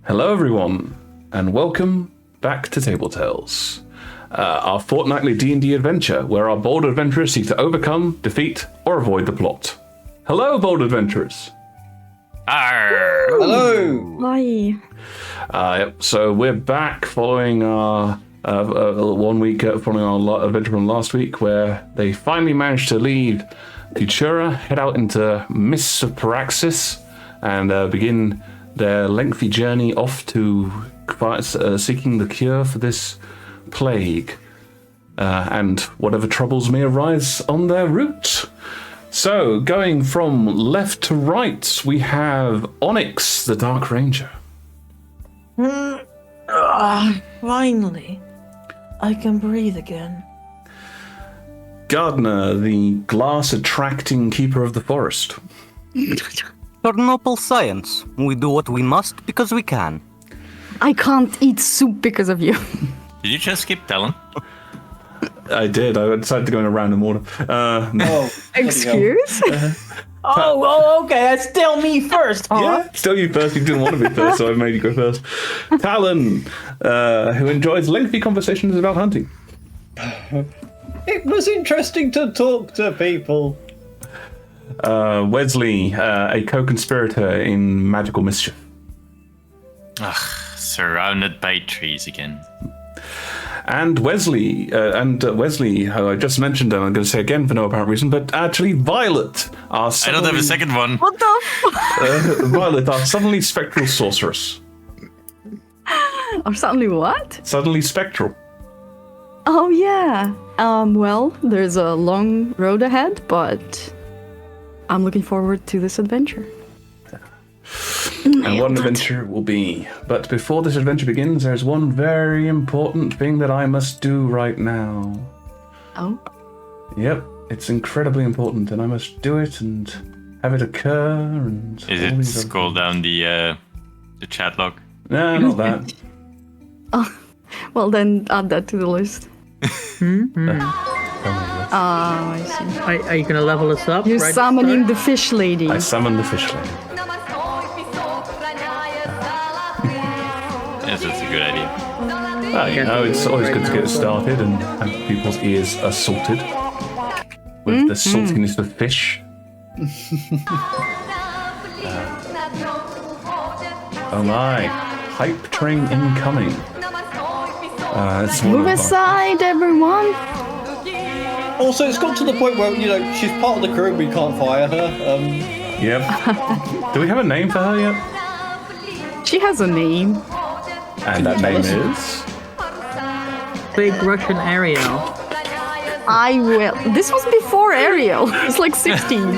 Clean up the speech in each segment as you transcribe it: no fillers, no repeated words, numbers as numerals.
Hello everyone, and welcome back to Table Tales, our fortnightly D&D adventure where our bold adventurers seek to overcome, defeat, or avoid the plot. Hello, bold adventurers. Arr. Hello. Hi. So we're back following our 1 week following our adventure from last week, where they finally managed to leave Futura, head out into mists of Paraxis, and begin their lengthy journey off to seeking the cure for this plague and whatever troubles may arise on their route. So, going from left to right, we have Onyx, the Dark Ranger. Finally, I can breathe again. Gardner, the glass-attracting keeper of the forest. For noble science, we do what we must because we can. I can't eat soup because of you. Did you just skip Talon? I did. I decided to go in a random order. Oh, Excuse? okay. That's still me first, huh? Yeah, still you first. You didn't want to be first, so I made you go first. Talon, who enjoys lengthy conversations about hunting. It was interesting to talk to people. Wesley, a co-conspirator in magical mischief. Surrounded by trees again. And Wesley, who I just mentioned, and I'm going to say again for no apparent reason, but actually Violet, our I don't have a second one. What the fuck? Violet, our suddenly spectral sorceress. Or suddenly what? Suddenly spectral. Oh, yeah. Well, there's a long road ahead, but I'm looking forward to this adventure. And what an adventure it will be. But before this adventure begins, there's one very important thing that I must do right now. Oh? Yep, it's incredibly important, and I must do it and have it occur. And Is all it these other scroll things. down the chat log? No, not that. Oh, well then add that to the list. Oh, I see. Are you gonna level us up? You're right summoning the fish lady. I summoned the fish lady. Yes, that's a good idea. Oh, you know, it's always good to get started and have people's ears assaulted with the saltiness of fish. Oh my. Hype train incoming. It's one Move of our- aside, everyone. Also, it's got to the point where, she's part of the crew, we can't fire her. Yep. Do we have a name for her yet? She has a name. And that name is... Big Russian Ariel. I will. This was before Ariel. It's like 60s.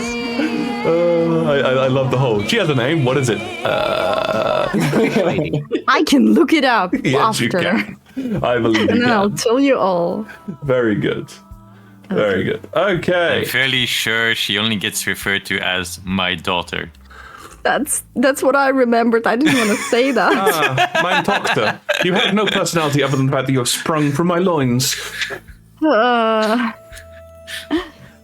I love the whole. She has a name. What is it? I can look it up Yes, you after. can. I believe And you then I'll can. tell you all. Very good. Very good. I'm Okay. fairly sure she only gets referred to as my daughter. That's what I remembered. I didn't want to say that. Mein Tochter. You have no personality other than the fact that you're sprung from my loins. Kind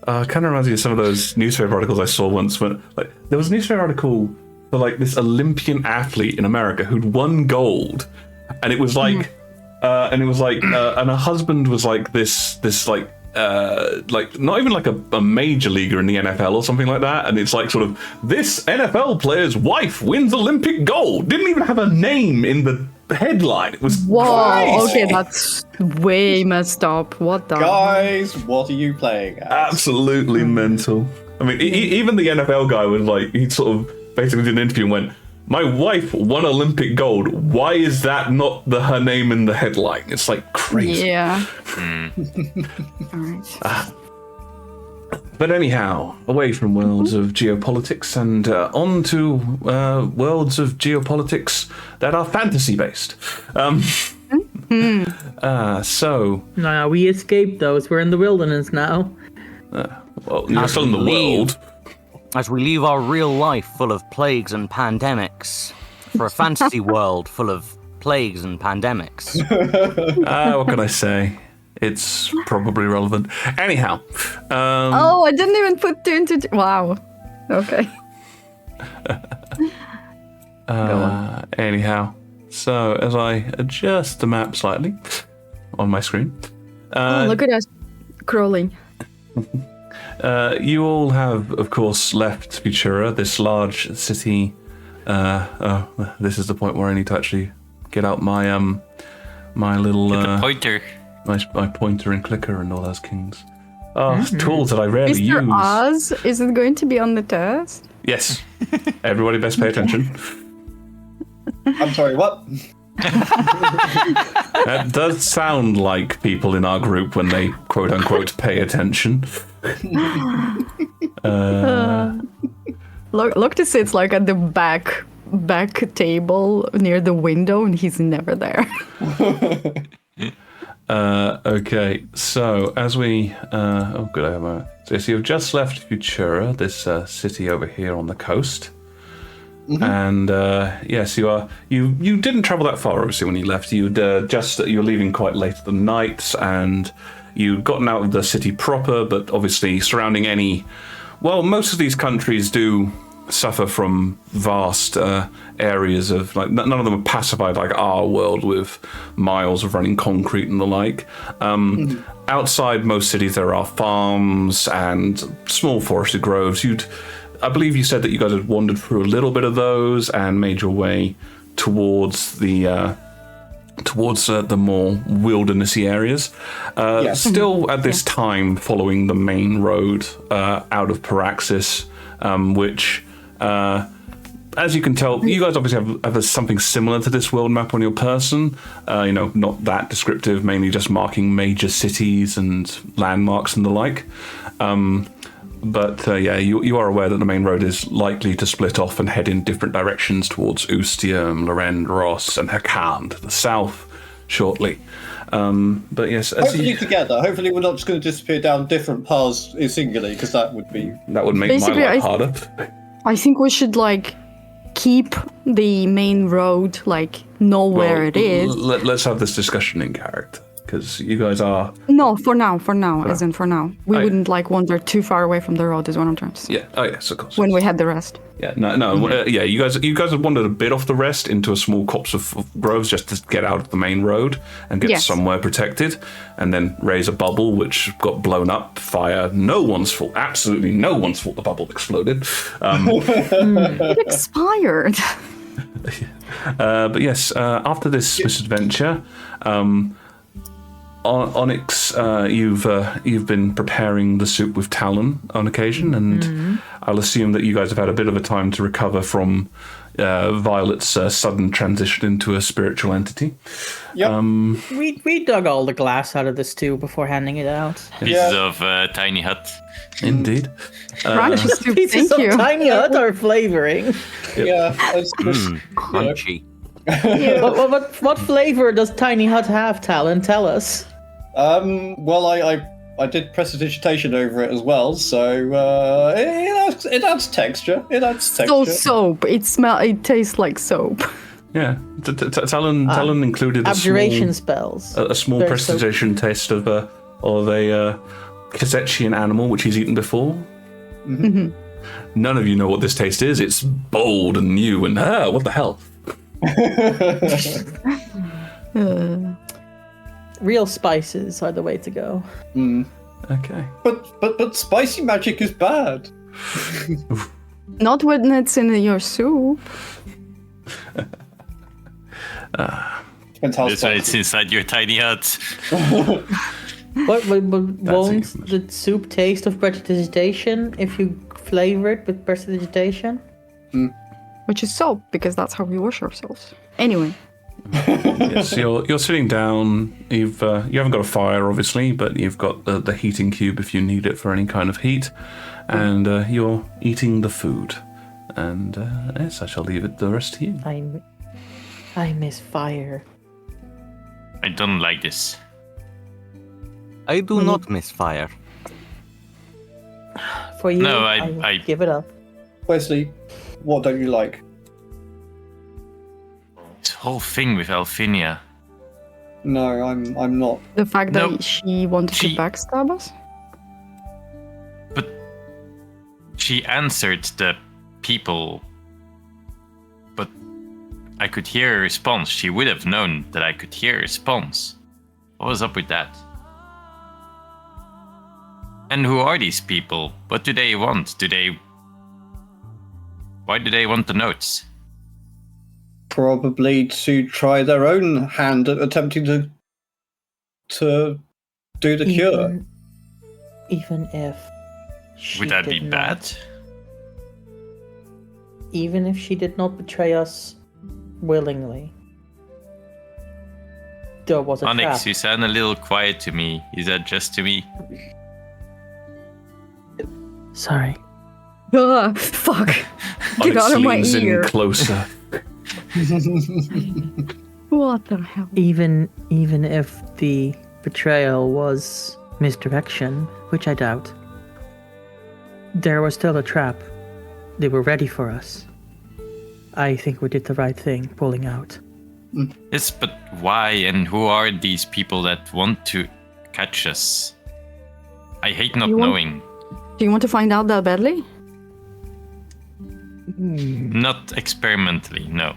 of reminds me of some of those newspaper articles I saw once. When there was a newspaper article for this Olympian athlete in America who'd won gold, and it was and her husband was not even a major leaguer in the NFL or something like that, and it's this NFL player's wife wins Olympic gold. Didn't even have a name in the headline. It was Whoa, crazy. okay, that's way messed up. What the? Guys, what are you playing at? Absolutely mental. I mean, even the NFL guy was he sort of basically did an interview and went, "My wife won Olympic gold. Why is that not her name in the headline?" It's crazy. Yeah. Alright. But anyhow, away from worlds of geopolitics and on to worlds of geopolitics that are fantasy-based. So... No, we escaped those. We're in the wilderness now. Well, you're still in the world. As we leave our real life full of plagues and pandemics for a fantasy world full of plagues and pandemics. What can I say? It's probably relevant. Anyhow. Oh, I didn't even put two into... Wow. Okay. Anyhow, So as I adjust the map slightly on my screen, Look at us crawling. you all have, of course, left Futura, this large city. This is the point where I need to actually get out my my little The pointer. my pointer and clicker and all those kings. Tools that I rarely Mr. use. Oz, is it going to be on the test? Yes. Everybody best pay attention. I'm sorry, what? That does sound like people in our group when they quote unquote pay attention. Look, sits like at the back table near the window, and he's never there. Okay, so as we oh good, I have a so you've just left Futura, this city over here on the coast. And yes, you didn't travel that far. Obviously, when you left, you were leaving quite late at the night, and you'd gotten out of the city proper. But obviously, surrounding most of these countries do suffer from vast areas of none of them are pacified like our world with miles of running concrete and the like. Outside most cities, there are farms and small forested groves. I believe you said that you guys had wandered through a little bit of those and made your way towards the more wildernessy areas. Still at this time following the main road out of Paraxis, which, as you can tell, you guys obviously have something similar to this world map on your person. Not that descriptive, mainly just marking major cities and landmarks and the like. But you are aware that the main road is likely to split off and head in different directions towards Ustium, Lorend, Ross, and Hakan to the south shortly. But yes, Hopefully together. Hopefully we're not just going to disappear down different paths singularly, because that would make basically my life harder. I think we should keep the main road, know where it is. Let's have this discussion in character. Because you guys are... No, for now, as in for now. We wouldn't wander too far away from the road is what I'm trying to say. Yeah, oh yes, of course. When we had the rest. Yeah, you guys have wandered a bit off the rest into a small copse of groves just to get out of the main road and get somewhere protected, and then raise a bubble which got blown up. Fire, no one's fault, absolutely no one's fault the bubble exploded. It expired. But yes, after this misadventure... Onyx, you've been preparing the soup with Talon on occasion, and I'll assume that you guys have had a bit of a time to recover from Violet's sudden transition into a spiritual entity. Yep. We dug all the glass out of the stew before handing it out. Pieces of tiny hut. Indeed. Crunchy soup, Pieces thank of you. tiny hut are flavoring. Yeah. Crunchy. What flavor does tiny hut have, Talon? Tell us. Well, I did prestidigitation over it as well, so it adds texture. It adds texture. So soap. It tastes like soap. Yeah, Talon included abjuration spells. A small Very prestidigitation taste of a Kazechian animal which he's eaten before. Mm-hmm. None of you know what this taste is. It's bold and new and what the hell? Real spices are the way to go. Okay. But spicy magic is bad. Not when it's in your soup. Depends how That's why spicy. it's inside your tiny hut. But won't That's the soup taste of prestidigitation if you flavor it with prestidigitation? Which is soap, because that's how we wash ourselves. Anyway. Yes, you're sitting down. You haven't got a fire, obviously, but you've got the heating cube if you need it for any kind of heat, and you're eating the food. And yes, I shall leave it the rest to you. I miss fire. I don't like this. I do not miss fire. For you, No, I give it up. Wesley, what don't you like? This whole thing with Alfinia. No, I'm not. The fact No. that she wanted to backstab us? But she answered the people. But I could hear a response. She would have known that I could hear a response. What was up with that? And who are these people? What do they want? Why do they want the notes? Probably to try their own hand at attempting to do the cure. Even if she Would that be did bad? not- even if she did not betray us willingly, there was a Onyx, trap. you sound a little quiet to me. Is that just to me? Sorry. Fuck. Get Onyx out of my leans in ear. closer. What the hell? Even if the betrayal was misdirection, which I doubt, there was still a trap. They were ready for us. I think we did the right thing, pulling out. Yes, but why and who are these people that want to catch us? I hate not You want- knowing. Do you want to find out that badly? Not experimentally, no.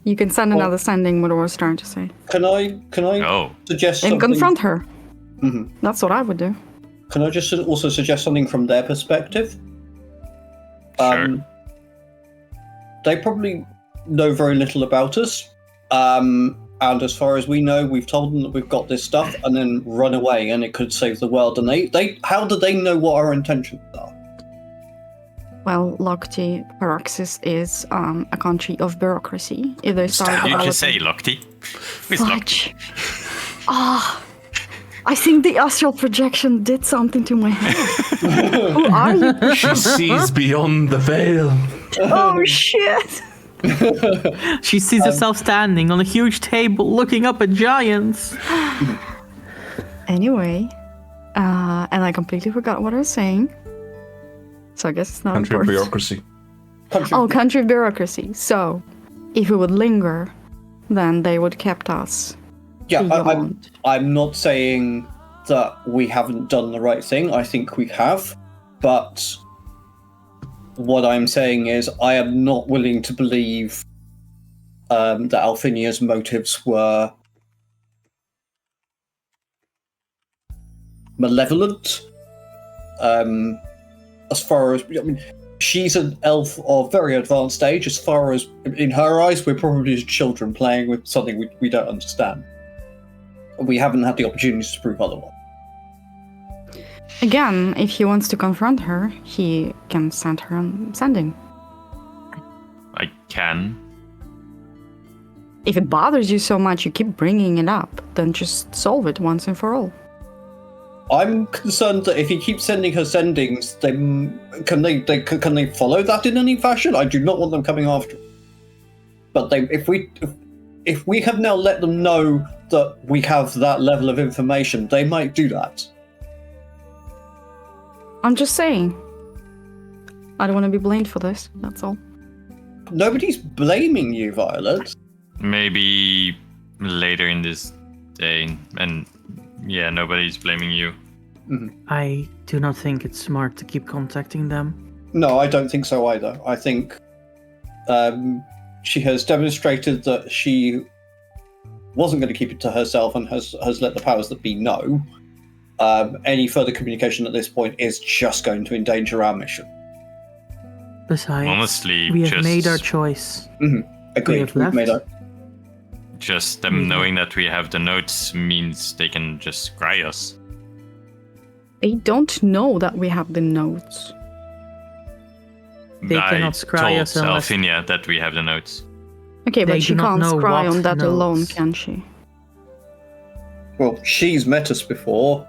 You can send another sending, what I was trying to say. Can I Oh, suggest And something? confront her. Mhm. That's what I would do. Can I just also suggest something from their perspective? Sure. They probably know very little about us. And as far as we know, we've told them that we've got this stuff and then run away and it could save the world. And they how do they know what our intentions are? Well, Lokti Paraxis is a country of bureaucracy. If they start you developing... can say Lochte. Who's Lochte? Fudge. I think the astral projection did something to my head. Who are you? She sees beyond the veil. Oh, shit. She sees herself standing on a huge table looking up at giants. Anyway, and I completely forgot what I was saying. So I guess it's not Country of important. bureaucracy. Oh, country bureaucracy. So, if we would linger, then they would kept us. Yeah, beyond. I'm not saying that we haven't done the right thing. I think we have. But what I'm saying is I am not willing to believe that Alfinia's motives were malevolent. As far as, I mean, she's an elf of very advanced age. As far as, in her eyes, we're probably just children playing with something we don't understand. We haven't had the opportunity to prove otherwise. Again, if he wants to confront her, he can send her on sending. I can. If it bothers you so much, you keep bringing it up, then just solve it once and for all. I'm concerned that if he keeps sending her sendings, then can they follow that in any fashion? I do not want them coming after. But if we have now let them know that we have that level of information, they might do that. I'm just saying. I don't want to be blamed for this, that's all. Nobody's blaming you, Violet. Maybe later in this day, and yeah, nobody's blaming you. I do not think it's smart to keep contacting them. No, I don't think so either. I think she has demonstrated that she wasn't going to keep it to herself and has let the powers that be know. Any further communication at this point is just going to endanger our mission. Besides, Honestly, we have just made our choice. Agreed. have We've made left. just them knowing that we have the notes means they can just scry us. They don't know that we have the notes. They I cannot scry told us unless- Alfinia that we have the notes. Okay, They but she do not can't know scry what on that alone, notes. can she? Well, she's met us before,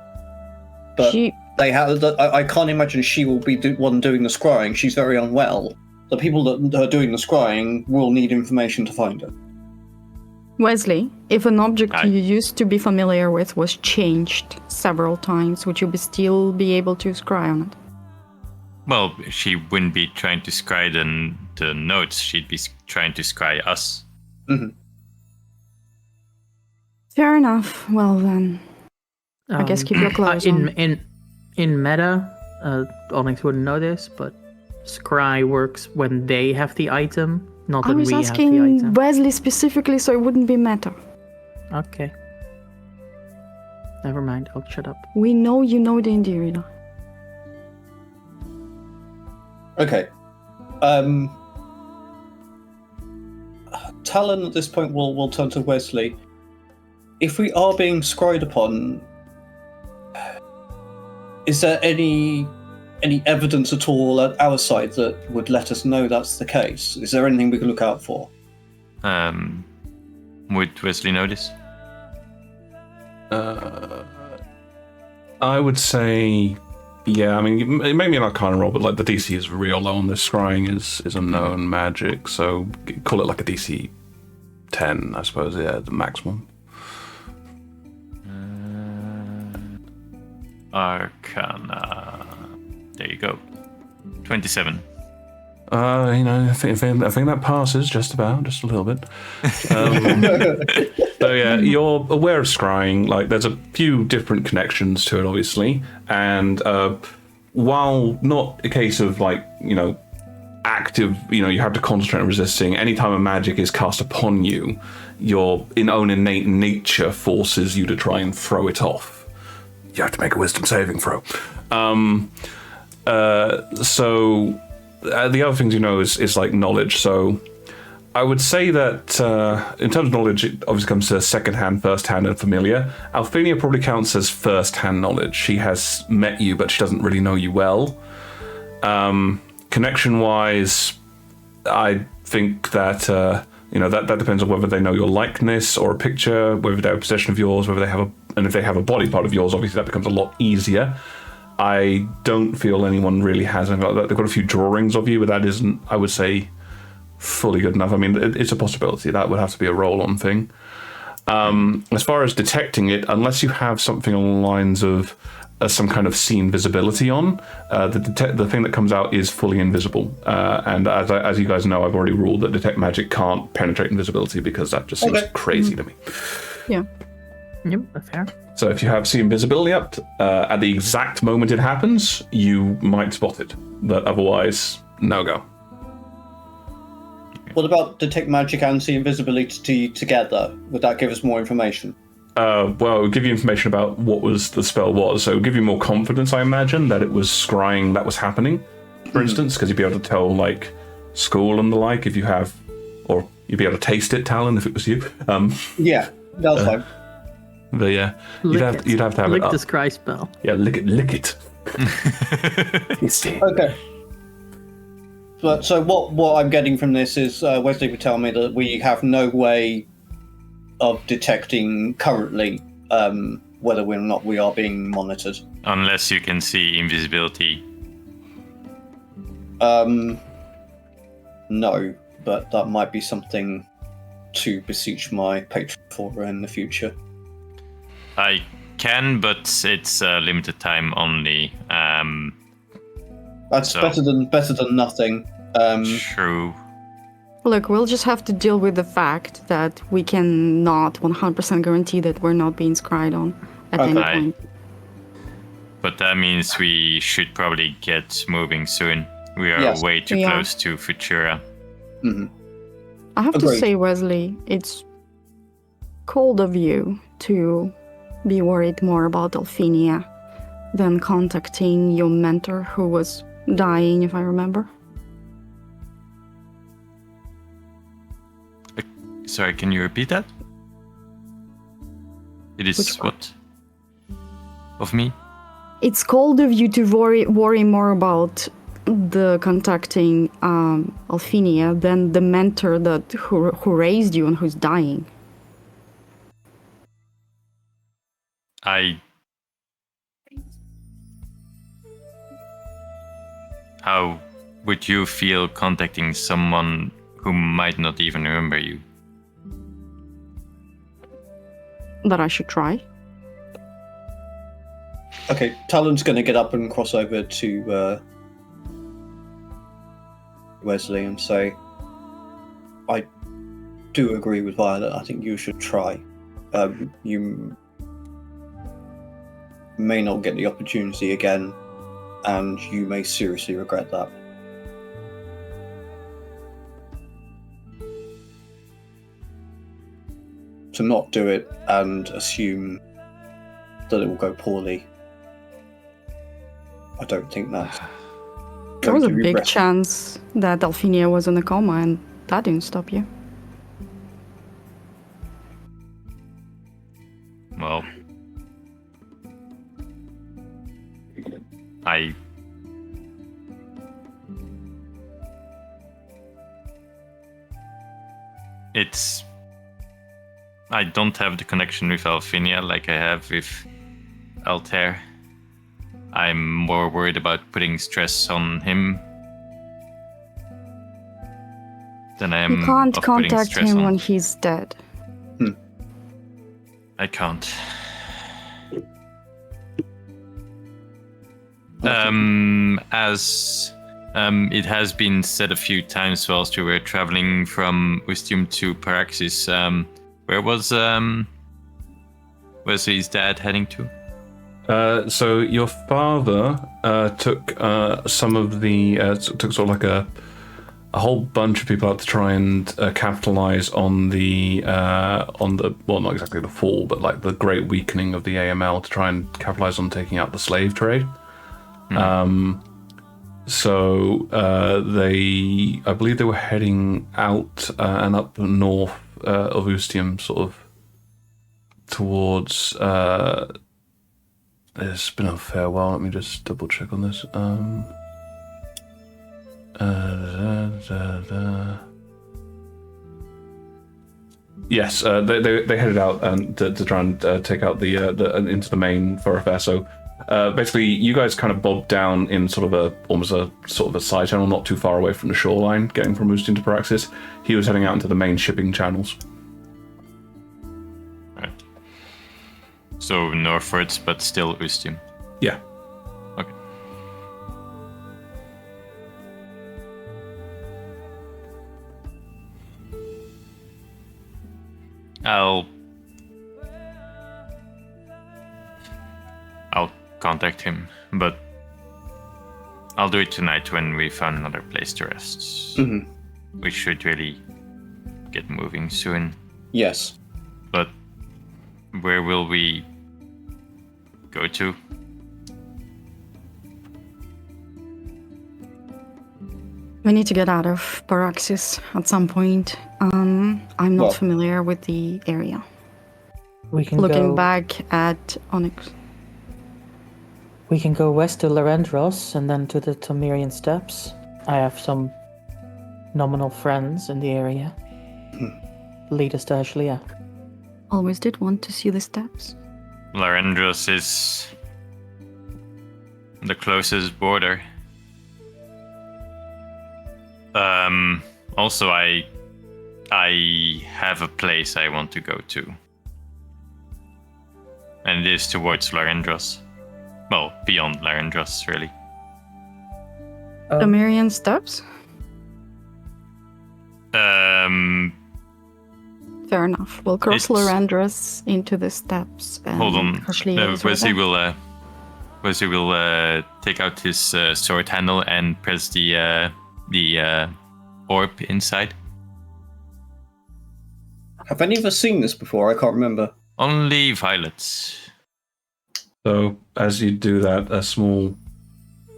but She... they have. I can't imagine she will be one doing the scrying. She's very unwell. The people that are doing the scrying will need information to find her. Wesley, if an object Aye. you used to be familiar with was changed several times, would you still be able to scry on it? Well, she wouldn't be trying to scry the notes. She'd be trying to scry us. Fair enough. Well then, I guess keep your clothes on. In meta, Onyx wouldn't know this, but scry works when they have the item Not I that was we have the asking item. Wesley specifically so it wouldn't be meta. Okay. Never mind, I'll shut up. We know you know D&D, Rita. Okay. Talon at this point will turn to Wesley. If we are being scryed upon, is there any evidence at all at our side that would let us know that's the case? Is there anything we can look out for? Would Wesley notice? I would say, yeah. I mean, it may be an Arcana roll, but like the DC is real low on this. Scrying is a known magic, so call it like a DC 10, I suppose. Yeah, the maximum. Arcana. There you go. 27. I think that passes just a little bit. So yeah, you're aware of scrying. Like, there's a few different connections to it, obviously, and while not a case of like active, you have to concentrate on resisting. Anytime a magic is cast upon you, your own innate nature forces you to try and throw it off. You have to make a wisdom saving throw. So the other things is like knowledge. So I would say that in terms of knowledge, it obviously comes to second-hand, first-hand, and familiar. Alphenia probably counts as first-hand knowledge. She has met you, but she doesn't really know you well. Connection-wise, I think that that depends on whether they know your likeness or a picture, whether they have possession of yours, whether they have and if they have a body part of yours, obviously that becomes a lot easier. I don't feel anyone really has anything like that. They've got a few drawings of you, but that isn't, I would say, fully good enough. I mean, it's a possibility. That would have to be a roll-on thing. As far as detecting it, unless you have something along the lines of some kind of scene visibility on, the thing that comes out is fully invisible. And as you guys know, I've already ruled that detect magic can't penetrate invisibility because that just seems crazy to me. Yeah. Yep, that's fair. So if you have see invisibility up at the exact moment it happens, you might spot it, but otherwise, no go. What about detect magic and see invisibility together? Would that give us more information? Well, it will give you information about what the spell was. So it will give you more confidence, I imagine, that it was scrying that was happening, for instance, because you'd be able to tell, like, school and the like if you have, or you'd be able to taste it, Talon, if it was you. Yeah, that's fine. But yeah, you'd have to have lick it up. the scry spell. Yeah, lick it. Okay. But so what I'm getting from this is Wesley would tell me that we have no way of detecting currently whether or not we are being monitored. Unless you can see invisibility. No, but that might be something to beseech my patron for in the future. I can, but it's limited time only. That's better than nothing. True. Look, we'll just have to deal with the fact that we cannot 100% guarantee that we're not being scryed on at any point. But that means we should probably get moving soon. We are way too close to Futura. Mm-hmm. I have to say, Wesley, it's cold of you to be worried more about Alphenia than contacting your mentor who was dying, if I remember. Sorry, can you repeat that? It is what? Of me? It's cold of you to worry more about the contacting Alphenia than the mentor who raised you and who's dying. How would you feel contacting someone who might not even remember you? That I should try. Okay, Talon's going to get up and cross over to Wesley and say, I do agree with Violet. I think you should try. You may not get the opportunity again, and you may seriously regret that. to not do it and assume that it will go poorly. I don't think that's. There was a big regret. chance that Delphinia was in a coma, and that didn't stop you. Well, I don't have the connection with Alfinia like I have with Altair. I'm more worried about putting stress on him than I am You can't of putting contact stress him on. when he's dead. I can't. As it has been said a few times whilst we were traveling from Ustium to Paraxis, where was Wesley's dad heading to? So your father took some of the took sort of like a whole bunch of people out to try and capitalize on the well, not exactly the fall, but like the great weakening of the AML to try and capitalize on taking out the slave trade. So I believe they were heading out and up north of Ustium, sort of towards. It's been a fair while. Let me just double check on this. Yes, they headed out to try and take out the into the main thoroughfare. So basically, you guys kind of bobbed down in sort of almost a sort of a side channel, not too far away from the shoreline, getting from Ustium to Paraxis. He was heading out into the main shipping channels. Right. So northwards, but still Ustium. Yeah. Okay. I'll contact him, but I'll do it tonight when we found another place to rest. Mm-hmm. We should really get moving soon. Yes. But where will we go to? We need to get out of Paraxis at some point. I'm not Well- familiar with the area. We can Looking go. back at Onyx. We can go west to Larendros and then to the Tamirian Steppes. I have some nominal friends in the area. Lead us to Ashlia. Always did want to see the steps. Larendros is the closest border. Also, I have a place I want to go to. And it is towards Larendros. Well, beyond Larendros, really. Oh. Tamirian steps? Fair enough. We'll cross It's- Larendros into the steps. And Hold on. Ashlia is right Wesley there. will take out his sword handle and press the orb inside. Have any of us seen this before? I can't remember. Only violets. So as you do that, a small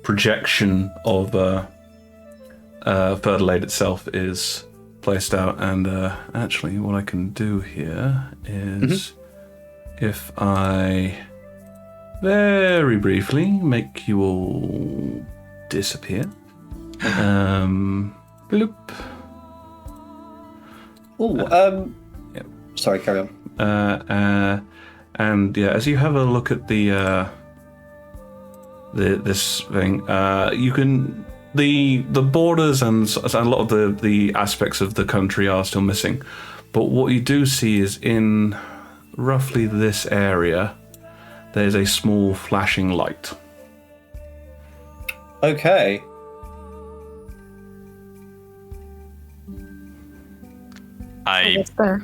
projection of Ferdilade itself is placed out, and actually what I can do here is if I very briefly make you all disappear. Bloop. Oh, Yep. Sorry, carry on. And yeah, as you have a look at this thing, you can the borders and a lot of the aspects of the country are still missing, but what you do see is in roughly this area, there's a small flashing light. Okay. It's there.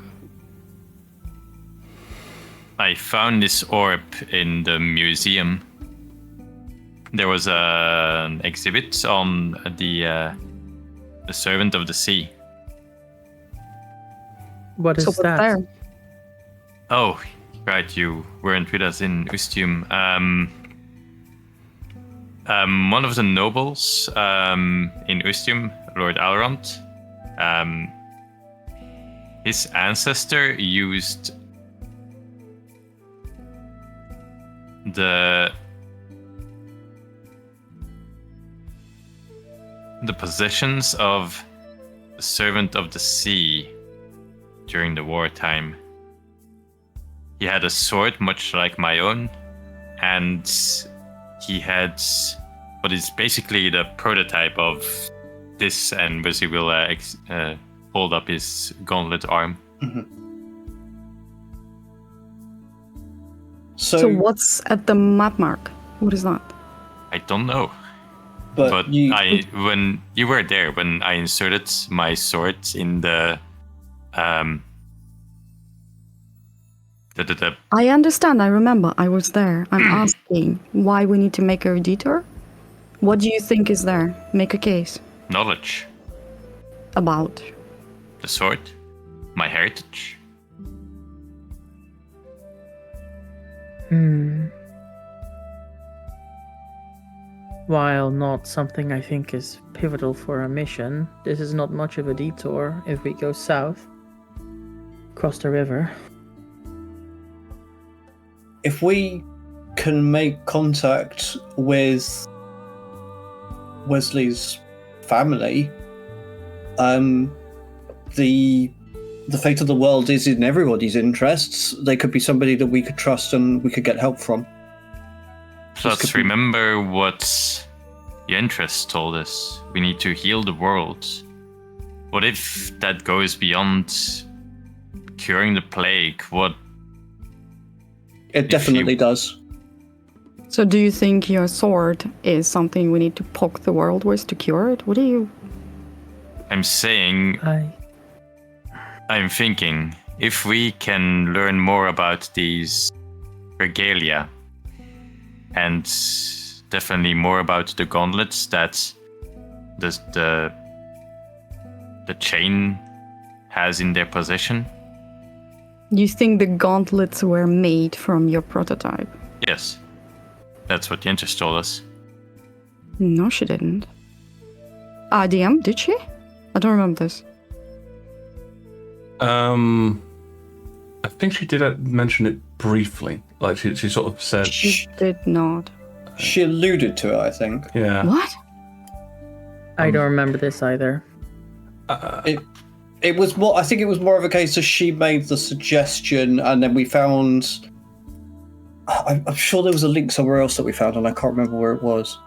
I found this orb in the museum. There was an exhibit on the Servant of the Sea. What is So what's that? there? Oh, right, you weren't with us in Ustium. One of the nobles in Ustium, Lord Alrond, his ancestor used the possessions of the Servant of the Sea during the wartime. He had a sword much like my own, and he had what is basically the prototype of this, and Wesley will hold up his gauntlet arm. So what's at the map mark? What is that? I don't know. But When you were there, when I inserted my sword in the I understand, I remember, I was there. I'm asking why we need to make a detour? What do you think is there? Make a case. knowledge, About. the sword, my heritage. While not something I think is pivotal for our mission, this is not much of a detour if we go south, across the river. if we can make contact with Wesley's family, the fate of the world is in everybody's interests. They could be somebody that we could trust and we could get help from. Plus, remember what Yentress told us. We need to heal the world. What if that goes beyond curing the plague? What? It definitely does. So do you think your sword is something we need to poke the world with to cure it? What do you... I'm saying, I'm thinking, if we can learn more about these regalia, and definitely more about the gauntlets that the chain has in their possession. You think the gauntlets were made from your prototype? Yes. That's what Yentress told us. No, she didn't. DM, did she? I don't remember this. I think she did mention it briefly. Like she sort of said. She did not. She alluded to it, I think. Yeah. What? I don't remember this either. It was more. I think it was more of a case of she made the suggestion, and then we found. I'm sure there was a link somewhere else that we found, and I can't remember where it was.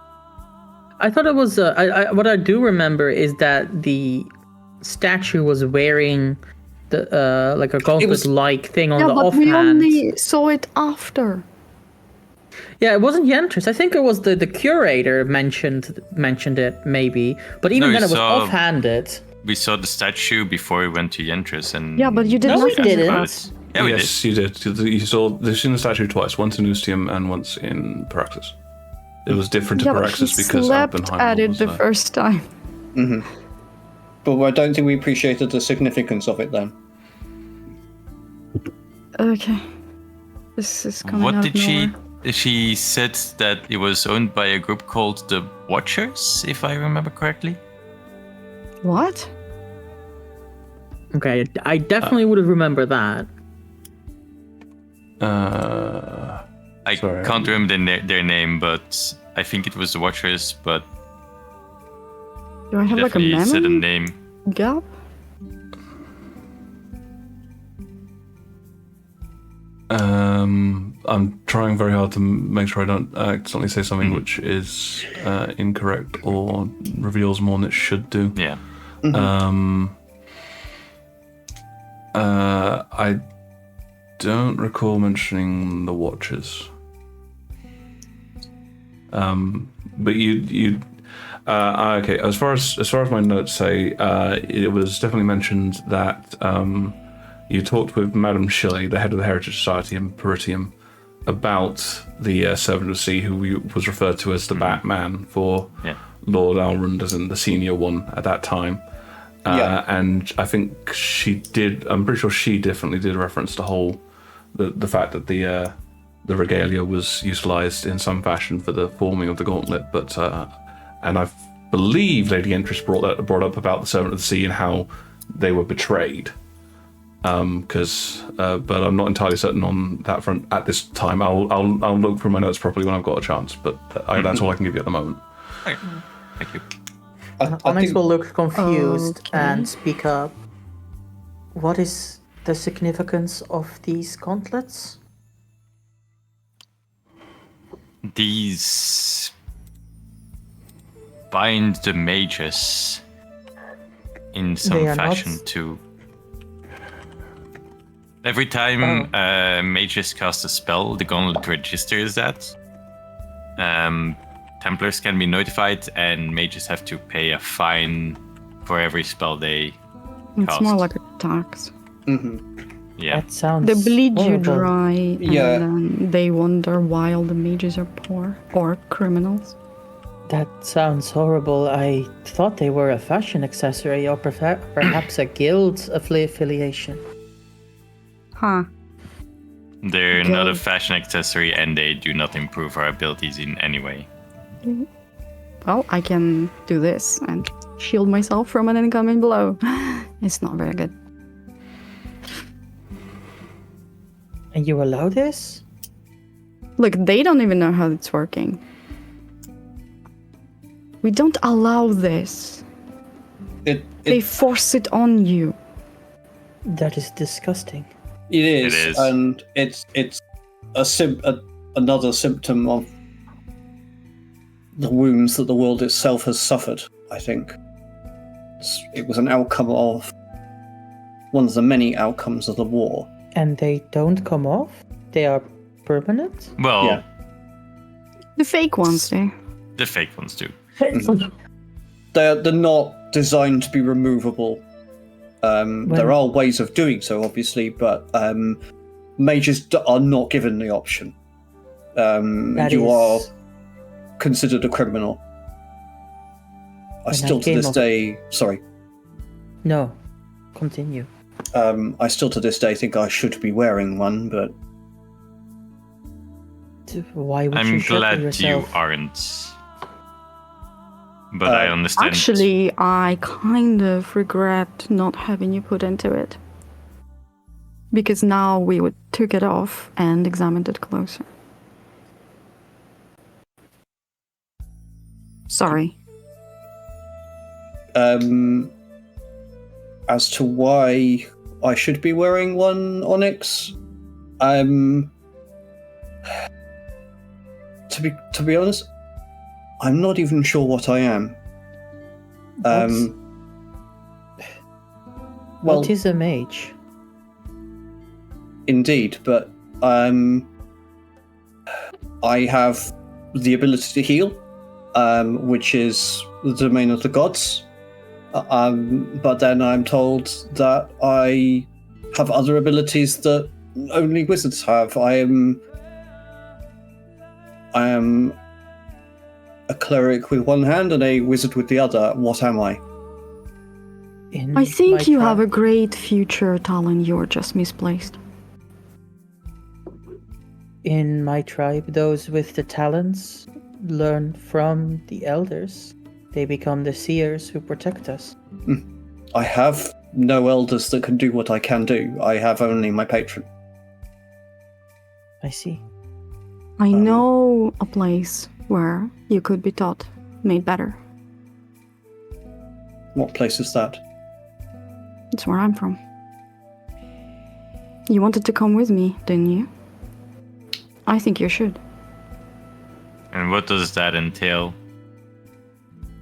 I thought it was. What I do remember is that the statue was wearing the like a gauntlet-like thing on the but offhand. we only saw it after. Yeah, it wasn't Yentress. I think it was the curator mentioned it maybe, but even then it was offhanded. We saw the statue before we went to Yentress, and Yeah, but you did No, we not didn't. Yeah, we Yes, you did. You saw this in the statue twice. Once in Ustium and once in Paraxis. It was different to Yeah, but he Paraxis because slept Alpenheim at it was the there. first time. But I don't think we appreciated the significance of it then. Okay. This is coming what out did of she? nowhere. She said that it was owned by a group called the Watchers, if I remember correctly. What? Okay, I definitely would have remembered that. I Sorry. can't remember their name, but I think it was the Watchers. But Do I have like a definitely said a memory name. gap? I'm trying very hard to make sure I don't accidentally say something which is incorrect or reveals more than it should do. Yeah. I don't recall mentioning the Watchers. But you okay. As far as my notes say, it was definitely mentioned that you talked with Madame Shilley, the head of the Heritage Society in Peritium, about the Servant of the Sea, who was referred to as the Batman for Lord Alrund, as in the senior one at that time. And I think she did. I'm pretty sure she definitely did reference the whole the fact that the regalia was utilized in some fashion for the forming of the gauntlet, but and I believe Lady Entrance brought up about the Servant of the Sea and how they were betrayed. But I'm not entirely certain on that front at this time. I'll look through my notes properly when I've got a chance. But that's all I can give you at the moment. Okay. Thank you. Onyx will look confused Okay. and speak up. What is the significance of these gauntlets? These bind the mages in some They are fashion not- to. Every time mages cast a spell, the gauntlet registers that. Templars can be notified, and mages have to pay a fine for every spell they It's cast. more like a tax. Yeah. That sounds They bleed you horrible. dry, and Yeah. then they wonder why all the mages are poor or criminals. That sounds horrible. I thought they were a fashion accessory or perhaps a guild affiliation. Huh. They're not a Good. fashion accessory, and they do not improve our abilities in any way. Well, I can do this and shield myself from an incoming blow. It's not very good. And you allow this? Look, they don't even know how it's working. We don't allow this. They force it on you. That is disgusting. It is, It is. and it's another symptom of the wounds that the world itself has suffered. I think it was an outcome of one of the many outcomes of the war. And they don't come off? They are permanent? Well, Yeah. The fake ones, they. the fake ones do. They're not designed to be removable. There are ways of doing so, obviously, but mages are not given the option. You are considered a criminal. I When I still to came this of- day, sorry, No. Continue. I still to this day think I should be wearing one, but Why would I'm you shelter glad yourself? you aren't. But I understand. Actually, I kind of regret not having you put into it. Because now we would took it off and examined it closer. Sorry. as to why I should be wearing one, Onyx, to be honest, I'm not even sure what I am. Well, What is a mage? indeed, but I have the ability to heal, which is the domain of the gods. But then I'm told that I have other abilities that only wizards have. I am a cleric with one hand and a wizard with the other. What am I? In I think my you tribe- have a great future, Talon. You're just misplaced. In my tribe, those with the talents learn from the elders. They become the seers who protect us. I have no elders that can do what I can do. I have only my patron. I see. I know a place where you could be taught, made better. What place is that? It's where I'm from. You wanted to come with me, didn't you? I think you should. And what does that entail?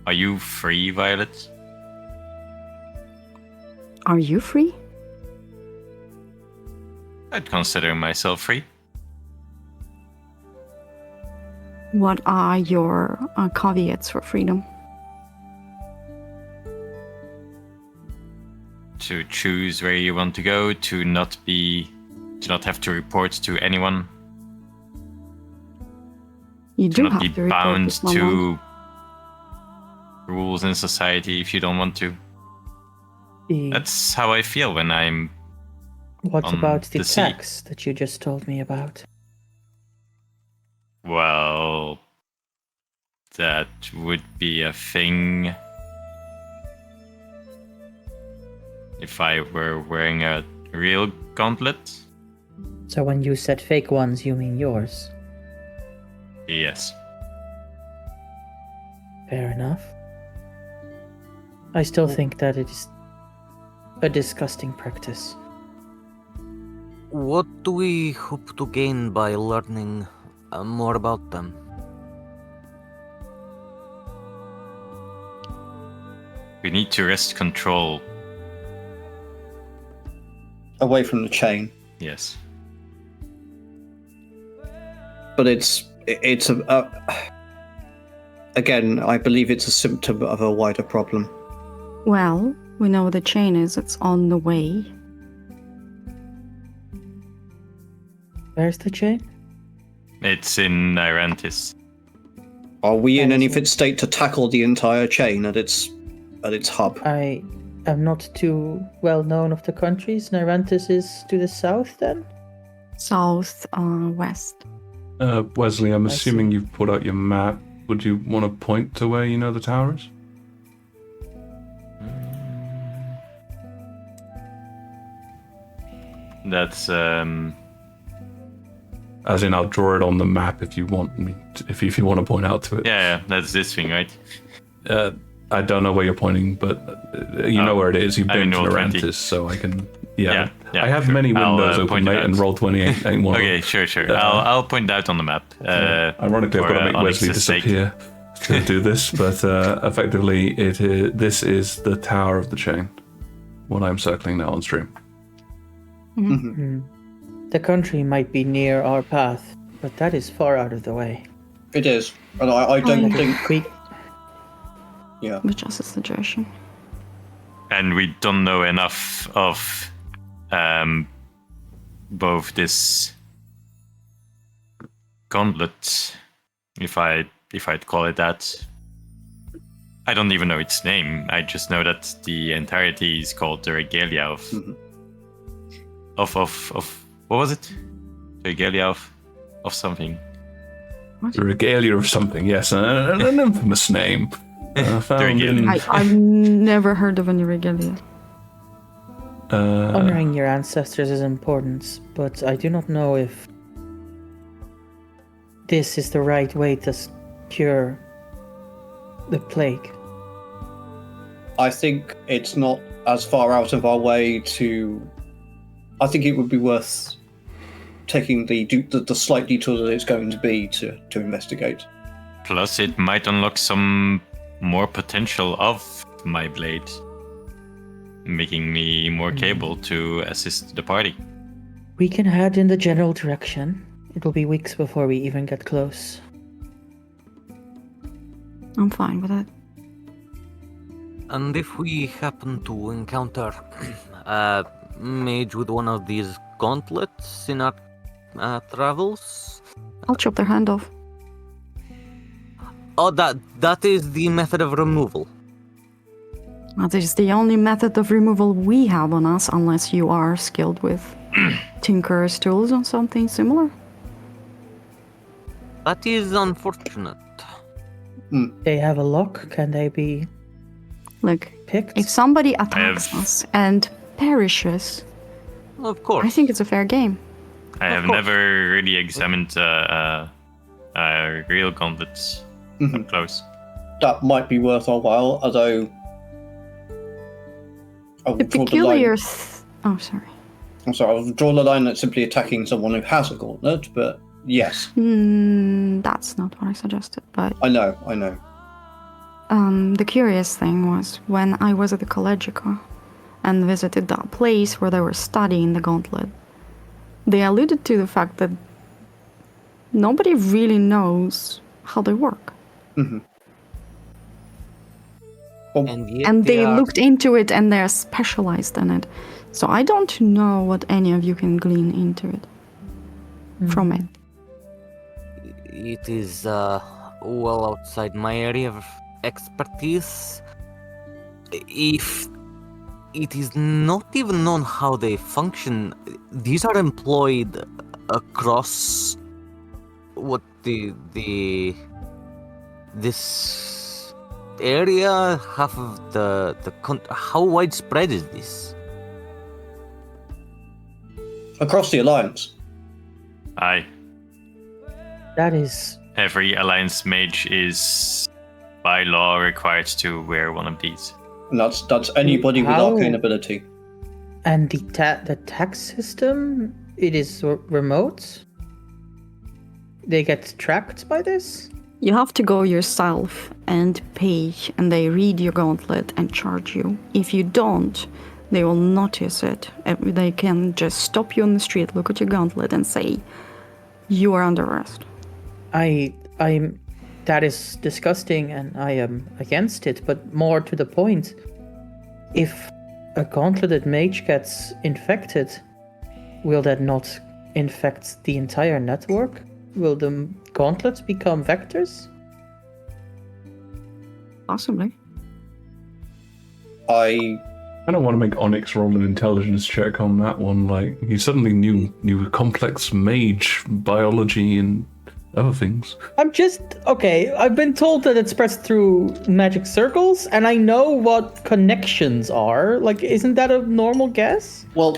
Are you free, Violet? Are you free? I'd consider myself free. What are your caveats for freedom? To choose where you want to go, to not have to report to anyone, You to do not have be to report bound this, Mama. to rules in society if you don't want to. The- That's how I feel when I'm What on about the sea. tax that you just told me about? Well, that would be a thing if I were wearing a real gauntlet. So when you said fake ones, you mean yours? Yes. Fair enough. I still think that it is a disgusting practice. What do we hope to gain by learning more about them? We need to wrest control. Away from the chain. Yes. But it's again, I believe it's a symptom of a wider problem. Well, we know where the chain is. It's on the way. Where's the chain? It's in Irantis. Are we in any fit state to tackle the entire chain at its hub? I am not too well known of the countries. Narantis is to the south then? South, west. Wesley, I'm I see. assuming you've put out your map. Would you want to point to where you know the tower is? That's As in, I'll draw it on the map if you want me. If you want to point out to it. yeah, that's this thing, right? I don't know where you're pointing, but you know where it is. You've I been to know 20. Narantis, so I can. Yeah, Yeah, I have sure. many I'll, windows open, point it mate, and out. roll 20 ain't one. Okay, sure. I'll point out on the map. Ironically, I've got to make Wesley Onyx's sake. disappear to do this, but effectively, this is the tower of the chain. What I'm circling now on stream. The country might be near our path, but that is far out of the way. It is, and I don't think. We Yeah. But just a suggestion. And we don't know enough of both this gauntlet, if I'd call it that. I don't even know its name. I just know that the entirety is called the regalia of what was it? Regalia of something. The regalia of something, yes, an infamous name. Found in, I've never heard of any regalia. honoring your ancestors is important, but I do not know if this is the right way to cure the plague. I think it's not as far out of our way to. I think it would be worth taking the slight detour that it's going to be to investigate. Plus, it might unlock some more potential of my blade, making me more capable to assist the party. We can head in the general direction. It will be weeks before we even get close. I'm fine with it. And if we happen to encounter a mage with one of these gauntlets in our travels, I'll chop their hand off. oh, that is the method of removal. That is the only method of removal we have on us, unless you are skilled with tinker's tools or something similar. That is unfortunate. They have a lock. Can they be Look, picked? if somebody attacks have- us and perishes, Of course. I think it's a fair game. I have course. never really examined real gauntlets up close. That might be worth our while, although. I will The draw the peculiar. line. Oh, sorry. I'm sorry, I'll draw the line at simply attacking someone who has a gauntlet, but yes, That's not what I suggested, but I know. the curious thing was when I was at the Collegica and visited that place where they were studying the gauntlet, they alluded to the fact that nobody really knows how they work. And, yet And they are- looked into it and they're specialized in it. So I don't know what any of you can glean into it from it. It is well outside my area of expertise. If it is not even known how they function. These are employed across this area, half of the how widespread is this? Across the Alliance. Aye. That is Every Alliance mage is, by law, required to wear one of these. And that's anybody with How? arcane ability. And the tax system, it is remote? They get tracked by this? You have to go yourself and pay, and they read your gauntlet and charge you. If you don't, they will notice it. They can just stop you on the street, look at your gauntlet, and say, "You are under arrest." I'm that is disgusting, and I am against it. But more to the point, if a gauntleted mage gets infected, will that not infect the entire network? Will the gauntlets become vectors? Possibly. I don't want to make Onyx roll an intelligence check on that one. Like, he suddenly knew complex mage biology and other things. I've been told that it spreads through magic circles, and I know what connections are. Like, isn't that a normal guess? well,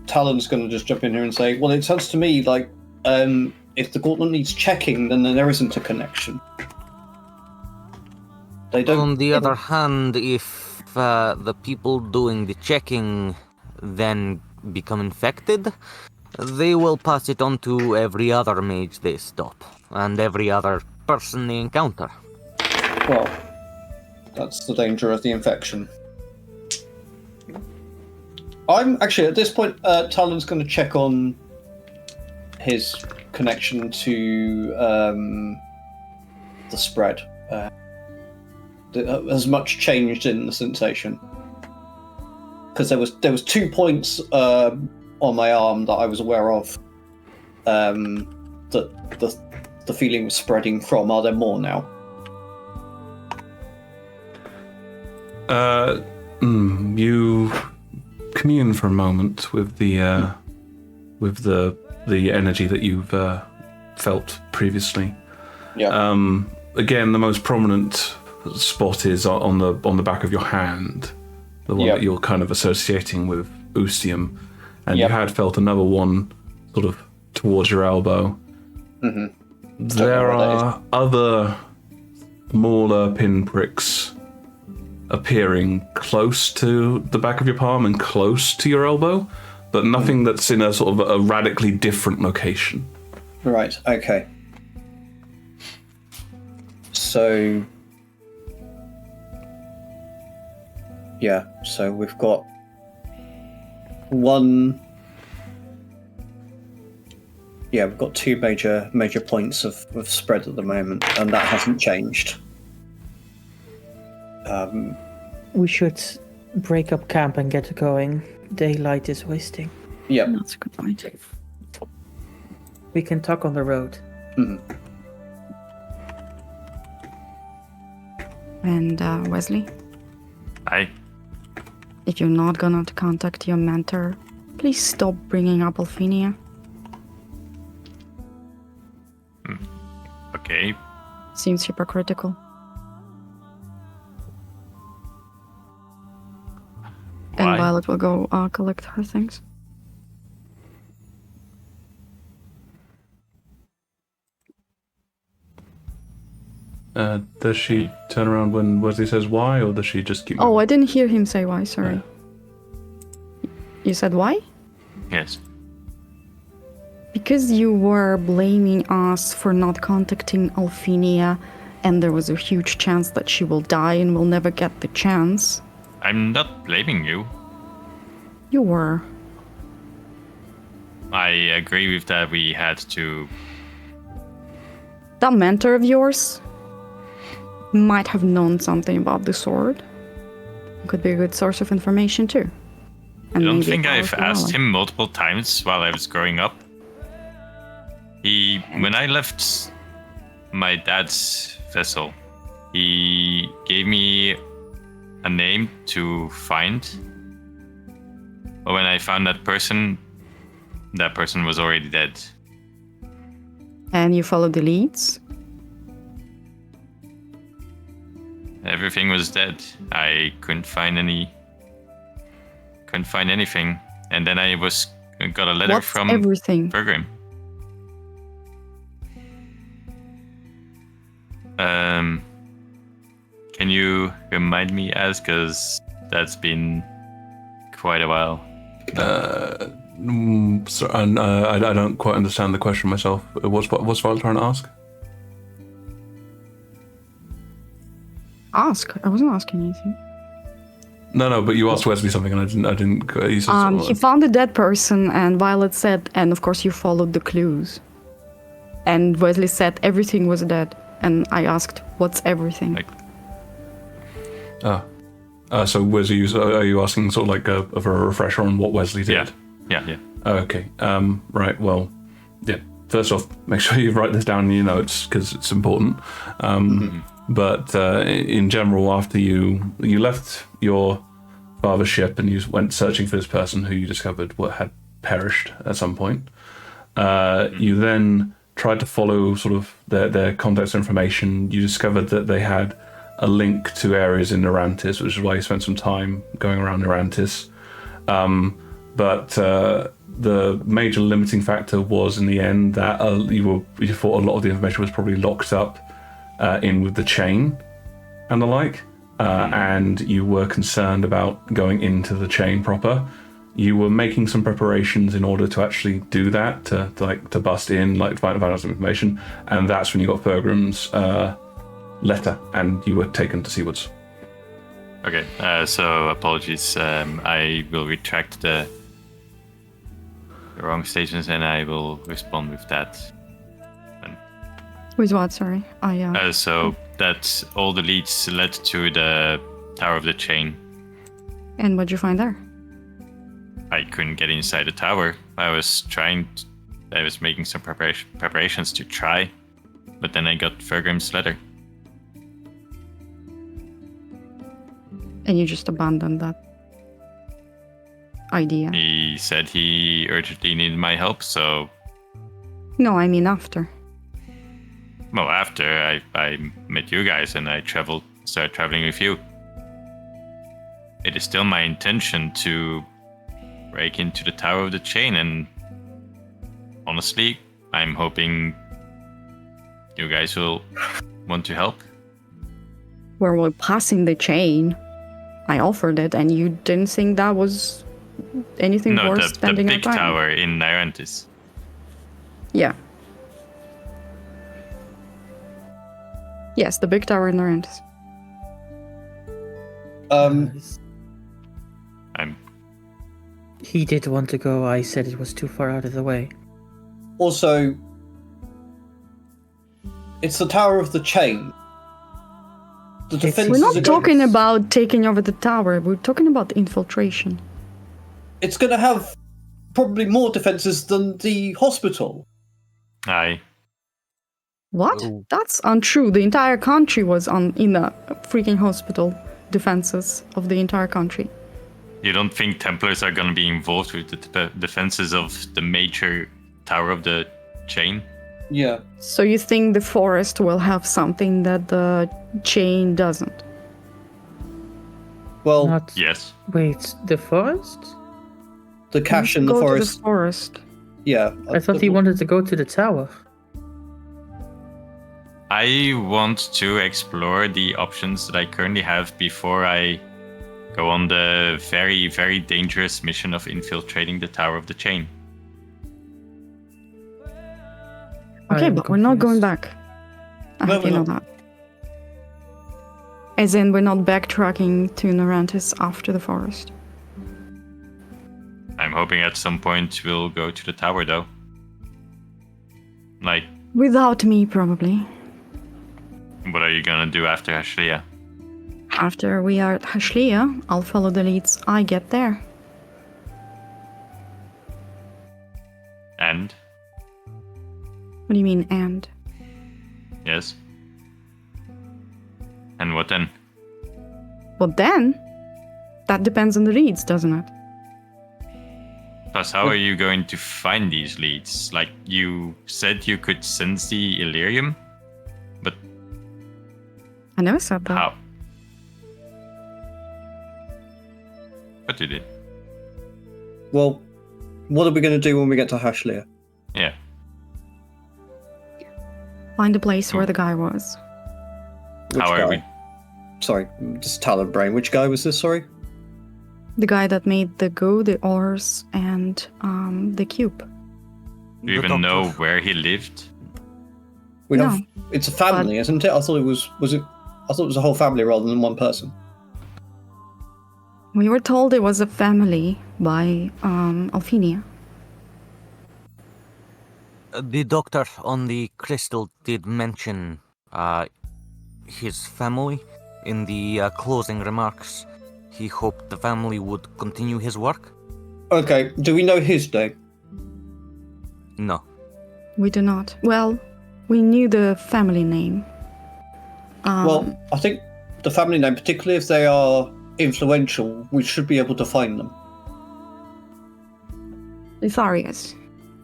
Talon's going to just jump in here and say, "Well, it sounds to me like if the gauntlet needs checking, then there isn't a connection." They don't. On the other hand, if the people doing the checking then become infected, they will pass it on to every other mage they stop, and every other person they encounter. Well, that's the danger of the infection. I'm actually, at this point, Talon's going to check on his connection to the spread. Has much changed in the sensation? Because there was 2 points on my arm that I was aware of that the feeling was spreading from. Are there more now? You commune for a moment with the energy that you've felt previously. Yeah. Again, the most prominent spot is on the back of your hand, the one that you're kind of associating with Ustium, and you had felt another one sort of towards your elbow. Mm-hmm. There are other smaller pinpricks appearing close to the back of your palm and close to your elbow, but nothing that's in a sort of a radically different location. Right, okay. So... yeah, so we've got one... yeah, we've got 2 major points of spread at the moment, and that hasn't changed. We should break up camp and get going. Daylight is wasting. Yep. That's a good point. We can talk on the road. Mhm. And Wesley, Aye. if you're not gonna contact your mentor, please stop bringing up Alphenia. Okay. Seems hypocritical. And Why? Violet will go collect her things. Does she turn around when Wesley says why, or does she just keep Oh, moving? I didn't hear him say why, sorry. You said why? Yes. Because you were blaming us for not contacting Alphenia, and there was a huge chance that she will die and will never get the chance. I'm not blaming you. You were. I agree with that. We had to... That mentor of yours might have known something about the sword. Could be a good source of information too. I And don't maybe a think I've powerful asked ally. him multiple times while I was growing up. When I left my dad's vessel, he gave me a name to find. But when I found that person was already dead. And you followed the leads? Everything was dead. I couldn't find anything. And then I got a letter What's from everything? Bergrim. Can you remind me, Az? Because that's been quite a while. I don't quite understand the question myself. What's Val trying to ask? Ask? I wasn't asking anything. No, but you asked Wesley something, and I didn't. You said He found a dead person, and Violet said, and of course you followed the clues. And Wesley said everything was dead, and I asked, what's everything? So Wesley, are you asking sort of like for a refresher on what Wesley did? Yeah. Okay. Right. Well, yeah. First off, make sure you write this down in your notes because it's important. But in general, after you left your father's ship and you went searching for this person who you discovered had perished at some point, you then tried to follow sort of their contact information. You discovered that they had a link to areas in Narantis, which is why you spent some time going around Narantis. But the major limiting factor was in the end that you thought a lot of the information was probably locked up in with the chain and the like, and you were concerned about going into the chain proper. You were making some preparations in order to actually do that, to bust in, like find out some information, and that's when you got Fergrim's letter, and you were taken to Seawards. Okay, so apologies. I will retract the wrong statements, and I will respond with that. With what, sorry? So that all the leads led to the Tower of the Chain. And what'd you find there? I couldn't get inside the tower. I was making some preparations to try, but then I got Fergrim's letter. And you just abandoned that idea? He said he urgently needed my help, so... No, I mean after. Well, after I met you guys and I started traveling with you. It is still my intention to break into the Tower of the Chain, and honestly, I'm hoping you guys will want to help. Where we're passing the chain, I offered it, and you didn't think that was anything worth spending the our big time? tower in Narantis. Yeah. Yes, the big tower in Narantis. He did want to go. I said it was too far out of the way. Also, it's the Tower of the Chain. The defenses We're not against- talking about taking over the tower. We're talking about infiltration. It's going to have probably more defenses than the hospital. Aye. What? Oh. That's untrue. The entire country was in the freaking hospital. Defenses of the entire country. You don't think Templars are going to be involved with the defenses of the major Tower of the Chain? Yeah. So you think the forest will have something that the chain doesn't? Well, Not. Yes. Wait, the forest? the cache in the Go to forest. the forest. Yeah. I thought he wanted to go to the tower. I want to explore the options that I currently have before I go on the very, very dangerous mission of infiltrating the Tower of the Chain. Okay, I'm but we're not going confused. back. I No, hope you we're know not. that. As in, we're not backtracking to Narantis after the forest. I'm hoping at some point we'll go to the tower, though. Like, Without me, probably. what are you gonna do after Ashlia? After we are at Hashlia, I'll follow the leads I get there. And? What do you mean, and? Yes? And what then? But then, that depends on the leads, doesn't it? Plus, how are you going to find these leads? Like, you said you could sense the Illyrium, but I never said that. how? But you did. Well, what are we going to do when we get to Hashlia? Yeah. Find the place where the guy was. Which How are guy? we? Sorry, just Talon brain. Which guy was this? Sorry. The guy that made the go, the oars, and the cube. Do you even know where he lived? We No. have. It's a family, isn't it? I thought it was. Was it? I thought it was a whole family rather than one person. We were told it was a family by Alphenia. The doctor on the crystal did mention his family in the closing remarks. He hoped the family would continue his work. Okay. Do we know his name? No. We do not. Well, we knew the family name. Well, I think the family name, particularly if they are influential, we should be able to find them. Litharius,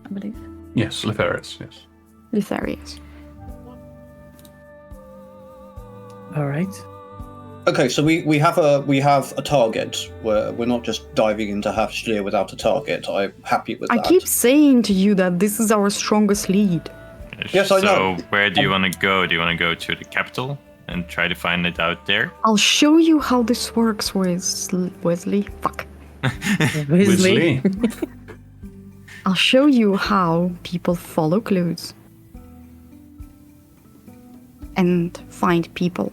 I believe. Yes, Lefarius, yes. Litharius. All right. Okay, so we have a target. We're not just diving into Hashlia without a target. I'm happy with I that. keep saying to you that this is our strongest lead. Yes, I know. So, where do you want to go? Do you want to go to the capital and try to find it out there? I'll show you how this works, Wesley. Fuck. Weasley. I'll show you how people follow clues and find people.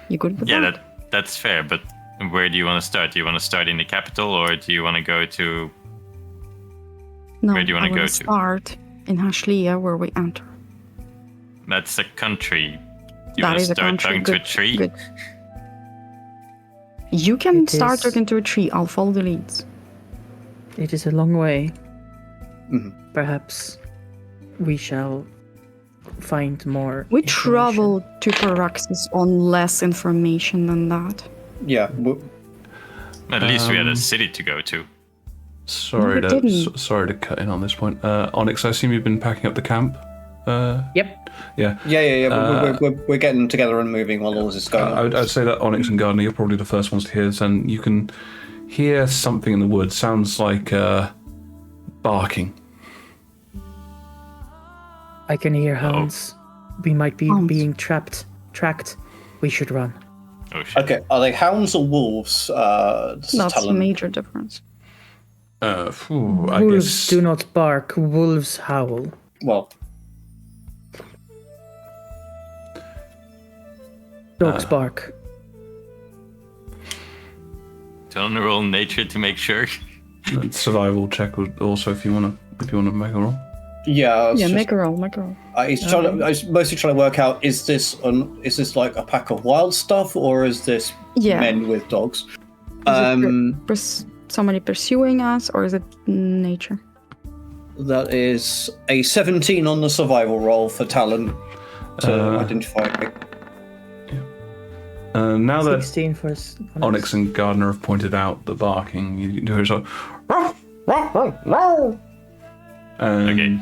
You good with Yeah, that? that's fair. But where do you want to start? Do you want to start in the capital, or do you want to go to? No, where do you wanna I go to? Start in Hashlia, where we enter. That's a country. Do you That want to is a start country. talking to a Good, tree? good. You can It start is- talking to a tree. I'll follow the leads. It is a long way. Mhm. Perhaps we shall find more. We information. travel to Paraxis on less information than that. Yeah. At least we had a Um, city to go to. Sorry No, to we didn't. sorry to cut in on this point. Onyx, I assume you've been packing up the camp. Yep. Yeah. Yeah. We're getting together and moving while all this is going on. I'd say that Onyx and Gardner, you're probably the first ones to hear this, and you can hear something in the woods. Sounds like barking. I can hear hounds. We might be Hounds. being tracked. We should run. Oh shit. Okay, are they hounds or wolves? That's a Talon? major difference. I Wolves guess. do not bark. Wolves howl. Well, Dogs bark. Don't roll nature to make sure. Survival check would also if you wanna make a roll. yeah. Yeah, make a roll, make a roll. I was mostly trying to work out: is this like a pack of wild stuff, or is this Yeah. men with dogs? Somebody pursuing us, or is it nature? That is a 17 on the survival roll for Talon to identify. Now that 16 for us. Onyx and Gardner have pointed out the barking, you do hear sort of, and Okay.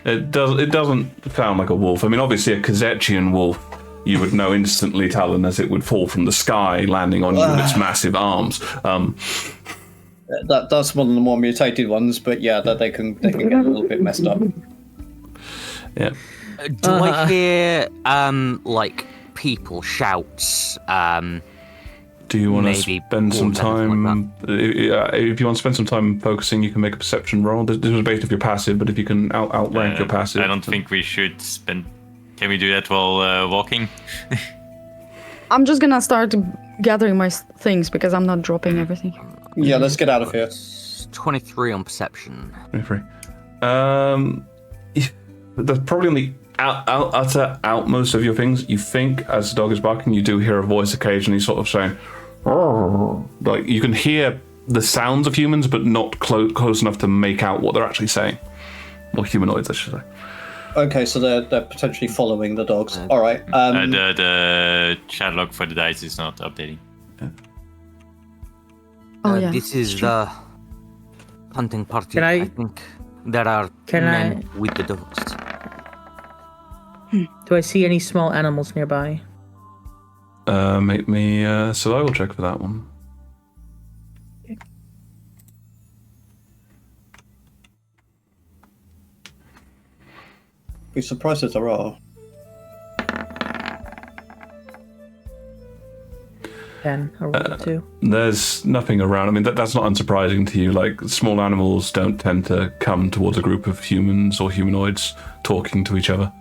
it doesn't sound like a wolf. I mean, obviously a Kazechian wolf, you would know instantly, Talon, as it would fall from the sky, landing on you with its massive arms. That's one of the more mutated ones, but yeah, that they can get a little bit messed up. Yeah. Do I hear like people shouts? Do you want to Maybe spend some wolves, anything time? If you want to spend some time focusing, you can make a perception roll. This was based off your passive, but if you can outrank your passive, I don't think we should spend. Can we do that while walking? I'm just gonna start gathering my things because I'm not dropping everything. Yeah, let's get out of here. 23 on perception. 23. That's probably on the utter outmost of your things. You think, as the dog is barking, you do hear a voice occasionally sort of saying, "Arr." Like you can hear the sounds of humans, but not close enough to make out what they're actually saying. Or humanoids, I should say. Okay, so they're potentially following the dogs. All right. The chat log for the dice is not updating. This is the hunting party. Can I- think there are men with the dogs. Do I see any small animals nearby? Make me survival check for that one. Be surprised if there are. 10 or 1 or 2. There's nothing around. I mean, that's not unsurprising to you. Like, small animals don't tend to come towards a group of humans or humanoids talking to each other.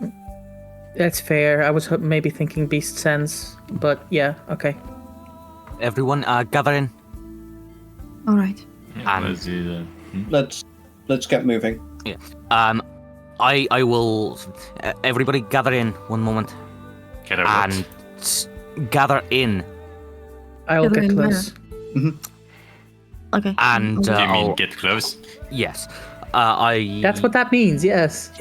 That's fair. I was maybe thinking beast sense, but yeah, okay. Everyone, gather in. All right. Yeah, And- let's do that. Let's get moving. Yeah. I will. Everybody, gather in. One moment. Get our And gather in. I'll Gather get in close. Okay. And Do you mean I'll- get close? yes, I. That's what that means, yes.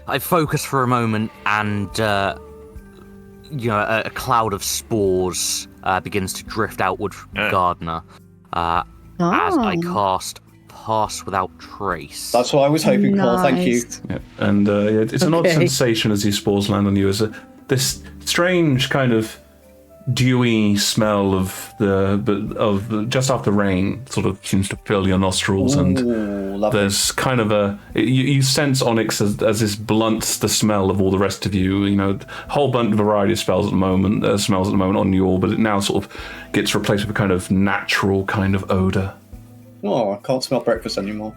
I focus for a moment, and a cloud of spores begins to drift outward from Gardner as I cast Pass Without Trace. That's what I was hoping for. Thank you. Nice. Yeah. And it's an odd Okay. sensation as these spores land on you. As this strange kind of dewy smell of just after rain sort of seems to fill your nostrils, and Ooh, lovely. there's kind of you sense Onyx as this blunts the smell of all the rest of you. You know, whole bunch of variety of smells at the moment on you all, but it now sort of gets replaced with a kind of natural kind of odor. Oh, I can't smell breakfast anymore.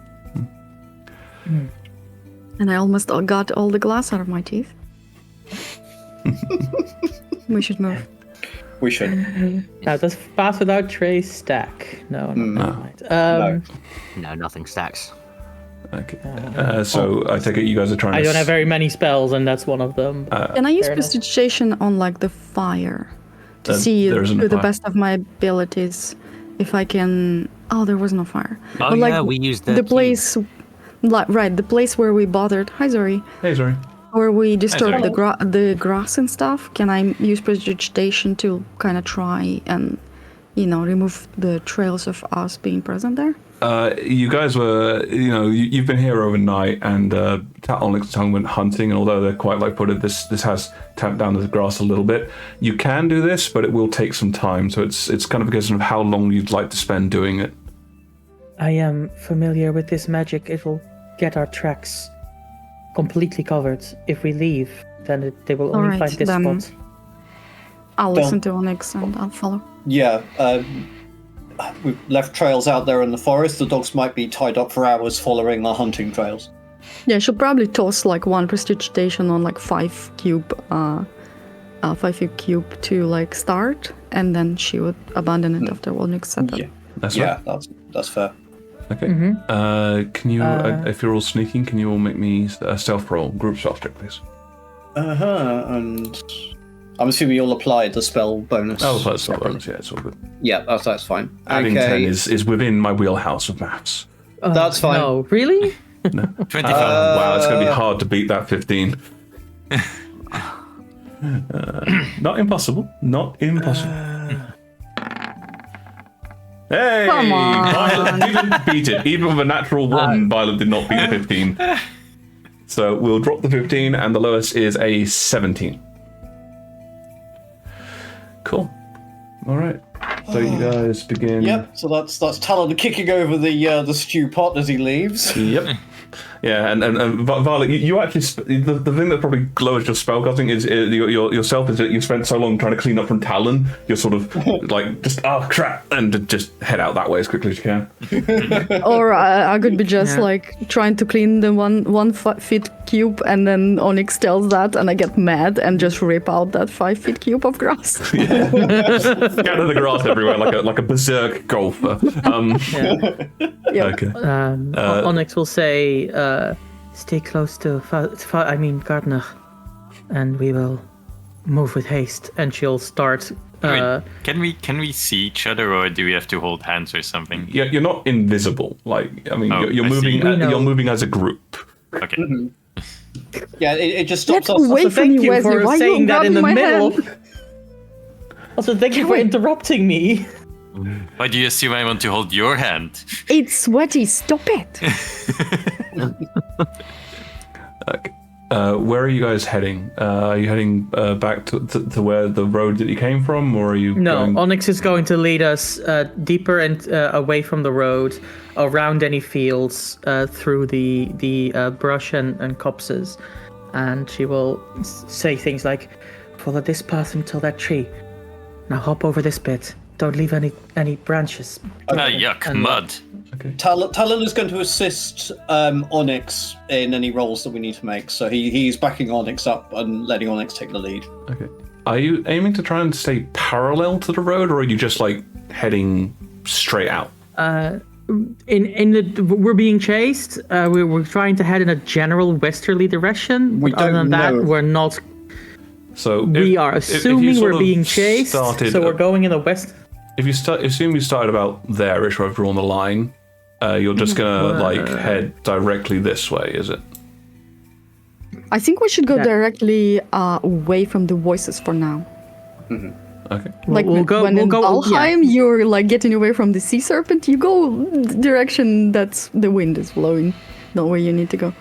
And I almost got all the glass out of my teeth. We should move. We should. Now, does Pass Without Trace stack? No, never mind. No, nothing stacks. Okay. So I take it you guys are trying to. I don't have very many spells, and that's one of them. Can I use fair enough. prestidigitation on like the fire to see there isn't a to the fire. best of my abilities if I can? Oh, there was no fire. Oh But, like, yeah, we used the the cube. place, right? The place where we bothered. Hi, Zori. Hey, sorry. Where we disturbed Zori. the grass and stuff. Can I use prestidigitation to kind of try and, remove the trails of us being present there? You guys were, you've been here overnight, and Onyx and Tongue went hunting, and although they're quite light-footed, this has tamped down the grass a little bit. You can do this, but it will take some time, so it's kind of a question of how long you'd like to spend doing it. I am familiar with this magic. It will get our tracks completely covered. If we leave, then they will only Alright, find this then- spot. I'll listen to Onyx and I'll follow. Yeah. We've left trails out there in the forest. The dogs might be tied up for hours following our hunting trails. Yeah, I should probably toss like one prestidigitation on like 5 cube to like start, and then she would abandon it after Onyx said that. Yeah. That's Yeah, right. that's fair. Okay. Can you, if you're all sneaking, can you all make me a stealth roll, group stealth check, please? And I'm assuming you'll apply the spell bonus. Oh, that's not bonus. Yeah, it's all good. Yeah, that's fine. Adding Okay. 10 is within my wheelhouse of maths. That's fine. No, really? 25. Wow, it's going to be hard to beat that 15. Not impossible. Not impossible. Hey! Come on. Violet didn't beat it. Even with a natural 1, Violet did not beat the 15. So we'll drop the 15, and the lowest is a 17. Cool. All right. So you guys begin. Yep. So that's Talon kicking over the stew pot as he leaves. Yep. Yeah, and Violet, you actually the thing that probably lowers your spellcasting is yourself is that you spent so long trying to clean up from Talon. You're sort of like just crap, and just head out that way as quickly as you can. Or I could be just like trying to clean the one feet cube, and then Onyx tells that, and I get mad and just rip out that 5 feet cube of grass. Scatter the grass everywhere like a berserk golfer. Yep. Okay. Onyx will say, stay close to Gardner, and we will move with haste. And she'll start. Wait, can we see each other, or do we have to hold hands or something? You're not invisible. Like, I mean, Oh, you're I see. moving. We know. You're moving as a group. Okay. Mm-hmm. Yeah, it just stops Get us. away from thank me, you Wesley. for Why saying you that in grabbing the my middle. hand? Also, thank you for interrupting me. Why do you assume I want to hold your hand? It's sweaty. Stop it. Where are you guys heading? Are you heading back to where the road that you came from, or are you? No, going... Onyx is going to lead us deeper and away from the road, around any fields, through the brush and copses, and she will say things like, "Follow this path until that tree. Now hop over this bit. Don't leave any branches." Yuck, And- mud. Okay. Talon is going to assist Onyx in any rolls that we need to make, so he's backing Onyx up and letting Onyx take the lead. Okay. Are you aiming to try and stay parallel to the road, or are you just like heading straight out? We're being chased. We're trying to head in a general westerly direction. We but other don't than that, know. we're not. So We are if you assuming sort we're of being chased, started- so we're going in the west. If you assume you started about there-ish, where I've drawn the line, you're just gonna like head directly this way, is it? I think we should go Yeah. directly away from the voices for now. Okay. Like We'll go- when we'll in go- Valheim, you're like getting away from the sea serpent. You go the direction that's the wind is blowing, not where you need to go.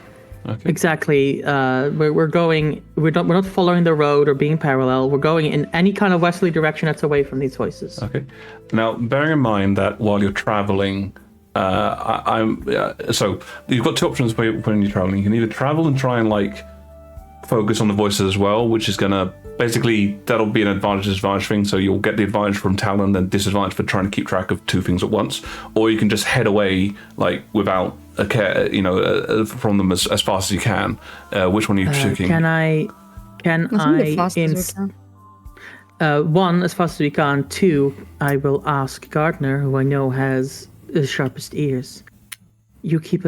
Okay. Exactly. We're going. We're not following the road or being parallel. We're going in any kind of westerly direction that's away from these voices. Okay. Now, bearing in mind that while you're traveling, so you've got two options when you're traveling. You can either travel and try and like focus on the voices as well, which is gonna basically that'll be an advantage disadvantage thing. So you'll get the advantage from Talon, then disadvantage for trying to keep track of two things at once, or you can just head away like without a care, from them as fast as you can. Which one are you choosing? Can I? I think as fast as we can. One, as fast as we can. Two, I will ask Gardner, who I know has the sharpest ears. You keep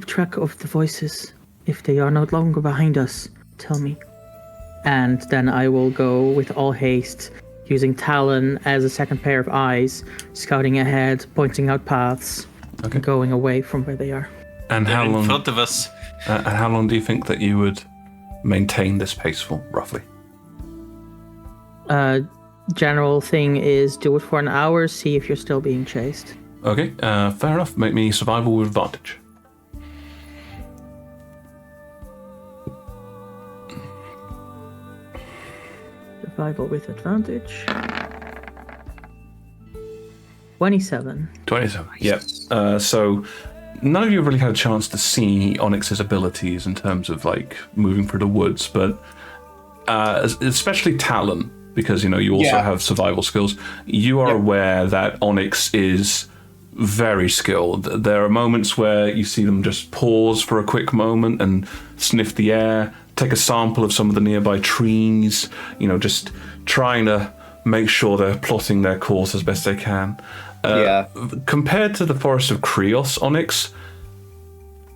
track of the voices. If they are no longer behind us, tell me. And then I will go with all haste, using Talon as a second pair of eyes, scouting ahead, pointing out paths, Okay. going away from where they are. And They're how in long? front of us. And how long do you think that you would maintain this pace for, roughly? General thing is do it for an hour, see if you're still being chased. Okay, fair enough. Make me survival with advantage. Survival with advantage. 27. 27. Yep. So none of you have really had a chance to see Onyx's abilities in terms of like moving through the woods, but especially Talon, because you also have survival skills. You are aware that Onyx is very skilled. There are moments where you see them just pause for a quick moment and sniff the air, take a sample of some of the nearby trees, just trying to make sure they're plotting their course as best they can. Compared to the Forest of Krios, Onyx,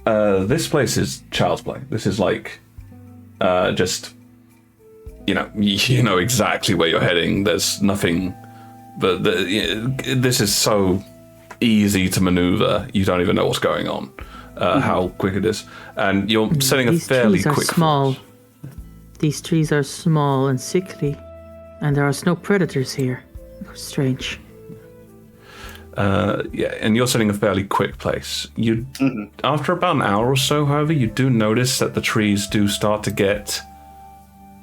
this place is child's play. This is like just you know exactly where you're heading. There's nothing, but this is so easy to maneuver. You don't even know what's going on, how quick it is, and you're setting a These fairly trees are quick. small. force. These trees are small and sickly, and there are no predators here. How strange. And you're setting a fairly quick pace. After about an hour or so, however, you do notice that the trees do start to get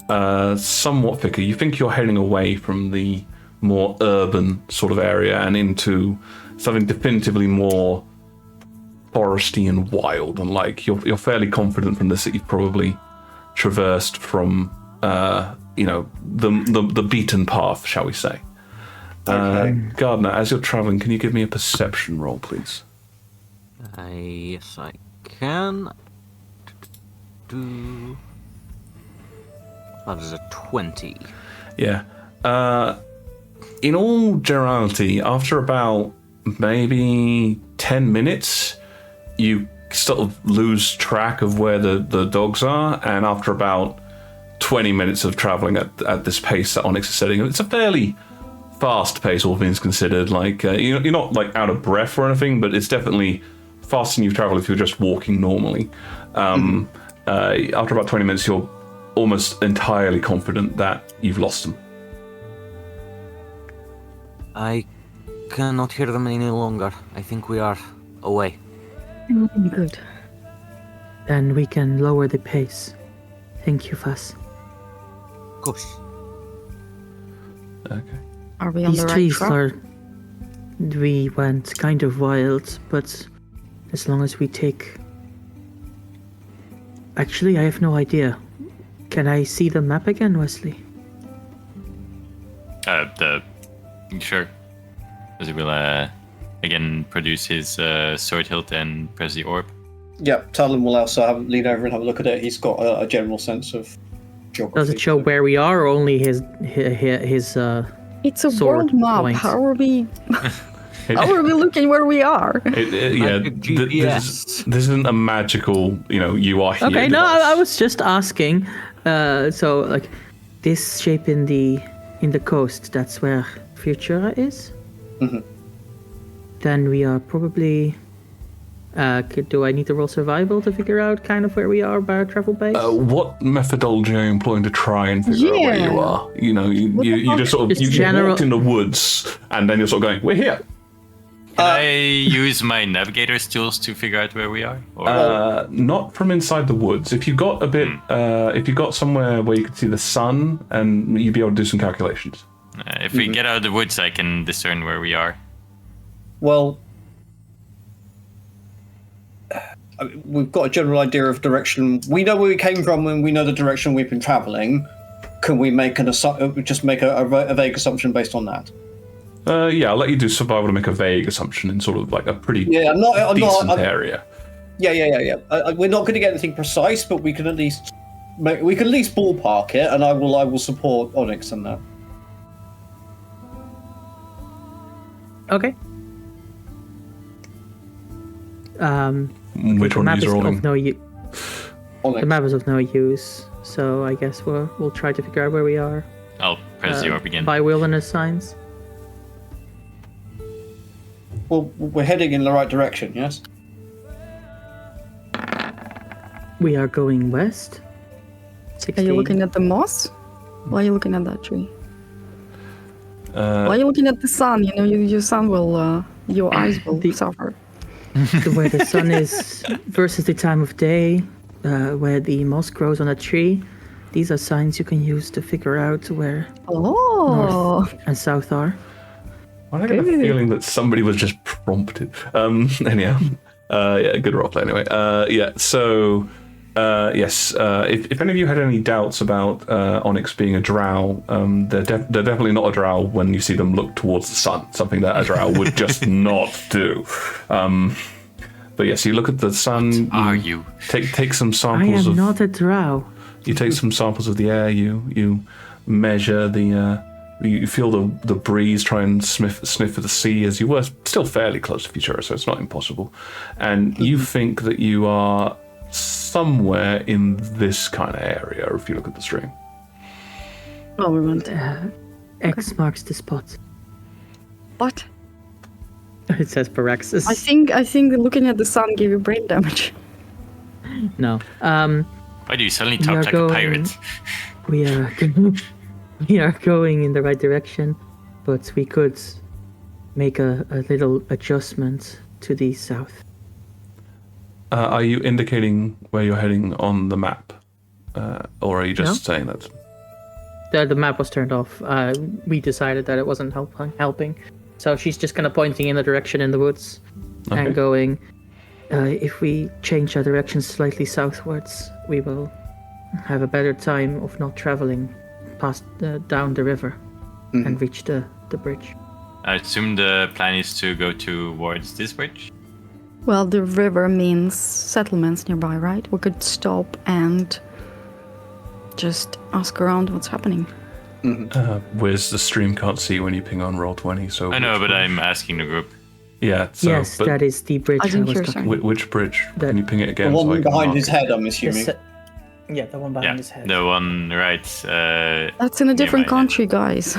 somewhat thicker. You think you're heading away from the more urban sort of area and into something definitively more foresty and wild. And like you're fairly confident from this that you've probably traversed from the beaten path, shall we say. Gardner, as you're traveling, can you give me a perception roll, please? Yes, I can. That is a 20. Yeah. In all generality, after about maybe 10 minutes, you sort of lose track of where the dogs are, and after about 20 minutes of traveling at this pace that Onyx is setting, it's a fairly fast pace, all things considered. Like you're not like out of breath or anything, but it's definitely faster than you've traveled if you're just walking normally. After about 20 minutes, you're almost entirely confident that you've lost them. I cannot hear them any longer. I think we are away. Good. Then we can lower the pace. Thank you, Fuss. Of course. Okay. Are we on These the right trees track? we went kind of wild, but as long as we take... Actually, I have no idea. Can I see the map again, Wesley? Sure. As he will again produce his sword hilt and press the orb. Yeah, Talon will also lean over and have a look at it. He's got a general sense of geography. Does it show where we are, or only his It's a sword world map. points? How are we looking where we are? Yeah, Like a GPS. this isn't a magical, you are here. Okay, no, device. I was just asking. So, like, this shape in the coast, that's where Futura is? Mhm. Then we are probably... do I need to roll survival to figure out kind of where we are by our travel base? What methodology are you employing to try and figure out where you Yeah. are? You just sort of Just you general- walked in the woods, and then you're sort of going, "We're here." Can I use my navigator's tools to figure out where we are? Or Not from inside the woods. If you got a bit, if you got somewhere where you could see the sun, and you'd be able to do some calculations. if we get out of the woods, I can discern where we are. Well, we've got a general idea of direction. We know where we came from, and we know the direction we've been traveling. Can we make just make a vague assumption based on that? Yeah, I'll let you do survival to make a vague assumption in sort of like a pretty decent area. Yeah. We're not going to get anything precise, but we can at least ballpark it, and I will support Onyx in that. Okay. Which the one map are you is rolling? of no use. Onyx. The map is of no use, so I guess we'll try to figure out where we are. I'll press the orb again. By wilderness signs. Well, we're heading in the right direction, yes? We are going west. Are 16. you looking at the moss? Why are you looking at that tree? Why are you looking at the sun? Your sun will, your eyes will suffer. Where the sun is versus the time of day, where the moss grows on a tree. These are signs you can use to figure out where Oh, north and south are. I get a feeling that somebody was just prompted. Anyhow, yeah, good roleplay anyway. So, yes, if any of you had any doubts about Onyx being a drow, they're definitely not a drow when you see them look towards the sun, something that a drow would just not do. But yes, you look at the sun. Are you? Take some I samples am of. not a drow. You take some samples of the air. You measure the. You feel the breeze try and sniff at the sea, as you were still fairly close to Futura, so it's not impossible. And you think that you are somewhere in this kind of area if you look at the stream. oh, we went. X marks the spot. What? It says Paraxis. I think looking at the sun gave you brain damage. No. Why do you suddenly We are talk like a going- pirate? We are going in the right direction, but we could make a little adjustment to the south. Are you indicating where you're heading on the map? Or are you just saying that? The map was turned off. We decided that it wasn't helping. So she's just kind of pointing in the direction in the woods Okay. and going, if we change our direction slightly southwards, we will have a better time of not traveling past down the river and reach the bridge. I assume the plan is to go towards this bridge. Well, the river means settlements nearby, right? We could stop and just ask around what's happening. Where's the stream can't see when you ping on Roll20, so... I know, which but bridge? I'm asking the group. Yeah, so... Yes, but that is the bridge I I didn't was hear, talking sorry. which bridge? Can you ping it The again? so I one can behind mark his it? head, I'm assuming. Yeah, the one behind Yeah, his head. the one right. That's in a different near my head. country, guys.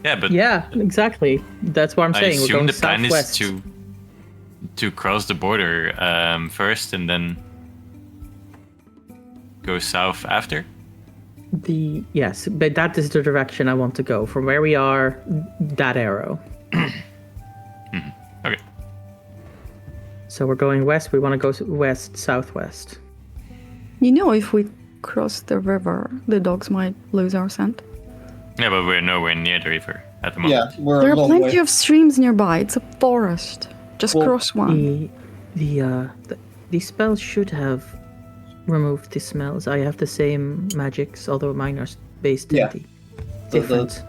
Yeah, but Yeah, exactly. That's what I'm I saying. We're assume going the plan southwest. is to cross the border first and then go south after? Yes, but that is the direction I want to go. From where we are, that arrow. Okay. So we're going west. We want to go west, southwest. You know, if we cross the river, the dogs might lose our scent. Yeah, but we're nowhere near the river at the moment. Yeah, we're There a are long plenty way. of streams nearby. It's a forest. Just Well, cross one. The spells should have removed the smells. I have the same magics, although mine are based Yeah. in the different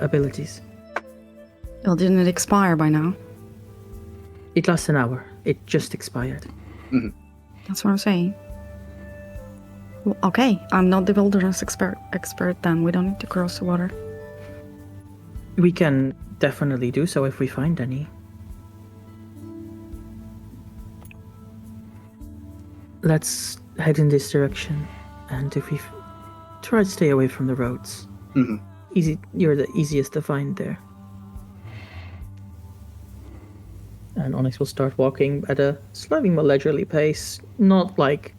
abilities. Well, didn't it expire by now? It lasts an hour. It just expired. That's what I'm saying. Well, okay, I'm not the wilderness expert then. We don't need to cross the water. We can definitely do so if we find any. Let's head in this direction, and if we try to stay away from the roads. Easy, you're the easiest to find there. And Onyx will start walking at a slightly more leisurely pace, not like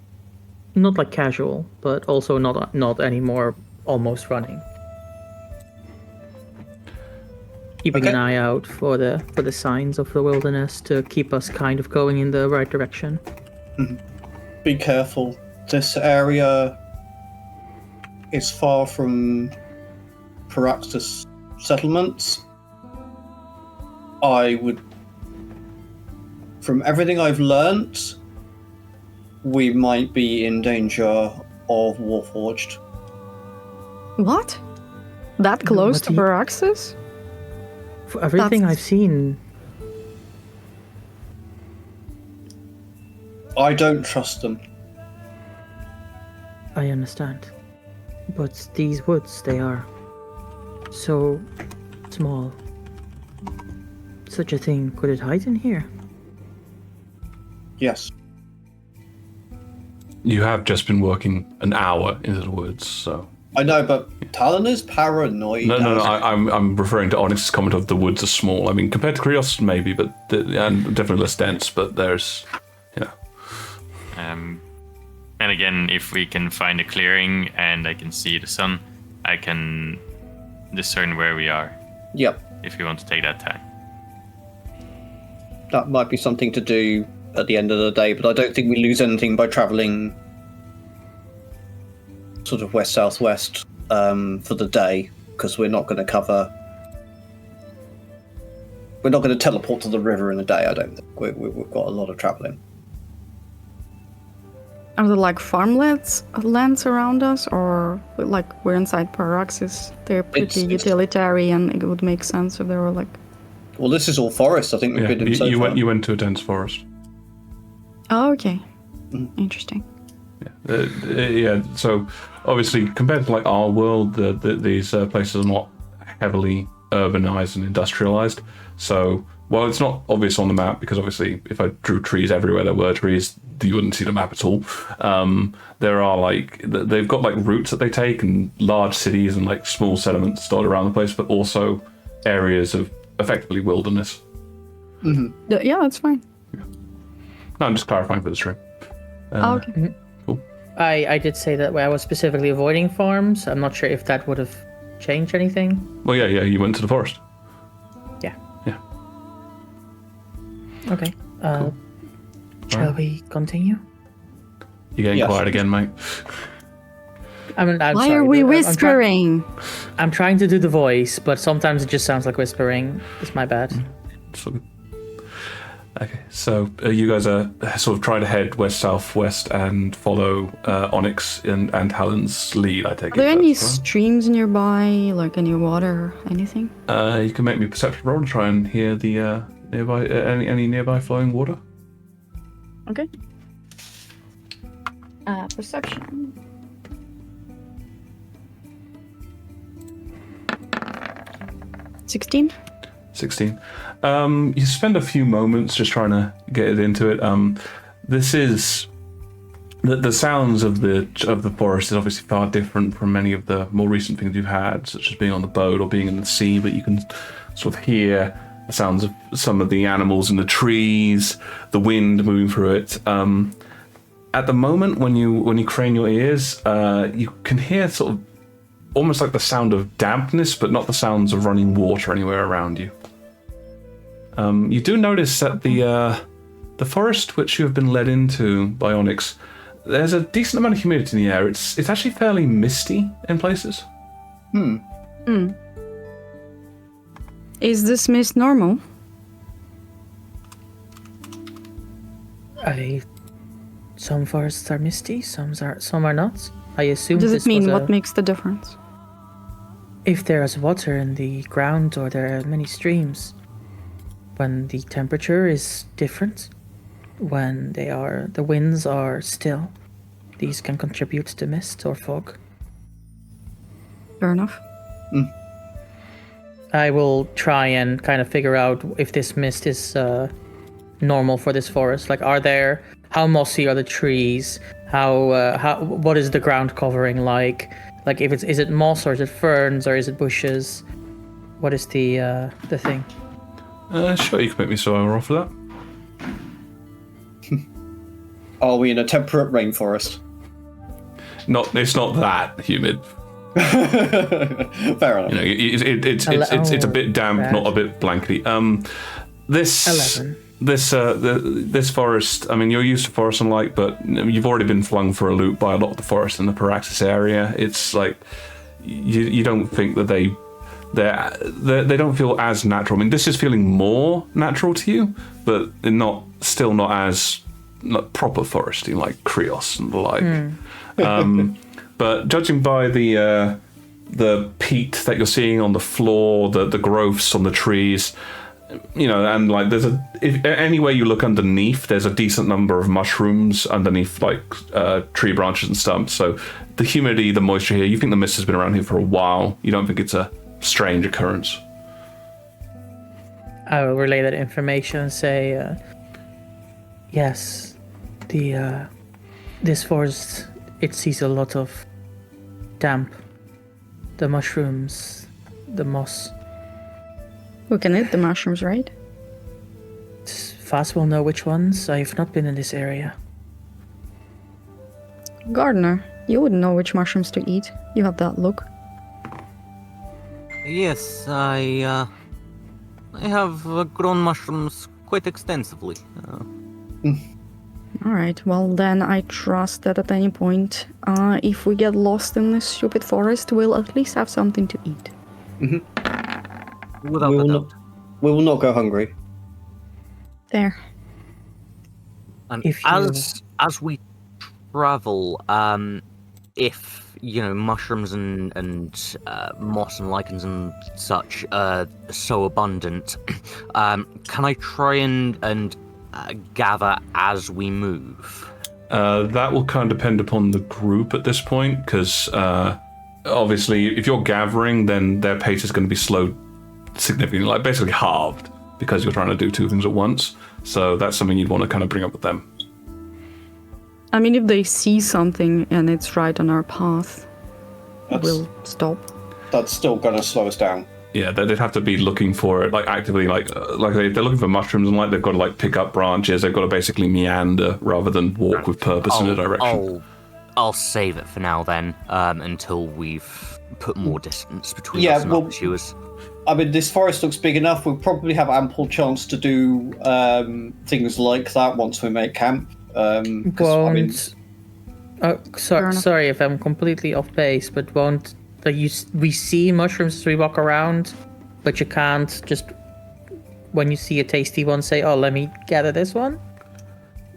casual, but also not anymore almost running. Keeping an eye out for the signs of the wilderness to keep us kind of going in the right direction. Be careful. This area is far from Paraxis settlements. From everything I've learnt, we might be in danger of Warforged. What? That close what to do you- Paraxis? For everything That's- I've seen, I don't trust them. I understand. But these woods, they are so small. Such a thing, could it hide in here? Yes. You have just been working an hour into the woods, so. I know, but Talon is paranoid. No. I'm referring to Onyx's comment of the woods are small. I mean, compared to Krios, maybe, but and definitely less dense. But there's, And again, if we can find a clearing and I can see the sun, I can discern where we are. Yep. If you want to take that time. That might be something to do at the end of the day, but I don't think we lose anything by travelling sort of west-southwest for the day, because we're not going to cover... We're not going to teleport to the river in a day, I don't think. We've got a lot of travelling. Are there like farmlands around us, or like we're inside Paraxis? They're pretty It's- utilitarian. It would make sense if they were like. Well, this is all forest, I think we've yeah. been in so far. You went to a dense forest. Oh, okay. Interesting. Yeah. So obviously, compared to like our world, these places are not heavily urbanized and industrialized. So while it's not obvious on the map, because obviously if I drew trees everywhere there were trees, you wouldn't see the map at all. There are they've got like routes that they take, and large cities and like small settlements dotted around the place, but also areas of effectively wilderness. Yeah, that's fine. No, I'm just clarifying for the stream. Okay. Cool. I did say that I was specifically avoiding farms. I'm not sure if that would have changed anything. Well, yeah, you went to the forest. Yeah. Yeah. Okay. Shall we continue? You're getting Yes. quiet again, mate. I'm Why sorry, are we I'm whispering? I'm trying to do the voice, but sometimes it just sounds like whispering. It's my bad. It's all good. Okay, so you guys are sort of trying to head west-southwest and follow Onyx and Talon's lead, I take Are there it. any that's right. streams nearby, like any water, anything? You can make me a perception roll and try and hear the nearby any nearby flowing water. Okay. Perception. 16. 16. You spend a few moments just trying to get it into it. This is the sounds of the forest is obviously far different from many of the more recent things you've had, such as being on the boat or being in the sea. But you can sort of hear the sounds of some of the animals in the trees, the wind moving through it. at the moment, when you crane your ears, you can hear sort of almost like the sound of dampness, but not the sounds of running water anywhere around you. You do notice that the forest which you have been led into by Onyx, there's a decent amount of humidity in the air. It's actually fairly misty in places. Is this mist normal? Some forests are misty, some are not. I assume. What does this it mean? was What makes the difference? if there is water in the ground or there are many streams, when the temperature is different, when the winds are still, these can contribute to mist or fog. Fair enough. I will try and kind of figure out if this mist is normal for this forest. Like, how mossy are the trees? What is the ground covering like? Like, is it moss or is it ferns or is it bushes? What is the thing? Sure, you can make me survival roll for that. Are we in a temperate rainforest? It's not that humid. Fair enough. It's a bit damp, not a bit blankety. 11. This forest, I mean, you're used to forest and light, but you've already been flung for a loop by a lot of the forest in the Paraxis area. It's like you don't think that they don't feel as natural. I mean, this is feeling more natural to you, but still not as proper foresty like Krios and the like. But judging by the peat that you're seeing on the floor, the growths on the trees, and like anywhere you look underneath, there's a decent number of mushrooms underneath like tree branches and stumps. So the humidity, the moisture here, you think the mist has been around here for a while. You don't think it's a strange occurrence. I will relay that information and say, yes, this forest, it sees a lot of damp, the mushrooms, the moss. We can eat the mushrooms, right? Fast will know which ones. I've not been in this area. Gardener, you would know which mushrooms to eat. You have that look. Yes, I have grown mushrooms quite extensively. Alright, well then I trust that at any point, if we get lost in this stupid forest, we'll at least have something to eat. Without a doubt. We will not go hungry. There. And If as we travel, if mushrooms and moss and lichens and such are so abundant, can I try and gather as we move? That will kind of depend upon the group at this point, because obviously if you're gathering, then their pace is going to be slowed significantly, like basically halved, because you're trying to do two things at once. So that's something you'd want to kind of bring up with them. I mean, if they see something and it's right on our path, we'll stop. That's still going to slow us down. Yeah, they'd have to be looking for it, like actively, like if they're looking for mushrooms and like they've got to like pick up branches. They've got to basically meander rather than walk with purpose in a direction. I'll save it for now then, until we've put more distance between us and our pursuers. I mean, this forest looks big enough. We'll probably have ample chance to do things like that once we make camp. Sorry if I'm completely off base, but we see mushrooms as we walk around, but you can't just, when you see a tasty one, say, "Oh, let me gather this one"?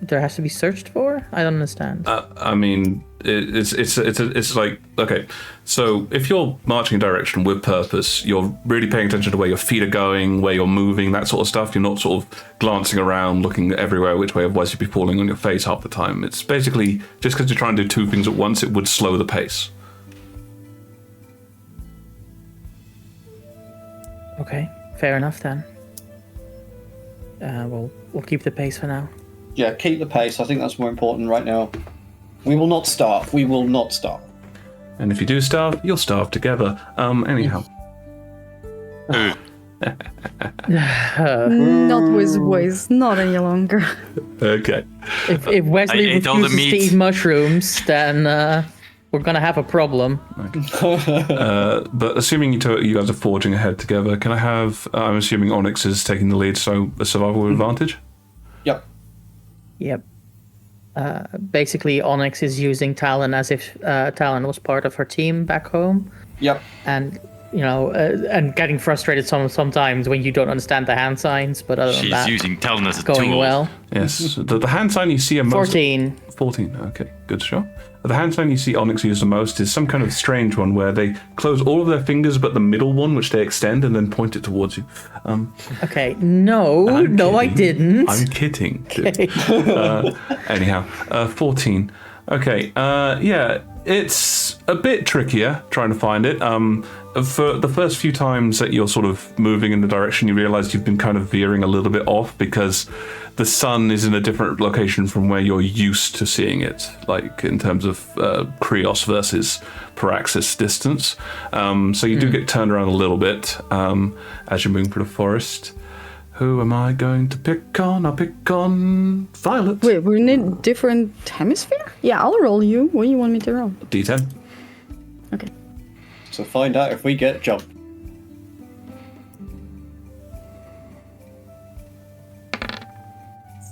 There has to be searched for? I don't understand. I mean, it's like, okay, so if you're marching in a direction with purpose, you're really paying attention to where your feet are going, where you're moving, that sort of stuff. You're not sort of glancing around, looking everywhere, which way, otherwise you'd be falling on your face half the time. It's basically, just because you're trying to do two things at once, it would slow the pace. Okay, fair enough then. We'll keep the pace for now. Yeah, keep the pace. I think that's more important right now. We will not starve. We will not starve. And if you do starve, you'll starve together. Anyhow. Not with voice, not any longer. Okay. If Wesley I ate all the refuses to meat. eat mushrooms, then we're gonna have a problem. But assuming you guys are forging ahead together, can I have? I'm assuming Onyx is taking the lead, so a survival advantage. Yep. Yep. Basically, Onyx is using Talon as if Talon was part of her team back home, Yep. and and getting frustrated sometimes when you don't understand the hand signs. But other than She's that, using Talon as a going tool. well. Yes. The hand sign you see are most. 14. 14. Okay, good shot. The hand sign you see Onyx use the most is some kind of strange one where they close all of their fingers but the middle one, which they extend and then point it towards you. Okay. No, I'm I kidding. didn't. I'm kidding. Anyhow, 14. Okay, yeah, it's a bit trickier trying to find it. For the first few times that you're sort of moving in the direction, you realize you've been kind of veering a little bit off because the sun is in a different location from where you're used to seeing it, like in terms of Krios versus Paraxis distance. So you do get turned around a little bit as you're moving through the forest. Who am I going to pick on? I'll pick on Violet. Wait, we're in a different hemisphere? Yeah, I'll roll you. What do you want me to roll? D10. Okay. So find out if we get jumped.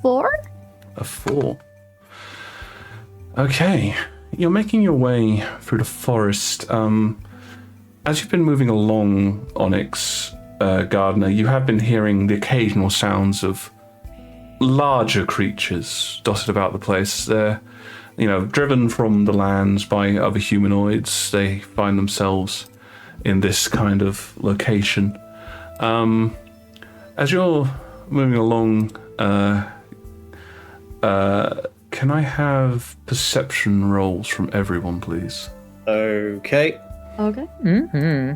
Four? A 4. Okay, you're making your way through the forest. As you've been moving along, Onyx, Gardner, you have been hearing the occasional sounds of larger creatures dotted about the place. They're, driven from the lands by other humanoids. They find themselves in this kind of location. As you're moving along, can I have perception rolls from everyone, please? Okay. Okay. Mm-hmm.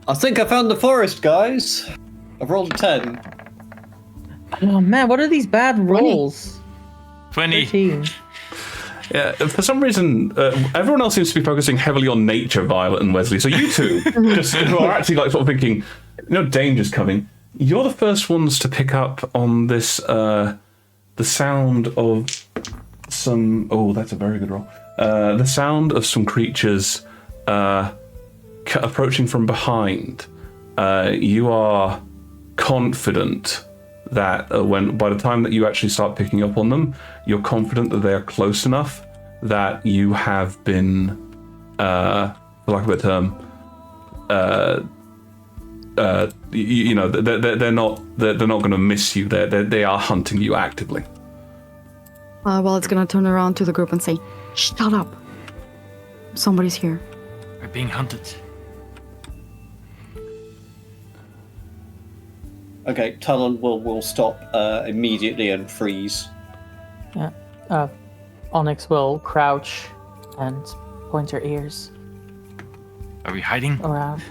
I think I found the forest, guys. I've rolled a 10. Oh man, what are these bad rolls? 20. 13. Yeah, for some reason, everyone else seems to be focusing heavily on nature, Violet and Wesley. So you two, just who are actually like sort of thinking, danger's coming. You're the first ones to pick up on this, the sound of some. Oh, that's a very good roll. The sound of some creatures approaching from behind. You are confident that by the time that you actually start picking up on them, you're confident that they are close enough that you have been, for lack of a term, they're not going to miss you. They are hunting you actively. Well, it's gonna turn around to the group and say, "Shut up! Somebody's here." We're being hunted. Okay, Talon will stop immediately and freeze. Yeah. Onyx will crouch and point her ears Are we hiding? around.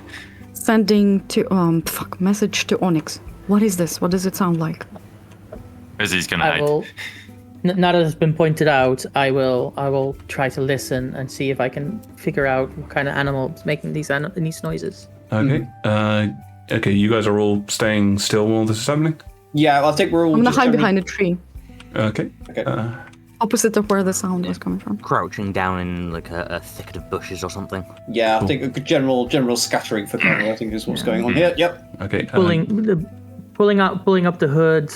Sending to message to Onyx. What is this? What does it sound like? Wesley's gonna I hide. will. Now that it's been pointed out, I will try to listen and see if I can figure out what kind of animal is making these noises. Okay. Okay, you guys are all staying still while this is happening? Yeah, I think we're all. I'm gonna just hide every- behind a tree, Okay. Okay. opposite of where the sound was coming from. Crouching down in like a thicket of bushes or something. Yeah, I think a general scattering for cover, I think is what's going on here. Yep. Okay. Pulling up the hood,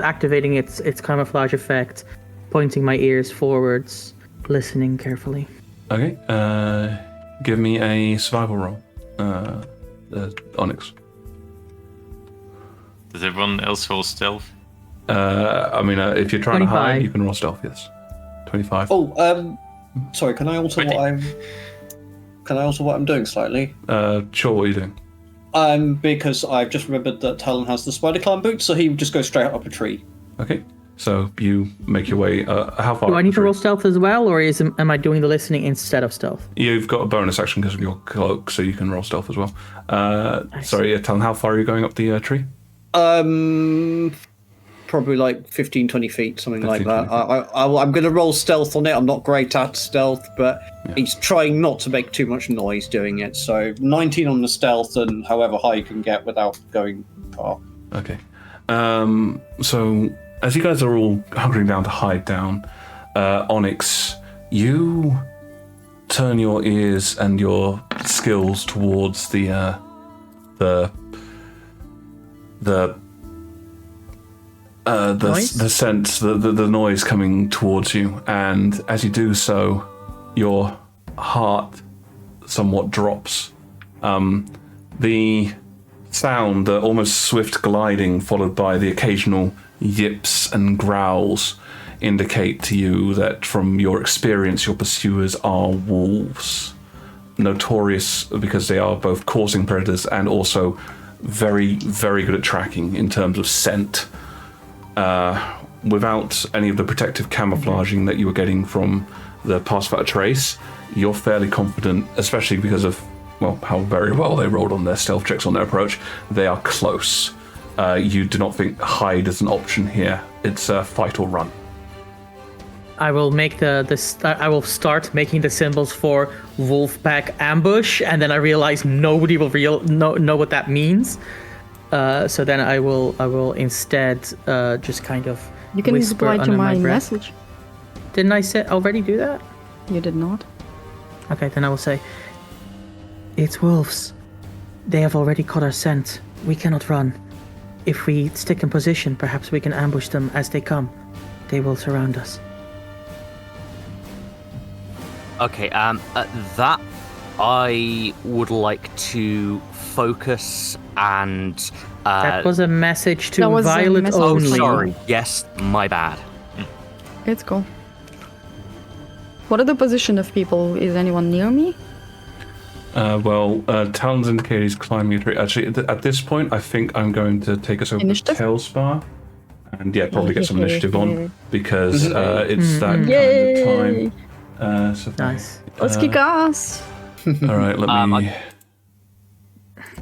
activating its camouflage effect, pointing my ears forwards, listening carefully. Okay. Give me a survival roll, Onyx. Does everyone else roll stealth? If you're trying to hide, 25. you can roll stealth. Yes. 25. Oh, sorry. Can I alter Ready. what I'm doing slightly? Sure. What are you doing? Because I've just remembered that Talon has the spider climb boots, so he would just go straight up a tree. Okay. So you make your way. How far? Do I up need the to roll tree? stealth as well, or am I doing the listening instead of stealth? You've got a bonus action because of your cloak, so you can roll stealth as well. Sorry, Talon. How far are you going up the tree? probably like 15, 20 feet, something like 15, that. I'm going to roll stealth on it. I'm not great at stealth, but he's trying not to make too much noise doing it. So 19 on the stealth and however high you can get without going far. Okay. So as you guys are all hunkering down to hide down, Onyx, you turn your ears and your skills towards the sense, the noise coming towards you, and as you do so, your heart somewhat drops. The sound, the almost swift gliding, followed by the occasional yips and growls, indicate to you that from your experience, your pursuers are wolves. Notorious because they are both causing predators and also very, very good at tracking in terms of scent. Without any of the protective camouflaging that you were getting from the pass without a trace, you're fairly confident, especially because of, well, how very well they rolled on their stealth checks on their approach. They are close. You do not think hide is an option here. It's fight or run. I will make I will start making the symbols for wolf pack ambush, and then I realize nobody will know what that means. So then I will instead just kind of You can whisper reply to under my breath. message. Didn't I already do that? You did not. Okay, then I will say, it's wolves. They have already caught our scent. We cannot run. If we stick in position, perhaps we can ambush them as they come. They will surround us. Okay, that I would like to focus and... that was a message to That was a Violet message. Oh, only. sorry. Yes, my bad. It's cool. What are the position of people? Is anyone near me? Talon's indicated he's climbing a tree. Actually, at this point, I think I'm going to take us over Initiative? to Tailspar. And probably get some initiative on, because it's that kind Yay! of time. Nice. Let's kick ass! All right, let me...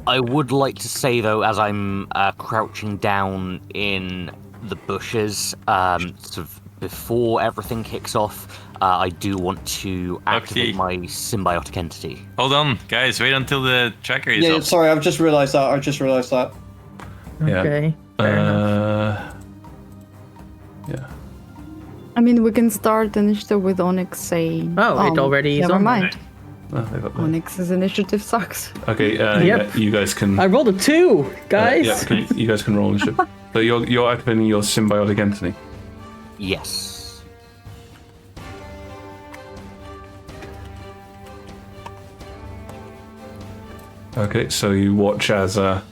I would like to say, though, as I'm crouching down in the bushes, sort of before everything kicks off, I do want to activate my symbiotic entity. Hold on, guys. Wait until the tracker is Yeah, up. sorry, I've just realised that. Yeah. Okay. Fair enough. Yeah. I mean, we can start initiative with Onyx saying... Oh, it already is never on mind. They've got that. Onyx's initiative sucks. Okay, Yep. yeah, you guys can... I rolled a 2, guys. you guys can roll initiative. So you're activating your symbiotic entity. Yes. Okay, so you watch as you're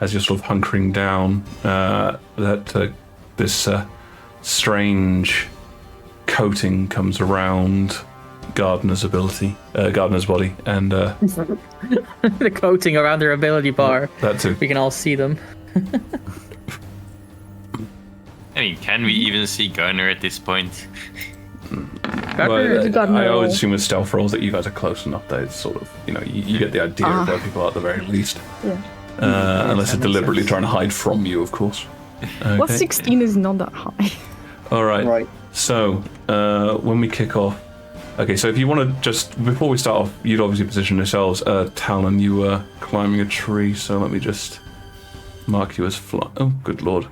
sort of hunkering down, that this strange coating comes around Gardener's body, and The coating around their ability bar. that too. We can all see them. I mean, can we even see Garner at this point? Well, Gardener I always roll. assume with stealth rolls that you guys are close enough that it's sort of, you get the idea of where people are at the very least. Yeah. Unless they're deliberately trying to hide from you, of course. Okay. Well, 16 is not that high. All right. Right. So, when we kick off... Okay, so if you want to just... Before we start off, you'd obviously position yourselves. Talon, you were climbing a tree, so let me just mark you as fly... Oh, good lord.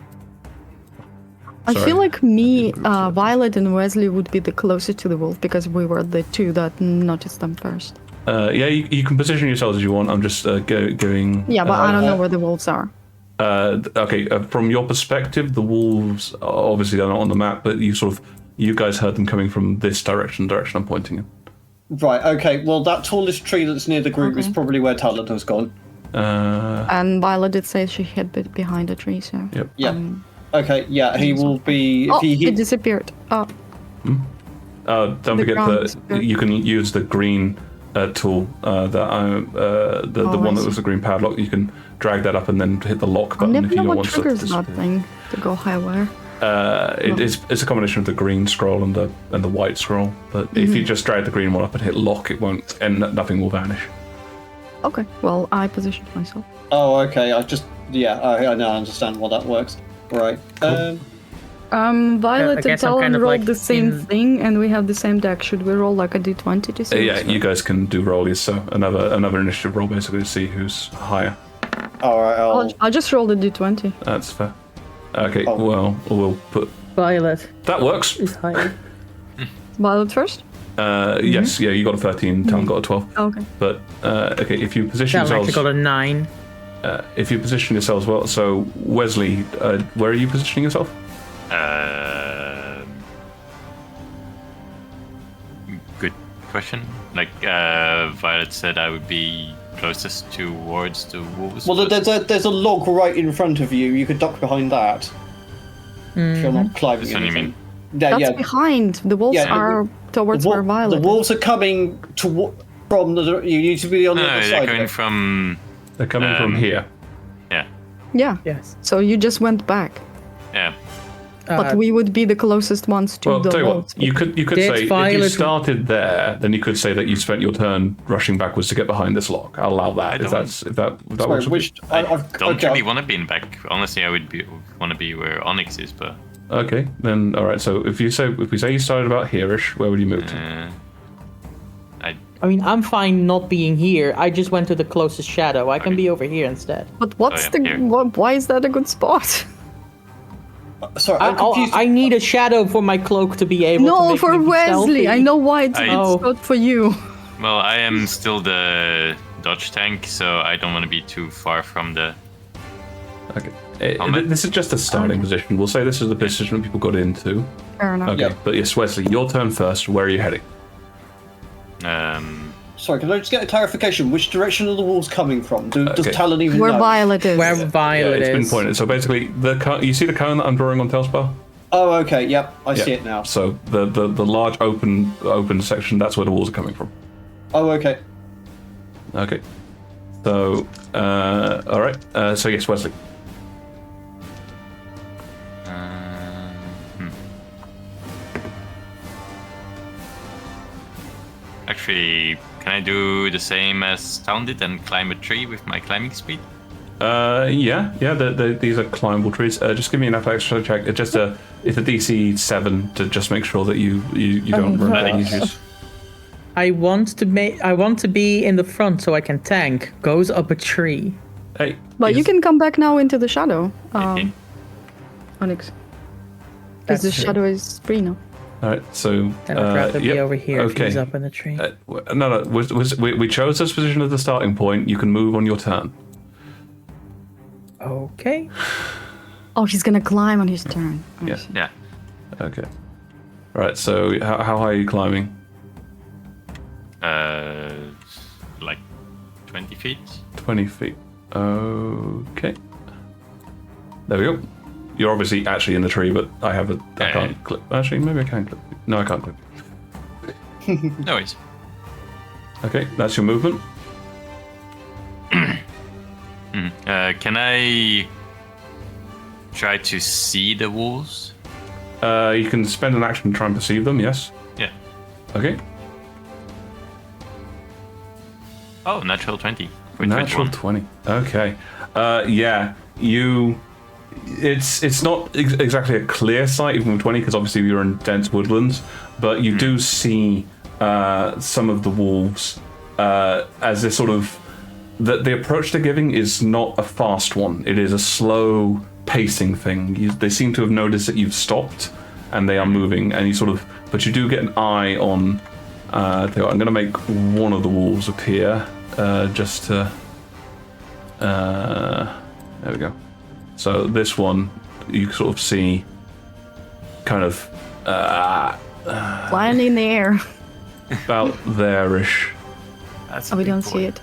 I Sorry. feel like me, Violet, and Wesley would be the closest to the wolf because we were the two that noticed them first. Yeah, you can position yourselves as you want. I'm just going... Yeah, but I don't know where the wolves are. Okay, from your perspective, the wolves, obviously they're not on the map, but you guys heard them coming from this direction I'm pointing in. Right, okay. Well, that tallest tree that's near the group is probably where Talon has gone. And Violet did say she hid behind a tree, so... Yep. Yeah. Okay, yeah, he will be... Oh, he it disappeared. Oh, Don't forget ground that spirit. you can use the green tool, the one that was the green padlock. You can drag that up and then hit the lock I button never if you know don't what want to triggers that disappear. thing to go highwire. It's a combination of the green scroll and the white scroll. But if you just drag the green one up and hit lock, it won't, and nothing will vanish. Okay, well, I positioned myself. Oh, okay, I now understand how that works. Right. Violet I and guess I'm Talon kind of rolled like the same in- thing, and we have the same deck. Should we roll like a d20 to see? Yeah, who's you guys can do rollies, so another initiative roll basically to see who's higher. Alright, I'll just roll the d20. That's fair. Okay, Oh. well, we'll put... Violet That works. is higher. Violet first? Yes, yeah, you got a 13, Talon got a 12. Okay. But, okay, if you position Talon yourselves... actually got a 9. If you position yourselves well, so Wesley, where are you positioning yourself? Good question. Like Violet said, I would be closest towards the wolves. Well, there's a log right in front of you. You could duck behind that. If you're not climbing That's what you anything. mean. Yeah, That's behind. The wolves Yeah, are towards where Violet the wolves are coming from the. You need to be on the No, other they're side. coming of it. from. They're coming from here. Yeah, Yeah. Yes. So you just went back. yeah. But we would be the closest ones to Well, the tell you what, wolves. you could Did say if you Violet- started there, then you could say that you spent your turn rushing backwards to get behind this log. I'll allow that if that Sorry, works. with which you. I I've, don't okay, really want to be in back. Honestly, I would want to be where Onyx is, but Okay, then all right. So if we say you started about here-ish, where would you move to? I mean, I'm fine not being here. I just went to the closest shadow. I can be over here instead. But what's Oh, yeah, here. why is that a good spot? Sorry, I'm I confused. need a shadow for my cloak to be able to No, make for me Wesley. stealthy. I know why it's a I- good Oh. spot for you. well, I am still the dodge tank, so I don't want to be too far from the. Okay, Helmet. this is just a starting position. We'll say this is the position people got into. Fair enough. Okay, Yep. but yes, Wesley, your turn first. Where are you heading? Sorry, can I just get a clarification? Which direction are the wolves coming from? Does Okay. Talon even Where know? Violet is. Where Yeah, Violet it's been is. pointed. So basically, you see the cone that I'm drawing on Tailspar? Oh, okay. Yep, I see Yeah. it now. So the large open section, that's where the walls are coming from. Oh, okay. Okay. So all right. So yes, Wesley. Actually, can I do the same as Town did and climb a tree with my climbing speed? Yeah. These are climbable trees. Just give me an athletics check. It's a DC 7 to just make sure that you don't run right. into issues. I want to be in the front so I can tank. Goes up a tree. Hey, But you can come back now into the shadow, Okay. Onyx. Because the That's true. shadow is free now. All right. So And I'd rather be yep, over here if okay. he's up in the tree. No. We chose this position as the starting point. You can move on your turn. Okay. Oh, he's gonna climb on his turn. I Yeah. see. Yeah. Okay. All right. So how high are you climbing? Like 20 feet. 20 feet. Okay. There we go. You're obviously actually in the tree, but I can't clip. Actually, maybe I can clip. No, I can't clip. No worries. Okay, that's your movement. Can I try to see the wolves? You can spend an action to try and perceive them, yes. Yeah. Okay. Oh, natural 20. For Natural 21. 20. Okay. Yeah, it's not exactly a clear sight, even with 20, because obviously you're in dense woodlands, but you do see some of the wolves as this sort of... The approach they're giving is not a fast one. It is a slow pacing thing. They seem to have noticed that you've stopped, and they are moving, and you sort of... But you do get an eye on... I'm going to make one of the wolves appear, just to... there we go. So this one, you sort of see kind of Flying in the air. about there-ish. That's a Oh, we big don't boy. see it.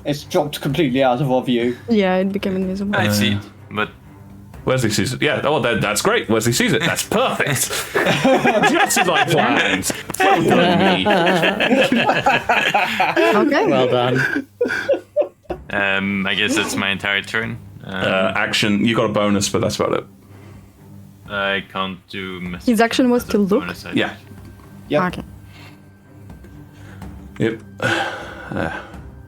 It's dropped completely out of our view. Yeah, it became invisible. I see it, but Wesley sees it. Yeah, oh, that's great. Wesley sees it. That's perfect. Just as I planned. Well done, me. Okay. Well done. I guess that's my entire turn. Action. You got a bonus, but that's about it. I can't do. His action was as a to look? bonus, I Yeah. Yep. Okay. Yep.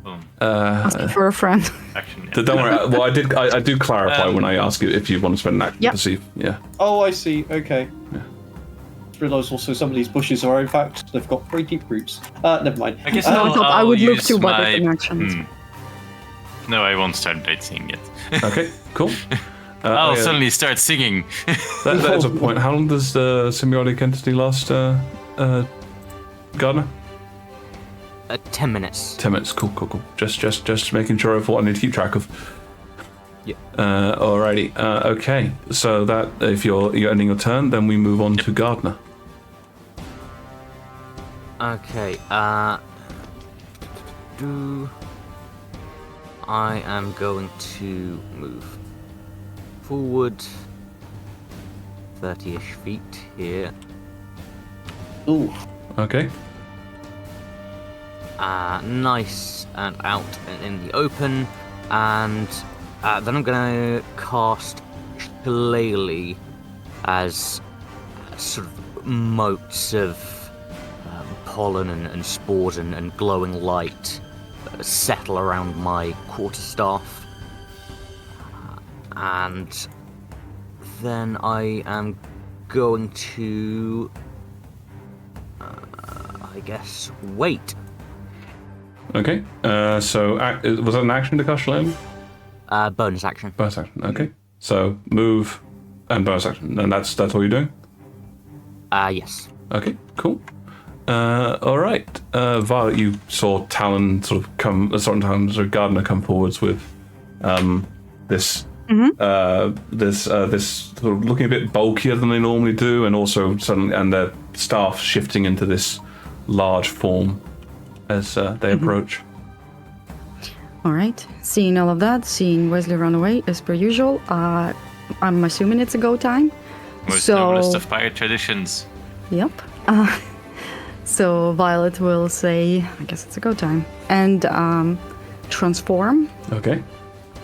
Boom. Asking for a friend. action. Don't worry. Well, I do clarify when I ask you if you want to spend an action to perceive. Yeah. Oh, I see. Okay. Yeah. Realise also some of these bushes are in fact they've got very deep roots. Never mind. I guess I would look use to what my... the actions. No, I won't start dating yet. Okay. Cool. I'll suddenly start singing. That is a point. How long does the symbiotic entity last, Gardner? 10 minutes. 10 minutes. Cool. Just making sure of what I need to keep track of. Yeah. Alrighty. Okay. So that if you're ending your turn, then we move on to Gardner. Okay. I am going to move forward 30-ish feet here. Ooh. Okay. Nice and out and in the open, and then I'm gonna cast Shillelagh as sort of motes of pollen and spores and glowing light settle around my quarterstaff, and then I am going to, I guess, wait. Okay. So was that an action to cast Shillelagh? Bonus action. Bonus action. Okay. So move and bonus action, and that's all you're doing. Yes. Okay. Cool. All right. Violet, you saw Talon sort of sometimes Gardner come forwards with this this sort of looking a bit bulkier than they normally do, and also suddenly their staff shifting into this large form as they approach. All right. Seeing all of that, seeing Wesley run away as per usual, I'm assuming it's a go time. Most noblest of pirate traditions. Yep. So Violet will say, I guess it's a go time, and transform Okay.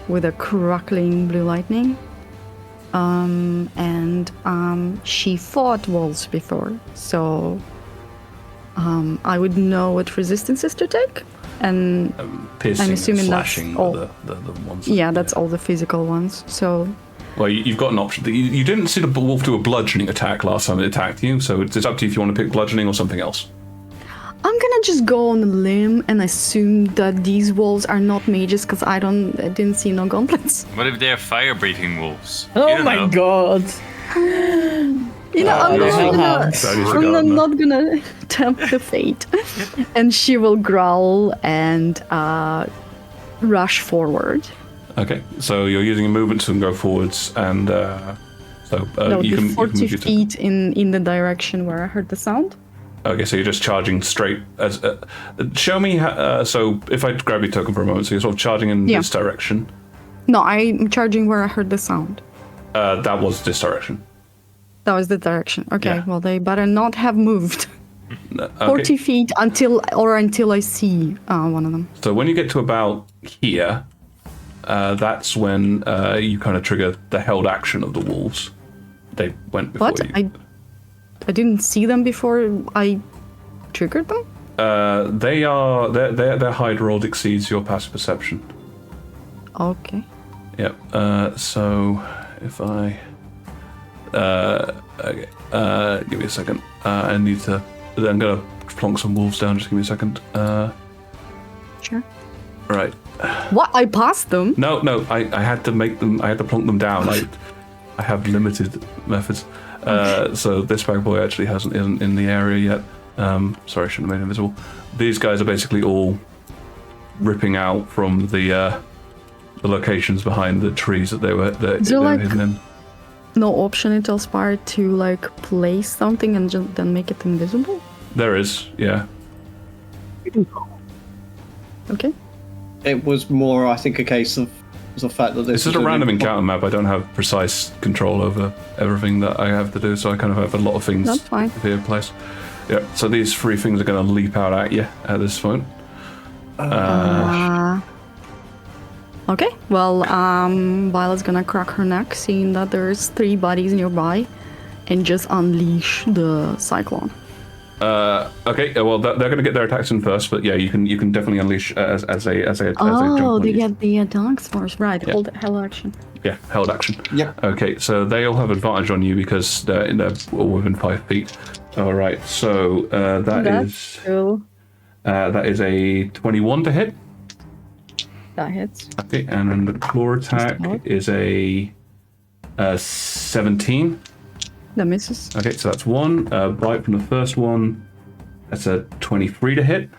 with a crackling blue lightning. And she fought wolves before, so I would know what resistances to take. And Piercing, I'm assuming slashing that's all. the ones. Yeah, that's all the physical ones. So Well, you've got an option. You didn't see the wolf do a bludgeoning attack last time it attacked you, so it's up to you if you want to pick bludgeoning or something else. I'm gonna just go on a limb and assume that these wolves are not mages because I didn't see no gauntlets. What if they're fire-breathing wolves? You Oh don't my know. god. You know, I'm not gonna tempt the fate. And she will growl and rush forward. Okay, so you're using a movement to go forwards, and You can 40 feet in the direction where I heard the sound. Okay, so you're just charging straight as. Show me. So if I grab your token for a moment, so you're sort of charging in this direction. No, I'm charging where I heard the sound. That was this direction. That was the direction. Okay, Yeah. well they better not have moved. Okay. 40 feet until I see one of them. So when you get to about here, that's when you kind of trigger the held action of the wolves. They went before What? you. I didn't see them before I triggered them? Their hide roll exceeds your passive perception. Okay. Yep. So if I okay, give me a second. I need to. I'm gonna plonk some wolves down. Just give me a second. Sure. Right. What? I passed them? No. I had to make them. I had to plonk them down. I have limited methods. So this bag boy actually isn't in the area yet. Sorry, I shouldn't have made him invisible. These guys are basically all ripping out from the locations behind the trees that they were hidden in. No option in Telspire to like place something and then make it invisible? There is, yeah. Okay. It was more, I think, a case of the fact that This is a random encounter map. I don't have precise control over everything that I have to do, so I kind of have a lot of things That's fine. here in place. Yeah, so these three things are going to leap out at you at this point. Okay, well, Violet's gonna crack her neck, seeing that there's 3 bodies nearby, and just unleash the cyclone. Okay. Well, they're going to get their attacks in first, but yeah, you can definitely unleash as a jump. Oh, on they you. get the attacks first, right? Yeah. Held action. Yeah, held action. Yep. Okay, so they all have advantage on you because they're all within 5 feet. All right. So That's cool. that is a 21 to hit. That hits. Okay, and then the claw attack is a 17. That misses. Okay, so that's 1. Bite from the first one. That's a 23 to hit.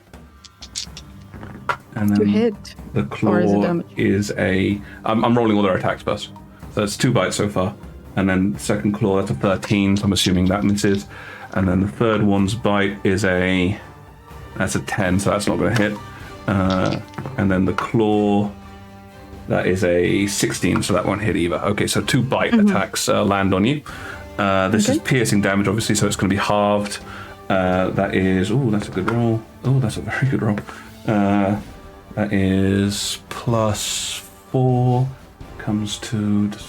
And then To hit. the Or is it claw damage? is a... I'm rolling all their attacks first. So that's 2 bites so far. And then second claw, that's a 13. So I'm assuming that misses. And then the third one's bite is a... That's a 10, so that's not going to hit. And then the claw, that is a 16, so that won't hit either. Okay, so 2 bite attacks land on you. This is piercing damage, obviously, so it's going to be halved. That is... Oh, that's a good roll. Oh, that's a very good roll. That is plus 4, comes to 6,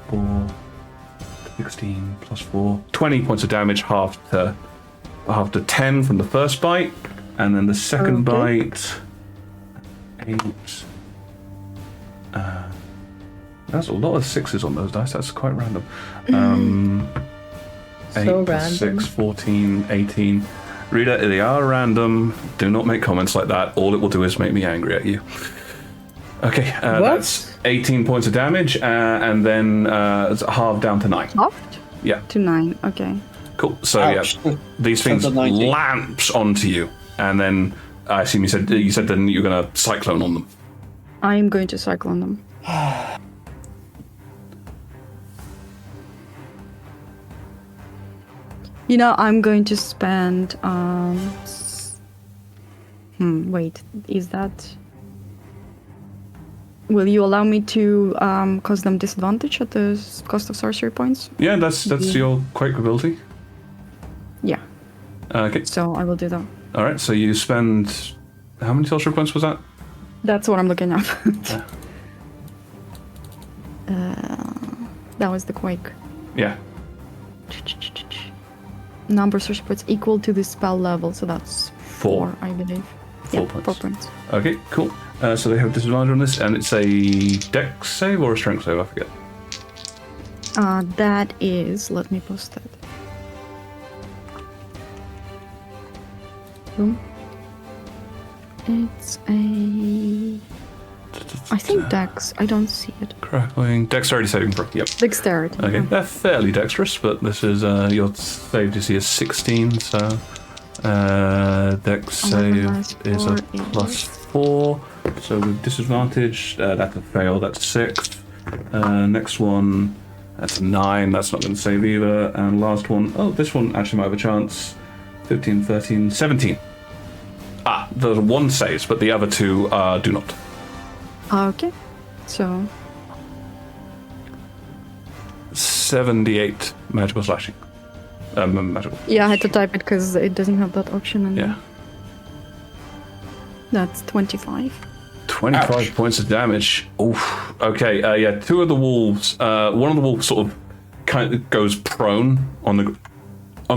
4, 16 plus 4, 20 points of damage, half to 10 from the first bite, and then the second bite, 8. That's a lot of 6s on those dice. That's quite random. 8, So random. 6, 14, 18. Rita, they are random. Do not make comments like that. All it will do is make me angry at you. Okay, that's 18 points of damage, and then it's halved down to 9. Halved? Yeah, To 9, okay. cool. So Ouch. yeah, these things That's a 19. lamps onto you, and then I assume you said then you're gonna cyclone on them. I'm going to cyclone them. You know, I'm going to spend. Wait, is that? Will you allow me to cause them disadvantage at the cost of sorcery points? Yeah, that's your quake ability. Yeah, Okay, so I will do that. all right. So you spend how many sorcery points was that? That's what I'm looking at. That was the quake. Yeah. Number of sorcery points equal to the spell level, so that's 4. 4, I believe. 4 Yeah, points. 4 points. Okay, cool. So they have disadvantage on this, and it's a dex save or a strength save, I forget. That is. Let me post that. Boom. It's a. I think Dex. I don't see it. Crackling. Dexterity saving throw. Yep. Dexterity. Okay, they're fairly dexterous, but this is your save DC is 16, so dex save is a plus 4. So with disadvantage, that's a fail. That's 6. Next one, that's a 9. That's not going to save either. And last one, oh, this one actually might have a chance. 15, 13, 17. Ah, the one saves, but the other 2 do not. Okay. So 78 magical slashing. Magical. yeah, I had to type it because it doesn't have that option. And Yeah. That's 25. 25 Ouch. points of damage. Oof. Okay, yeah, 2 of the wolves, one of the wolves sort of kind of goes prone on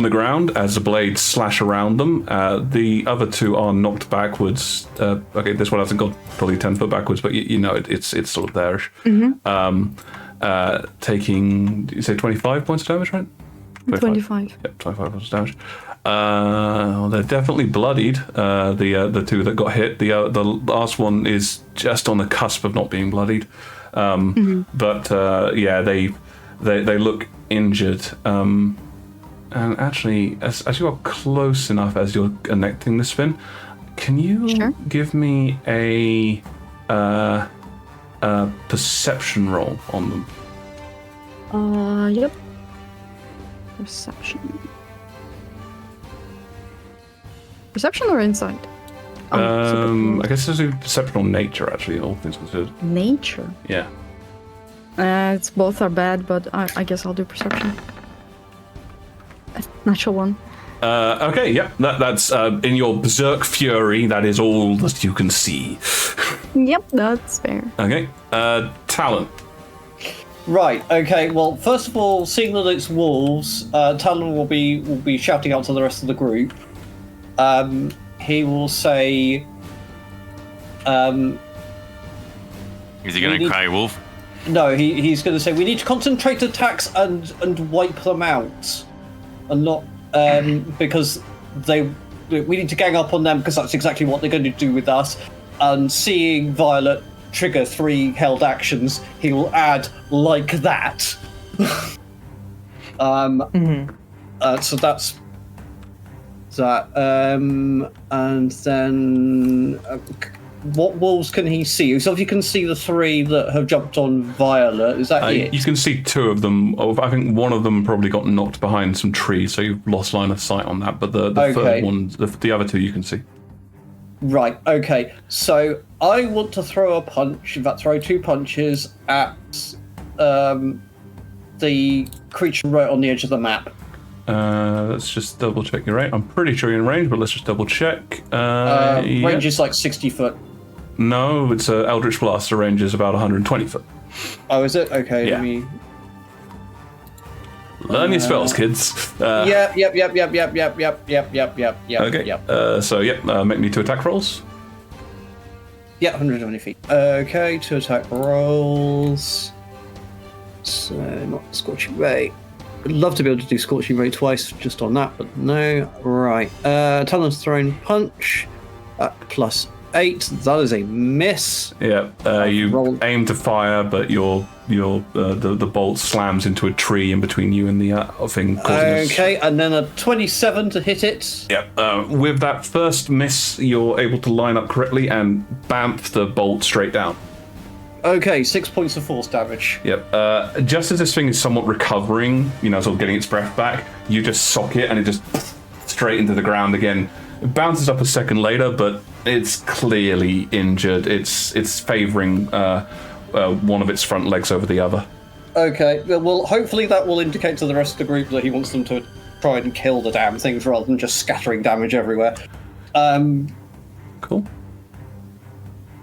the ground as the blades slash around them. The other 2 are knocked backwards. Okay, this one hasn't gone fully 10 foot backwards, but you know it's sort of there. Taking, did you say 25 points of damage, right? 25. Yep, 25 points of damage. They're definitely bloodied. The 2 that got hit. The last one is just on the cusp of not being bloodied. But yeah, they look injured. And actually, as you are close enough as you're connecting the spin, can you Sure. give me a perception roll on them? Yep. Perception. Perception or insight? I guess there's a perception on nature, actually, all things considered. Nature. Yeah. It's both are bad, but I guess I'll do perception. Natural one. Okay, yeah, that's in your berserk fury. That is all that you can see. Yep, that's fair. Okay, talent. Right. Okay. Well, first of all, seeing that it's wolves, Talon will be shouting out to the rest of the group. He will say, Is he going to cry wolf? No, he's going to say we need to concentrate attacks and wipe them out, and not because we need to gang up on them because that's exactly what they're going to do with us. And seeing Violet trigger 3 held actions, he will add like that. So that's that. And then what wolves can he see? So if you can see the 3 that have jumped on Violet, is that it? You can see 2 of them. I think one of them probably got knocked behind some trees, so you've lost line of sight on that. But the third one, the other 2 you can see. Right, okay. So I want to throw a punch, in fact throw 2 punches at the creature right on the edge of the map. Let's just double check your range. I'm pretty sure you're in range, but let's just double check. Range is like 60 foot. No, it's a Eldritch Blast. The range is about 120 foot. Oh, is it? Okay, Yeah. let me... Learn your spells, kids. Yep. Okay. So make me 2 attack rolls. Yeah, 120 feet. Okay, 2 attack rolls. So, not Scorching Ray. I'd love to be able to do Scorching Ray twice just on that, but no. Right. Talon's Thrown Punch at +8. That is a miss. Yeah. You aim to fire, but the bolt slams into a tree in between you and the thing. Okay, and then a 27 to hit it. Yeah. With that first miss, you're able to line up correctly and bamf the bolt straight down. Okay, 6 points of force damage. Yep. Just as this thing is somewhat recovering, sort of getting its breath back, you just sock it and it just straight into the ground again. It bounces up a second later, but it's clearly injured. It's favouring one of its front legs over the other. Okay, well, hopefully that will indicate to the rest of the group that he wants them to try and kill the damn things rather than just scattering damage everywhere. Cool.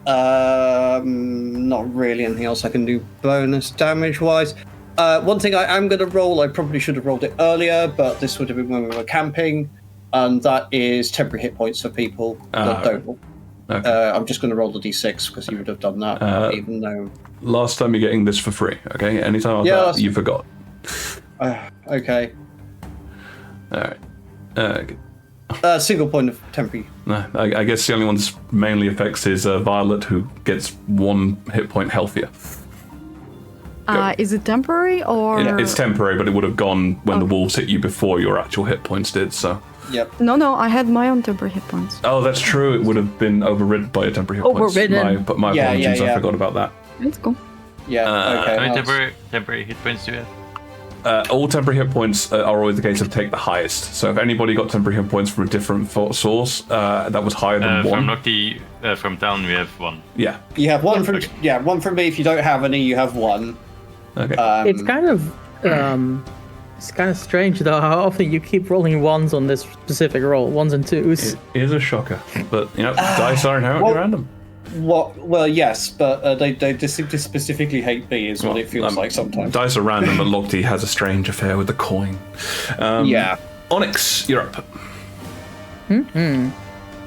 Not really anything else I can do bonus damage-wise. One thing I am going to roll, I probably should have rolled it earlier, but this would have been when we were camping, and that is temporary hit points for people that don't. Okay. I'm just going to roll the d6 because you would have done that, even though... Last time you're getting this for free, okay? Anytime after that, you forgot. Okay. Alright. Okay. Single point of temporary. No, I guess the only one this mainly affects is Violet, who gets 1 hit point healthier. Is it temporary or? It's temporary, but it would have gone when the wolves hit you before your actual hit points did. So. Yep. No, I had my own temporary hit points. Oh, that's true. It would have been overridden by your temporary hit points. But my apologies, I forgot about that. Let's go. Yeah. Okay. How many temporary hit points do you have? All temporary hit points are always the case of take the highest. So if anybody got temporary hit points from a different source that was higher than 1. From Nocti, from town, we have 1. Yeah. You have 1 from one from me. If you don't have any, you have 1. Okay. It's kind of strange though how often you keep rolling 1s on this specific roll, 1s and 2s. It is a shocker, but dice are inherently random. Well, yes, but they specifically hate me, is what it feels like sometimes. Dice are random, but Locti has a strange affair with the coin. Yeah. Onyx, you're up.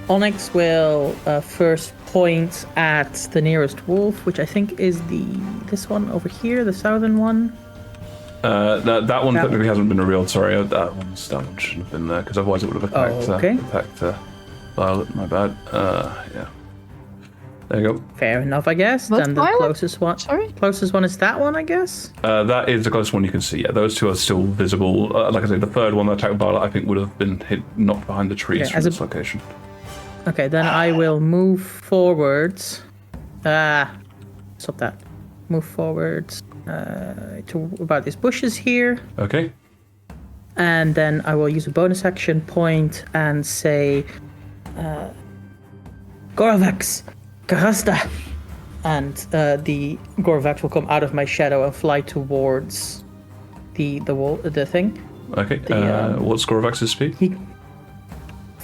Onyx will first point at the nearest wolf, which I think is this one over here, the southern one. That one technically hasn't been revealed. Sorry, that one shouldn't have been there because otherwise it would have attacked Violet. My bad. Yeah. There you go. Fair enough, I guess. What's then the Violet? closest one. Sorry? Closest one is that one, I guess. That is the closest one you can see. Yeah, those 2 are still visible. Like I said, the third one that attacked Violet, I think, would have been knocked behind the trees from this location. Okay, then I will move forwards. Stop that. Move forwards to about these bushes here. Okay. And then I will use a bonus action point and say, Gorvax, Karasta. And the Gorvax will come out of my shadow and fly towards the wall, the thing. Okay. What's Gorvax's speed?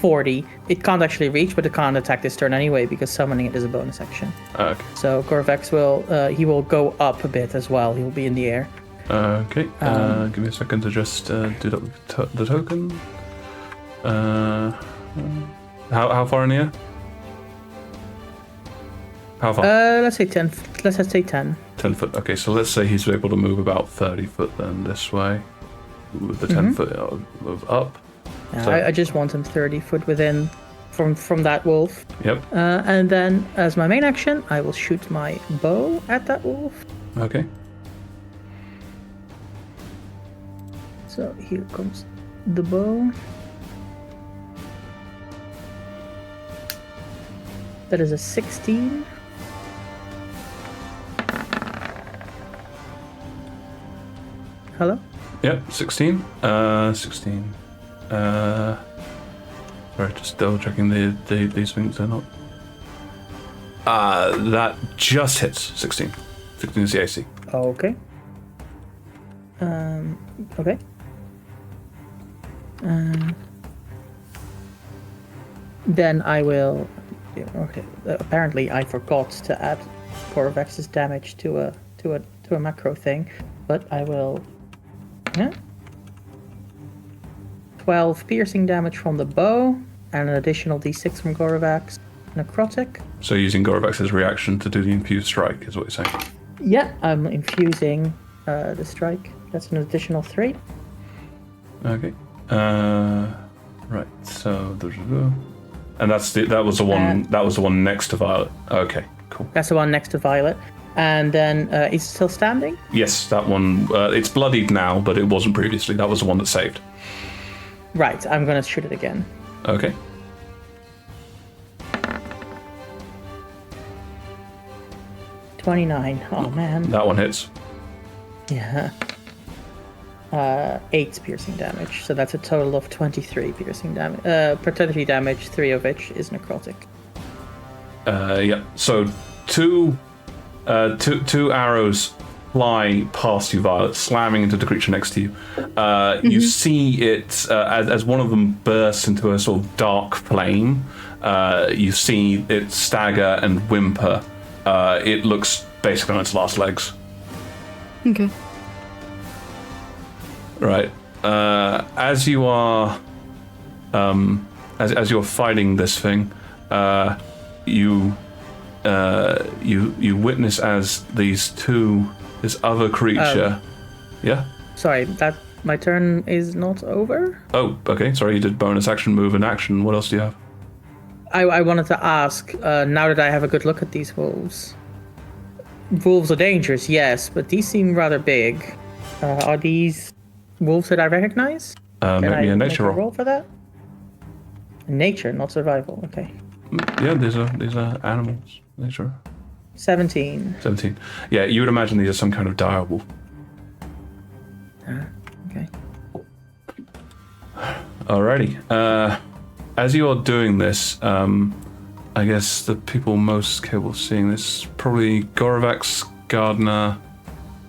40. It can't actually reach, but it can't attack this turn anyway because summoning it is a bonus action. Okay. So Gorvex will go up a bit as well. He will be in the air. Okay. Give me a second to just do that with the token. How far in the air? How far? Let's say 10. Let's say 10. 10 foot. Okay, so let's say he's able to move about 30 foot then this way. With the 10 foot move up. Yeah, So- I just want him 30 foot within from that wolf. Yep. And then as my main action, I will shoot my bow at that wolf. Okay. So here comes the bow. That is a 16. Hello? Yep, 16. 16. Sorry, just double checking these things are not. That just hits 16. 16 is the AC. Okay. Okay. Then I will. Okay. Apparently, I forgot to add Corvex's damage to a macro thing, but I will. Yeah. 12 piercing damage from the bow, and an additional d6 from Gorvax. Necrotic. So using Gorvax's reaction to do the infused strike is what you're saying. Yeah, I'm infusing the strike. That's an additional 3. Okay. Right. So and that was the one that was the one next to Violet. Okay. Cool. That's the one next to Violet. And then is it still standing? Yes, that one. It's bloodied now, but it wasn't previously. That was the one that saved. Right. I'm gonna shoot it again. Okay. $29. Oh man. That one hits. Yeah. 8 piercing damage. So that's a total of 23 piercing damage. Paternity damage, 3 of which is necrotic. Yeah. So two arrows fly past you, Violet, slamming into the creature next to you. You see it as one of them bursts into a sort of dark flame. You see it stagger and whimper. It looks basically on its last legs. Okay. Right. As you are, as you're fighting this thing, you witness as this other creature. Yeah. Sorry, that my turn is not over. Oh, okay. Sorry, you did bonus action, move, and action. What else do you have? I wanted to ask, now that I have a good look at these wolves. Wolves are dangerous, yes, but these seem rather big. Are these wolves that I recognize? Make me a nature roll. Roll for that? Nature, not survival. Okay. Yeah, these are animals. Nature. 17. 17. Yeah, you would imagine these are some kind of dire wolf. Okay. Alrighty. As you are doing this, I guess the people most capable of seeing this, probably Gorvax, Gardner,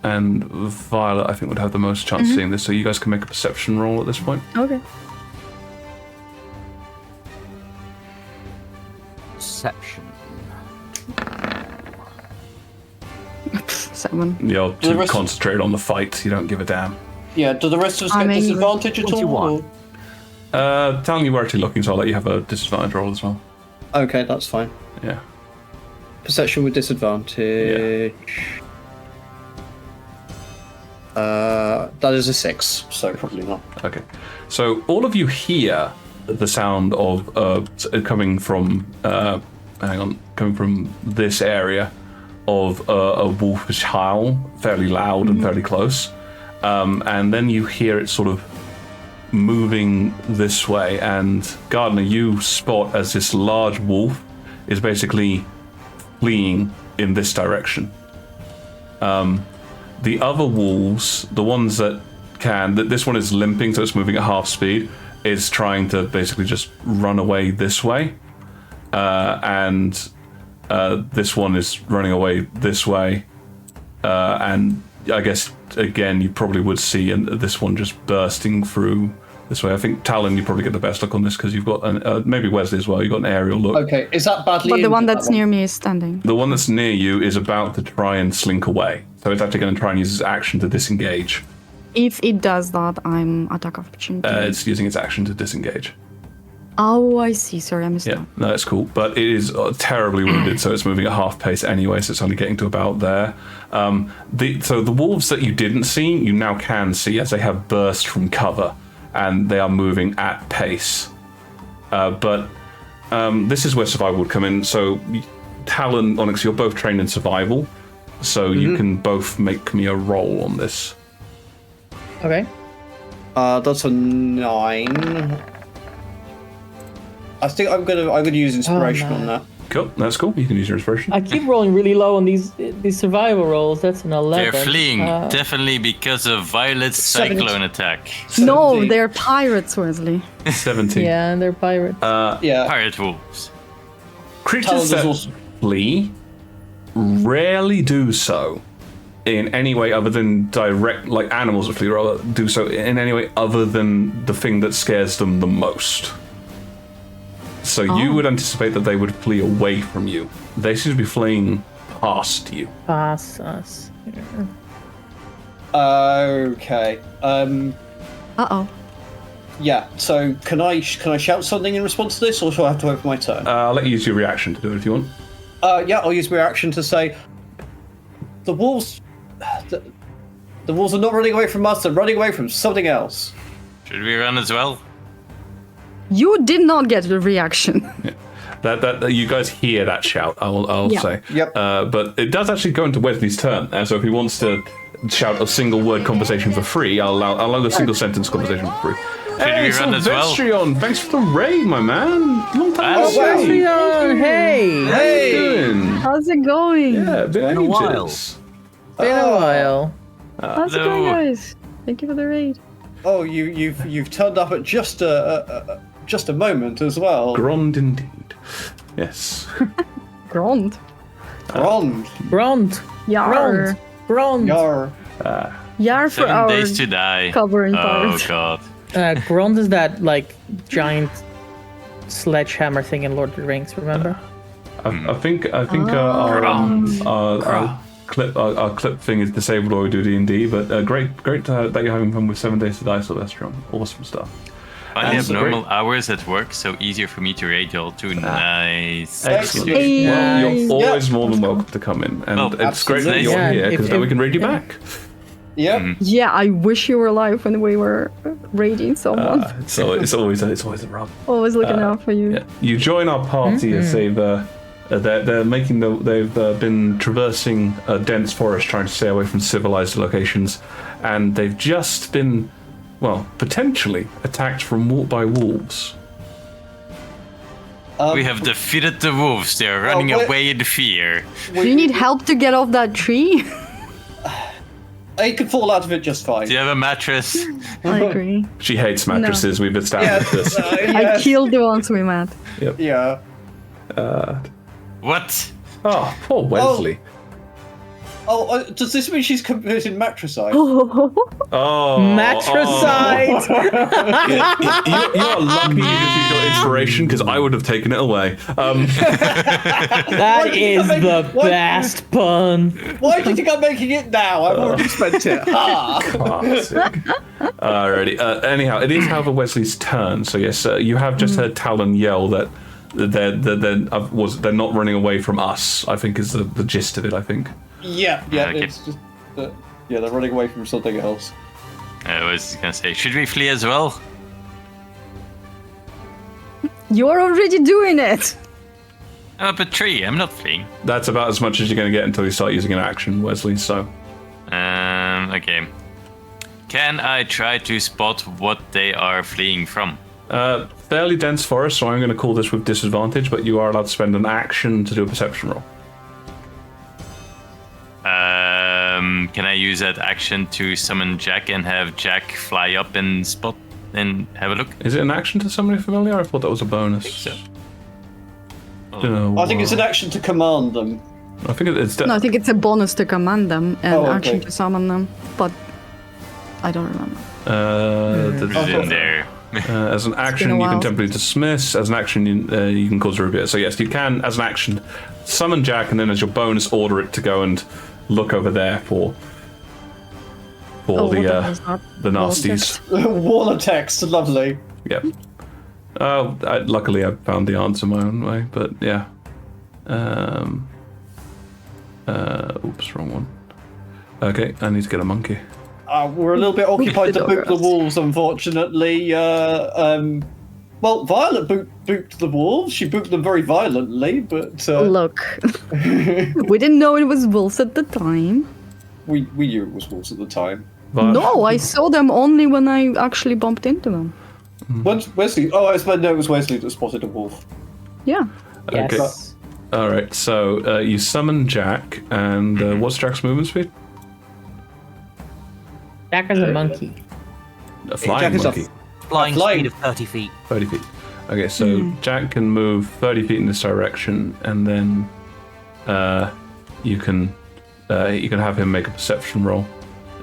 and Violet, I think would have the most chance of seeing this. So you guys can make a perception roll at this point. Okay. Perception. 7. You're The too rest- concentrated on the fight. You don't give a damn. Yeah, do the rest of us I get mean, disadvantage at all? 21. or- Telling you were actually looking, so I'll let you have a disadvantage roll as well. Okay, that's fine. Yeah. Perception with disadvantage. That is a 6, so probably not. Okay. So all of you hear the sound of coming from coming from this area of a wolfish howl, fairly loud and fairly close, and then you hear it sort of moving this way. And Gardner, you spot as this large wolf is basically fleeing in this direction. The other wolves, the ones that this one is limping, so it's moving at half speed, is trying to basically just run away this way. And this one is running away this way. And I guess, again, you probably would see this one just bursting through this way. I think Talon, you probably get the best look on this because you've got maybe Wesley as well. You've got an aerial look. Okay, is that badly? But the one injured, that's that near me is standing. The one that's near you is about to try and slink away, so it's actually going to try and use its action to disengage. If it does that, I'm attack of opportunity. It's using its action to disengage. Oh, I see. Sorry, I missed Yeah, that. no, it's cool. But it is terribly wounded, so it's moving at half pace anyway, so it's only getting to about there. So the wolves that you didn't see, you now can see as they have burst from cover, and they are moving at pace. But this is where survival would come in. So Talon, Onyx, you're both trained in survival, so you can both make me a roll on this. Okay. That's a 9. I think I'm gonna use inspiration on that. Cool, that's cool. You can use your inspiration. I keep rolling really low on these survival rolls. That's an 11. They're fleeing, definitely because of Violet's cyclone attack. No, 17. they're pirates, Wesley. 17. Yeah, and they're pirates. Yeah. Pirate wolves. Creatures Talon that is also. flee rarely do so in any way other than direct, like animals that flee, rather do so in any way other than the thing that scares them the most. So you would anticipate that they would flee away from you. They seem to be fleeing past you. Pass us. Okay. Uh-oh. Yeah. So can I shout something in response to this, or shall I have to wait for my turn? I'll let you use your reaction to do it if you want. Yeah, I'll use my reaction to say, the wolves. The wolves are not running away from us. They're running away from something else. Should we run as well? You did not get the reaction. That you guys hear that shout, I'll Yeah. say. Yep. But it does actually go into Wesley's turn. So if he wants to shout a single word conversation for free, I'll allow the single sentence conversation for free. we run as well? Silvestrion, thanks for the raid, my man. Long time no Oh, wow. see. Leon, hey! How you doing? How's it going? Yeah, been a while. ages. Been a while. How's it going, guys? Thank you for the raid. Oh, you've turned up at just a moment as well. Grand indeed. Yes. Grond. Grond. Grond. Yar. Grond. Yar. Yar for 7 our days to die. covering Oh part. god. Grond is that, like, giant sledgehammer thing in Lord of the Rings, remember? I think our clip thing is disabled while we do D&D, but great that you're having fun with 7 Days to Die, Silvestrion. Awesome stuff. Finally have That's normal great. hours at work, so easier for me to raid y'all too. Nice. Excellent. Hey. Well, you're always Yeah. more than welcome to come in, and Oh, it's great that absolutely. you're Yeah, here because if- then we can raid you yeah. back. Yeah. Yeah, I wish you were alive when we were raiding someone. So it's always a rub. Always looking out for you. Yeah. You join our party as they've been traversing a dense forest trying to stay away from civilized locations, and they've just been, well, potentially attacked by wolves. We have defeated the wolves. They are running wait. away in fear. Do you need help to get off that tree? I could fall out of it just fine. Do you have a mattress? I agree. She hates mattresses. We've established this. I killed the ones we met. Yeah. What? Oh, poor Wesley. Oh, does this mean she's committed matricide? Oh, Matricide! You are lucky you just used your inspiration because I would have taken it away. That is the What? best pun. Why do you think I'm making it now? I've already spent it. Ha! Classic. Alrighty. Anyhow, it is however Wesley's turn. So yes, you have just heard Talon yell that they're not running away from us. I think is the gist of it. I think. Yeah, Okay. it's just that. Yeah, they're running away from something else. I was gonna say, should we flee as well? You're already doing it. I'm up a tree. I'm not fleeing. That's about as much as you're going to get until you start using an action, Wesley. So. Okay. Can I try to spot what they are fleeing from? Fairly dense forest, so I'm going to call this with disadvantage, but you are allowed to spend an action to do a perception roll. Can I use that action to summon Jack and have Jack fly up and spot and have a look? Is it an action to somebody familiar? I thought that was a bonus. So. I think it's an action to command them. I think it's. No, I think it's a bonus to command them and Oh, okay. action to summon them, but I don't remember. Put it in there. As an action, you can temporarily dismiss. As an action, you can cause a reveal. So yes, you can, as an action, summon Jack, and then as your bonus, order it to go and look over there for the nasties. Wall of text, lovely. Yep. Luckily, I found the answer my own way, but yeah. Oops, wrong one. Okay, I need to get a monkey. We're a little bit occupied to boot the walls, unfortunately. Well, Violet booped the wolves. She booped them very violently, but... Look, we didn't know it was wolves at the time. We knew it was wolves at the time. No, I saw them only when I actually bumped into them. When's Wesley? Oh, I suppose it was Wesley that spotted a wolf. Yeah. Okay. Yes. All right, so you summon Jack, and what's Jack's movement speed? Jack is a monkey. A flying Jack is monkey. Flying flying- speed of 30 feet. 30 feet. Okay, so Jack can move 30 feet in this direction, and then you can have him make a perception roll.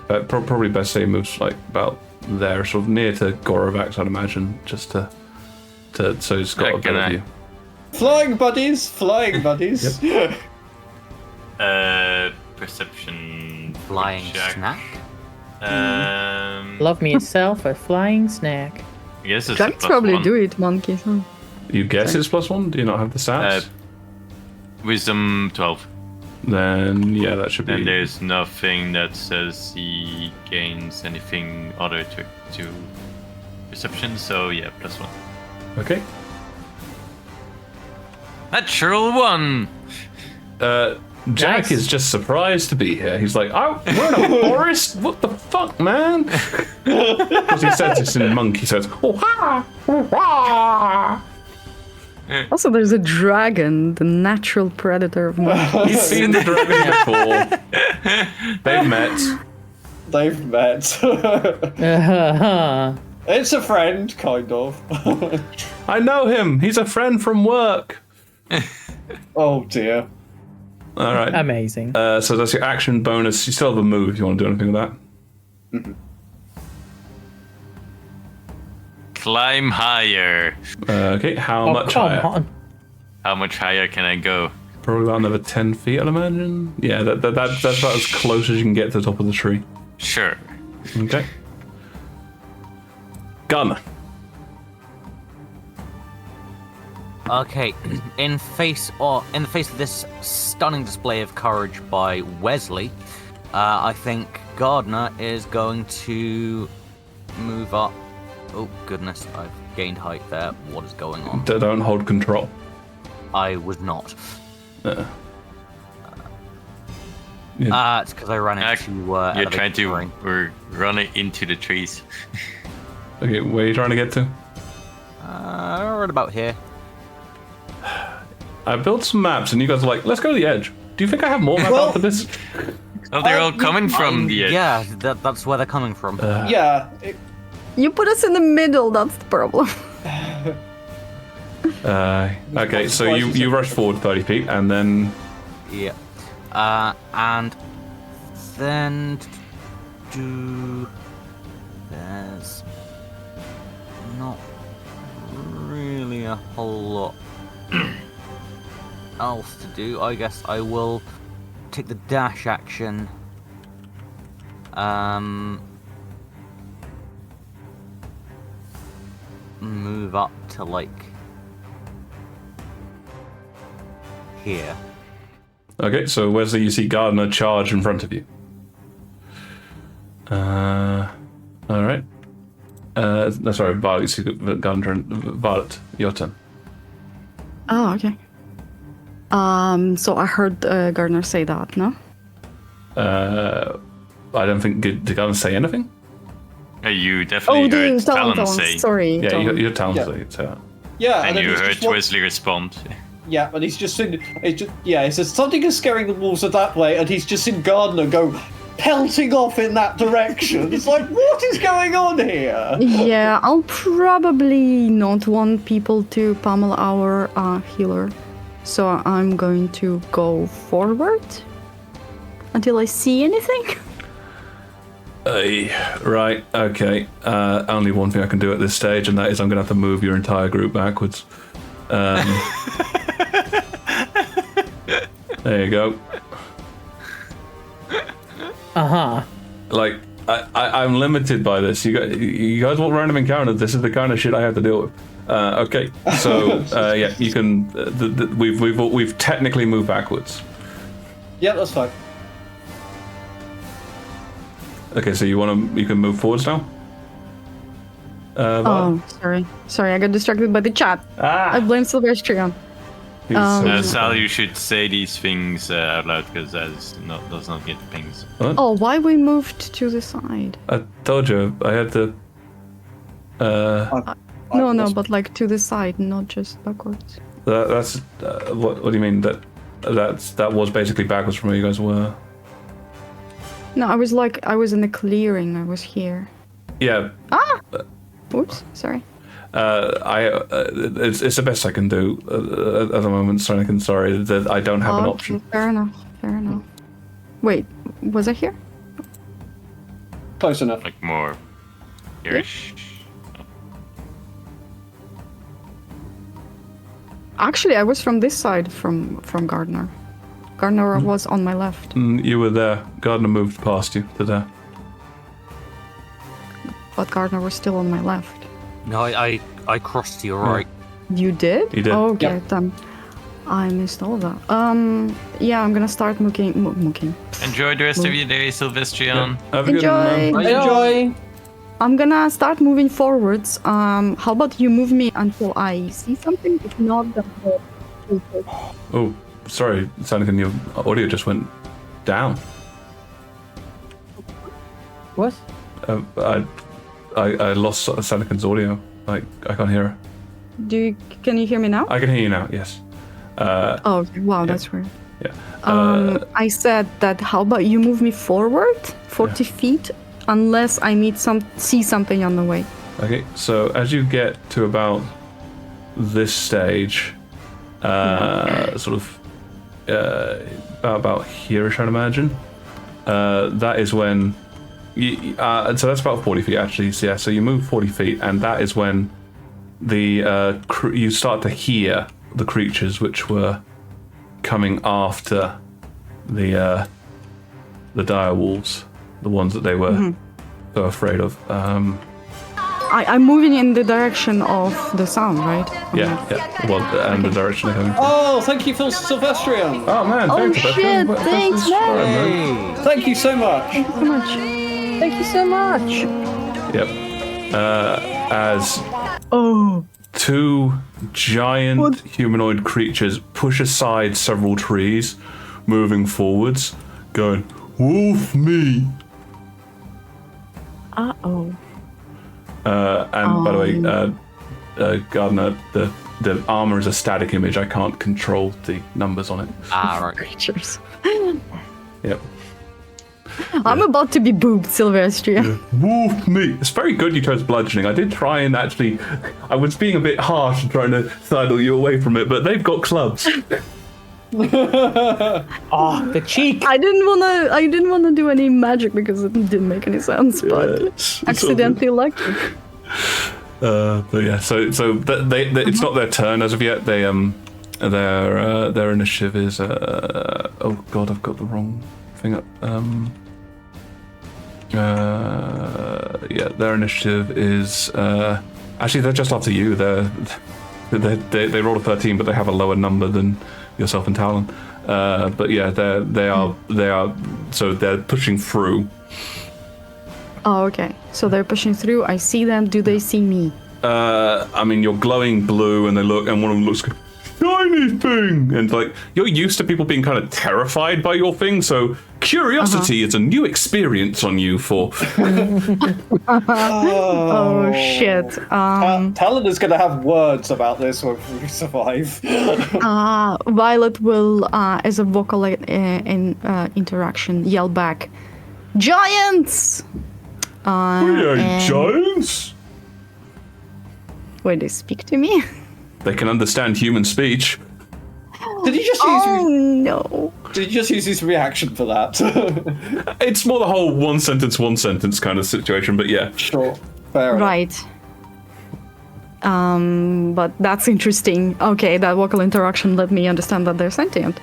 Probably best say he moves like about there, sort of near to Gorovax, I'd imagine, just so he's got a better view. Flying buddies! Flying buddies! Perception. Flying check. snack. Love me yourself, a flying snack. I guess it's Jack's a probably +1. do it, monkeys. Huh? You guess it's +1? Do you not have the stats? Wisdom 12. Then yeah, that should be. And there's nothing that says he gains anything other to perception, so yeah, +1. Okay. Natural 1! Jack Nice. is just surprised to be here. He's like, "Oh, we're in a forest. What the fuck, man?" Because he says this in monk. He says, "Oh ha, oh, ha." Also, there's a dragon, the natural predator of monkeys. He's seen the dragon before. They've met. They've met. It's a friend, kind of. I know him. He's a friend from work. Oh dear. All right. Amazing. So that's your action bonus. You still have a move if you want to do anything with that. Climb higher. Okay. How much come higher? on. How much higher can I go? Probably about another 10 feet, I'd imagine. Yeah, that's about as close as you can get to the top of the tree. Sure. Okay. Gun. Okay, in the face of this stunning display of courage by Wesley, I think Gardner is going to move up. Oh goodness, I've gained height there. What is going on? Don't hold control. I was not. Yeah. It's because I ran into. You're elevator trying to terrain. run it into the trees. Okay, where are you trying to get to? Right about here. I built some maps, and you guys are like, "Let's go to the edge." Do you think I have more maps Well- after this? Oh, they're all coming from the edge. Yeah, that's where they're coming from. Yeah. You put us in the middle, that's the problem. Okay, so you rush forward 30 feet, and then Yeah. And then there's not really a whole lot else to do. I guess I will take the dash action. Move up to like here. okay. So Wesley, you see Gardner charge in front of you. All right. No, sorry, Violet. You see Gardner. Violet, your turn. Oh, okay. So I heard Gardner say that, no? I don't think did Gardner say anything. You definitely heard Talon say. Sorry. Yeah, Talon. your Talon Yeah. say it. Yeah, And then you he's heard just Wesley respond. Yeah, and he's just seen. He says something is scaring the wolves that way, and he's just seen Gardner go pelting off in that direction. It's like, what is going on here? Yeah, I'll probably not want people to pummel our healer. So I'm going to go forward until I see anything. Right, okay. Only one thing I can do at this stage, and that is I'm going to have to move your entire group backwards. There you go. Like, I'm limited by this. You guys want random encounters? This is the kind of shit I have to deal with. Okay, so yeah, you can. We've technically moved backwards. Yeah, that's fine. Okay, so you can move forwards now. Sorry, I got distracted by the chat. I blame Sylvestrian. Sal, you should say these things out loud because that does not get pings. What? Oh, why we moved to the side? I told you I had to. No, but like to the side, not just backwards. That's what do you mean that was basically backwards from where you guys were? No, I was in the clearing. I was here. Yeah. Oops, sorry. It's the best I can do at the moment, Sanakan. Sorry that I don't have an option. Fair enough. Wait, was I here? Close enough. Like more here-ish. Actually, I was from this side from Gardner. Gardner was on my left. You were there. Gardner moved past you to there. But Gardner was still on my left. No, I crossed to your right. You did? You did. Oh, okay, Yep. then I missed all that. Yeah, I'm gonna start mooking. Enjoy the rest of your day, Sylvestrian. Have a good Enjoy. one. Enjoy. I'm gonna start moving forwards. How about you move me until I see something? If not, then Oh, sorry, Sanakan, your audio just went down. What? I lost Sanakan's audio. Like, I can't hear her. Can you hear me now? I can hear you now, yes. Oh, okay. Wow, that's weird. Yeah. I said that. How about you move me forward 40 feet, unless I see something on the way. Okay, so as you get to about this stage, sort of about here-ish, I'd imagine, that is when so that's about 40 feet actually. So yeah, so you move 40 feet, and that is when you start to hear the creatures which were coming after the dire wolves, the ones that they were so afraid of. I'm moving in the direction of the sound, right? Yeah. Well, and the direction they're coming from. Oh, thank you, Phil Sylvestrian. Oh man, thanks. shit, thanks, man. Thank you so much. Thank you so much. Thank you so much. Yep. As two giant humanoid creatures push aside several trees, moving forwards, going, "Wolf me!" Uh-oh. And by the way, Gardner, the armor is a static image. I can't control the numbers on it. Right. Creatures. Yep. I'm about to be booped, Sylvestria. Wolf me! It's very good you chose bludgeoning. I did try and actually, I was being a bit harsh and trying to sidle you away from it, but they've got clubs. Oh, the cheek! I didn't wanna do any magic because it didn't make any sense, but accidentally lucky. But yeah, so they it's not their turn as of yet. They their initiative is oh god, I've got the wrong thing up. Yeah, their initiative is actually they're just after you. They rolled a 13, but they have a lower number than yourself and Talon. But yeah, they are so they're pushing through. Oh, okay. So they're pushing through. I see them. Do they see me? I mean, you're glowing blue, and they look, and one of them looks shiny thing, and like you're used to people being kind of terrified by your thing, so curiosity is a new experience on you for. Oh shit. Talon is going to have words about this when we survive. Violet will, as a vocal interaction, yell back, "Giants!" We ain't and- giants. Wait, they speak to me? They can understand human speech. Did he just use? Oh no! Did he just use his reaction for that? It's more the whole one sentence kind of situation, but yeah. Sure. Fair enough. Right. But that's interesting. Okay, that vocal interaction let me understand that they're sentient.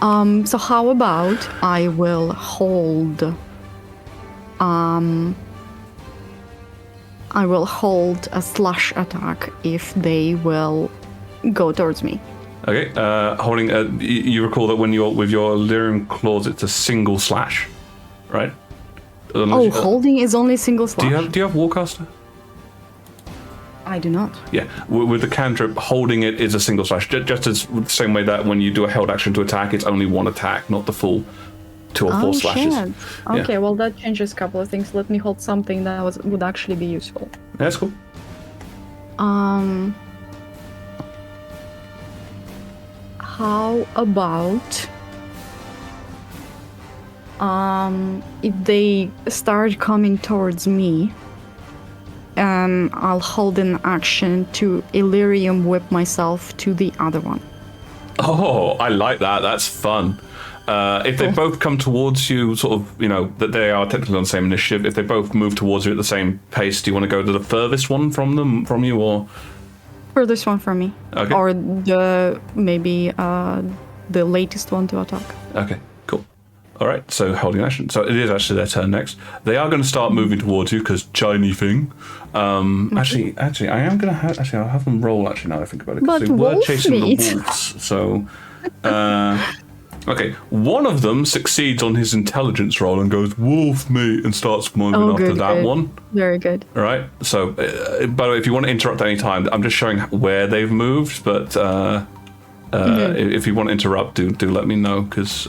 So how about I will hold. I will hold a slash attack if they will go towards me. Okay, holding. You recall that when you're with your Lyrium claws, it's a single slash, right? Holding is only single slash. Do you have Warcaster? I do not. Yeah, with the cantrip, holding it is a single slash. Just as the same way that when you do a held action to attack, it's only one attack, not the full 2 or 4 slashes. Shit. Okay, well that changes a couple of things. Let me hold something that would actually be useful. That's cool. How about if they start coming towards me, I'll hold an action to Illyrium whip myself to the other one. Oh, I like that. That's fun. If they both come towards you, sort of, that they are technically on the same initiative, if they both move towards you at the same pace, do you want to go to the furthest one from you, or? Furthest one from me. Okay. Or the latest one to attack. Okay, cool. All right, so holding action. So it is actually their turn next. They are going to start moving towards you because shiny thing. Actually, I am going to I'll have them roll. Actually, now I think about it, because they were chasing the wolves. So, okay, one of them succeeds on his intelligence roll and goes wolf me and starts moving after that one. Very good. All right. So, by the way, if you want to interrupt at any time, I'm just showing where they've moved. But if you want to interrupt, do let me know, because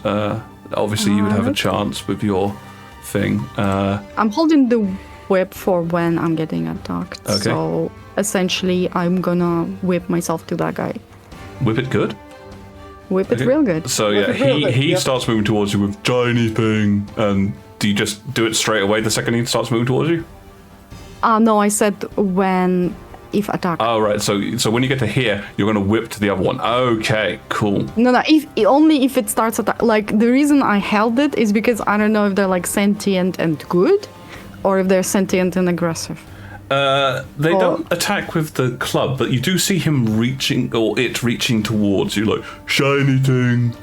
obviously you would have a chance with your thing. I'm holding the whip for when I'm getting attacked. Okay. So essentially, I'm gonna whip myself to that guy. Whip it good. Whip it real good. So yeah, he starts moving towards you with shiny thing, and do you just do it straight away the second he starts moving towards you? No, I said if attacked. Oh right, so when you get to here, you're gonna whip to the other one. Okay, cool. No, only if it starts attack. Like, the reason I held it is because I don't know if they're like sentient and good, or if they're sentient and aggressive. They don't attack with the club, but you do see him reaching towards you, like shiny thing.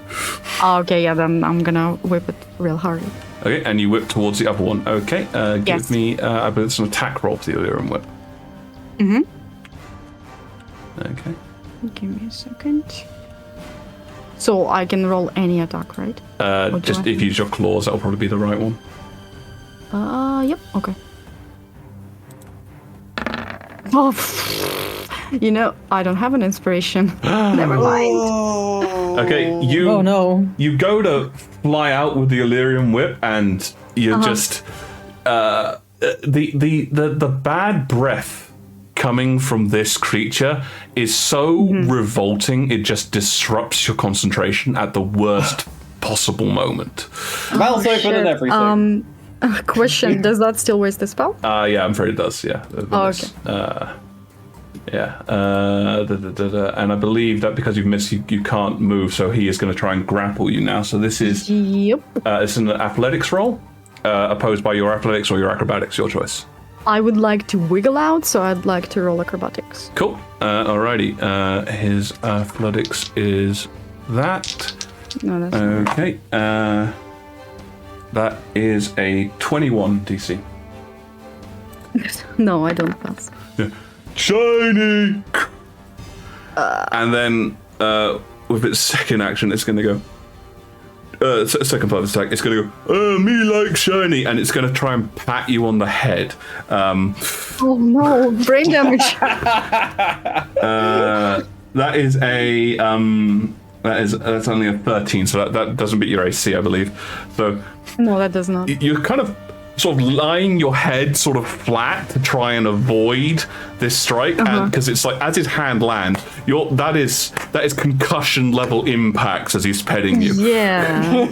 Okay, yeah, then I'm gonna whip it real hard. Okay, and you whip towards the other one. Okay, give Yes. me, I believe it's an attack roll for the Illyrium whip. Mm-hmm. Okay. Give me a second. So I can roll any attack, right? Just if you use your claws, that'll probably be the right one. Yep, okay. Oh, I don't have an inspiration. Never mind. Okay, Oh no. you go to fly out with the Illyrium whip, and you're just the bad breath coming from this creature is so revolting, it just disrupts your concentration at the worst possible moment. Mouth open and everything. Question, does that still waste the spell? Yeah, I'm afraid it does, yeah. Okay. And I believe that because you've missed, you can't move, so he is going to try and grapple you now. So this is Yep. it's an athletics roll, opposed by your athletics or your acrobatics, your choice. I would like to wiggle out, so I'd like to roll acrobatics. Cool. Alrighty. His athletics is that. No, that's Okay. That is a 21 DC. No, I don't pass. Yeah. Shiny! And then with its second action, it's going to go. Second part of the attack, it's going to go, me like shiny, and it's going to try and pat you on the head. Oh no, brain damage. That is a that's only a 13, so that doesn't beat your AC, I believe. So No, that does not. you're kind of sort of lying your head sort of flat to try and avoid this strike, and because it's like as his hand lands, that is concussion level impacts as he's petting you. Yeah.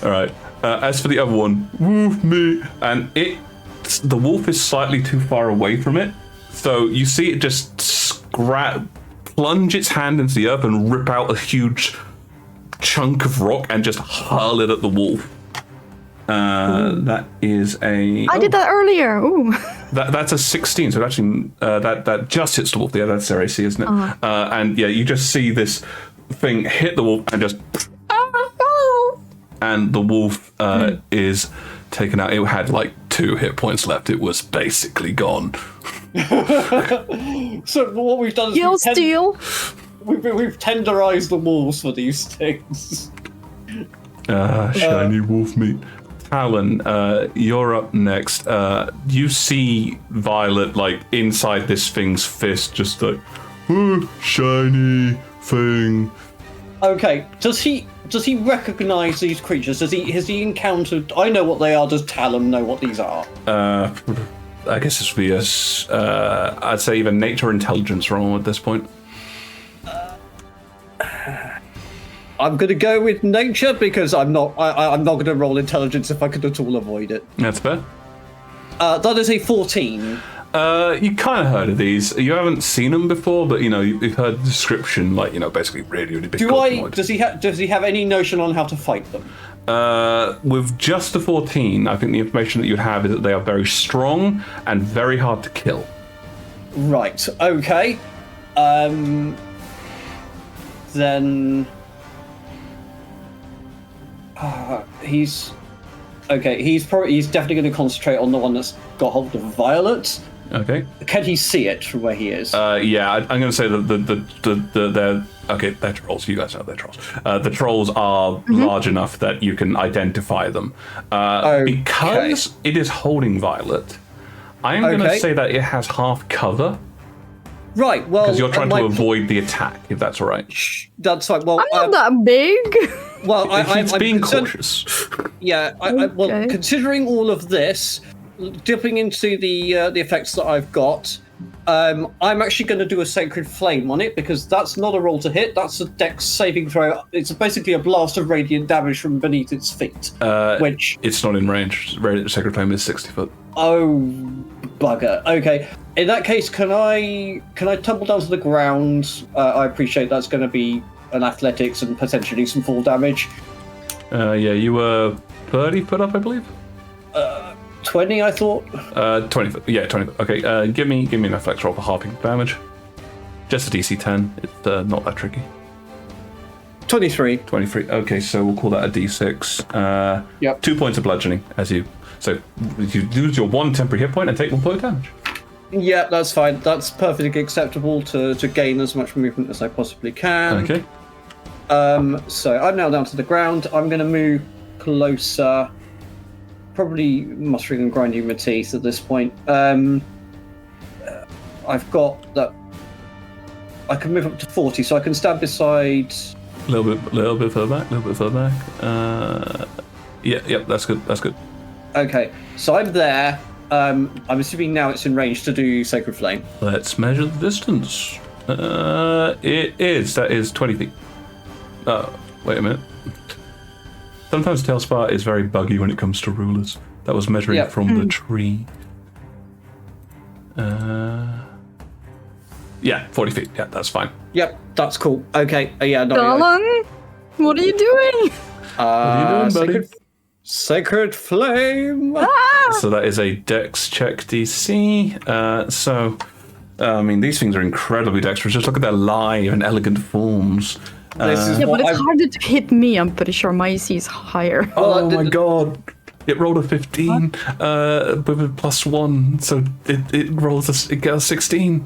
All right. As for the other one, woof me, and the wolf is slightly too far away from it, so you see it just plunge its hand into the earth and rip out a huge chunk of rock and just hurl it at the wolf. That is a... I did that earlier. Ooh. That's a 16, so it actually that just hits the wolf. Yeah, that's their AC, isn't it? And yeah, you just see this thing hit the wolf and just... And the wolf is taken out. It had like 2 hit points left. It was basically gone. So what we've done is Kill steal. we've tenderized the wolves for these things. Shiny wolf meat. Talon, you're up next. You see Violet like inside this thing's fist, just like, oh, shiny thing. Okay, does he recognize these creatures? Has he encountered? I know what they are. Does Talon know what these are? I guess this would be I'd say even nature or intelligence roll at this point. I'm going to go with nature because I'm not going to roll intelligence if I could at all avoid it. That's fair. That is a 14. You kind of heard of these. You haven't seen them before, but you know you've heard the description, like basically really big. Does he have any notion on how to fight them? With just the 14, I think the information that you'd have is that they are very strong and very hard to kill. Right. Okay. Then. He's definitely going to concentrate on the one that's got hold of Violet. Okay. Can he see it from where he is? Yeah, I'm going to say that they're trolls. You guys know they're trolls. The trolls are large enough that you can identify them. Because it is holding Violet, I'm going to say that it has half cover. Right, well... Because you're trying to avoid the attack, if that's all right. That's fine. Well, I'm not that big. Well, I'm being concerned, cautious. Yeah, well, considering all of this, dipping into the effects that I've got, I'm actually going to do a Sacred Flame on it, because that's not a roll to hit, that's a dex saving throw. It's basically a blast of radiant damage from beneath its feet, which... It's not in range. Sacred Flame is 60 foot. Oh, bugger. Okay. In that case, can I tumble down to the ground? I appreciate that's going to be an athletics and potentially some fall damage. Yeah, you were 30 foot up, I believe. 20, I thought. 20 foot. Yeah, 20 foot. Okay. Give me an athletics roll for halving damage. Just a DC 10. It's not that tricky. 23. 23. Okay, so we'll call that a D6. Yep. 2 points of bludgeoning So you lose your 1 temporary hit point and take 1 point of damage. Yeah, that's fine. That's perfectly acceptable to gain as much movement as I possibly can. Okay. So I'm now down to the ground. I'm going to move closer. Probably mustering and grinding my teeth at this point. I've got that. I can move up to 40, so I can stand beside. A little bit further back. Yeah, that's good. Okay, so I'm there. I'm assuming now it's in range to do Sacred Flame. Let's measure the distance. That is 20 feet. Wait a minute. Sometimes Tailspar is very buggy when it comes to rulers. That was measuring from the tree. Yeah, 40 feet. Yeah, that's fine. Yep, that's cool. Okay, Talon, what are you doing? What are you doing, buddy? Sacred Flame! So that is a Dex check DC. I mean, these things are incredibly dexterous. Just look at their lithe and elegant forms. But it's harder to hit me. I'm pretty sure my AC is higher. Oh my god. It rolled a 15 with a +1, so it gets a 16.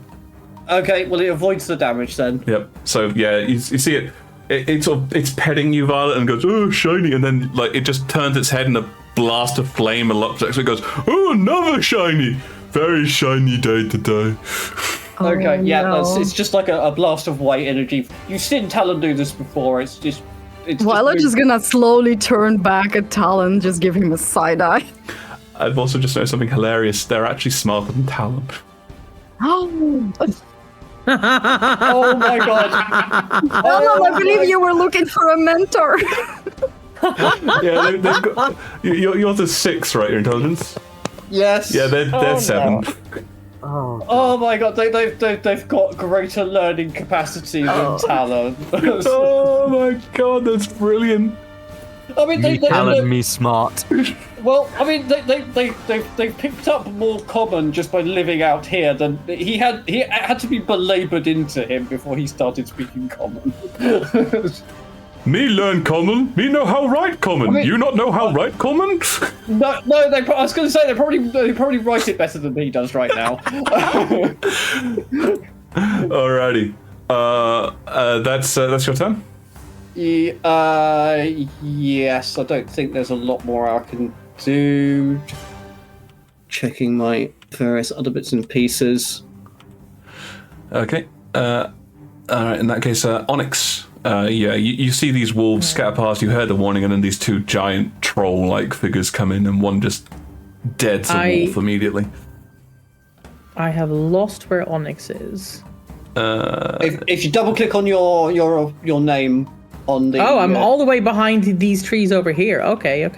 Okay, well, it avoids the damage then. Yep. So yeah, you see it. It's petting you, Violet, and goes, oh, shiny, and then like it just turns its head and a blast of flame erupts. So it goes, oh, another shiny, very shiny day today. Okay, no. It's just like a blast of white energy. You've seen Talon do this before. It's Violet's just gonna slowly turn back at Talon, just give him a side eye. I've also just noticed something hilarious. They're actually smarter than Talon. Oh. Oh my god. I believe you were looking for a mentor. Yeah, they've got. Yours is 6, right? Your intelligence. Yes. Yeah, they're 7. No. Oh my god, they've got greater learning capacity than Talon. Oh my god, that's brilliant. I mean, Talon me smart. Well, I mean, they've picked up more common just by living out here than he had to be belaboured into him before he started speaking common. Me learn common. Me know how write common. I mean, you not know how write common? No. I was going to say they probably write it better than he does right now. Alrighty. That's your turn. Yes. I don't think there's a lot more I can do. Checking my various other bits and pieces. Okay. Alright, in that case, Onyx. You see these wolves scatter past, you heard the warning, and then these two giant troll-like figures come in, and one just deads a wolf immediately. I have lost where Onyx is. If you double-click on your name on the... Oh, I'm all the way behind these trees over here. Okay.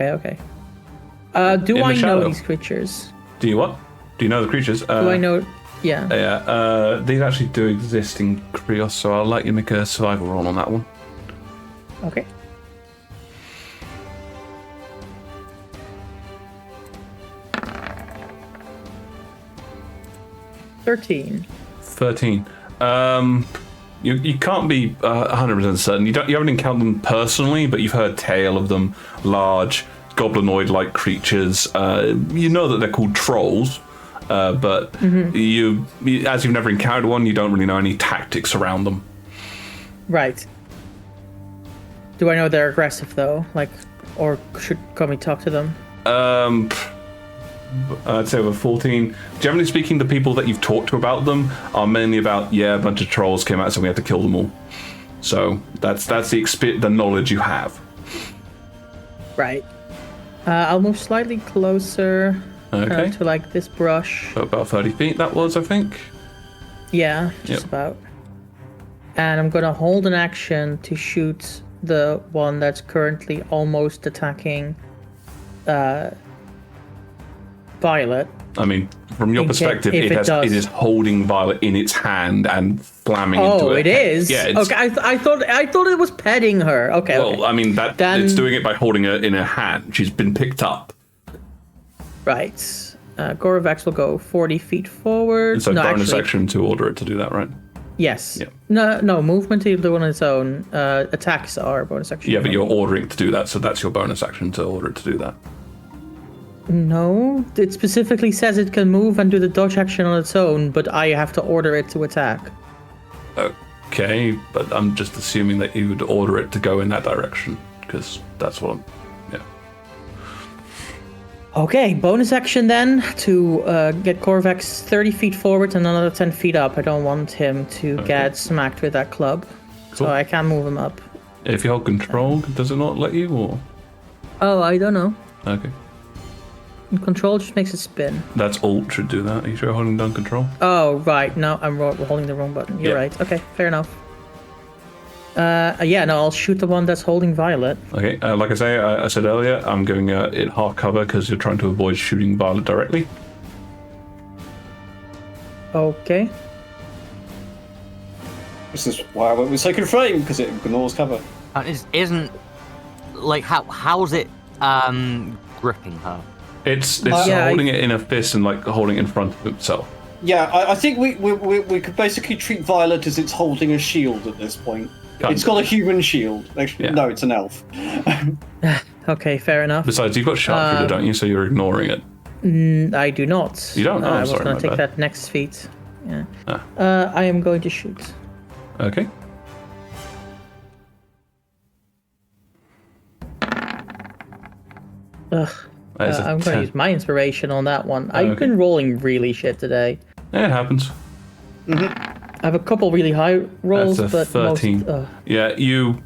Do I know these creatures? Do you what? Do you know the creatures? Do I know... Yeah. Yeah, these actually do exist in Krios, so I'll let you make a survival roll on that one. Okay. $13. You can't be 100% certain. You haven't encountered them personally, but you've heard tale of them. Large goblinoid-like creatures. You know that they're called trolls. But you, as you've never encountered one, you don't really know any tactics around them. Right. Do I know they're aggressive though? Or should we talk to them? I'd say over 14. Generally speaking, the people that you've talked to about them are mainly about, a bunch of trolls came out, so we had to kill them all. So that's the knowledge you have. Right. I'll move slightly closer. Okay. To this brush. So about 30 feet that was, I think. Yeah, just about. And I'm gonna hold an action to shoot the one that's currently almost attacking Violet. I mean, from your perspective, it is holding Violet in its hand and slamming into it. Oh, it is? Yeah. Okay, I thought it was petting her. Okay. Well, I mean, it's doing it by holding her in her hand. She's been picked up. Right. Gorovax will go 40 feet forward. It's a bonus action to order it to do that, right? Yes. Yeah. No, movement to do on its own. Attacks are bonus action. Yeah, but you're ordering to do that, so that's your bonus action to order it to do that. No, it specifically says it can move and do the dodge action on its own, but I have to order it to attack. Okay, but I'm just assuming that you would order it to go in that direction, because that's what I'm... Okay, bonus action then to get Corvax 30 feet forward and another 10 feet up. I don't want him to get smacked with that club, so I can move him up. If you hold control, does it not let you, or...? Oh, I don't know. Okay. Control just makes it spin. That's Alt should do that. Are you sure you're holding down control? Oh, right. No, I'm holding the wrong button. You're right. Okay, fair enough. I'll shoot the one that's holding Violet. Okay, like I said earlier, I'm giving it half cover because you're trying to avoid shooting Violet directly. Okay. This is why I went with second frame, because it ignores cover. How's it gripping her? It's holding it in a fist and holding it in front of itself. Yeah, I think we could basically treat Violet as it's holding a shield at this point. It's got a human shield. Actually, no, it's an elf. Okay, fair enough. Besides, you've got sharpshooter, don't you? So you're ignoring it. I do not. You don't? I was going to take that next feat. Yeah. I am going to shoot. Okay. Ugh. I'm going to use my inspiration on that one. I've been rolling really shit today. It happens. I have a couple really high rolls, That's a but 13. Yeah, you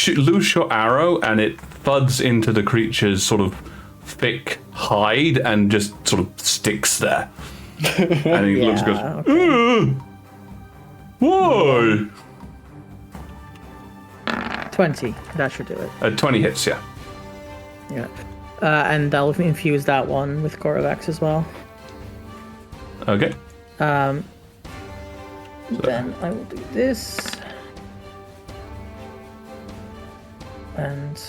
loose your arrow and it thuds into the creature's sort of thick hide and just sort of sticks there. And he looks and goes, why? 20. That should do it. 20 hits, yeah. Yeah. And I'll infuse that one with Gorovax as well. Okay. Then I will do this. And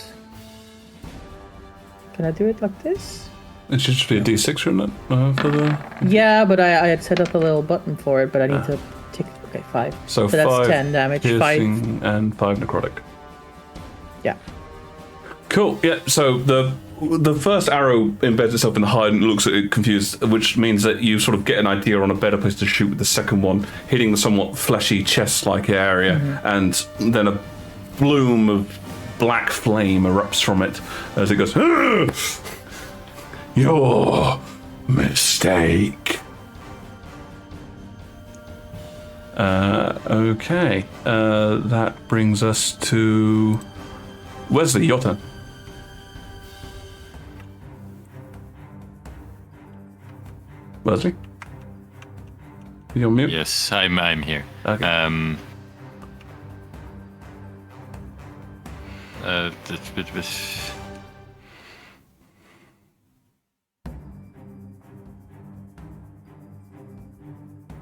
can I do it like this? It should just be a D6, shouldn't it? For the... Yeah, but I had set up a little button for it, but I need to tick. Okay, 5. So that's 5 10 damage. 5. piercing and 5 necrotic. Yeah. Cool. Yeah. So the first arrow embeds itself in the hide and looks at it confused, which means that you sort of get an idea on a better place to shoot with the second one, hitting the somewhat fleshy chest-like area, and then a bloom of black flame erupts from it as it goes. Your mistake. Okay. That brings us to Wesley. Your turn. Wesley? You on mute? Yes, I'm here. Okay.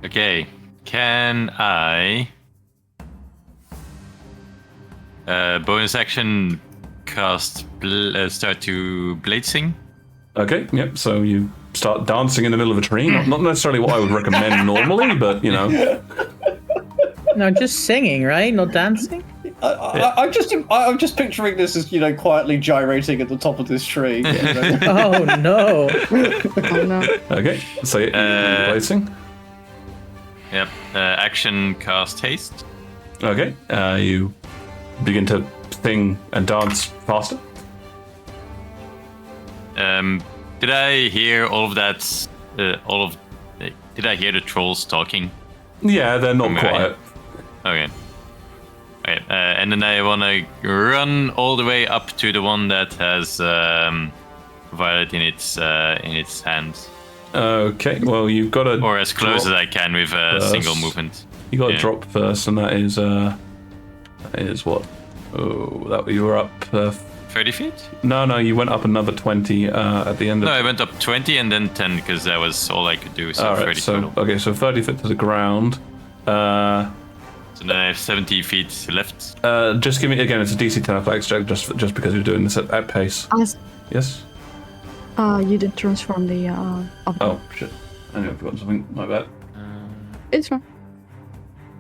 Okay, can I bonus action cast start to blade sing? Okay, yep, so you start dancing in the middle of a tree. Not necessarily what I would recommend normally, but, you know. No, just singing, right? Not dancing? I'm just picturing this as, you know, quietly gyrating at the top of this tree. You know? Oh, no. Oh no. Okay, so you're placing. Yep, action cast haste. Okay, you begin to sing and dance faster. Did I hear all of that? Did I hear the trolls talking? Yeah, they're not quiet. Okay. Okay. And then I want to run all the way up to the one that has violet in its hands. Okay, well you've got to or as close as I can with a single movement. You got to drop first, and that is what? Oh, that you were up. 30 feet? No, you went up another 20 at the end of... No, I went up 20 and then 10 because that was all I could do, so all right, 30 total. Okay, so 30 feet to the ground. So then I have 70 feet left. Just give me, again, it's a DC 10 athletics check, just because you're doing this at pace. Yes? You did transform the object. Oh, shit. I knew I forgot something. My bad. It's fine.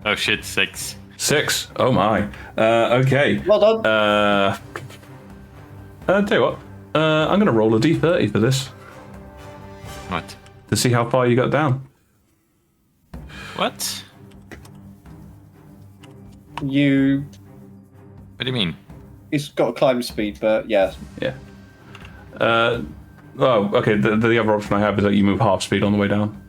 Oh shit, 6. 6? Oh my. Okay. Well done. Tell you what. I'm going to roll a d30 for this. What? To see how far you got down. What? What do you mean? It's got a climb speed, but yeah. Yeah. Oh, okay. The other option I have is that you move half speed on the way down.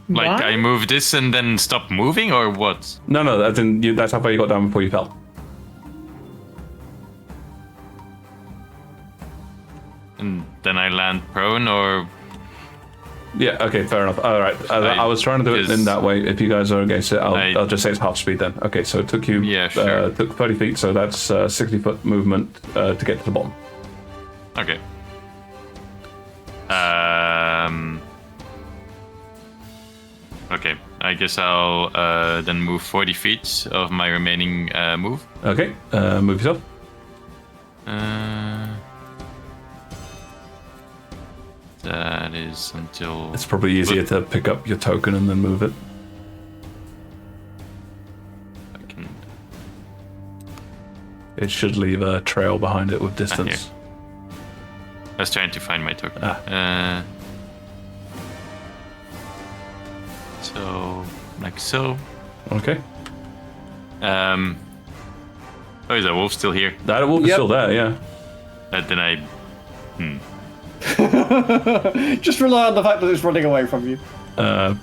Like What? I move this and then stop moving, or what? No, that's how far you got down before you fell. And then I land prone, or Yeah, okay, fair enough. All right. I was trying to do it in that way. If you guys are okay, so I'll just say it's half speed then. Okay, so it took you took 30 feet, so that's 60-foot movement to get to the bottom. Okay. Okay, I guess I'll then move 40 feet of my remaining move. Okay, move yourself. That is until... It's probably easier to pick up your token and then move it. I can... It should leave a trail behind it with distance. I was trying to find my token. So, like so. Okay. Oh, is that wolf still here? That wolf is still there, yeah. Then I... Just rely on the fact that it's running away from you. What are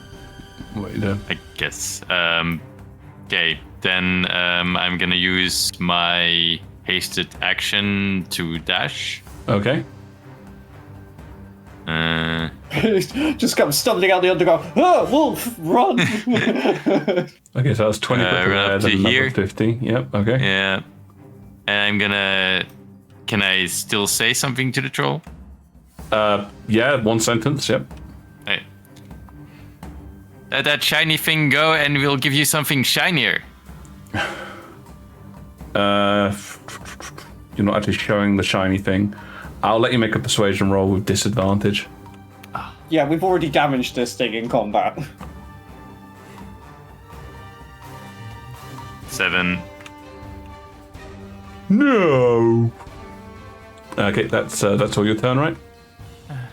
you doing? I guess. Okay, then I'm gonna use my hasted action to dash. Okay. Just come stumbling out the underground. Oh, wolf, run! Okay, so that's 20 foot run up to another here. 50. Yep, okay. Yeah. And I'm gonna... Can I still say something to the troll? Yeah, one sentence, yep. Let that shiny thing go, and we'll give you something shinier. You're not actually showing the shiny thing. I'll let you make a persuasion roll with disadvantage. Yeah, we've already damaged this thing in combat. 7. No. Okay, that's all your turn, right? Yeah.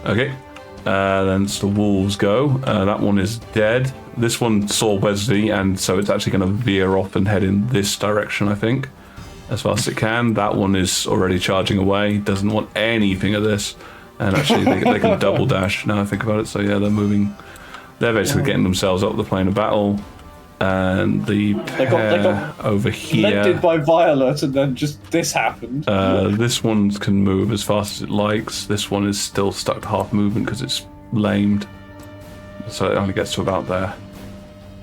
Okay. Then it's the wolves go. That one is dead. This one saw Wesley, and so it's actually going to veer off and head in this direction, I think, as fast as it can. That one is already charging away. Doesn't want anything of this. And actually, they can double dash now I think about it. So yeah, they're moving. They're basically getting themselves up the plane of battle. And the pair over here. Lended by Violet, and then just this happened. This one can move as fast as it likes. This one is still stuck to half movement because it's lamed. So it only gets to about there.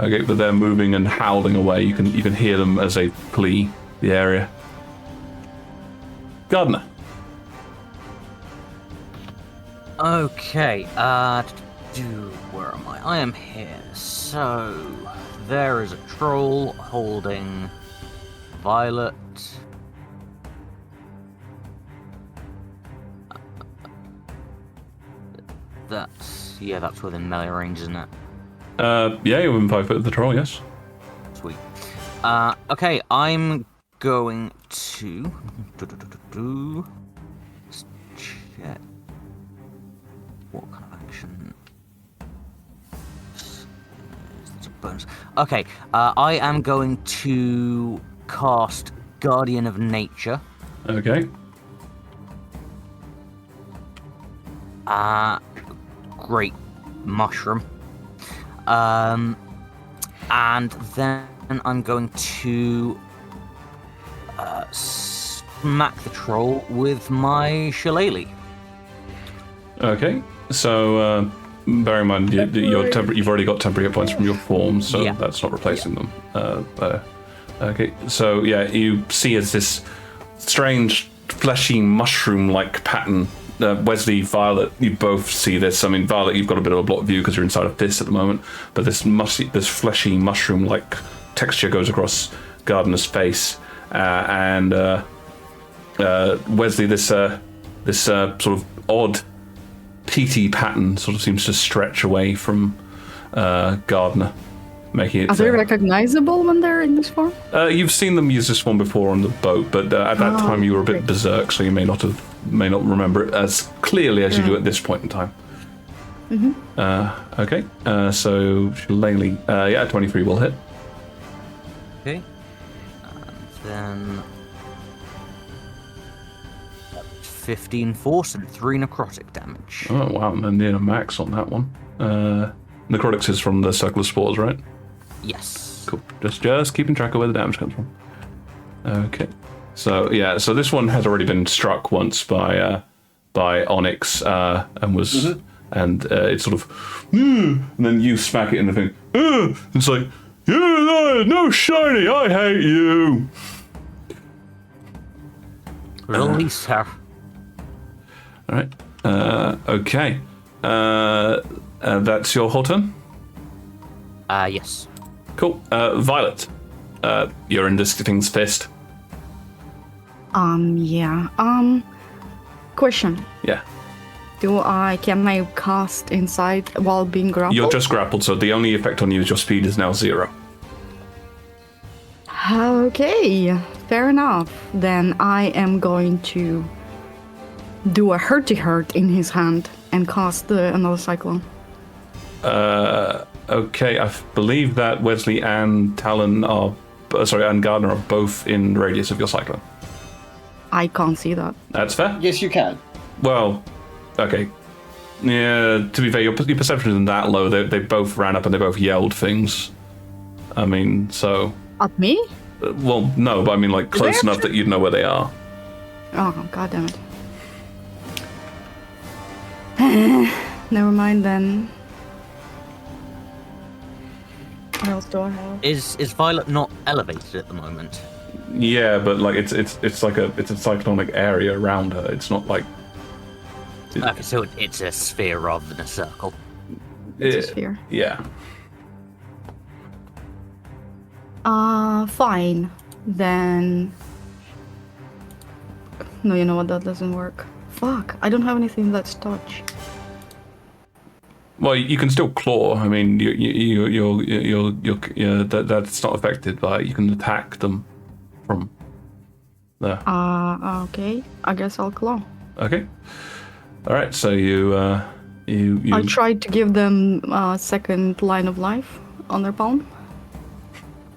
Okay, but they're moving and howling away. You can hear them as they flee the area. Gardener. Okay, where am I? I am here. So there is a troll holding Violet. That's within melee range, isn't it? Yeah, you're within 5 foot of the troll, yes. Sweet. Okay, I'm going to Let's check. What kind of action? It's a bonus. Okay, I am going to cast Guardian of Nature. Okay. Great mushroom. And then I'm going to smack the troll with my shillelagh. Okay, so bear in mind you've already got temporary hit points from your form, so Yeah. that's not replacing them. Okay, so yeah, you see as this strange, fleshy mushroom-like pattern. Wesley, Violet, you both see this. I mean, Violet, you've got a bit of a block view because you're inside of this at the moment, but this fleshy mushroom-like texture goes across Gardener's face, and Wesley, this sort of odd PT pattern sort of seems to stretch away from Gardener, making it. Are they recognizable when they're in this form? You've seen them use this one before on the boat, but at that time you were a bit berserk, so you may not remember it as clearly as you do at this point in time. Mm-hmm. Okay, so Shillelagh, 23 will hit. Okay. And then 15 force and 3 necrotic damage. Oh wow, and near a max on that one. Necrotics is from the Circle of Spores, right? Yes. Cool. Just keeping track of where the damage comes from. Okay. So yeah, so this one has already been struck once by Onyx, and was and it's sort of and then you smack it in the thing. It's like, yeah, no shiny, I hate you. Release her. All right. Okay. That's your whole turn? Yes. Cool. Violet, you're in this thing's fist. Yeah. Question. Yeah. Can I cast inside while being grappled? You're just grappled, so the only effect on you is your speed is now 0. Okay, fair enough. Then I am going to do a hurt in his hand and cast another cyclone. Okay, I believe that Wesley and Talon and Gardner are both in radius of your cyclone. I can't see that. That's fair. Yes, you can. Well, okay. Yeah, to be fair, your perception isn't that low. They both ran up and they both yelled things. I mean, so... At me? Well, no, but I mean, like, close enough that you'd know where they are. Oh, god damn it. Never mind then. What else do I have? Is Violet not elevated at the moment? Yeah, but like it's a cyclonic area around her. It's not like Okay, so it's a sphere rather than a circle. It's a sphere. Yeah. Fine. Then... No, you know what? That doesn't work. Fuck, I don't have anything that's touch. Well, you can still claw. I mean, that's not affected by. You can attack them from there. Okay. I guess I'll claw. Okay. All right. So you. I tried to give them a second line of life on their palm.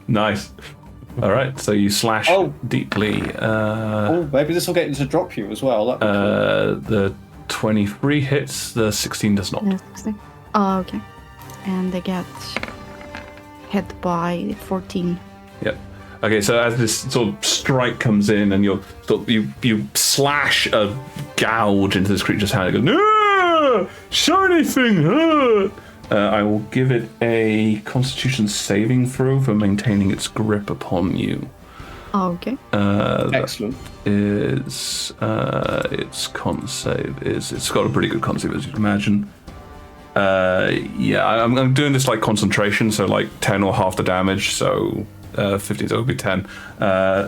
Nice. All right. So you slash deeply. Maybe this will get into drop you as well. That'd be cool. The 23 hits. The 16 does not. Yeah, 16. Okay. And they get hit by 14. Yep. Okay, so as this sort of strike comes in and you slash a gouge into this creature's hand, it goes, no! Shiny thing hurt! I will give it a Constitution saving throw for maintaining its grip upon you. Okay. Excellent. Its con save is, it's got a pretty good con save, as you'd imagine. I'm doing this like concentration, so like 10 or half the damage, so 15, so it would be 10.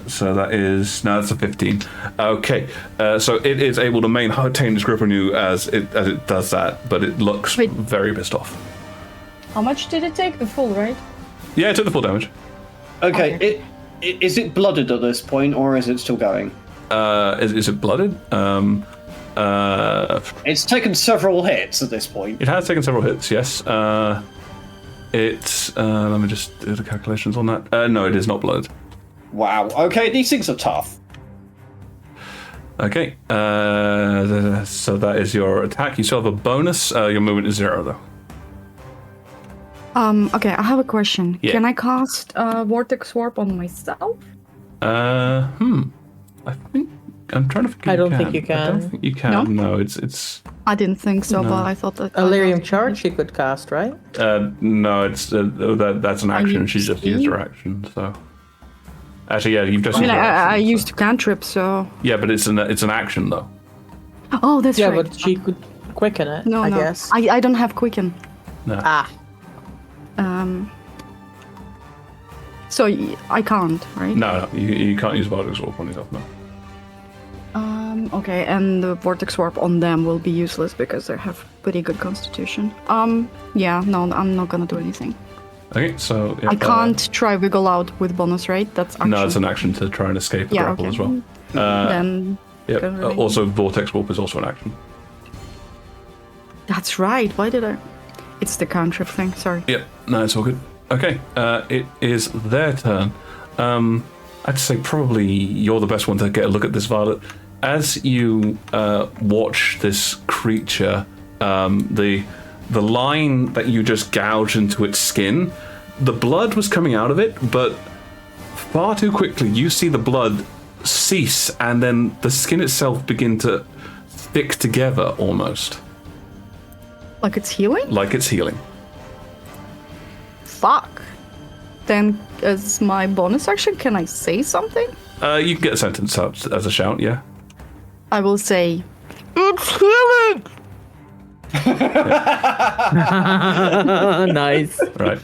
So that is, no, that's a 15. Okay, so it is able to maintain its grip on you as it does that, but it looks very pissed off. How much did it take? The full, right? Yeah, it took the full damage. Okay, is it blooded at this point, or is it still going? Is it blooded? It's taken several hits at this point. It has taken several hits, yes. Let me just do the calculations on that. No, it is not blooded. Wow. Okay, these things are tough. Okay, so that is your attack. You still have a bonus. Your movement is 0, though. Okay, I have a question. Yeah. Can I cast Vortex Warp on myself? I think I'm trying to think. I don't think you can. I don't think you can. No, it's. I didn't think so, No. but I thought that. Illyrium Charge you could cast, right? No, it's that's an action. She just used her action. So. Actually, yeah, you've just. I mean, used her action, I so. used cantrip, so. Yeah, but it's an action though. Oh, that's Yeah, right. but she could quicken it, No, I no. guess. I don't have quicken. No. Ah. So I can't, right? No, you can't use Vortex Warp on yourself. No. Okay, and the Vortex Warp on them will be useless because they have pretty good constitution. Yeah, no, I'm not gonna do anything. Okay, so. Yeah, I can't try Wiggle Out with bonus, right? That's action. No, it's an action to try and escape the grapple as well. Then. Yep. Don't really- Also, Vortex Warp is also an action. That's right. Why did I? It's the cantrip thing. Sorry. Yep. No, it's all good. Okay. It is their turn. I'd say probably you're the best one to get a look at this, Violet. As you watch this creature, the line that you just gouged into its skin, the blood was coming out of it, but far too quickly you see the blood cease, and then the skin itself begin to stick together almost. Like it's healing? Like it's healing. Fuck. Then, as my bonus action, can I say something? You can get a sentence out as a shout, yeah. I will say, "It's healing." Nice. Right.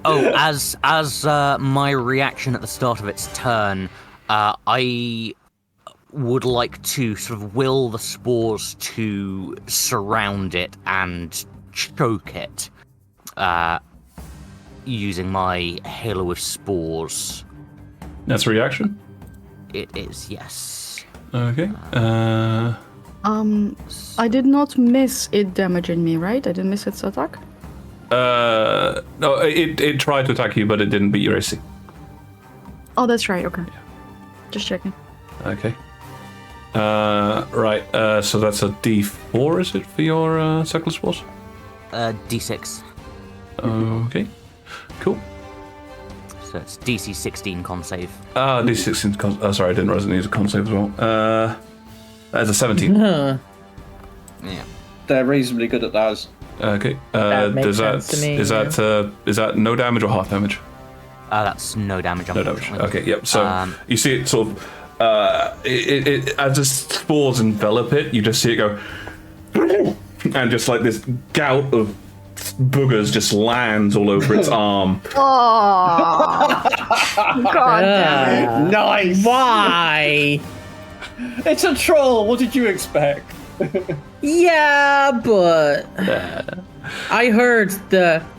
As my reaction at the start of its turn, I would like to sort of will the spores to surround it and choke it, using my Halo of Spores. That's a reaction? It is, yes. Okay. I did not miss it damaging me, right? I didn't miss its attack? No, it tried to attack you, but it didn't beat your AC. Oh, that's right, okay. Just checking. Okay. Right, so that's a D4, is it, for your Circle of Spores? D6. Okay. Cool. So it's DC 16 con save. D16 con... Oh, sorry, I didn't realize it needs a con save as well. That's a 17. Huh. Yeah. They're reasonably good at those. Okay. That makes Does sense to me, is that no damage or half damage? That's no damage. No damage. unfortunately. Okay, yep. So you see it sort of... it as the spores envelop it, you just see it go... And just like this gout of boogers just lands all over its arm. Oh, God damn it. Nice. Why? It's a troll. What did you expect? Yeah, but I heard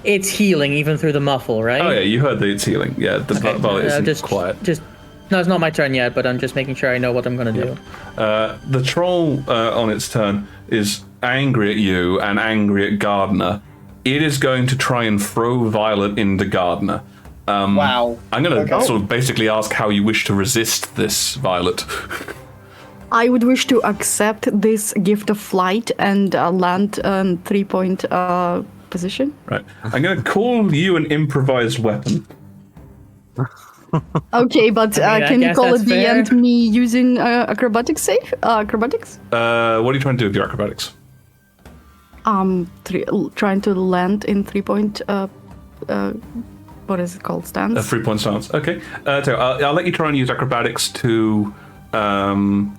it's healing even through the muffle, right? Oh yeah, you heard that it's healing. Yeah, the violet isn't just quiet. No, it's not my turn yet, but I'm just making sure I know what I'm gonna do. The troll on its turn is angry at you and angry at Gardner. It is going to try and throw Violet into Gardner. Wow. I'm going to sort of basically ask how you wish to resist this, Violet. I would wish to accept this gift of flight and land 3-point position. Right. I'm going to call you an improvised weapon. Okay, but can you guess call that's at the fair. end me using acrobatics save? Acrobatics? What are you trying to do with your acrobatics? Trying to land in 3-point. What is it called? Stance. A 3-point stance. Okay. I'll let you try and use acrobatics to listen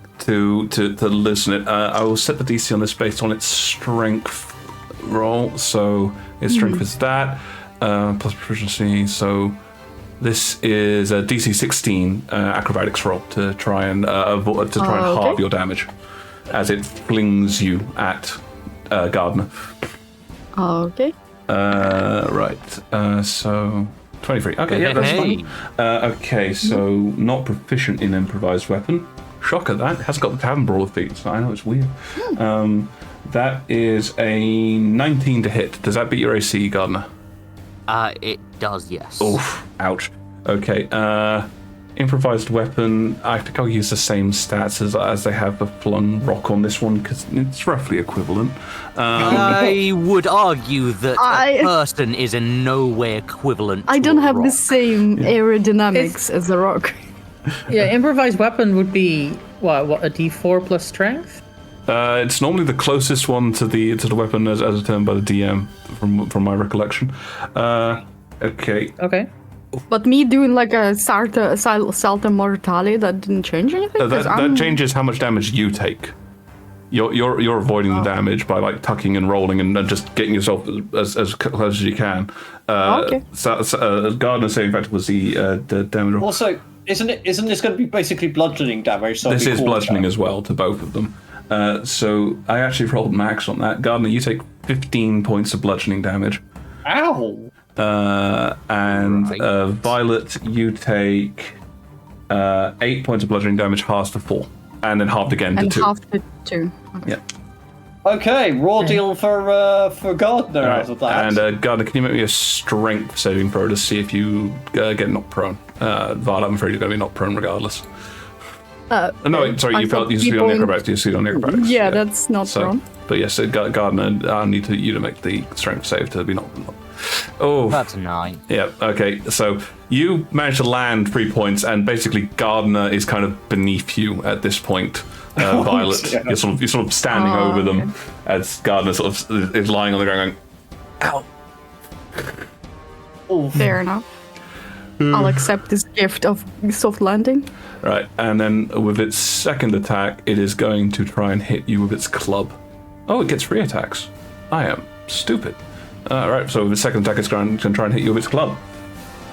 it. I will set the DC on this based on its strength roll. So its strength is that plus proficiency. So this is a DC 16 acrobatics roll to try and halve your damage as it flings you at Gardner. Okay. Right. So 23. Okay, yeah, that's fine. Okay, so not proficient in improvised weapon. Shocker that. Has got the tavern brawler feat, so I know it's weird. That is a 19 to hit. Does that beat your AC, Gardner? It does, yes. Oof. Ouch. Okay. Improvised weapon. I think I'll use the same stats as they have for flung rock on this one because it's roughly equivalent. I would argue that a person is in no way equivalent to I don't a have rock. the same aerodynamics as a rock. Yeah, improvised weapon would be what a D4 plus strength. It's normally the closest one to the weapon as determined by the DM from my recollection. Okay. Okay. But me doing like a salto mortale, that didn't change anything? That changes how much damage you take. You're avoiding the damage by like tucking and rolling and just getting yourself as close as you can. Okay. Gardner saving factor was the damage roll. Also, isn't this going to be basically bludgeoning damage? So This it'll is be bludgeoning damage. as well to both of them. So I actually rolled max on that. Gardner, you take 15 points of bludgeoning damage. Ow! And Violet, you take 8 points of bludgeoning damage, halved to 4, and then halved again to And 2. half to 2. Okay. Yeah. Okay, raw deal for Gardner out of that. And Gardner, can you make me a strength saving throw to see if you get knocked prone? Violet, I'm afraid you're going to be knocked prone regardless. No, wait, sorry, you succeed on the acrobatics. You succeed on the acrobatics. Yeah, that's not wrong. But yes, Gardner, I need you to make the strength save to be knocked. Oh, That's a 9. yeah. Okay, so you managed to land 3 points, and basically Gardner is kind of beneath you at this point. Violet, yeah. you're sort of standing over them as Gardner sort of is lying on the ground, going, "Ow." Fair enough. I'll accept this gift of soft landing. Right, and then with its second attack, it is going to try and hit you with its club. Oh, it gets 3 attacks. I am stupid. Right, so with its second attack, it's going to try and hit you with its club.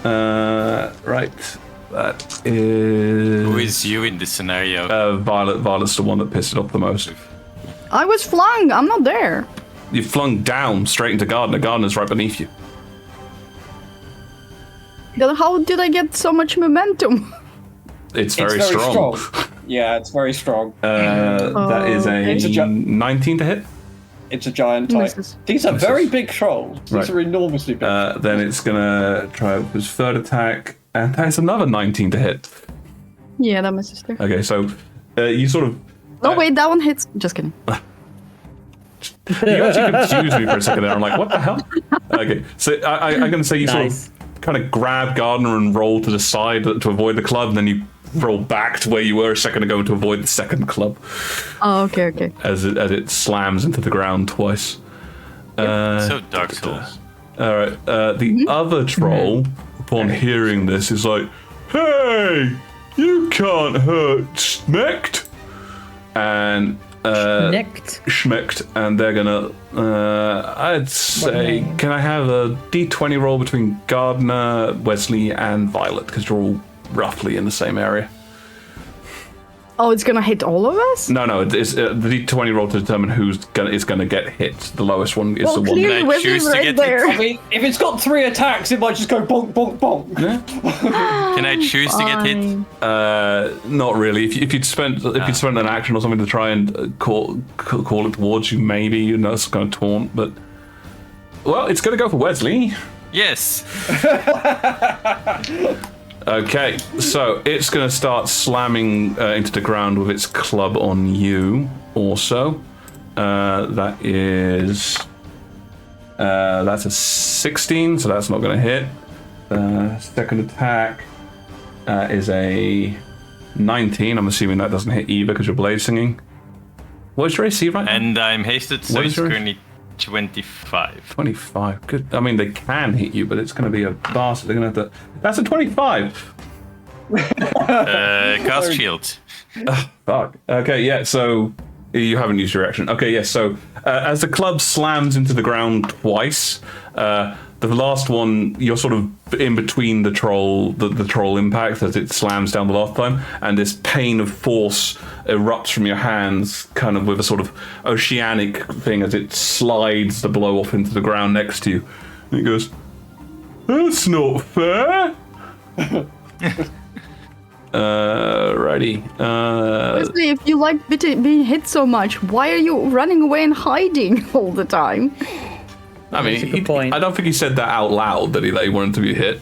Right, that is... Who is you in this scenario? Violet. Violet's the one that pissed it off the most. I was flung. I'm not there. You flung down straight into Gardner. Gardner's right beneath you. Then how did I get so much momentum? It's very strong. Yeah, it's very strong. That is It's a 19 to hit. It's a giant type. Misses. These are very big trolls. These Right. are enormously big. Then it's going to try with his third attack, and that is another 19 to hit. Yeah, that misses too. Okay, so you sort of... Oh wait, that one hits. Just kidding. You actually confused me for a second there. I'm like, what the hell? Okay, so I'm going to say you sort Nice. of kind of grab Gardner and roll to the side to avoid the club, and then you roll back to where you were a second ago to avoid the second club Oh, okay. as it slams into the ground twice. So Dark Souls. All right, the other troll, upon hearing this, is like, "Hey, you can't hurt Smecht!" And Schmicked. and they're gonna. I'd say, can I have a D20 roll between Gardner, Wesley, and Violet because you're all roughly in the same area. Oh, it's gonna hit all of us? No, it's the D20 roll to determine who's gonna get hit. The lowest one is the one. Clearly Can I choose to right get there. I mean, if it's got 3 attacks, it might just go bonk, bonk, bonk. Yeah. Can I choose to get hit? Not really. If you'd spent an action or something to try and call it towards you, maybe it's going to taunt. But well, it's going to go for Wesley. Yes. Okay, so it's going to start slamming into the ground with its club on you. Also, that's a 16, so that's not going to hit. Second attack is a 19. I'm assuming that doesn't hit either because you're blade singing. What's your AC right now? And I'm hasted, so What is it's yours? currently 25. 25. Good. I mean, they can hit you, but it's going to be a bastard. They're going to have to. That's a 25. Cast shield. Fuck. Okay, yeah, so you haven't used your action. Okay, yeah, so as the club slams into the ground twice, the last one, you're sort of in between the troll impact as it slams down the last time, and this pain of force erupts from your hands, kind of with a sort of oceanic thing as it slides the blow off into the ground next to you. And it goes, "That's not fair." Righty. Wesley, if you like being hit so much, why are you running away and hiding all the time? I mean, That's a good point. I don't think he said that out loud that he wanted to be hit.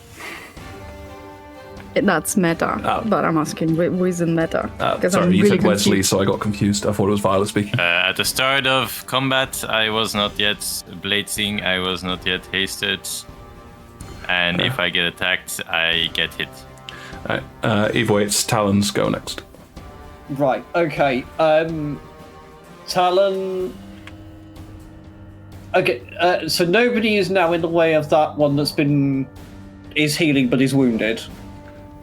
That's meta, but I'm asking, who is in meta? Sorry, you said Wesley, so I got confused. I thought it was Violet speaking. At the start of combat, I was not yet blading, I was not yet hasted. And if I get attacked, I get hit. Either way, it's Talon's go next. Right, okay. Talon. Okay, so nobody is now in the way of that one is healing but is wounded.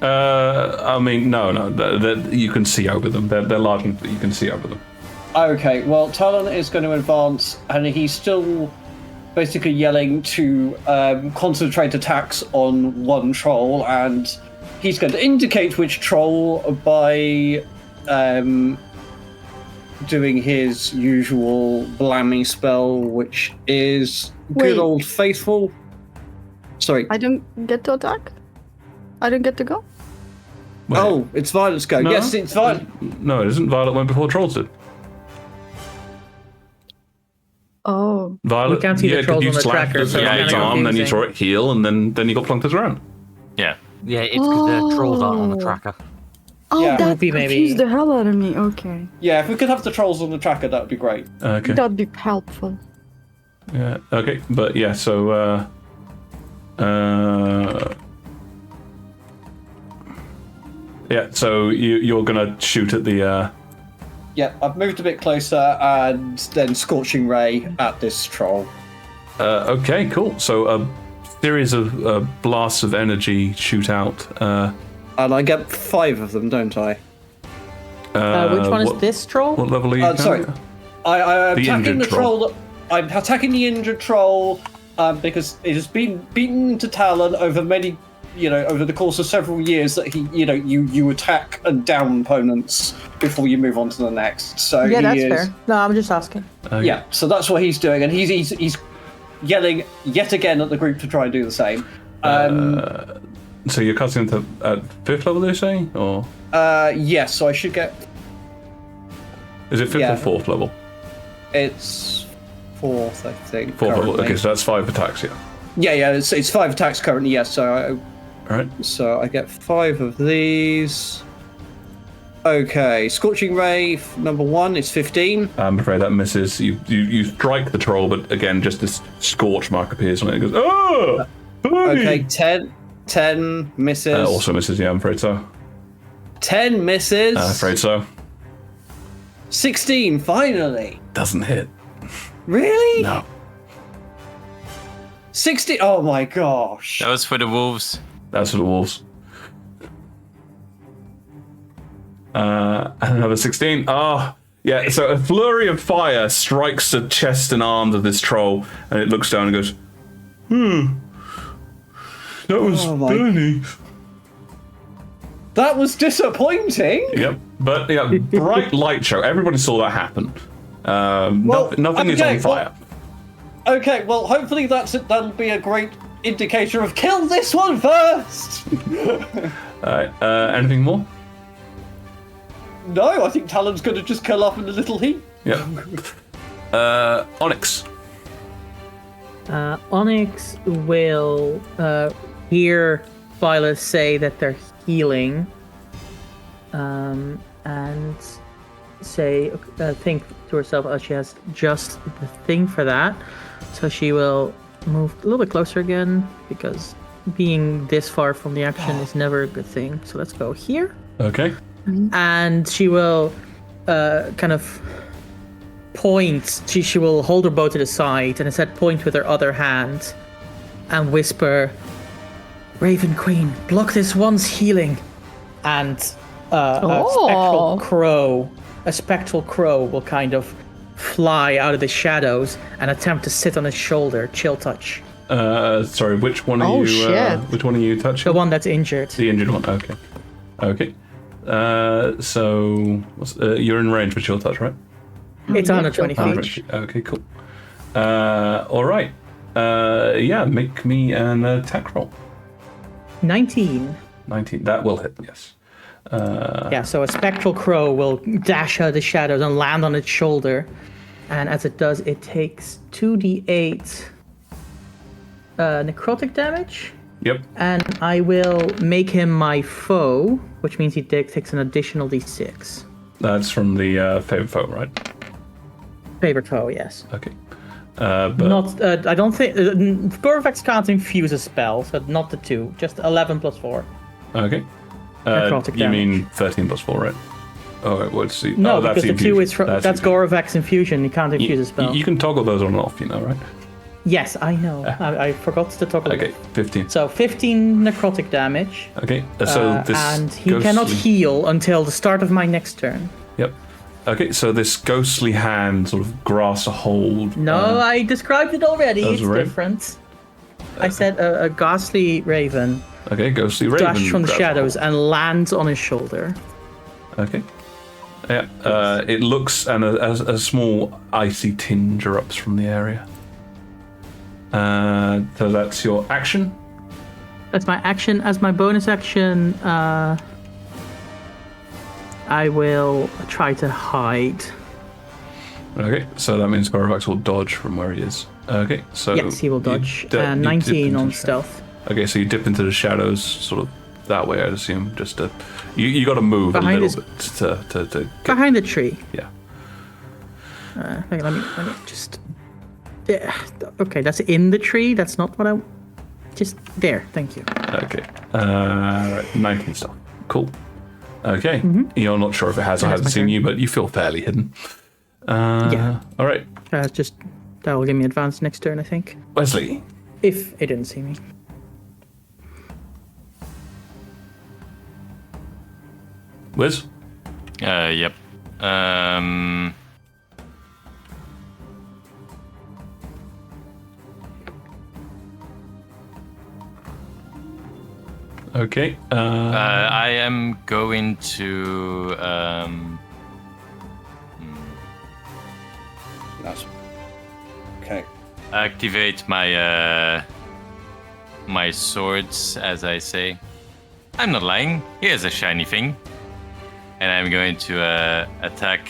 I mean, no, you can see over them. They're large enough that you can see over them. Okay, well, Talon is going to advance, and he's still basically yelling to concentrate attacks on one troll, and he's going to indicate which troll by doing his usual blammy spell, which is good Wait. old faithful. Sorry. I don't get to attack? I don't get to go? Wait, Oh, it's Violet's go. No. Yes, it's Violet. no, it isn't. Violet went before Trolls did. Oh. Violet, We can't see the 'cause trolls you on the slapped tracker, so it it's on kinda its arm, then you confusing. saw it heal, and then you got plunked to the ground. Yeah. Yeah, it's because the trolls aren't on the tracker. Oh, Yeah. that Maybe. confused the hell out of me. Okay. Yeah, if we could have the trolls on the tracker, that would be great. Okay. That'd be helpful. Yeah. Okay. But yeah. So. Yeah. So you're gonna shoot at the. Yeah, I've moved a bit closer and then Scorching Ray at this troll. Okay. Cool. So a series of blasts of energy shoot out. And I get 5 of them, don't I? Which one is what- this troll? What level are you? Sorry. I'm The attacking injured the troll. I'm attacking the injured troll because it has been beaten into Talon over many, over the course of several years that you attack and down opponents before you move on to the next. So Yeah, he that's is, fair. No, I'm just asking. Yeah, so that's what he's doing, and he's yelling yet again at the group to try and do the same. So you're cutting into at 5th level, they say, or Yes, so I should get. is it 5th Yeah. or 4th level? It's 4th, I think. 4th level. currently. Okay, so that's 5 attacks. Yeah. Yeah, it's 5 attacks currently. Yes, All right. so I get 5 of these. Okay, Scorching Ray number 1 is 15. I'm afraid that misses. You strike the troll, but again, just this scorch mark appears on it. It goes, oh! Okay, 10 misses. Also misses. Yeah, I'm afraid so. 10 misses. I'm afraid so. 16 finally. Doesn't hit. Really? No. 60. Oh my gosh. That was for the wolves. That's for the wolves. And another 16. Oh, Yeah, so a flurry of fire strikes the chest and arms of this troll, and it looks down and goes, that was burning. That was disappointing. Yep, but yeah, bright light show. Everybody saw that happen. Nothing is on fire. Okay, well, hopefully that'll be a great indicator of kill this one first. Alright, anything more? No, I think Talon's going to just curl up in a little heap. Yeah. Onyx. Onyx will hear Violet say that they're healing, and say, think to herself, oh, she has just the thing for that. So she will move a little bit closer again, because being this far from the action is never a good thing. So let's go here. Okay. And she will kind of point. She will hold her bow to the side and instead point with her other hand and whisper, Raven Queen, block this one's healing. And a spectral crow will kind of fly out of the shadows and attempt to sit on his shoulder. Chill touch. Sorry, which one are which one are you touching? The one that's injured. The injured one, okay. Okay. So you're in range for chill touch, right? It's 120 feet. Okay, cool. All right. Yeah, make me an attack roll. 19. 19. That will hit, yes. Yeah, so a spectral crow will dash out of the shadows and land on its shoulder. And as it does, it takes 2d8 necrotic damage. Yep. And I will make him my foe, which means he takes an additional d6. That's from the favorite foe, right? Favorite foe, yes. Okay. But Not, I don't think, Gorvax can't infuse a spell, so not the 2, just 11 plus 4. Okay. Necrotic You damage. mean 13 plus 4, right? Oh, wait, let's see. No, that's because the 2 is that's Gorvax infusion, he can't infuse a spell. You can toggle those on and off, you know, right? Yes, I know. I forgot to toggle Okay, it. 15. So 15 necrotic damage. Okay, so this and he ghostly... cannot heal until the start of my next turn. Yep. Okay, so this ghostly hand sort of grasps a hold. No, I described it already. That was It's a raven? different. I said a ghastly raven Okay, ghostly raven. dashed from the grabs a shadows hold. and lands on his shoulder. Okay. Yeah, it looks, and a small icy tinge erupts from the area. So that's your action. That's my action. As my bonus action, I will try to hide. Okay, so that means Gorvax will dodge from where he is. Okay, so Yes, he will you dodge. you dip 19 into on the shadows. stealth. Okay, so you dip into the shadows, sort of that way, I'd assume. Just to you got to move Behind a his- little bit to get, Behind the tree. yeah. Okay, let me just. Yeah. Okay, that's in the tree. That's not what I. Just there. Thank you. Okay. Right, 19 stuff. Cool. Okay. You're not sure if it has or That's hasn't my seen turn. you, but you feel fairly hidden. Yeah. All right. Just that will give me advance next turn, I think. Wesley. If it didn't see me. Wiz? Yep. Okay. I am going to That's okay. activate my my swords, as I say. I'm not lying. Here's a shiny thing, and I'm going to attack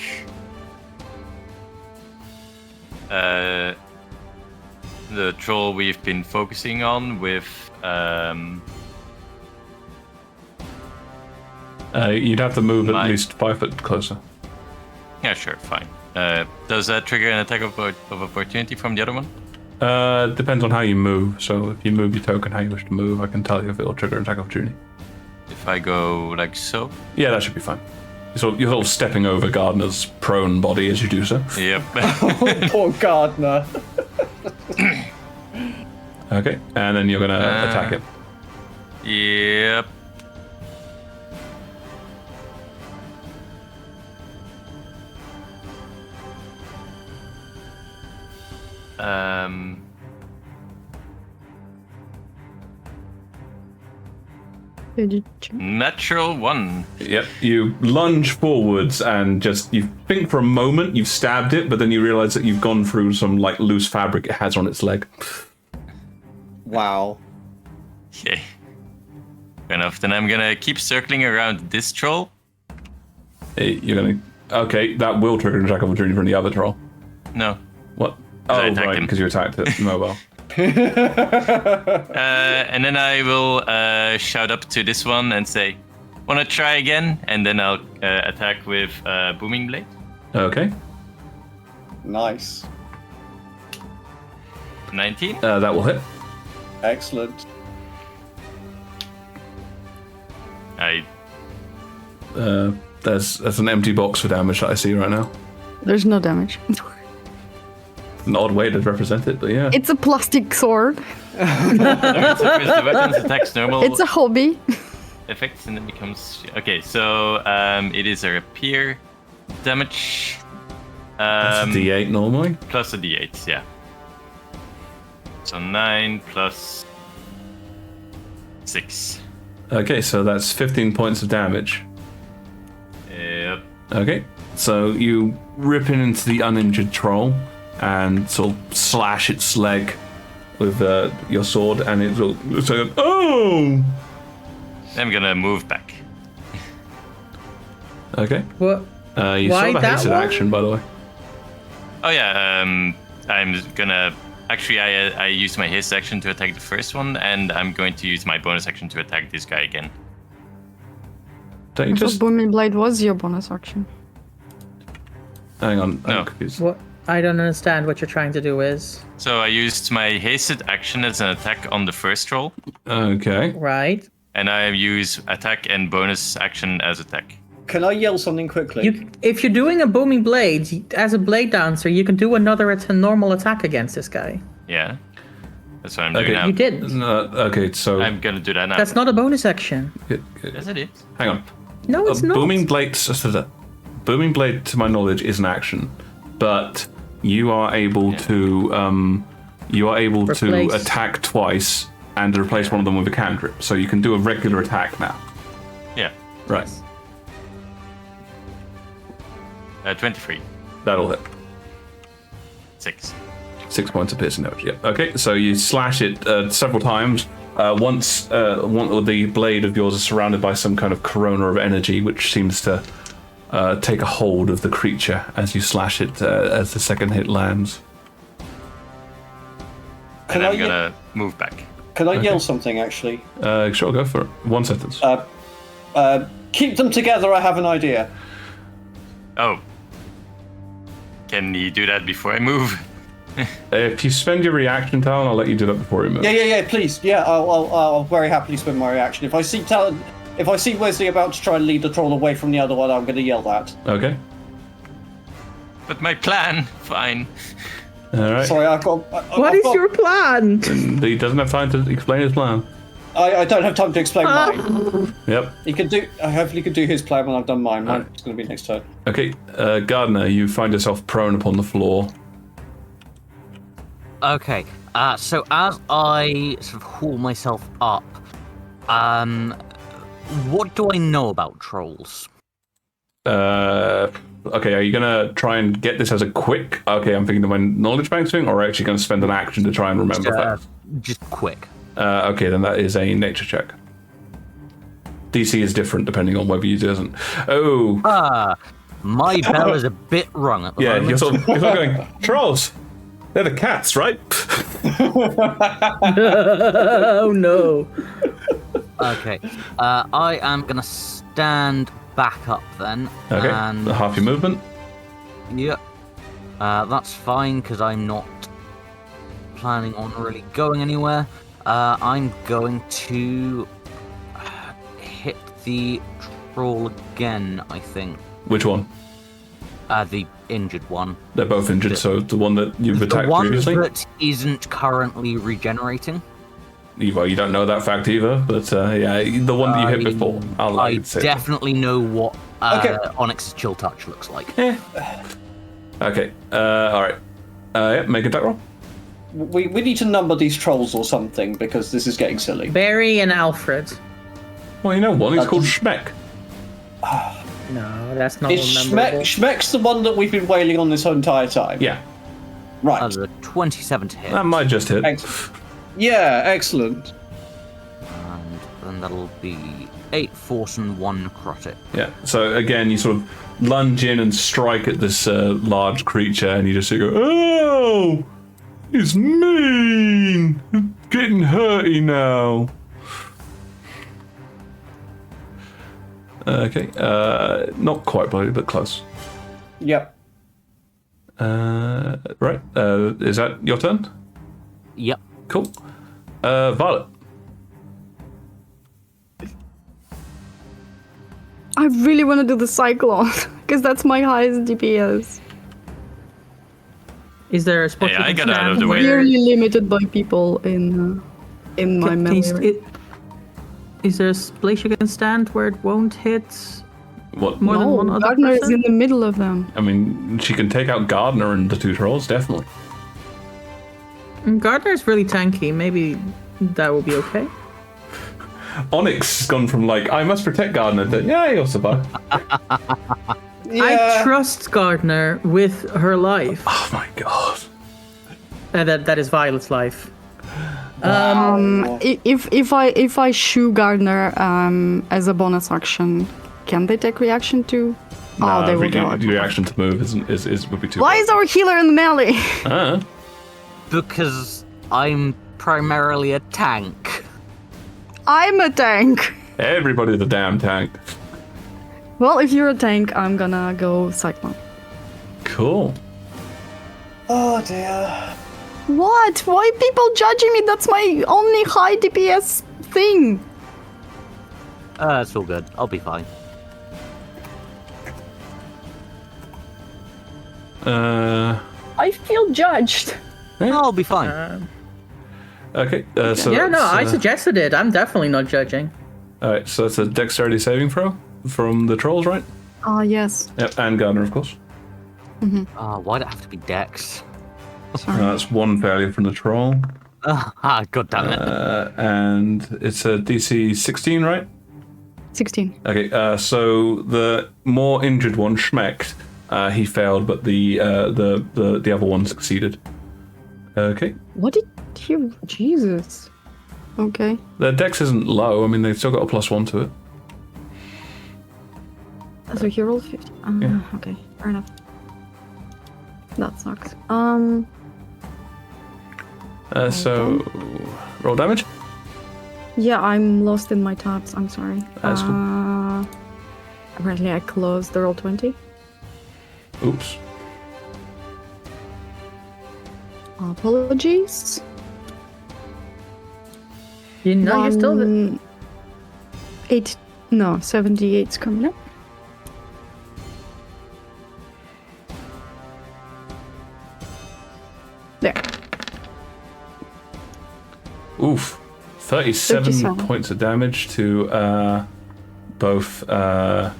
the troll we've been focusing on with. You'd have to move at My- least 5 foot closer. Yeah, sure, fine. Does that trigger an attack of opportunity from the other one? Depends on how you move. So if you move your token how you wish to move, I can tell you if it'll trigger an attack opportunity. If I go like so? Yeah, that should be fine. You're sort of stepping over Gardner's prone body as you do so. Yep. Poor Gardner. Okay, and then you're gonna attack it. Yep. Did you check? Natural 1. Yep. You lunge forwards and you think for a moment you've stabbed it, but then you realize that you've gone through some like loose fabric it has on its leg. Wow. Okay. Fair enough. Then I'm gonna keep circling around this troll. You're gonna. Okay, that will trigger an attack of opportunity from the other troll. No. What? I Oh, attacked right, him. because you attacked it. Mobile. And then I will shout up to this one and say, "Wanna try again?" And then I'll attack with booming blade. Okay. Nice. 19. That will hit. Excellent. There's an empty box for damage that I see right now. There's no damage. An odd way to represent it, but yeah. It's a plastic sword. The weapons attacks normal It's a hobby. effects and it becomes okay. So it is a rapier damage. That's a D8 normally. Plus a D8, yeah. So 9 plus 6. Okay, so that's 15 points of damage. Yep. Okay, so you rip into the uninjured troll and sort of slash its leg with your sword, and it'll say, "Oh!" I'm gonna move back. Okay. What? You Why saw the that hasted one? action, by the way. Oh yeah, I'm gonna actually I used my haste action to attack the first one, and I'm going to use my bonus action to attack this guy again. Don't you I thought just Booming Blade was your bonus action. hang on? No. I'm confused. What? I don't understand what you're trying to do is. So I used my hasted action as an attack on the first troll, Okay. Right. and I use attack and bonus action as attack. Can I yell something quickly? If you're doing a booming blade, as a blade dancer, you can do another normal attack against this guy. Yeah, that's what I'm Okay. doing now. You didn't. Okay, so I'm gonna do that now. That's not a bonus action. Yes, it is. hang on. No, it's not. Booming blade. Booming blade, to my knowledge, is an action, but you are able to Replace. attack twice and replace one of them with a cantrip. So you can do a regular attack now. Yeah. Right. 23. That'll hit. 6. 6 points of piercing damage. Yeah. Okay. So you slash it several times. Once the blade of yours is surrounded by some kind of corona of energy, which seems to take a hold of the creature as you slash it as the second hit lands. And I'm gonna move back. Can I yell something, actually? Sure, go for it. One sentence. Keep them together, I have an idea. Oh. Can you do that before I move? If you spend your reaction, Talon, I'll let you do that before you move. Yeah, please. Yeah, I'll very happily spend my reaction. If I see Wesley about to try and lead the troll away from the other one, I'm going to yell that. Okay. But my plan, fine. All right. Sorry, What is your plan? He doesn't have time to explain his plan. I don't have time to explain mine. Yep. He can do. Hopefully, he can do his plan when I've done mine. Mine's going to be next turn. Okay, Gardner, you find yourself prone upon the floor. Okay, so as I sort of haul myself up, what do I know about trolls? Okay, are you gonna try and get this as a quick? Okay, I'm thinking of my knowledge bank thing, or are you actually gonna spend an action to try and remember that? Just quick. Okay, then that is a nature check. DC is different depending on whether you doesn't. Oh, My bell is a bit rung at the yeah, moment. you're sort of going, trolls. They're the cats, right? Oh no. Okay, I am gonna stand back up then. Okay, And half your movement. Yep. That's fine because I'm not planning on really going anywhere. I'm going to hit the troll again, I think. Which one? The injured one. They're both injured, so the one that you've The attacked one previously? that isn't currently regenerating. Well, you don't know that fact either, but yeah, the one that you hit before. I'll let I you say definitely know what Okay. Onyx's chill touch looks like. Okay, alright. Yeah, make a attack roll. We need to number these trolls or something, because this is getting silly. Barry and Alfred. Well, you know one. He's called Schmeck. No, that's not Is memorable. Schmeck's the one that we've been wailing on this whole entire time? Yeah, Right. As a 27 to hit. that might just hit. Yeah, excellent. And then that'll be 8 force and 1 necrotic. Yeah. So again, you sort of lunge in and strike at this large creature, and you just go, "Oh, he's mean. Getting hurty now." Okay. Not quite bloody, but close. Yep. Right. Is that your turn? Yep. Cool. Violet. I really want to do the Cyclone, because that's my highest DPS. Is there a spot Hey, you I can got out of stand the way. where- Really limited by people in my Can- memory. Is there a place you can stand where it won't hit What? more than one other Gardner is person? in the middle of them. I mean, she can take out Gardner and the 2 trolls, definitely. Gardner's really tanky. Maybe that will be okay. Onyx has gone from like, I must protect Gardner to, yeah, he'll survive. I trust Gardner with her life. Oh my god. That is Violet's life. If I shoo Gardner as a bonus action, can they take reaction too? Oh, they will go. Reaction to move would be too. Why is our healer in the melee? Because I'm primarily a tank. I'm a tank. Everybody's a damn tank. Well, if you're a tank, I'm gonna go Cyclone. Cool. Oh dear. What? Why people judging me? That's my only high DPS thing. It's all good. I'll be fine. I feel judged. I'll be fine. Okay. So Yeah, no, I that's, suggested it. I'm definitely not judging. All right. So that's a dexterity saving throw from the trolls, right? Yes. Yep. And Gardner, of course. Why'd it have to be Dex? That's 1 failure from the troll, God damn it. and it's a DC 16, right? 16. Okay. So the more injured one, Schmecked, he failed, but the other one succeeded. Okay. What did you... Jesus. Okay. Their dex isn't low. I mean, they've still got a +1 to it. So he rolled 50. Yeah. Okay, fair enough. That sucks. So roll damage. Yeah, I'm lost in my tabs. I'm sorry. That's cool. Apparently I closed the roll 20. Oops. Apologies. You know, you're still. 78's coming up. There. Oof. 37 37. points of damage to both Gardner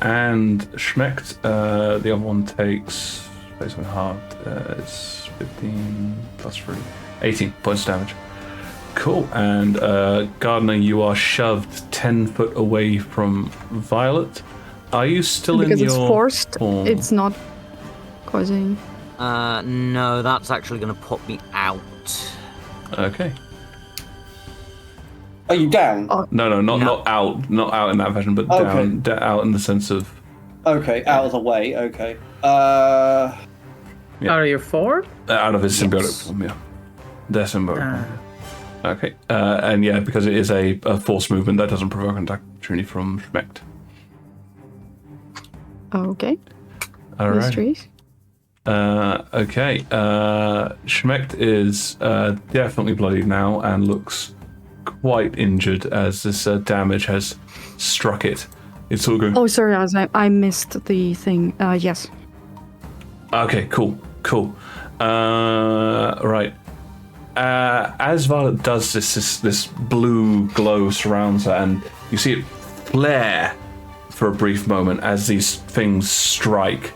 and Schmecht. The other one takes, based on hard, it's 15 plus 3, 18 points of damage. Cool. And Gardner, you are shoved 10 foot away from Violet. Are you still Because in it's your forced, form? it's not causing... No, that's actually going to put me out. Okay. Are you down? No, not out in that fashion, but Okay. down, out in the sense of Okay, out of the way. Okay. Out of your form? out of his symbiotic form, yeah. Their symbiotic form. Okay, and yeah, because it is a forced movement, that doesn't provoke an attack opportunity from Schmecht. Okay. All right. Mysteries. Okay. Schmecht is definitely bloodied now and looks quite injured as this damage has struck it. It's all going. Oh, sorry, I missed the thing. Yes. Okay, cool. Right. As Violet does this blue glow surrounds her, and you see it flare for a brief moment as these things strike.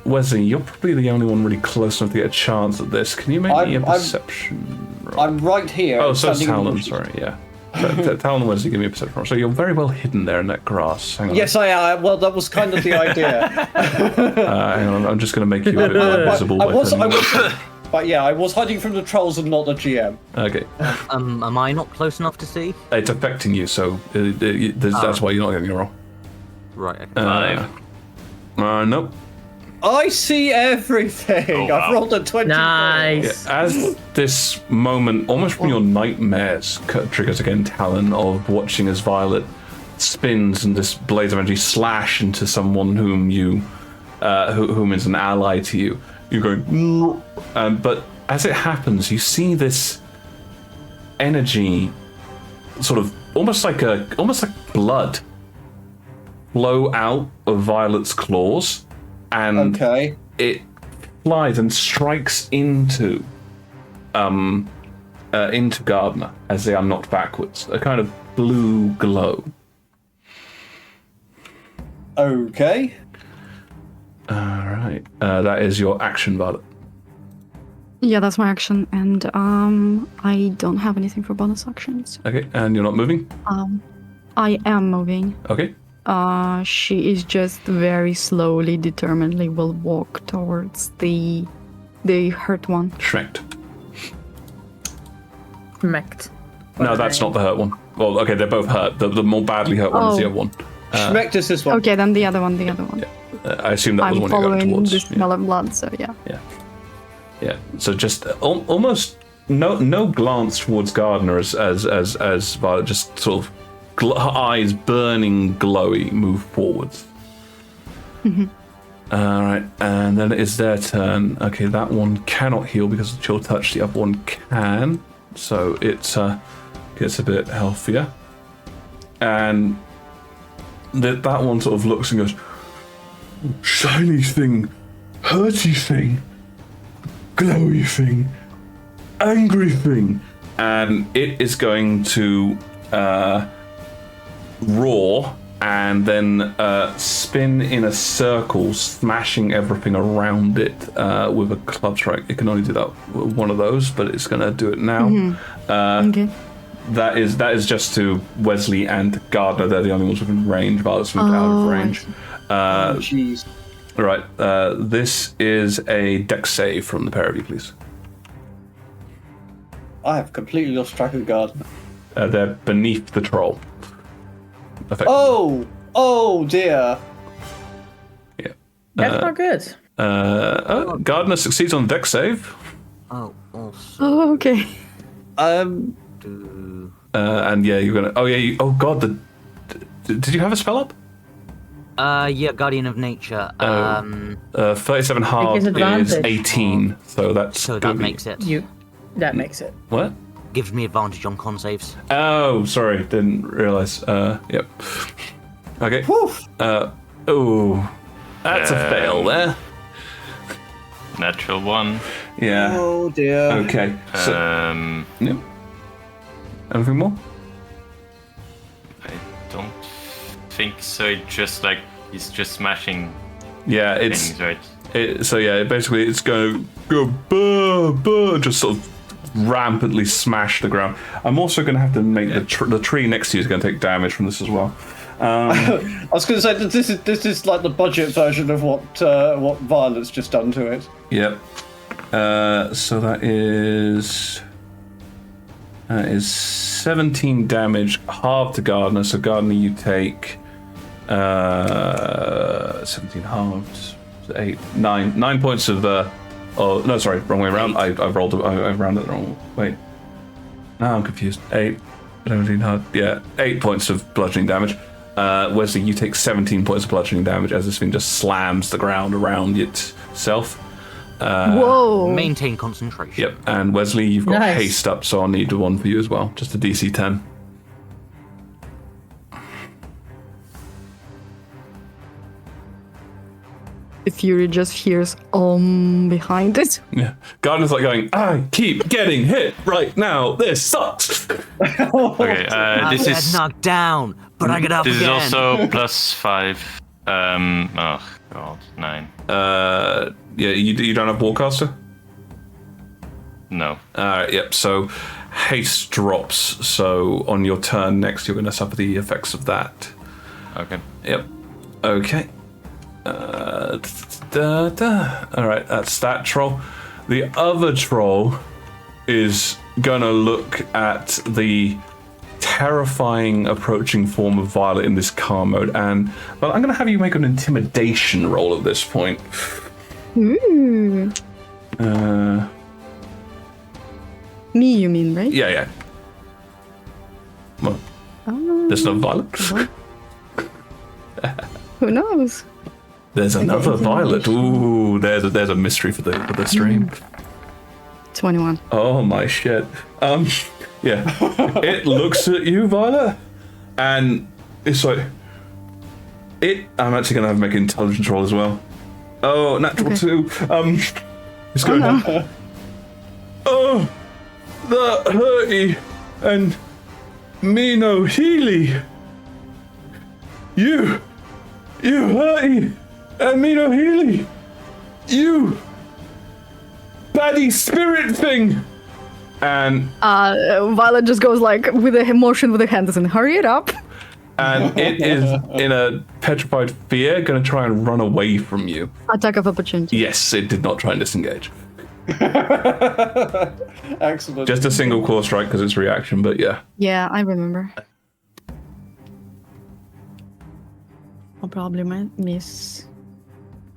Wesley, you're probably the only one really close enough to get a chance at this. Can you make me a perception roll? I'm right here. Oh, so standing Talon, in- sorry, yeah. Talon and Wesley, give me a perception roll. So you're very well hidden there in that grass. Hang on. Yes, I am. Well, that was kind of the idea. Hang on, I'm just going to make you a bit more visible. But yeah, I was hiding from the trolls and not the GM. Okay. Am I not close enough to see? It's affecting you, so that's why you're not getting a roll. Right. Okay. Nope. I see everything. Oh, wow. I've rolled a 20. Nice. As this moment, almost from your nightmares, triggers again Talon of watching as Violet spins and this blaze of energy slash into someone whom you, whom is an ally to you. You're going, but as it happens, you see this energy, sort of almost like blood, flow out of Violet's claws, and it flies and strikes into Gardner as they are knocked backwards. A kind of blue glow. Okay. All right, that is your action, Violet. Yeah, that's my action, and I don't have anything for bonus actions. Okay, and you're not moving. I am moving. Okay. She is just very slowly, determinedly will walk towards the hurt one. Schmecked. Schmecked. No, that's not the hurt one. Well, okay, they're both hurt. The more badly hurt one is the other one. Schmecked is this one. Okay, then the other one. Yeah. I assume that was I'm one you're going following towards. the smell of blood, so yeah. Yeah. So just almost no glance towards Gardner as Violet just sort of her eyes burning glowy move forwards. Mm-hmm. All right, and then it is their turn. Okay, that one cannot heal because of chill touch. The other one can, so it gets a bit healthier. And that one sort of looks and goes, shiny thing, hurty thing, glowy thing, angry thing, and it is going to roar and then spin in a circle, smashing everything around it with a club strike. It can only do that with one of those, but it's going to do it now. Mm-hmm. Okay. That is just to Wesley and Gardner. They're the only ones within range. Violet's moved out of range. Jeez. All right. This is a dex save from the pair of you, please. I have completely lost track of the garden. They're beneath the troll. Oh dear. Yeah. That's not good. Gardner succeeds on the dex save. Oh, also. Oh, okay. And yeah, you're gonna. Oh yeah. God. Did you have a spell up? Yeah, Guardian of Nature. 37 halved is 18, so that's. So that makes it. That makes it. What? Gives me advantage on con saves. Oh, sorry, didn't realize. Yep. Okay. That's a fail there. Natural one. Yeah. Oh dear. Okay. So, yep. Anything more? I don't think so. Just like he's just smashing Yeah, things, right? Basically it's going to go just sort of rampantly smash the ground. I'm also going to have to make the tree next to you is going to take damage from this as well. I was going to say that this is like the budget version of what Violet's just done to it. Yep. So that is 17 damage, halved to Gardner. So Gardner, you take 17 halved, 9 points of. Oh no, sorry, wrong way around. I've rounded it the wrong way. Now I'm confused. 8, 17 halved. Yeah, 8 points of bludgeoning damage. Wesley, you take 17 points of bludgeoning damage as this thing just slams the ground around itself. Whoa! Maintain concentration. Yep, and Wesley, you've got Nice. haste up, so I'll need one for you as well. Just a DC 10. The Fury just hears behind it. Yeah, Gardner's like going, I keep getting hit right now. This sucks. Okay, this I get is knocked down, but I get up this again. is also +5. God, 9. Yeah, you don't have Warcaster? No. Yep, so haste drops, so on your turn next you're going to suffer the effects of that. Okay. Yep. Okay. Alright, that's that troll. The other troll is going to look at the terrifying approaching form of Violet in this calm mode, and well, I'm going to have you make an intimidation roll at this point. Ooh. Me, you mean, right? Yeah. Well, there's no Violet. Who knows? There's another Violet. Ooh, there's a mystery for the stream. 21. Oh my shit. Yeah. It looks at you, Violet, and it's like I'm actually gonna have to make an intelligence roll as well. Oh, natural 2. It's going on. Oh, the Hurty and me no Healy. You Hurty and me no Healy. You baddie spirit thing. And Violet just goes like with a motion with her hands and hurry it up. And it is in a petrified fear going to try and run away from you. Attack of opportunity. Yes, it did not try and disengage. Excellent. Just a single claw strike because it's reaction, but yeah. Yeah, I remember. I'll probably might miss.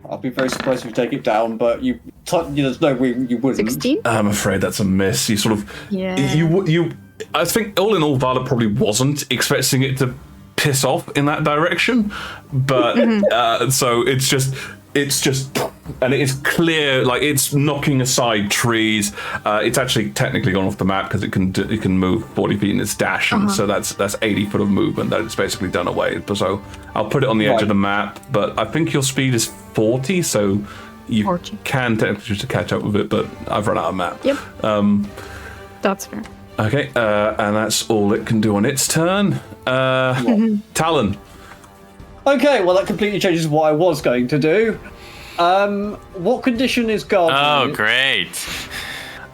I'll be very surprised if you take it down, but there's no way you wouldn't. 16? I'm afraid that's a miss. You sort of... Yeah. I think all in all, Violet probably wasn't expecting it to piss off in that direction, but so it's just... And it is clear, like it's knocking aside trees. It's actually technically gone off the map because it can move 40 feet in its dash, and so that's 80 foot of movement that it's basically done away. So I'll put it on the edge of the map, but I think your speed is 40, so you 40. Can technically just catch up with it, but I've run out of map. Yep. That's fair. Okay, and that's all it can do on its turn. Talon. Okay, well that completely changes what I was going to do. What condition is Guardian? Oh, great.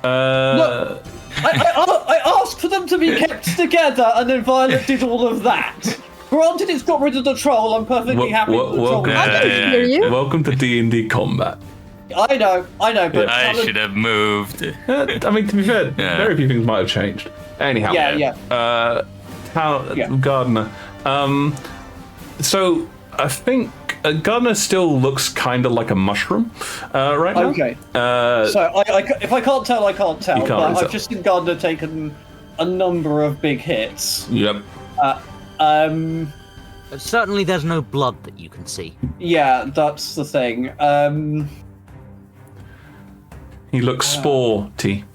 Look, I asked for them to be kept together, and then Violet did all of that. Granted, it's got rid of the troll. I'm perfectly happy with the troll. Welcome to D&D combat. I know, but I should have moved. I mean, to be fair, very few things might have changed. Anyhow, Gardener. So I think Gardener still looks kind of like a mushroom right now. Okay. So if I can't tell, I can't tell. But I've just seen Gardener taken a number of big hits. Yep. Certainly there's no blood that you can see. Yeah, that's the thing. He looks sporty.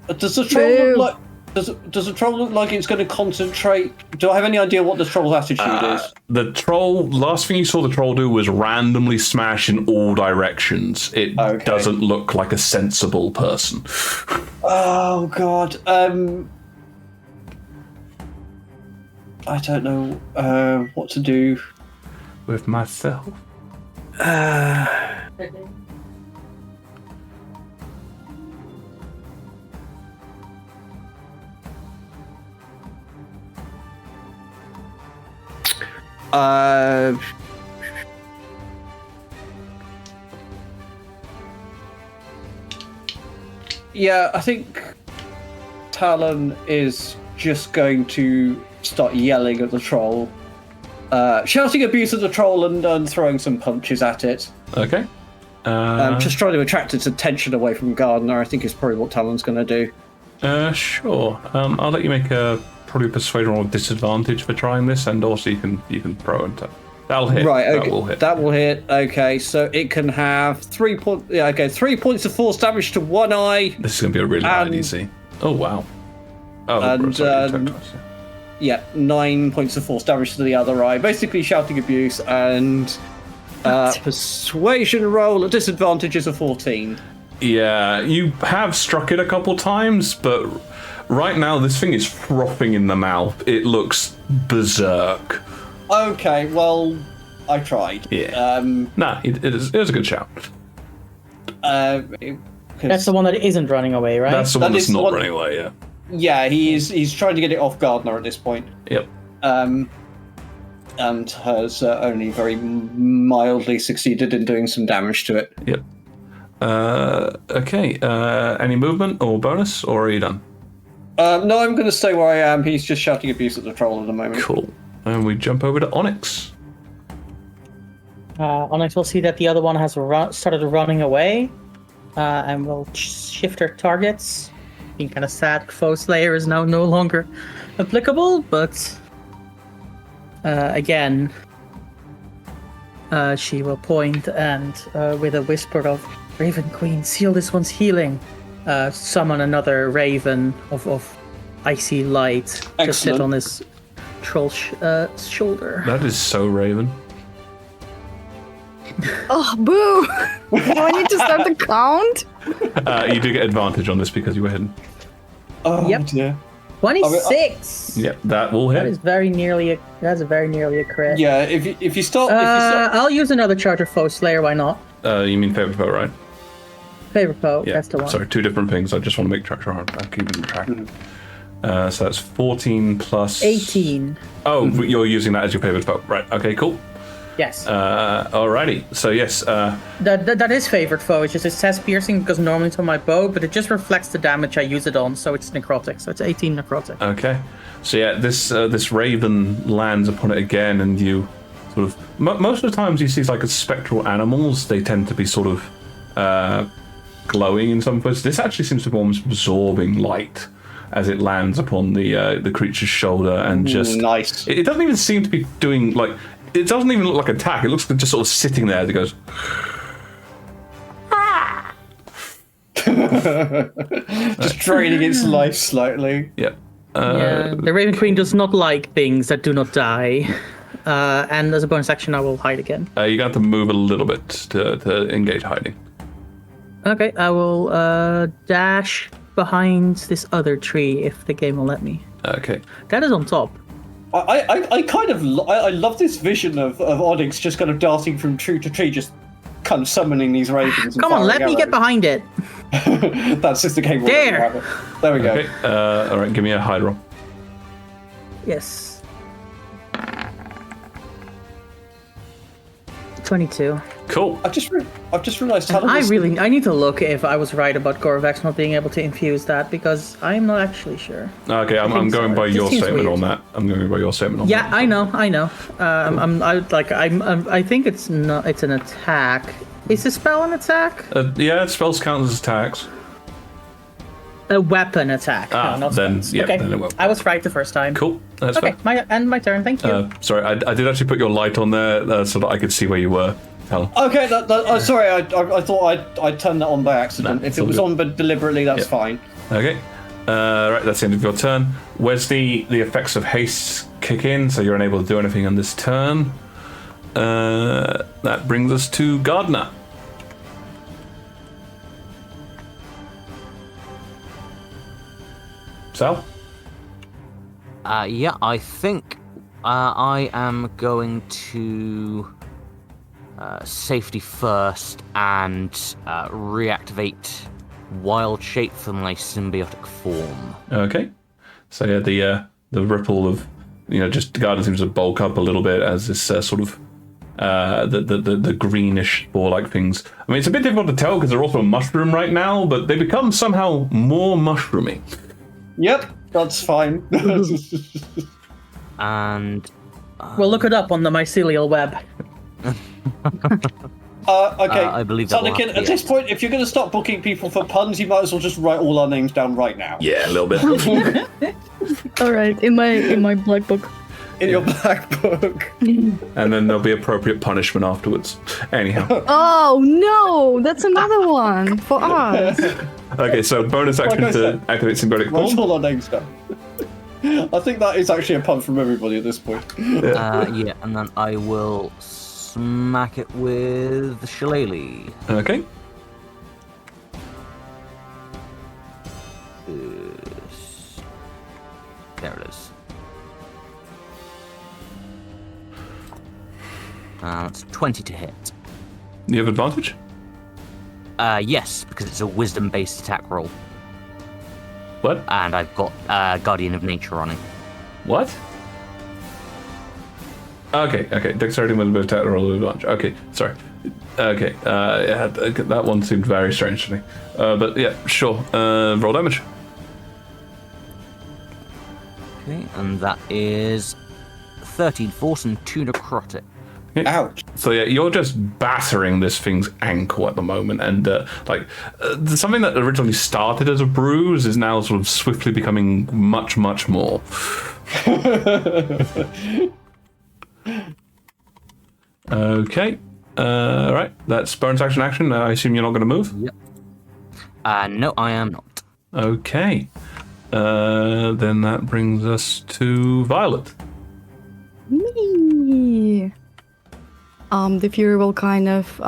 Does the troll look like? Does the troll look like it's going to concentrate? Do I have any idea what the troll's attitude is? The troll, last thing you saw the troll do was randomly smash in all directions. It doesn't look like a sensible person. Oh god. I don't know what to do with myself. Yeah, I think Talon is just going to start yelling at the troll, shouting abuse at the troll and throwing some punches at it. Okay. Just trying to attract its attention away from Gardener, I think is probably what Talon's going to do. Sure. I'll let you make probably a persuasion roll with disadvantage for trying this, and also you can throw and that'll hit. Right. Okay. That will hit. Okay. So it can have 3 points. Yeah. Okay. 3 points of force damage to one eye. This is going to be a really high DC. Oh wow. Oh. And yeah, 9 points of force damage to the other eye. Basically, shouting abuse and persuasion roll at disadvantage is a 14. Yeah, you have struck it a couple times, but right now this thing is frothing in the mouth. It looks berserk. Okay, well, I tried. Yeah. It was a good shout. That's the one that isn't running away, right? That's the one that's not running away, yeah. Yeah, he's trying to get it off Gardner at this point. Yep. And has only very mildly succeeded in doing some damage to it. Yep. Okay. Any movement or bonus, or are you done? No, I'm going to stay where I am. He's just shouting abuse at the troll at the moment. Cool. And we jump over to Onyx. Onyx will see that the other one has started running away, and will shift her targets. Being kind of sad, Foe Slayer is now no longer applicable, but again, she will point and, with a whisper of Raven Queen, seal this one's healing, summon another raven of icy light to sit on this troll's shoulder. That is so Raven. Oh, boo! Do I need to start the count? You do get advantage on this because you were hidden. Oh, Yep. dear. 26. Yep, that will hit. That is very nearly a crit. Yeah, if you stop... I'll use another charge of Foe Slayer. Why not? You mean favorite foe, right? Favorite foe. Yeah. That's the one. Sorry, two different things. I just want to make sure I'm keeping track. So that's 14 plus 18. Oh, you're using that as your favorite foe, right? Okay, cool. Yes. Alrighty. So yes. That is favorite foe. It's just it says piercing because normally it's on my bow, but it just reflects the damage I use it on, so it's necrotic. So it's 18 necrotic. Okay. So yeah, this raven lands upon it again, and you sort of most of the times you see like spectral animals. They tend to be sort of glowing in some places. This actually seems to be almost absorbing light as it lands upon the creature's shoulder, and just nice. It doesn't even seem to be doing like. It doesn't even look like an attack. It looks like just sort of sitting there as it goes. Just draining its life slightly. Yep. Yeah, the Raven Queen does not like things that do not die. And as a bonus action, I will hide again. You got to move a little bit to engage hiding. Okay, I will dash behind this other tree if the game will let me. Okay. That is on top. I kind of I love this vision of Onyx just kind of darting from tree to tree, just kind of summoning these ravens. Come on, let me get behind it. That's just the game. There. There we go. Okay. All right, give me a hide roll. Yes. 22. Cool. I've just realised how I need to look if I was right about Gorvax not being able to infuse that, because I'm not actually sure. Okay, I'm going by your statement on that. I'm going by your statement on that. Yeah, I know. I think it's not. It's an attack. Is the spell an attack? Yeah, spells count as attacks. A weapon attack. No, not then spells. yeah, okay. then it won't. I was right the first time. Cool. That's okay, fair. my turn. Thank you. Sorry, I did actually put your light on there so that I could see where you were. Okay, sorry, I thought I'd turned that on by accident. Nah, if it was on but deliberately, that's fine. Okay. Right, that's the end of your turn. Where's the effects of haste kick in, so you're unable to do anything on this turn. That brings us to Gardner. Sal? Yeah, I think I am going to safety first and reactivate wild shape for my symbiotic form. Okay. So yeah, the ripple of just the garden seems to bulk up a little bit as this sort of the greenish spore-like things. I mean, it's a bit difficult to tell because they're also a mushroom right now, but they become somehow more mushroomy. Yep, that's fine. And we'll look it up on the mycelial web. Okay. I believe that Sanakan, at this point, if you're going to start booking people for puns, you might as well just write all our names down right now. Yeah, a little bit. All right, in my black book. In your black book. And then there'll be appropriate punishment afterwards. Anyhow. Oh no, that's another one for us. Okay, so bonus action to activate symbiotic Write form. all our names down. I think that is actually a pun from everybody at this point. yeah, and then I will smack it with the shillelagh. Okay. There it is. That's 20 to hit. You have advantage? Yes, because it's a wisdom-based attack roll. What? And I've got Guardian of Nature on it. What? Okay. Dexterity with attack roll with advantage. Okay, sorry. Okay, yeah, that one seemed very strange to me. But yeah, sure. Roll damage. Okay, and that is 13 force and 2 necrotic. Okay. Ouch. So yeah, you're just battering this thing's ankle at the moment, and something that originally started as a bruise is now sort of swiftly becoming much, much more. Okay. Right. That's bonus action. I assume you're not going to move? Yep. No, I am not. Okay. Then that brings us to Violet. Me. The Fury will kind of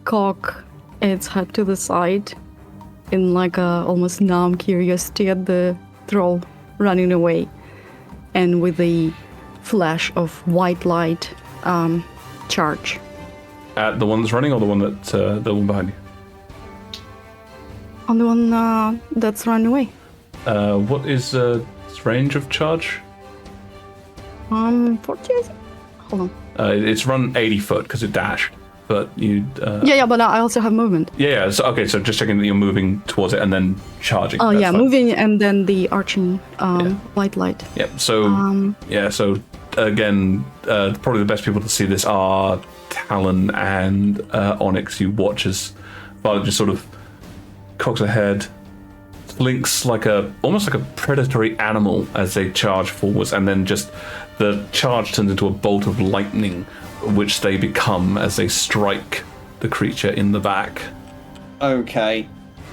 cock its head to the side in like a almost numb curiosity at the troll running away, and with a flash of white light, charge. At the one that's running, or the one the one behind you? On the one that's run away. What is its range of charge? 40, I think. Hold on. It's run 80 foot because it dashed, but you. Yeah, but I also have movement. Yeah. So okay, so just checking that you're moving towards it and then charging. Oh That's yeah, fine. moving and then the arching white light. Yeah. So So again, probably the best people to see this are Talon and Onyx. You watch as Violet just sort of cocks her head, blinks almost like a predatory animal as they charge forwards, and then just the charge turns into a bolt of lightning, which they become as they strike the creature in the back. Okay.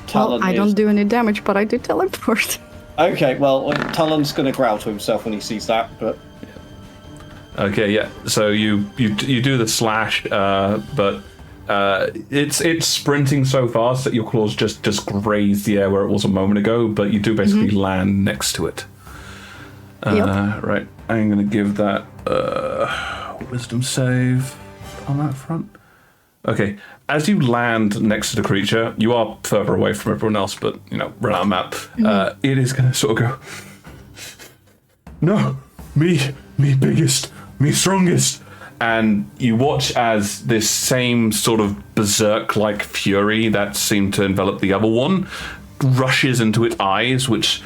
Talon I don't do any damage, but I do teleport. Okay, well, Talon's going to growl to himself when he sees that, but... Okay, yeah. So you do the slash, but it's sprinting so fast that your claws just graze the air where it was a moment ago, but you do basically land next to it. Right, I'm going to give that wisdom save on that front. Okay, as you land next to the creature, you are further away from everyone else, but, run out of map. It is going to sort of go, no, me biggest, me strongest. And you watch as this same sort of berserk-like fury that seemed to envelop the other one rushes into its eyes, which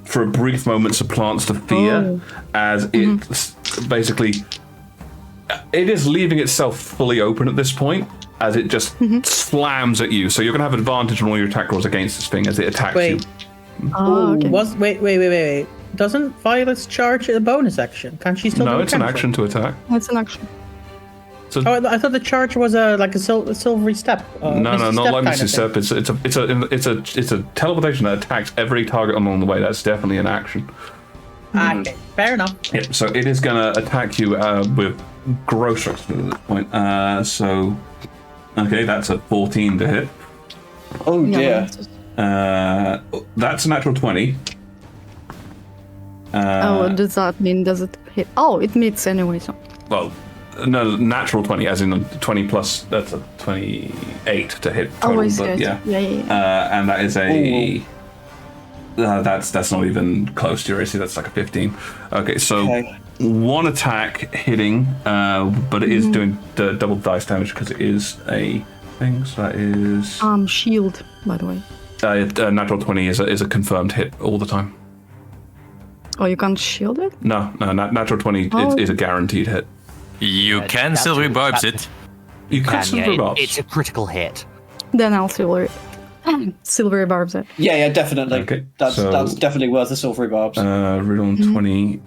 for a brief moment supplants the fear as it basically... It is leaving itself fully open at this point as it just slams at you. So you're going to have advantage on all your attack rolls against this thing as it attacks you. Okay. Wait. Doesn't Violet's charge a bonus action? Can't she still do No, a it's an cancel? action to attack. That's an action. So, I thought the charge was a silvery step. no, not like Misty Step. It's a teleportation that attacks every target along the way. That's definitely an action. Okay, fair enough. Yeah, so it is going to attack you with gross strikes at this point. Okay, that's a 14 to hit. Oh dear. That's a natural 20. What does that mean? Does it hit? Oh, it meets anyway, so. Well, no, natural 20, as in 20 plus, that's a 28 to hit total. I see, but I see. yeah. And that is a... that's not even close to your AC, that's like a 15. Okay, so one attack hitting, but it is doing the double dice damage because it is a thing, so that is... Shield, by the way. Natural 20 is a confirmed hit all the time. Oh, you can't shield it? No, natural 20 is a guaranteed hit. You can silvery barbs it. You can silver barbs. It's a critical hit. Then I'll silvery barbs it. Yeah, definitely. Okay, That's definitely worth the silvery barbs. Read on 20.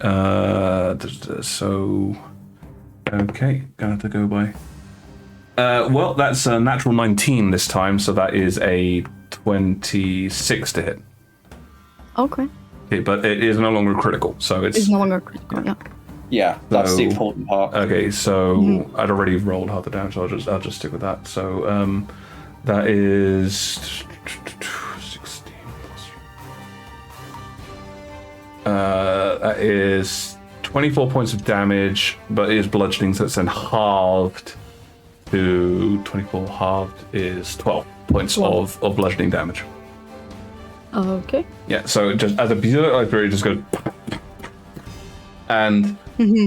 So, okay, gonna have to go by. Well, that's a natural 19 this time, so that is a 26 to hit. Okay. Okay, but it is no longer critical, so it's no longer critical. Yeah. Yeah, that's the important part. Okay, so I'd already rolled half the damage, so I'll just stick with that. So that is 16 plus. That is 24 points of damage, but it is bludgeoning, so it's then halved to 24. Halved is 12 points of bludgeoning damage. Okay. Yeah, so just as a berserk library, just go, and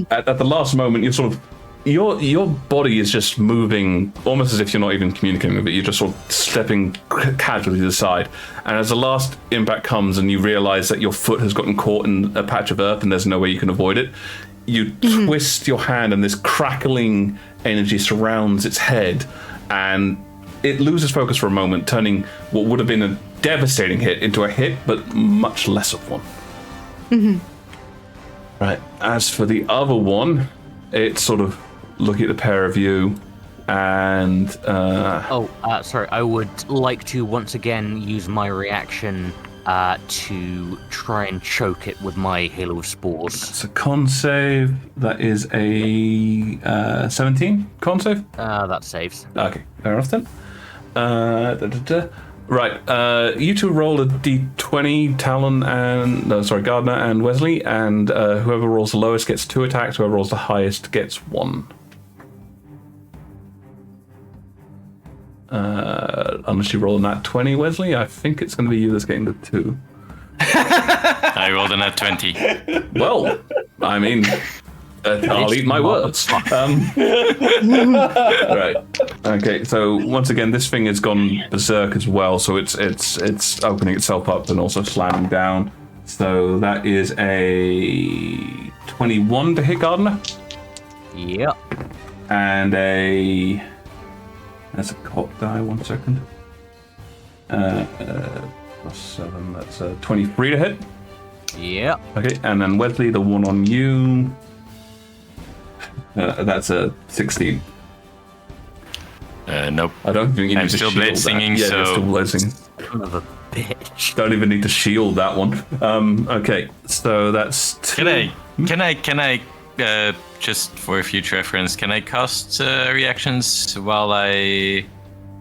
at the last moment, you're sort of your body is just moving almost as if you're not even communicating with it. You're just sort of stepping casually to the side, and as the last impact comes, and you realize that your foot has gotten caught in a patch of earth, and there's no way you can avoid it, you twist your hand, and this crackling energy surrounds its head, and it loses focus for a moment, turning what would have been a devastating hit into a hit, but much less of one. Right. As for the other one, it's sort of looking at the pair of you, and sorry. I would like to once again use my reaction to try and choke it with my Halo of Spores. It's a con save. That is a 17 con save. That saves. Okay, fair enough then. Right, you two roll a d20, Talon Gardner and Wesley, and whoever rolls the lowest gets 2 attacks, whoever rolls the highest gets 1. Unless you roll a nat 20, Wesley, I think it's going to be you that's getting the 2. I rolled a nat 20. Well, I mean, I'll eat my words. Right. Okay. So once again, this thing has gone berserk as well. So it's opening itself up and also slamming down. So that is a 21 to hit Gardner. Yep. And that's a cock die. 1 second. Plus 7. That's a 23 to hit. Yep. Okay. And then Wesley, the one on you. That's a 16. Nope. I don't think you need I'm to still shield blade that. singing, Yeah, so... you're still blade singing. Son of a bitch. Don't even need to shield that one. Okay, so that's 2. Can I just for future reference, can I cast reactions while I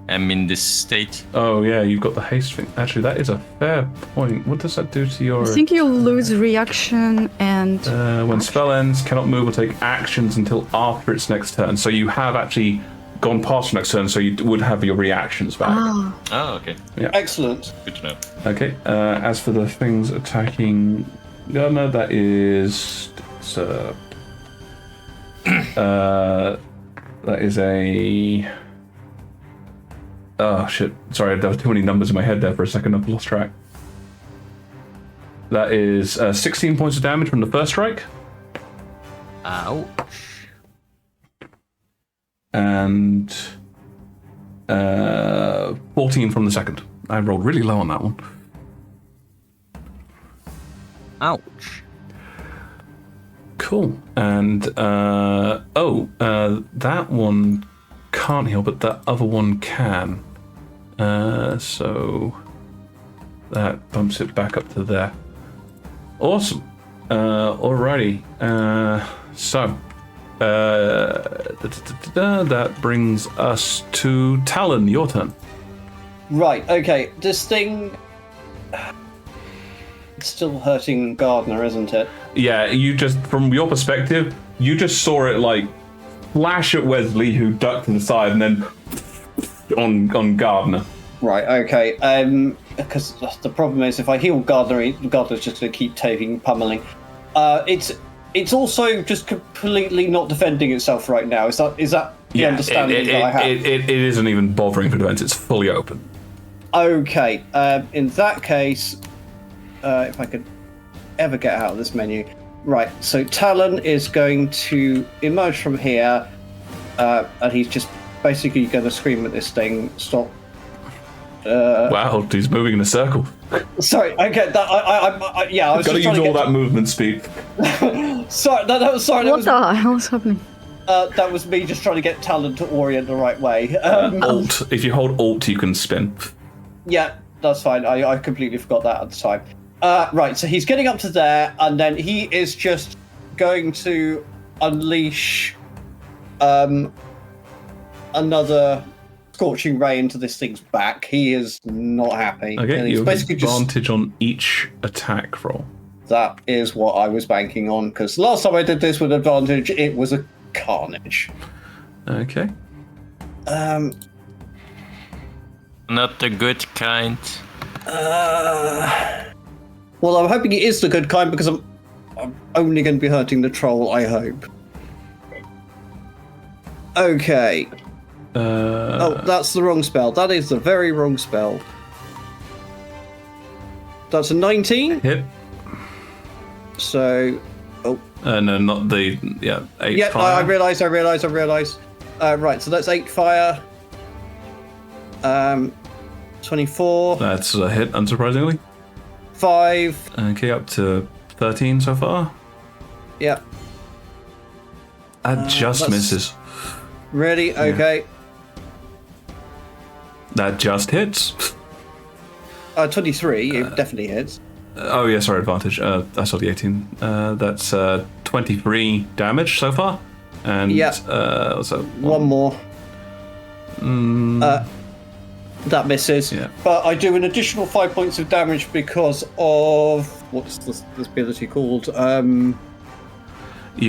am in this state? Oh yeah, you've got the haste thing. Actually, that is a fair point. What does that do to your... I think you lose reaction and... when spell ends, cannot move or take actions until after its next turn. So you have actually gone past your next turn, so you would have your reactions back. Oh, okay. Yeah. Excellent. Good to know. Okay, as for the things attacking Gardner, that is... that is a... Oh shit, sorry, there were too many numbers in my head there for a second, I've lost track. That is 16 points of damage from the first strike. Ouch. And 14 from the second. I rolled really low on that one. Ouch. Cool. And, that one can't heal, but that other one can. So that bumps it back up to there. Awesome. Alrighty. That brings us to Talon. Your turn. Right, okay. This thing... It's still hurting Gardner, isn't it? Yeah, you just, from your perspective, you just saw it, like, flash at Wesley, who ducked to the side, and then on Gardner. Right, okay. Because the problem is, if I heal Gardner, Gardner's just going to keep taking pummeling. It's also just completely not defending itself right now. Is that the understanding that I have? It isn't even bothering for defense. It's fully open. Okay. In that case, if I could ever get out of this menu. Right, so Talon is going to emerge from here, and he's just basically going to scream at this thing, stop. Wow, he's moving in a circle. Sorry, okay, I was Gotta just use all that movement speed. Sorry, What the hell is happening? that was me just trying to get Talon to orient the right way. Alt. If you hold Alt, you can spin. Yeah, that's fine. I completely forgot that at the time. Right, so he's getting up to there, and then he is just going to unleash another scorching ray into this thing's back. He is not happy. Okay, and he's you have basically advantage on each attack roll. That is what I was banking on, because last time I did this with advantage, it was a carnage. Okay. Not the good kind. Well, I'm hoping it is the good kind, because I'm only going to be hurting the troll, I hope. Okay. Oh, that's the wrong spell. That is the very wrong spell. That's a 19? Hit. So... Oh. No, not the... Yeah, 8 Yeah, fire. I realise. Right, so that's 8 fire. 24. That's a hit, unsurprisingly. 5. Okay, up to 13 so far. Yep. That just that's- misses. Really? Okay. That just hits. 23. It definitely hits. Oh, yeah, sorry, advantage. I saw the 18. That's 23 damage so far. And Yeah. so One more. That misses. Yeah. But I do an additional 5 points of damage because of... What's this ability called? You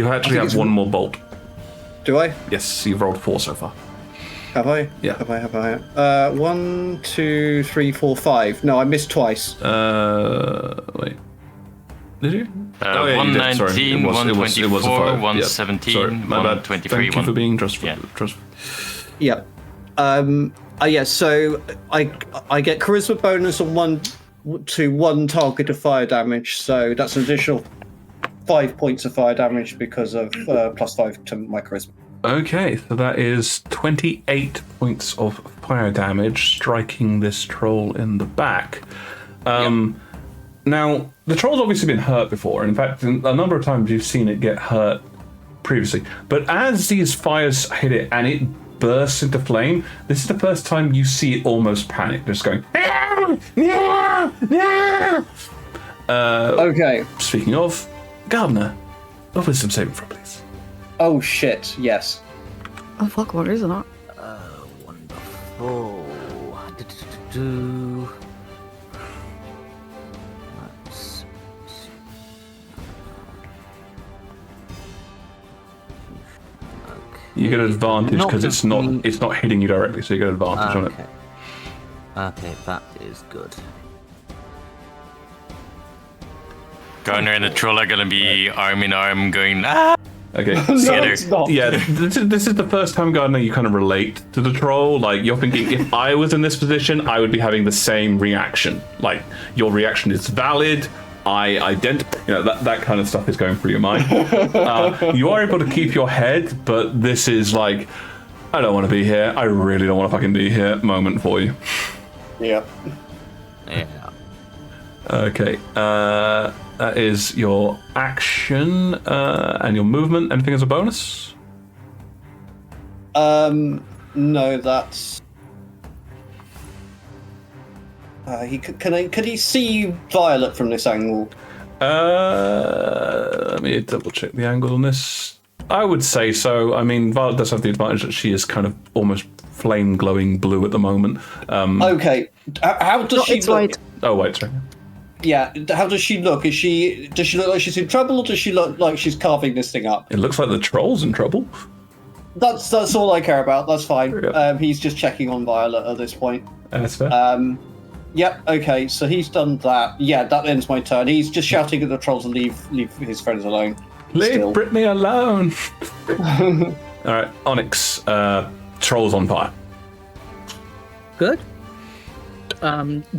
actually have it's- one more bolt. Do I? Yes, you've rolled 4 so far. Have I? Yeah. Have I? 1, 2, 3, 4, 5. No, I missed twice. Wait. Did you? Oh, yeah, you did. Sorry. 119, It was a 124, five. Yeah. 117, Sorry, my bad. 123, Thank you for being trust. Yeah. Yeah, so I get charisma bonus on one target of fire damage, so that's an additional 5 points of fire damage because of +5 to my charisma. Okay, so that is 28 points of fire damage, striking this troll in the back. Now, the troll's obviously been hurt before, and in fact, a number of times you've seen it get hurt previously. But as these fires hit it and it bursts into flame, this is the first time you see it almost panic, just going, "Ah! Yeah! Yeah!" Okay. Speaking of, Gardener, a wisdom saving throw, please. Oh shit, yes. Oh fuck, what is that? Wonderful. Do-do-do-do-do. Let's- You get advantage Not because just me. it's not hitting you directly, so you get advantage on it. Okay. Okay, that is good. Garner and the troll are gonna be arm in arm going, ah! Okay. No, Together. it's not. Yeah, this is the first time, Gardner, you kind of relate to the troll. Like, you're thinking, if I was in this position, I would be having the same reaction. Like, your reaction is valid. That kind of stuff is going through your mind. You are able to keep your head, but this is like, I don't want to be here. I really don't want to fucking be here moment for you. Yeah. Yeah. Okay. That is your action and your movement. Anything as a bonus? No, that's. Can he see Violet from this angle? Let me double check the angle on this. I would say so. I mean, Violet does have the advantage that she is kind of almost flame glowing blue at the moment. Okay. How does she It's look? white. Oh wait, sorry. Yeah. How does she look? Does she look like she's in trouble, or does she look like she's carving this thing up? It looks like the troll's in trouble. That's all I care about. That's fine. Yeah. He's just checking on Violet at this point. That's fair. Yep. Okay. So he's done that. Yeah. That ends my turn. He's just shouting at the trolls to leave his friends alone. Leave still. Brittany alone. All right, Onyx. Troll's on fire. Good.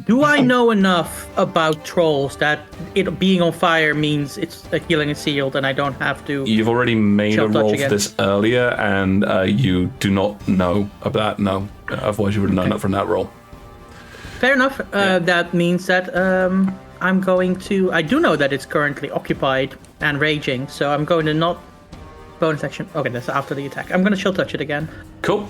Do I know enough about trolls that it being on fire means it's a healing is sealed and I don't have to? You've already made a Shall touch roll for again. this earlier, and you do not know of that. No, otherwise you would have known that from that roll. Fair enough. That means that I'm going to. I do know that it's currently occupied and raging, so I'm going to not bonus action. Okay, that's after the attack. I'm going to chill touch it again. Cool.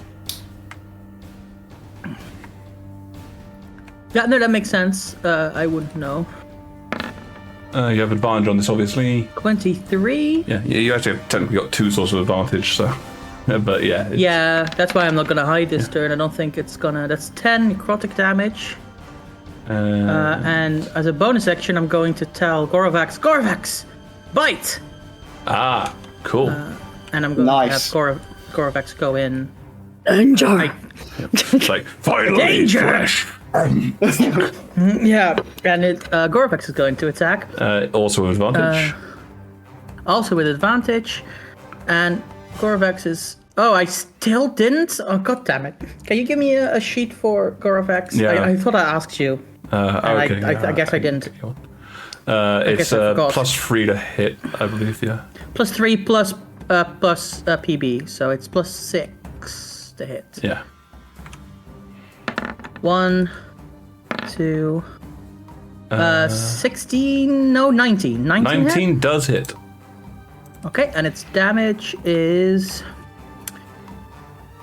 Yeah, no, that makes sense. I wouldn't know. You have advantage on this, obviously. 23. Yeah, you actually have technically got 2 sources of advantage, so. But yeah. Yeah, that's why I'm not gonna hide this turn. I don't think it's gonna. That's 10 necrotic damage. And as a bonus action, I'm going to tell Gorvax, bite! Ah, cool. And I'm going Nice. to have Gorvax go in. Danger! It's like, finally, Danger! flesh! Yeah, and Gorvax is going to attack. Also with advantage. Also with advantage. And Gorvax is... Oh, I still didn't? Oh, god damn it. Can you give me a sheet for Gorvax? Yeah. I thought I asked you. Okay. I guess I didn't. It's guess I forgot. +3 to hit, I believe, yeah. +3 plus PB, so it's +6 to hit. Yeah. 1, 2, 16, no, 19. 19 hit? 19 does hit. Okay, and its damage is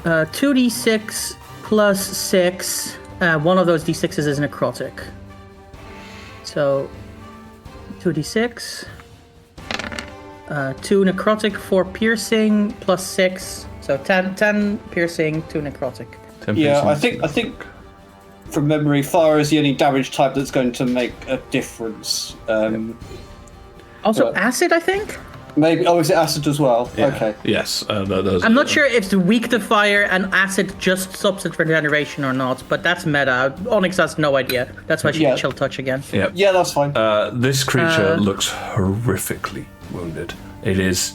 2d6 plus 6. One of those d6s is necrotic. So 2d6. 2 necrotic, 4 piercing, plus 6. So 10 piercing, 2 necrotic. 10 Yeah, piercing. I think from memory, fire is the only damage type that's going to make a difference. Also But- acid, I think? Maybe. Oh, is it acid as well? Yeah. Okay. Yes. Those I'm not sure if it's weak to fire and acid just stops it for regeneration or not, but that's meta. Onyx has no idea. That's why she Yeah. chill touch again. Yeah. Yeah, that's fine. This creature looks horrifically wounded. It is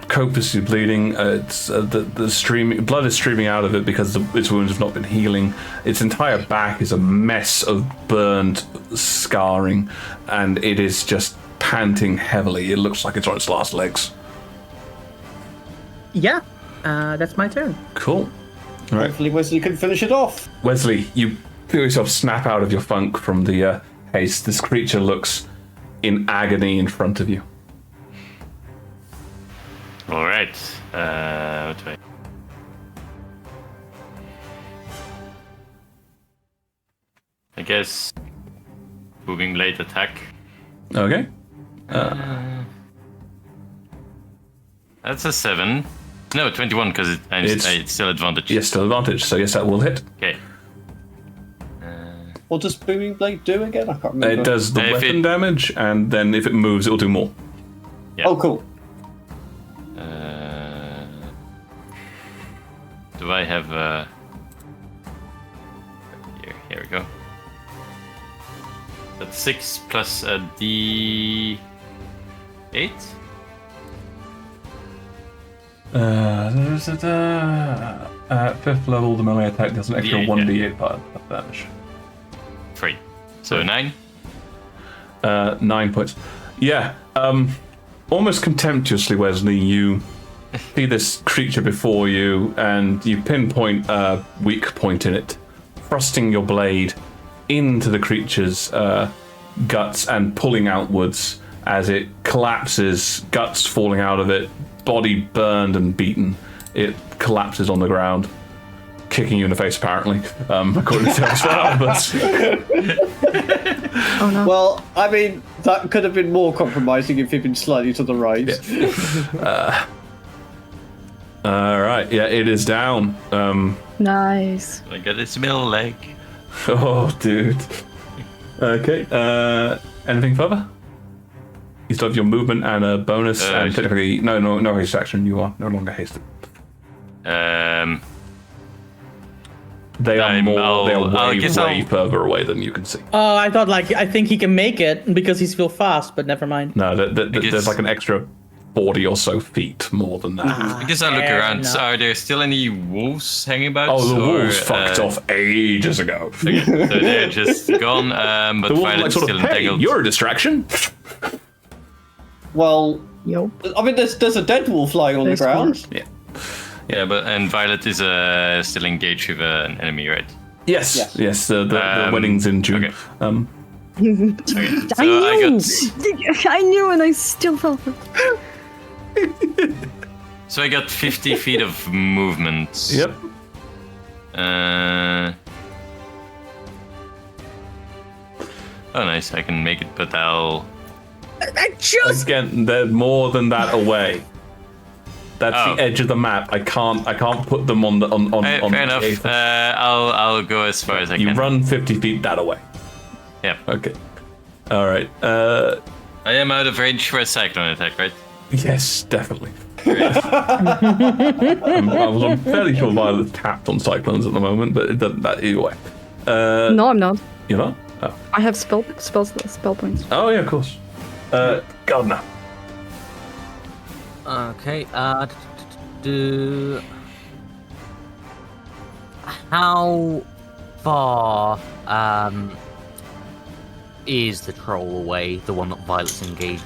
copiously bleeding. It's the streaming blood is streaming out of it because its wounds have not been healing. Its entire back is a mess of burned scarring, and it is just panting heavily. It looks like it's on its last legs. Yeah, that's my turn. Cool. All right, Hopefully Wesley can finish it off. Wesley, you feel yourself snap out of your funk from the haste. This creature looks in agony in front of you. All right. What do I? I guess moving blade attack. Okay. That's a 7. No, 21 because it's still advantage. Yes, still advantage. So yes, that will hit. Okay. What does Booming Blade do again? I can't remember. It does the If weapon it- damage, and then if it moves, it will do more. Yeah. Oh, cool. Do I have Here we go. That's 6 plus a D8. At 5th level, the melee attack does an extra D8, 1d8 part of damage. 3. So 9. 9 points. Yeah, almost contemptuously, Wesley, you see this creature before you, and you pinpoint a weak point in it, thrusting your blade into the creature's guts and pulling outwards as it collapses, guts falling out of it, body burned and beaten. It collapses on the ground, kicking you in the face, apparently, according to but Oh no. Well, I mean, that could have been more compromising if he'd been slightly to the right. all right, yeah, it is down. Nice. I got its middle leg. Oh, dude. Okay, anything further? You still have your movement and a bonus, and technically, no haste action. You are no longer hasted. They are way further away than you can see. Oh, I thought I think he can make it because he's still fast, but never mind. No, there's like an extra 40 or so feet more than that. I guess I'll look fair around. enough. So are there still any wolves hanging about? Oh, the or, wolves fucked off ages ago. Okay, so they're just gone, but The wolves are like Violet's sort still of, hey, entangled. you're a distraction. Well, Yo. I mean, there's a dead wolf lying on the There's ground. Yeah, and Violet is still engaged with an enemy, right? Yes, Yes. yes. The wedding's in June. okay. Okay, so I knew! got I knew and I still fell for I got 50 feet of movement. Yep. Oh, nice. I can make it, but I'll. Again, they're more than that away. That's Oh. the edge of the map. I can't put them on the on. Fair enough. the- I'll go as far as I You can. run 50 feet that away. Yeah. Okay. All right. I am out of range for a cyclone attack, right? Yes, definitely. I'm fairly sure Violet's tapped on cyclones at the moment, but it doesn't matter either way. No, I'm not. You're not? Oh. I have spell points. Oh, yeah, of course. Gardner. Okay, how far is the troll away, the one that Violet's engaged?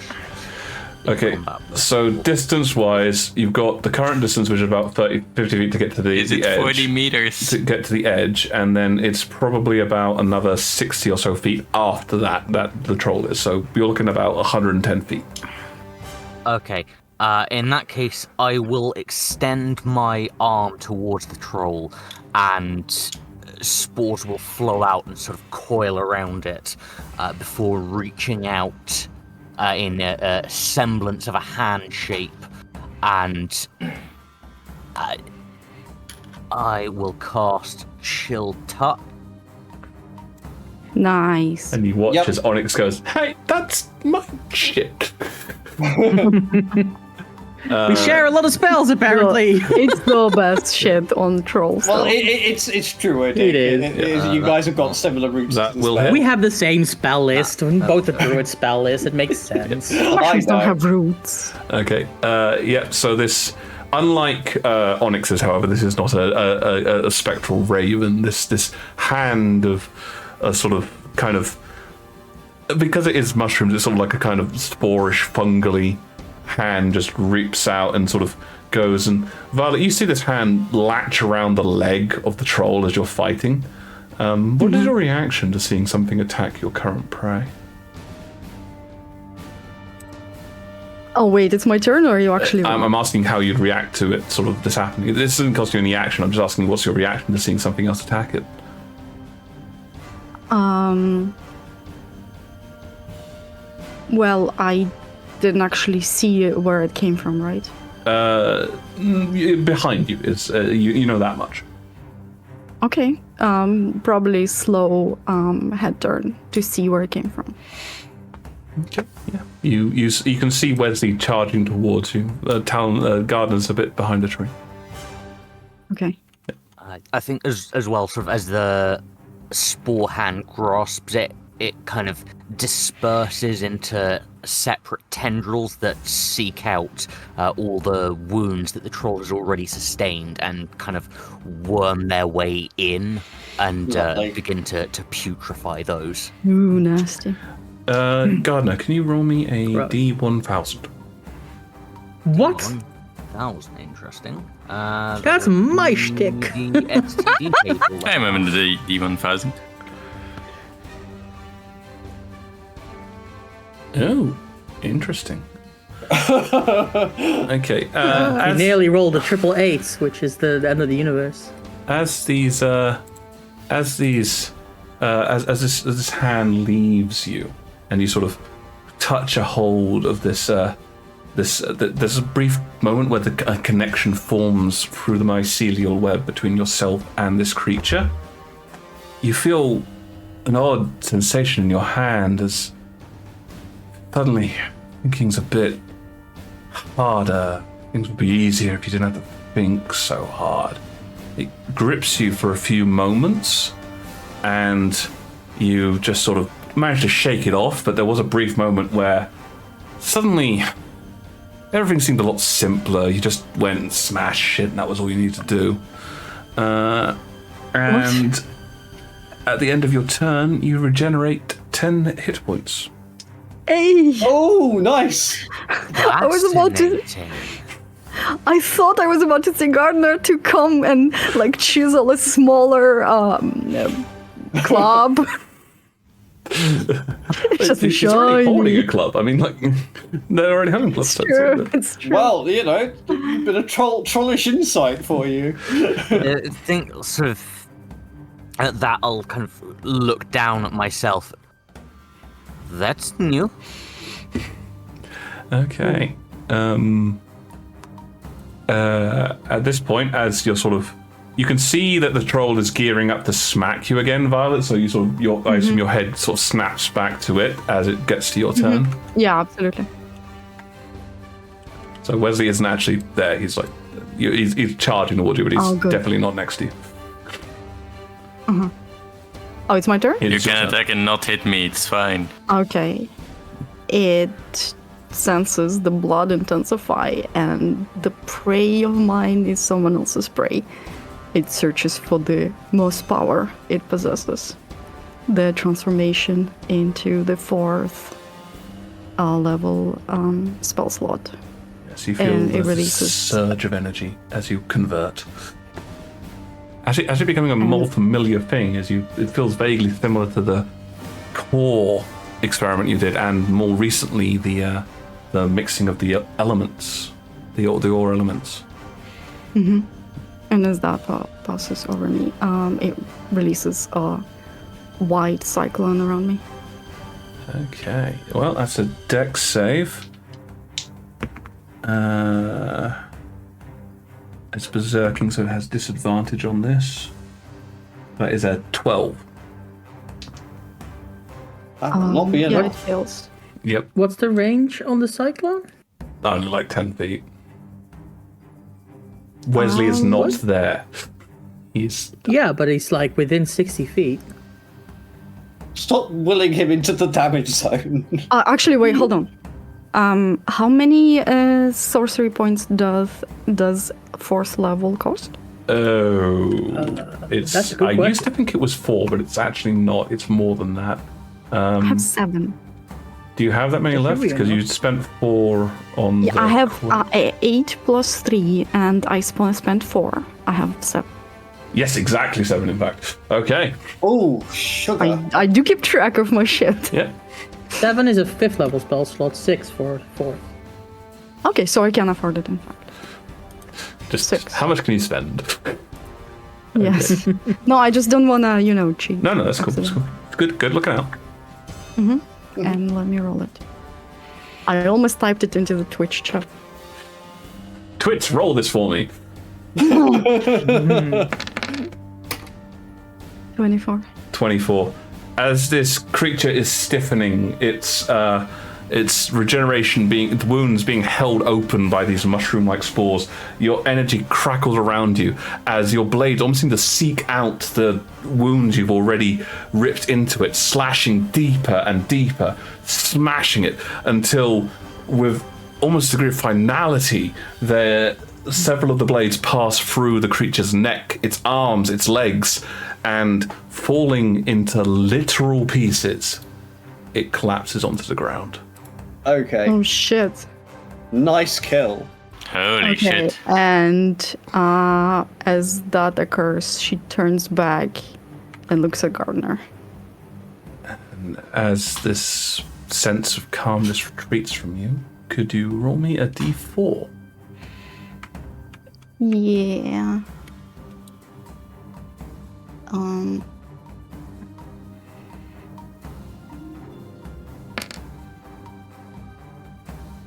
Okay, so distance-wise, you've got the current distance, which is about 50 feet to get to the Is it edge. 40 meters? To get to the edge, and then it's probably about another 60 or so feet after that the troll is. So you're looking about 110 feet. Okay, in that case, I will extend my arm towards the troll, and spores will flow out and sort of coil around it before reaching out in a semblance of a hand shape, and I will cast Chill Touch. Nice. And you watch as Onyx goes, "Hey, that's my shit." We share a lot of spells, apparently. It's the best shit on trolls. Well, though. it's true. It is. You guys have got similar roots. that in will spell. hit. We have the same spell list, both the druid spell list. It makes sense. Mushrooms I don't know. have roots. Okay. So this, unlike Onyx's, however, this is not a spectral raven. This hand of a sort of kind of, because it is mushrooms, it's sort of like a kind of sporish, fungally hand just reaps out and sort of goes. And Violet, you see this hand latch around the leg of the troll as you're fighting. What is your reaction to seeing something attack your current prey? Oh wait, it's my turn, or are you actually? I'm asking how you'd react to it, sort of this happening. This doesn't cost you any action. I'm just asking what's your reaction to seeing something else attack it. Well, I didn't actually see where it came from, right? Behind you is you know that much. Okay. Probably slow head turn to see where it came from. Okay. Yeah. You can see Wesley charging towards you. Gardner's a bit behind a tree. Okay. I think as well, sort of as the spore hand grasps it, it kind of disperses into separate tendrils that seek out all the wounds that the troll has already sustained and kind of worm their way in and begin to putrefy those. Ooh, nasty. Gardner, can you roll me a D1000? What? 1,000, interesting. That's my shtick. The STD table. I'm in the D1000. Oh, interesting. Okay. You nearly rolled a 888, which is the end of the universe. As this hand leaves you, and you sort of touch a hold of this, there's a brief moment where a connection forms through the mycelial web between yourself and this creature. You feel an odd sensation in your hand as suddenly thinking's a bit harder. Things would be easier if you didn't have to think so hard. It grips you for a few moments, and you just sort of manage to shake it off, but there was a brief moment where suddenly everything seemed a lot simpler. You just went and smashed shit, and that was all you needed to do. And at the end of your turn, you regenerate 10 hit points. Hey! Oh, nice! I was about to. I thought I was about to say Gardner to come and like chisel a smaller club. It's just She's already holding shiny. a club. I mean, like, they're already having clubs. True, it's true. Well, you know, a bit of trollish insight for you. I think sort of at that I'll kind of look down at myself. That's new. Okay. At this point, as you're sort of You can see that the troll is gearing up to smack you again, Violet. So you sort of, I assume your head sort of snaps back to it as it gets to your turn. Yeah, absolutely. So Wesley isn't actually there. He's like, he's charging towards you, but he's definitely not next to you. Oh, it's my turn? You can attack and not hit me, it's fine. Okay. It senses the blood intensify, and the prey of mine is someone else's prey. It searches for the most power it possesses. The transformation into the 4th level spell slot. Yes, you feel the surge of energy as you convert. Actually becoming a more familiar thing, it feels vaguely similar to the core experiment you did, and more recently the mixing of the elements, the ore elements. And as that passes over me, it releases a white cyclone around me. Okay, well, that's a dex save. It's berserking, so it has disadvantage on this. That is a 12. That will not be Yeah, enough. it fails. Yep, What's the range on the cyclone? only like 10 feet. Wesley is not what? there. He's Yeah, but he's like within 60 feet. Stop willing him into the damage zone. Actually, wait, hold on. How many sorcery points does 4th level cost? it's. that's a good I used question. to think it was 4, but it's actually not. It's more than that. I have 7. Do you have that many left? we Because are. you spent 4 on. Yeah, the I have quick- 8 plus 3, and I spent 4. I have 7. Yes, exactly 7. In fact. Okay. Oh, sugar. I do keep track of my shit. Yeah. 7 is a 5th level spell slot, 6 for 4th. Okay, so I can afford it, in fact. Just 6. how much can you spend? Yes. No, I just don't wanna, cheat. No, that's cool. That's cool. Good looking out. And let me roll it. I almost typed it into the Twitch chat. Twits, roll this for me. 24. 24. As this creature is stiffening, its regeneration the wounds being held open by these mushroom-like spores, your energy crackles around you as your blades almost seem to seek out the wounds you've already ripped into it, slashing deeper and deeper, smashing it until, with almost a degree of finality, several of the blades pass through the creature's neck, its arms, its legs, and falling into literal pieces, it collapses onto the ground. Okay. Oh shit. Nice kill. Holy shit. And as that occurs, she turns back and looks at Gardner. As this sense of calmness retreats from you, could you roll me a d4? Yeah.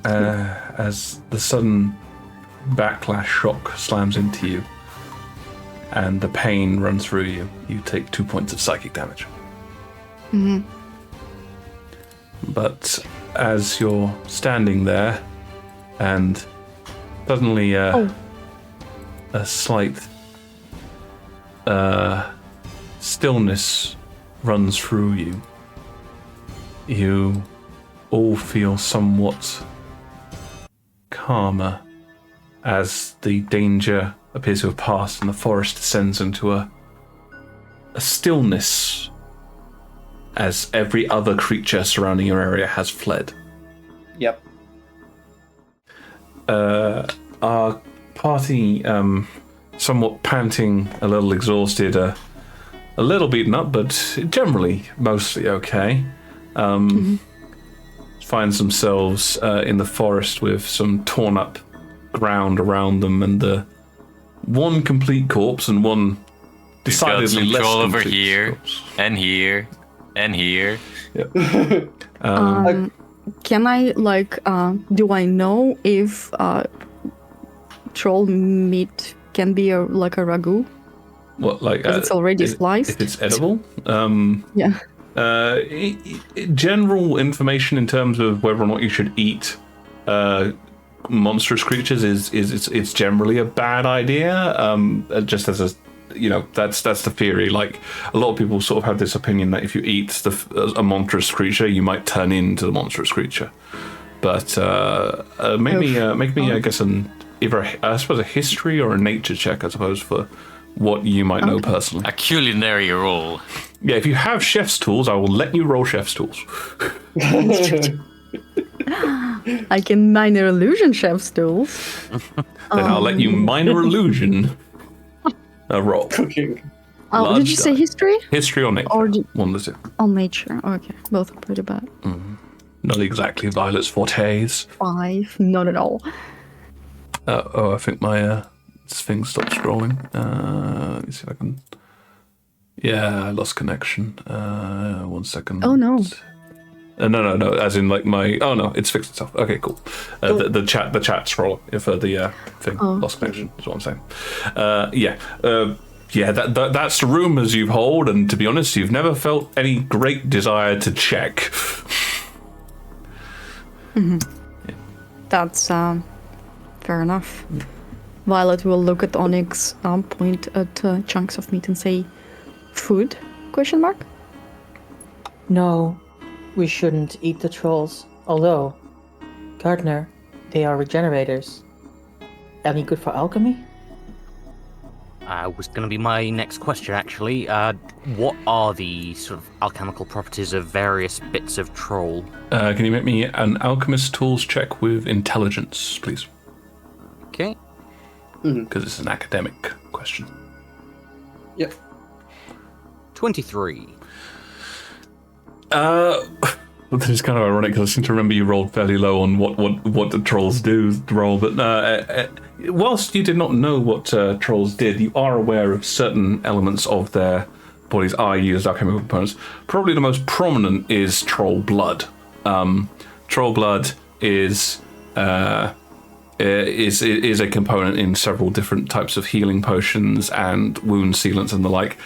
As the sudden backlash shock slams into you and the pain runs through you, you take 2 points of psychic damage. But as you're standing there and suddenly a slight stillness runs through you, you all feel somewhat calmer as the danger appears to have passed and the forest descends into a stillness as every other creature surrounding your area has fled. Yep. Our party, somewhat panting, a little exhausted, a little beaten up, but generally mostly okay, finds themselves in the forest with some torn up ground around them and one complete corpse and one We've got decidedly some less troll over complete here, corpse. and here, and here. Can I, do I know if troll meat can be like a ragu? What, like? Because it's already sliced. If it's edible? Yeah. General information in terms of whether or not you should eat monstrous creatures is generally a bad idea. Just as a, that's the theory. Like, a lot of people sort of have this opinion that if you eat a monstrous creature, you might turn into the monstrous creature. But make me, I guess, either I suppose a history or a nature check, I suppose, for what you might know personally. A culinary roll. Yeah, if you have chef's tools, I will let you roll chef's tools. I can minor illusion chef's tools. Then I'll let you minor illusion roll. Cooking. Oh, did you say history? History or nature? One of the two. Oh, nature. Okay, both are pretty bad. Not exactly Violet's fortes. 5, not at all. I think my thing stopped scrolling. Let me see if I can... Yeah, I lost connection. 1 second. Oh, no. No. As in, like, my... Oh, no, it's fixed itself. Okay, cool. The chat scroll for the thing. Lost connection, is what I'm saying. That's the rumours you've heard, and to be honest, you've never felt any great desire to check. Yeah. That's fair enough. Violet will look at Onyx, point at chunks of meat and say, "Food?" ? No, we shouldn't eat the trolls. Although, Gardner, they are regenerators. Any good for alchemy? Was going to be my next question, actually. What are the sort of alchemical properties of various bits of troll? Can you make me an alchemist tools check with intelligence, please? Okay. Because it's an academic question. Yep. 23. This is kind of ironic because I seem to remember you rolled fairly low on what the trolls do roll, but whilst you did not know what trolls did, you are aware of certain elements of their bodies are used as alchemical components. Probably the most prominent is troll blood. Troll blood is a component in several different types of healing potions and wound sealants and the like.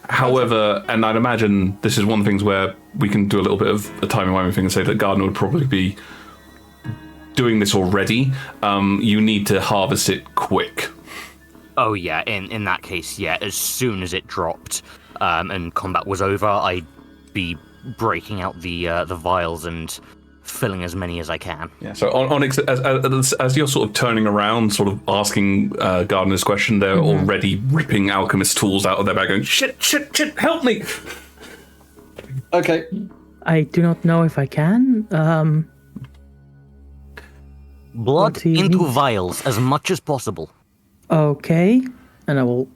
However, and I'd imagine this is one of the things where we can do a little bit of a timey-wimey thing and say that Gardner would probably be doing this already. You need to harvest it quick. Oh yeah, in that case, yeah. As soon as it dropped and combat was over, I'd be breaking out the vials and filling as many as I can. Yeah. So Onyx, as you're sort of turning around, sort of asking Gardner this question, they're already ripping alchemist tools out of their bag, going, "Shit! Help me!" Okay. I do not know if I can. Blood into vials as much as possible. Okay. And I will,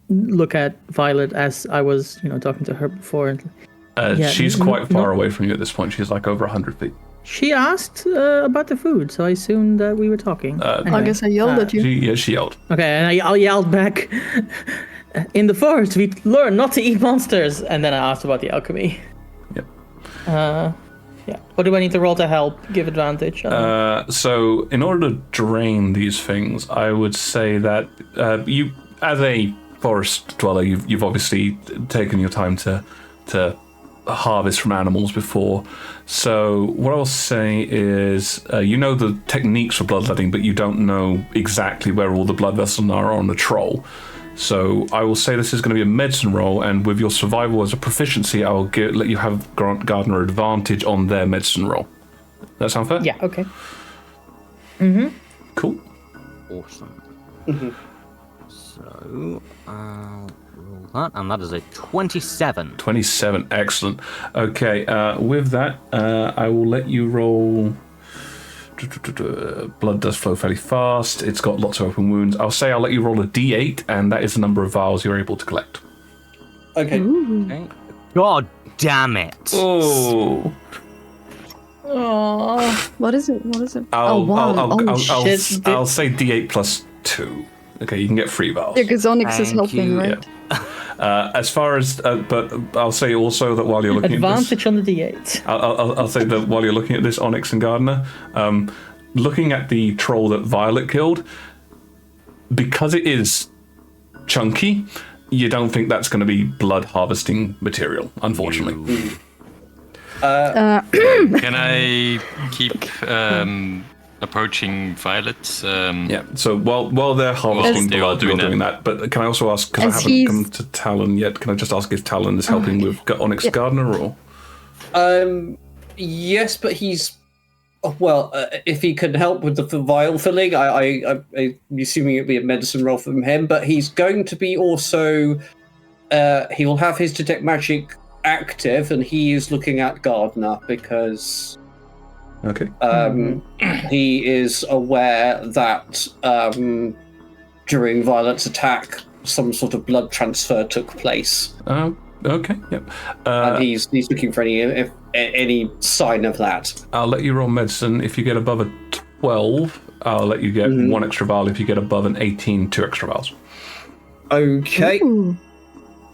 look at Violet as I was, talking to her before. She's quite far away from you at this point. She's like over 100 feet. She asked about the food, so I assumed that we were talking. I guess I yelled at you. She yelled. Okay, and I yelled back, "In the forest, we learn not to eat monsters." And then I asked about the alchemy. Yep. Yeah. What do I need to roll to help give advantage? So in order to drain these things, I would say that you, as a forest dweller, you've obviously taken your time to harvest from animals before. So what I'll say is, you know the techniques for bloodletting, but you don't know exactly where all the blood vessels are on the troll. So I will say this is going to be a medicine roll, and with your survival as a proficiency, I will let you have grant Gardner advantage on their medicine roll. That sound fair? Yeah, okay. Cool. Awesome. So, I'll roll that, and that is a 27. 27, excellent. Okay, with that, I will let you roll... Blood does flow fairly fast. It's got lots of open wounds. I'll let you roll a d8, and that is the number of vials you're able to collect. Okay. Okay. God damn it. Oh. Oh, what is it? One. I'll say d8 plus 2. Okay, you can get 3 vials. Yeah, because Onyx is helping, right? Yeah. As far as, but I'll say also that while you're looking advantage at on the d8. I'll say that while you're looking at this, Onyx and Gardner, looking at the troll that Violet killed, because it is chunky, you don't think that's going to be blood harvesting material, unfortunately. Can I keep approaching Violet? Yeah, so while they're harvesting they're all blood, you're doing that. that. But can I also ask, because I As haven't he's- come to Talon yet, can I just ask if Talon is helping with Onyx Gardener, or? Yes, but he's... Well, if he can help with the vial filling, I'm assuming it'll be a medicine roll from him, but he's going to be also... he will have his Detect Magic active, and he is looking at Gardener, because... Okay. He is aware that during Violet's attack, some sort of blood transfer took place, Okay, yep. and he's looking for any sign of that. I'll let you roll medicine. If you get above a 12, I'll let you get 1 extra vial. If you get above an 18, 2 extra vials. Okay.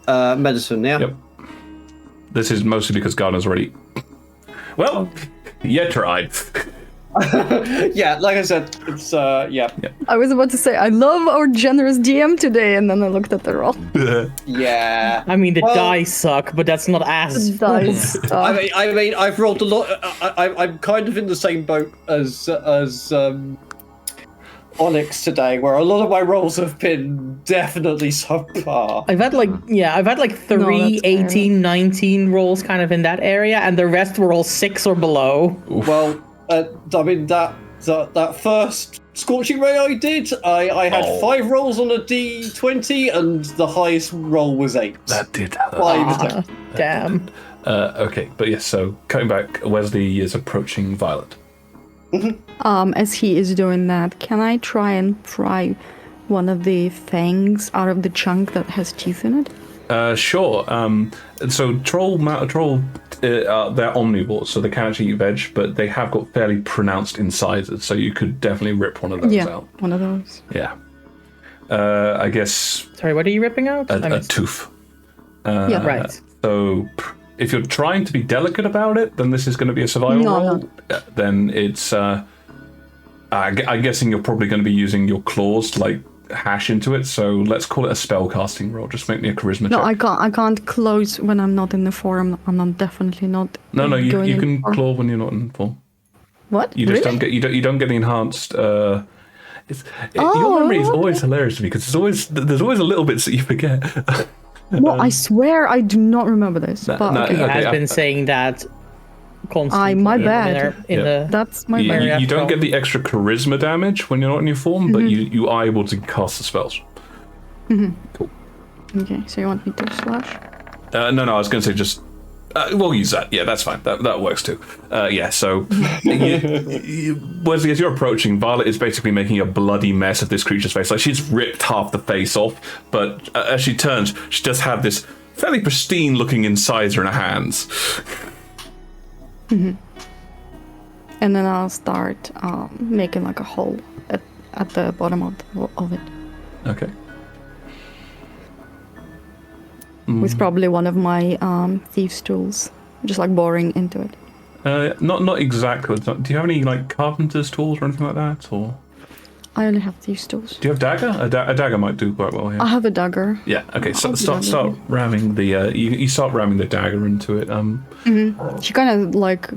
Medicine, yeah. Yep. This is mostly because Gardener's already... Well, you tried. Yeah, like I said, it's yeah. I was about to say, I love our generous DM today, and then I looked at the roll. Yeah. I mean, the Well- dice suck, but that's not as Dice. I mean, I've rolled a lot. I'm kind of in the same boat as Onyx today, where a lot of my rolls have been definitely subpar. I've had like 3 that's fair. 18, 19 rolls kind of in that area, and the rest were all 6 or below. Well, I mean that first Scorching Ray I did, I had 5 rolls on a D20, and the highest roll was 8. That did Five. Damn. Okay, but yes, so coming back, Wesley is approaching Violet. As he is doing that, can I try and pry one of the fangs out of the chunk that has teeth in it? Sure. So troll, they're omnivores, so they can actually eat veg, but they have got fairly pronounced incisors, so you could definitely rip one of those out. One of those. Yeah. I guess Sorry, what are you ripping out? I a missed. tooth. Yeah. Right. So if you're trying to be delicate about it, then this is going to be a survival No, roll. no. Then it's... I'm guessing you're probably going to be using your claws to, like, hash into it, so let's call it a spell casting roll. Just make me a charisma No, check. I can't close when I'm not in the form. I'm not definitely not. No, you going in can form. claw when you're not in form. What? You just Really? don't get you don't get the enhanced. Your memory is always hilarious to me because there's always a little bits that you forget. Well, I swear I do not remember this. No, But no, okay. He Okay, has been saying that constantly. my in bad. the That's my you, bad. you don't get the extra charisma damage when you're not in your form, but you are able to cast the spells. Okay, so you want me to slash? No, I was going to say just. We'll use that. Yeah, that's fine. That works too. Yeah, so Wesley, as you're approaching, Violet is basically making a bloody mess of this creature's face. Like she's ripped half the face off, but as she turns, she does have this fairly pristine-looking incisor in her hands. And then I'll start making like a hole at the bottom of it Okay. with probably one of my thieves' tools, just like boring into it. Not exactly. Do you have any like carpenter's tools or anything like that, or I only have thieves' tools. do you have dagger? A dagger might do quite well here. I have a dagger. Yeah. Okay. So I'll do that start later. ramming the you start ramming the dagger into it. She kind of like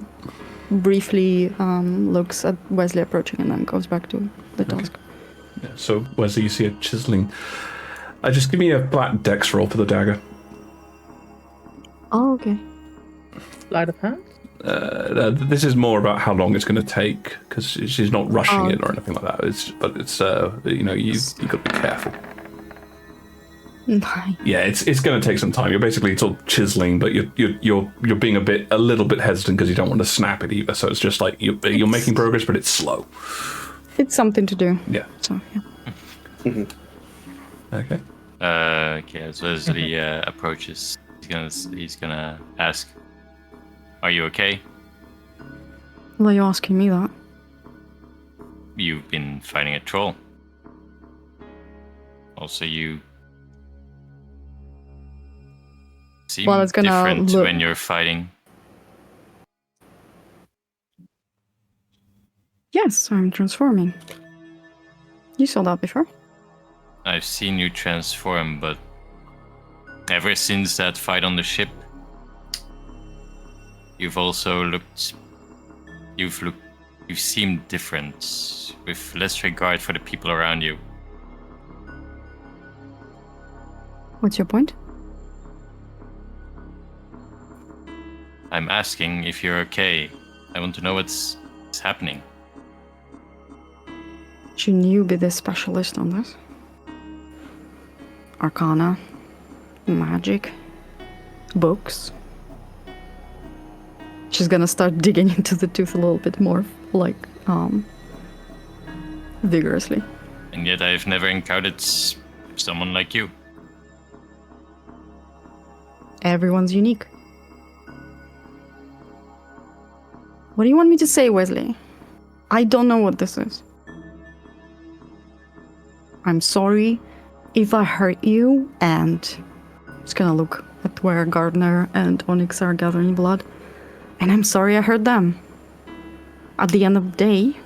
briefly looks at Wesley approaching and then goes back to the task. Yeah, so Wesley, you see a chiseling. Just give me a flat dex roll for the dagger. Oh, okay. Sleight of hand? This is more about how long it's going to take because she's not rushing it or anything like that. It's you got to be careful. Nice. Yeah, it's going to take some time. You're basically sort of chiseling, but you're being a little bit hesitant because you don't want to snap it either. So it's just like you're making progress, but it's slow. It's something to do. Yeah. So yeah. Okay. Okay, as Wesley approaches, he's gonna ask, "Are you okay? Why are you asking me that? You've been fighting a troll. Also, you seem Well, it's gonna different look- when you're fighting. Yes, I'm transforming. You saw that before. I've seen you transform, but ever since that fight on the ship, you've also looked. You've seemed different, with less regard for the people around you. What's your point? I'm asking if you're okay. I want to know what's happening. Shouldn't you be the specialist on this? Arcana, magic, books. She's gonna start digging into the tooth a little bit more, like, vigorously. And yet I've never encountered someone like you. Everyone's unique. What do you want me to say, Wesley? I don't know what this is. I'm sorry if I hurt you, and just gonna look at where Gardner and Onyx are gathering blood. And I'm sorry I hurt them. At the end of the day,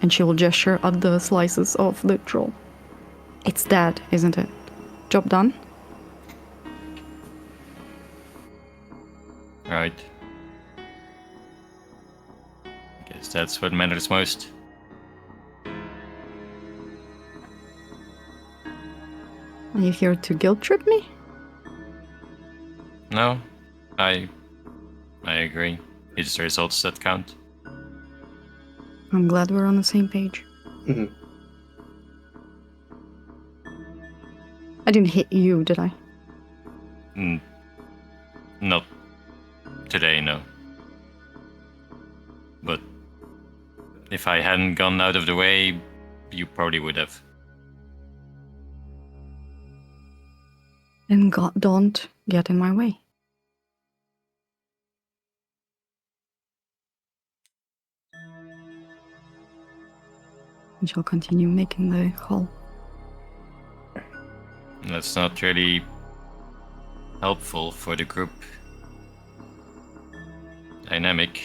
and she will gesture at the slices of the troll. It's dead, isn't it? Job done? Right. I guess that's what matters most. Are you here to guilt trip me? No, I agree. It's the results that count. I'm glad we're on the same page. Mhm. I didn't hit you, did I? Not today, no. But if I hadn't gone out of the way, you probably would have. Then God, don't get in my way. We shall continue making the hall. That's not really helpful for the group dynamic.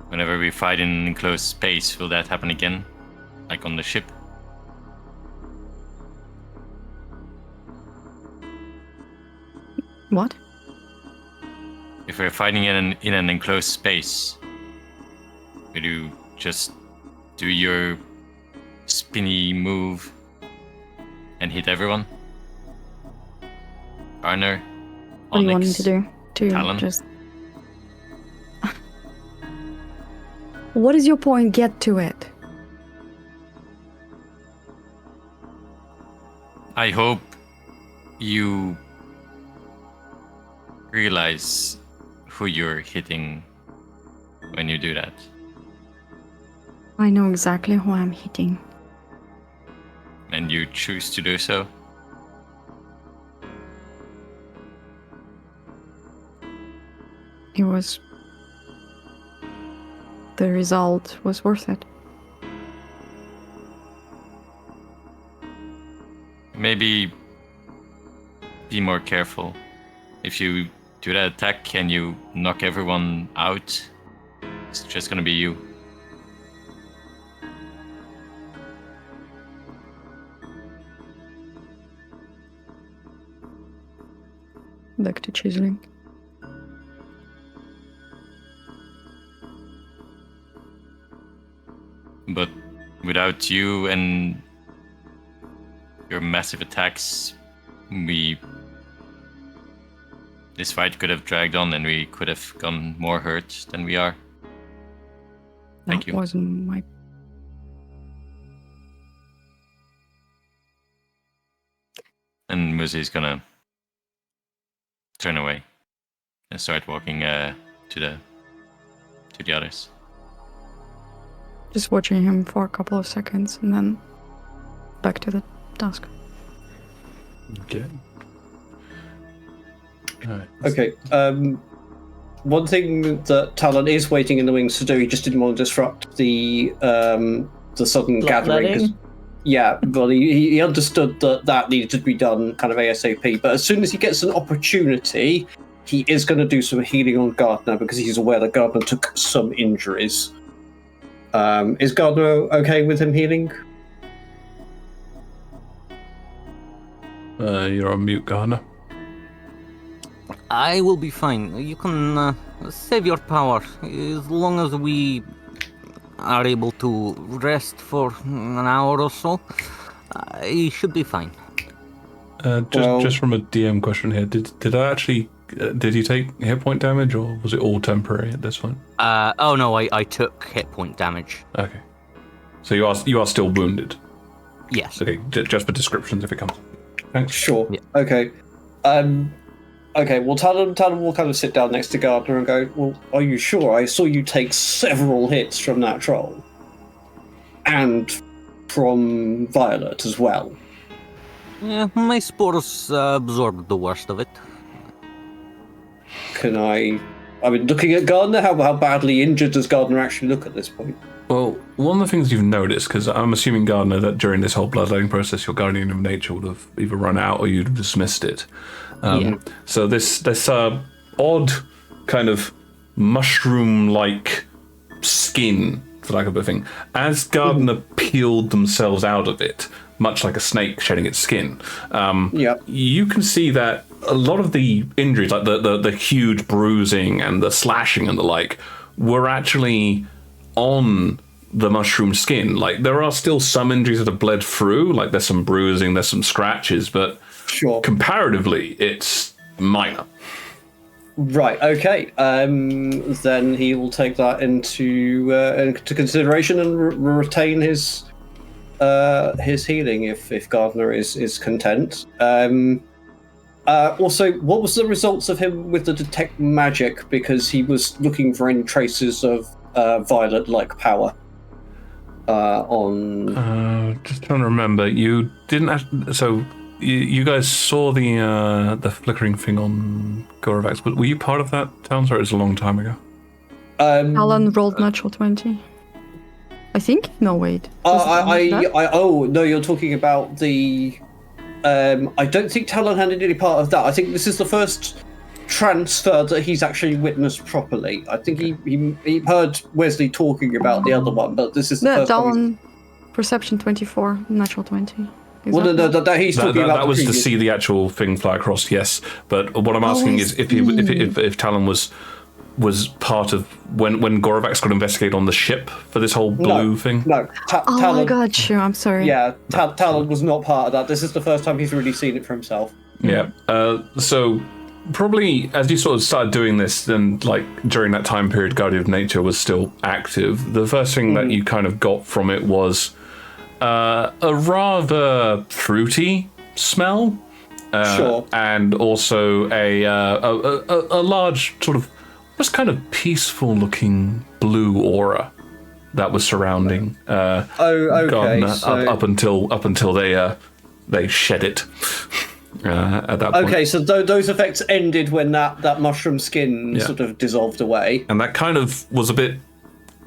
Whenever we fight in an enclosed space, will that happen again? Like on the ship? What? If we're fighting in an enclosed space, will you just do your spinny move and hit everyone? Arner? What do you want me Onyx, to do? To Talon? just... What is your point? Get to it. I hope you realize who you're hitting when you do that. I know exactly who I'm hitting. And you choose to do so. It was... The result was worth it. Maybe be more careful. If you do that attack and you knock everyone out, it's just gonna be you. Back to chiseling. But without you and your massive attacks, this fight could have dragged on and we could have gone more hurt than we are. Thank you. That wasn't my... And Muzi's gonna turn away and start walking to the others. Just watching him for a couple of seconds and then back to the task. Okay. Alright. Okay. One thing that Talon is waiting in the wings to do, he just didn't want to disrupt the sudden gathering. 'Cause- yeah, but he understood that needed to be done kind of ASAP. But as soon as he gets an opportunity, he is going to do some healing on Gardner because he's aware that Gardner took some injuries. Is Gardner okay with him healing? You're on mute, Gardner. I will be fine. You can save your power as long as we are able to rest for an hour or so. You should be fine. Just from a DM question here, did I actually did you take hit point damage, or was it all temporary at this point? Oh no, I took hit point damage. Okay, so you are still wounded. Yes. Okay, just for descriptions if it comes. Thanks. Sure. Yeah. Okay. Okay. Well, Talon will kind of sit down next to Gardner and go, "Well, are you sure? I saw you take several hits from that troll, and from Violet as well." Yeah, my spores absorbed the worst of it. Can I mean, looking at Gardner, how badly injured does Gardner actually look at this point? Well, one of the things you've noticed, because I'm assuming, Gardner, that during this whole bloodletting process, your Guardian of Nature would have either run out or you'd have dismissed it. Yeah. So this odd kind of mushroom-like skin, for lack of a better thing, as Gardner peeled themselves out of it, much like a snake shedding its skin, you can see that a lot of the injuries, like the huge bruising and the slashing and the like, were actually on the mushroom skin. Like, there are still some injuries that have bled through, like there's some bruising, there's some scratches, but comparatively, it's minor. Right, okay. Then he will take that into consideration and retain his healing if Gardner is content. Also, what was the results of him with the detect magic? Because he was looking for any traces of Violet-like power on. Just trying to remember. You didn't. So you guys saw the flickering thing on Goravax, but were you part of that, Talon? Sorry, it was a long time ago. Alan rolled natural 20. I think? No, wait. Oh, no, you're talking about the... I don't think Talon had any part of that. I think this is the first transfer that he's actually witnessed properly. I think he heard Wesley talking about the other one, but this is the first Talon, perception 24, natural 20. Well, no, he's talking about that was to see the actual thing fly across, yes. But what I'm asking is if Talon was part of when Goravax got investigated on the ship for this whole blue thing? No. Talon, I got you. I'm sorry. Yeah, Talon was not part of that. This is the first time he's really seen it for himself. Yeah. So probably as you sort of started doing this, then like during that time period, Guardian of Nature was still active. The first thing that you kind of got from it was a rather fruity smell. Sure. And also a large sort of just kind of peaceful looking blue aura that was surrounding Gardner up until they shed it at that point. Okay, so those effects ended when that mushroom skin sort of dissolved away. And that kind of was a bit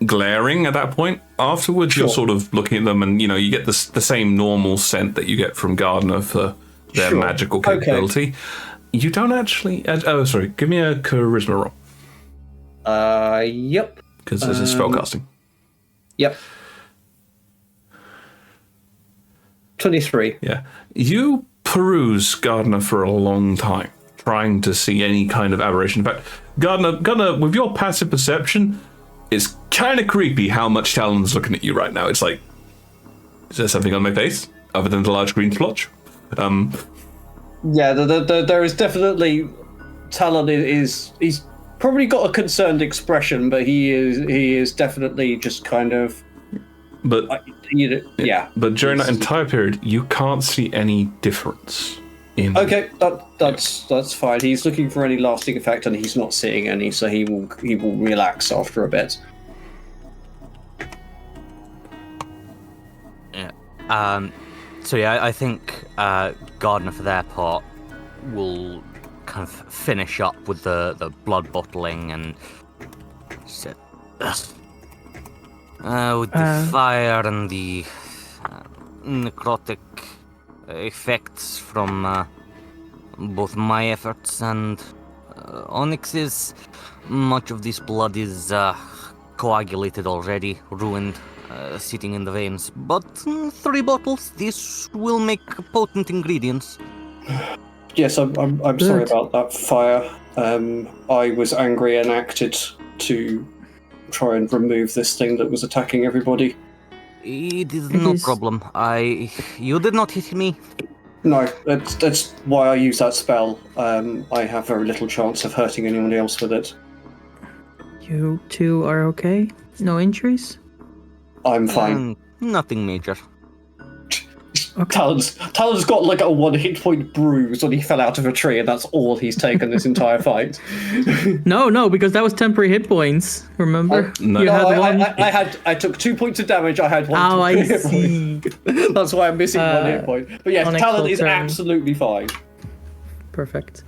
glaring at that point. Afterwards, you're sort of looking at them and, you know, you get the same normal scent that you get from Gardner for their magical capability. Okay. You don't actually... give me a charisma roll. Yep. Because this is spellcasting. Yep. 23. Yeah. You peruse Gardner for a long time, trying to see any kind of aberration. In fact, Gardner, with your passive perception, it's kind of creepy how much Talon's looking at you right now. It's like, is there something on my face other than the large green splotch? Yeah, there is definitely... Talon he's probably got a concerned expression, but he is definitely just kind of... But yeah. But during that entire period, you can't see any difference in... Okay, that's fine. He's looking for any lasting effect, and he's not seeing any, so he will relax after a bit. Yeah. So yeah, I think Gardner for their part will kind of finish up with the blood bottling and said, with the fire and the necrotic effects from both my efforts and Onyx's, much of this blood is coagulated already, ruined, sitting in the veins. But 3 bottles, this will make potent ingredients. Yes, I'm sorry about that fire. I was angry and acted to try and remove this thing that was attacking everybody. It is no problem. You did not hit me. No, that's why I use that spell. I have very little chance of hurting anyone else with it. You two are okay? No injuries? I'm fine. Nothing major. Okay. Talon's got like a 1 hit point bruise when he fell out of a tree, and that's all he's taken this entire fight. No, because that was temporary hit points. Remember? I took 2 points of damage. I had 1 I hit see. point. That's why I'm missing 1 hit point. But yes, Onyx Talon will is turn. absolutely fine. Perfect.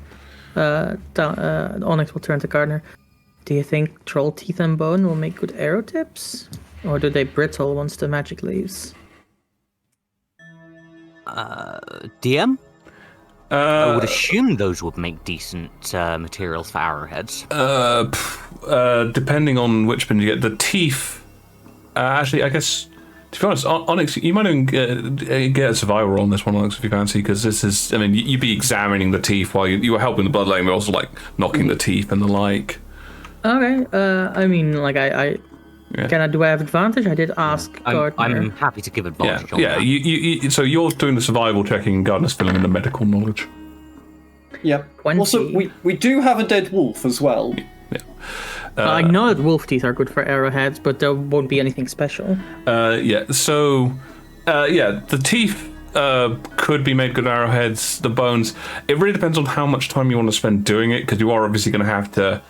Onyx will turn to Gardner. Do you think troll teeth and bone will make good arrow tips? Or do they brittle once the magic leaves? DM? I would assume those would make decent materials for arrowheads. Depending on which one you get. The teeth... actually, I guess... To be honest, Onyx, you might even get a survival roll on this one, Onyx, if you fancy, because this is... I mean, you'd be examining the teeth while you were helping the bloodletting, but also, like, knocking the teeth and the like. Okay, I mean, like, do I have advantage? I did ask Gardner. I'm happy to give advantage on that. Yeah, so you're doing the survival checking and Gardner's filling in the medical knowledge. Yep. 20. Also, we do have a dead wolf as well. Yeah. I know that wolf teeth are good for arrowheads, but there won't be anything special. The teeth could be made good arrowheads. The bones, it really depends on how much time you want to spend doing it, because you are obviously going to have to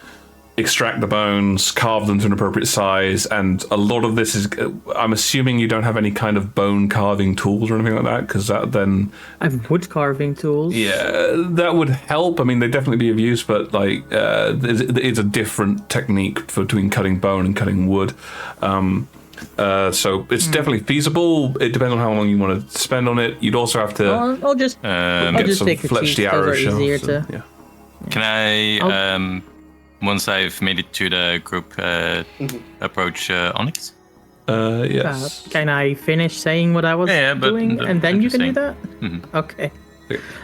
extract the bones, carve them to an appropriate size, and a lot of this is... I'm assuming you don't have any kind of bone carving tools or anything like that, because that then... I have wood carving tools. Yeah, that would help. I mean, they'd definitely be of use, but like, it's a different technique between cutting bone and cutting wood. So it's definitely feasible. It depends on how long you want to spend on it. You'd also have to I'll just some take the fleshy teeth. arrow Those are easier shells. to... Can I, once I've made it to the group, approach Onyx? Yes. Can I finish saying what I was doing, and then you can do that? Mm-hmm. Okay.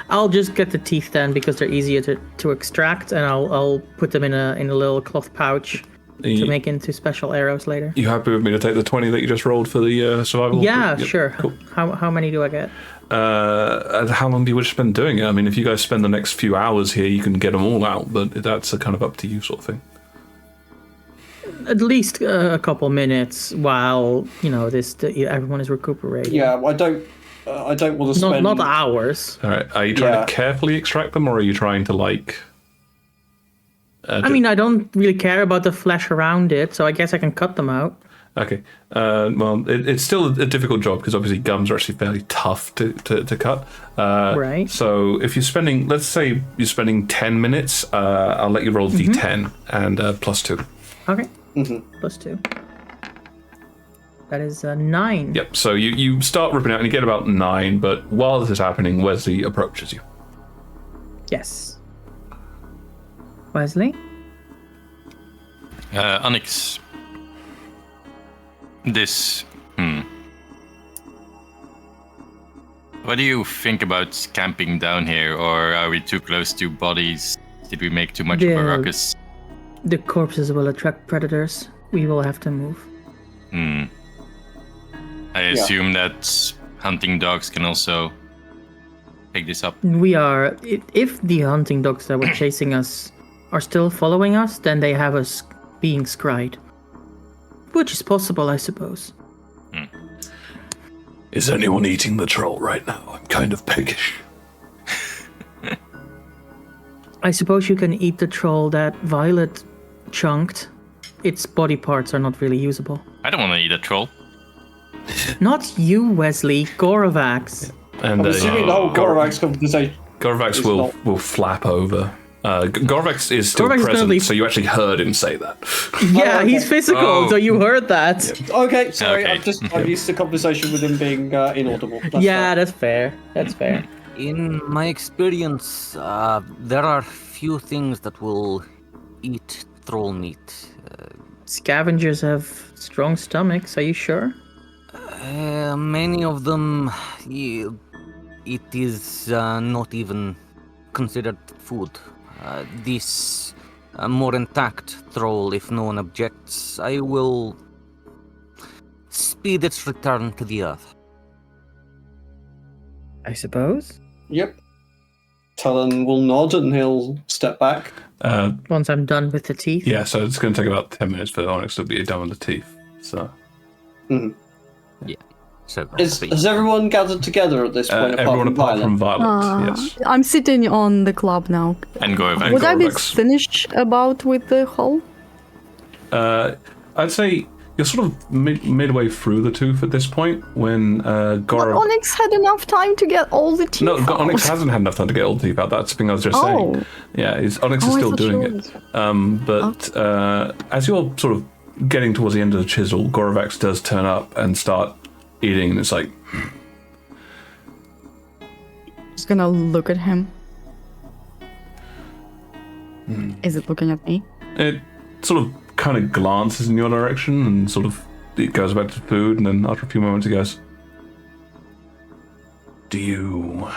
I'll just get the teeth then, because they're easier to extract, and I'll put them in a little cloth pouch to make into special arrows later. You happy with me to take the 20 that you just rolled for the survival? Yeah, Yep. sure. Cool. How many do I get? How long do you wish to spend doing it? I mean, if you guys spend the next few hours here, you can get them all out, but that's a kind of up to you sort of thing. At least a couple minutes while everyone is recuperating. Yeah, I don't want to spend... Not hours. All right. Are you trying to carefully extract them, or are you trying to like... I mean, I don't really care about the flesh around it, so I guess I can cut them out. Okay. Well, it's still a difficult job, because obviously gums are actually fairly tough to cut. Right. So if you're spending, let's say you're spending 10 minutes, I'll let you roll D10 and +2. Okay. +2. That is 9. Yep. So you start ripping out and you get about 9, but while this is happening, Wesley approaches you. Yes. Wesley? Onyx. This... What do you think about camping down here, or are we too close to bodies? Did we make too much of a ruckus? The corpses will attract predators. We will have to move. I assume that hunting dogs can also pick this up. We are... If the hunting dogs that were chasing us are still following us, then they have us being scried. Which is possible, I suppose. Is anyone eating the troll right now? I'm kind of peckish. I suppose you can eat the troll that Violet chunked. Its body parts are not really usable. I don't want to eat a troll. Not you, Wesley. Goravax. And I'm assuming the whole Goravax conversation... Goravax will flap over. Gorvax is still present, so you actually heard him say that. Yeah, okay. he's physical, so you heard that. Yeah. Okay, sorry, Okay. I'm used to conversation with him being inaudible. That's fair. That's fair. In my experience, there are few things that will eat troll meat. Scavengers have strong stomachs, are you sure? Many of them it is not even considered food. This more intact troll, if no one objects, I will speed its return to the earth. I suppose. Yep. Talon will nod and he'll step back. Once I'm done with the teeth. Yeah, so it's going to take about 10 minutes for Onyx to be done with the teeth. So. So Has everyone gathered together at this point? Everyone apart from Violet, yes. I'm sitting on the club now. And go over. Would I be Gorax. finished about with the hole? I'd say you're sort of midway through the tooth at this point when But Gora. Onyx had enough time to get all the teeth No, out. Onyx hasn't had enough time to get all the teeth out. That's the thing I was just saying. Yeah, Onyx is I still thought doing she it. was. But as you're sort of getting towards the end of the chisel, Goravax does turn up and start eating, and it's like, Just gonna look at him. Is it looking at me? it sort of kind of glances in your direction and sort of it goes back to food, and then after a few moments it goes, "Do you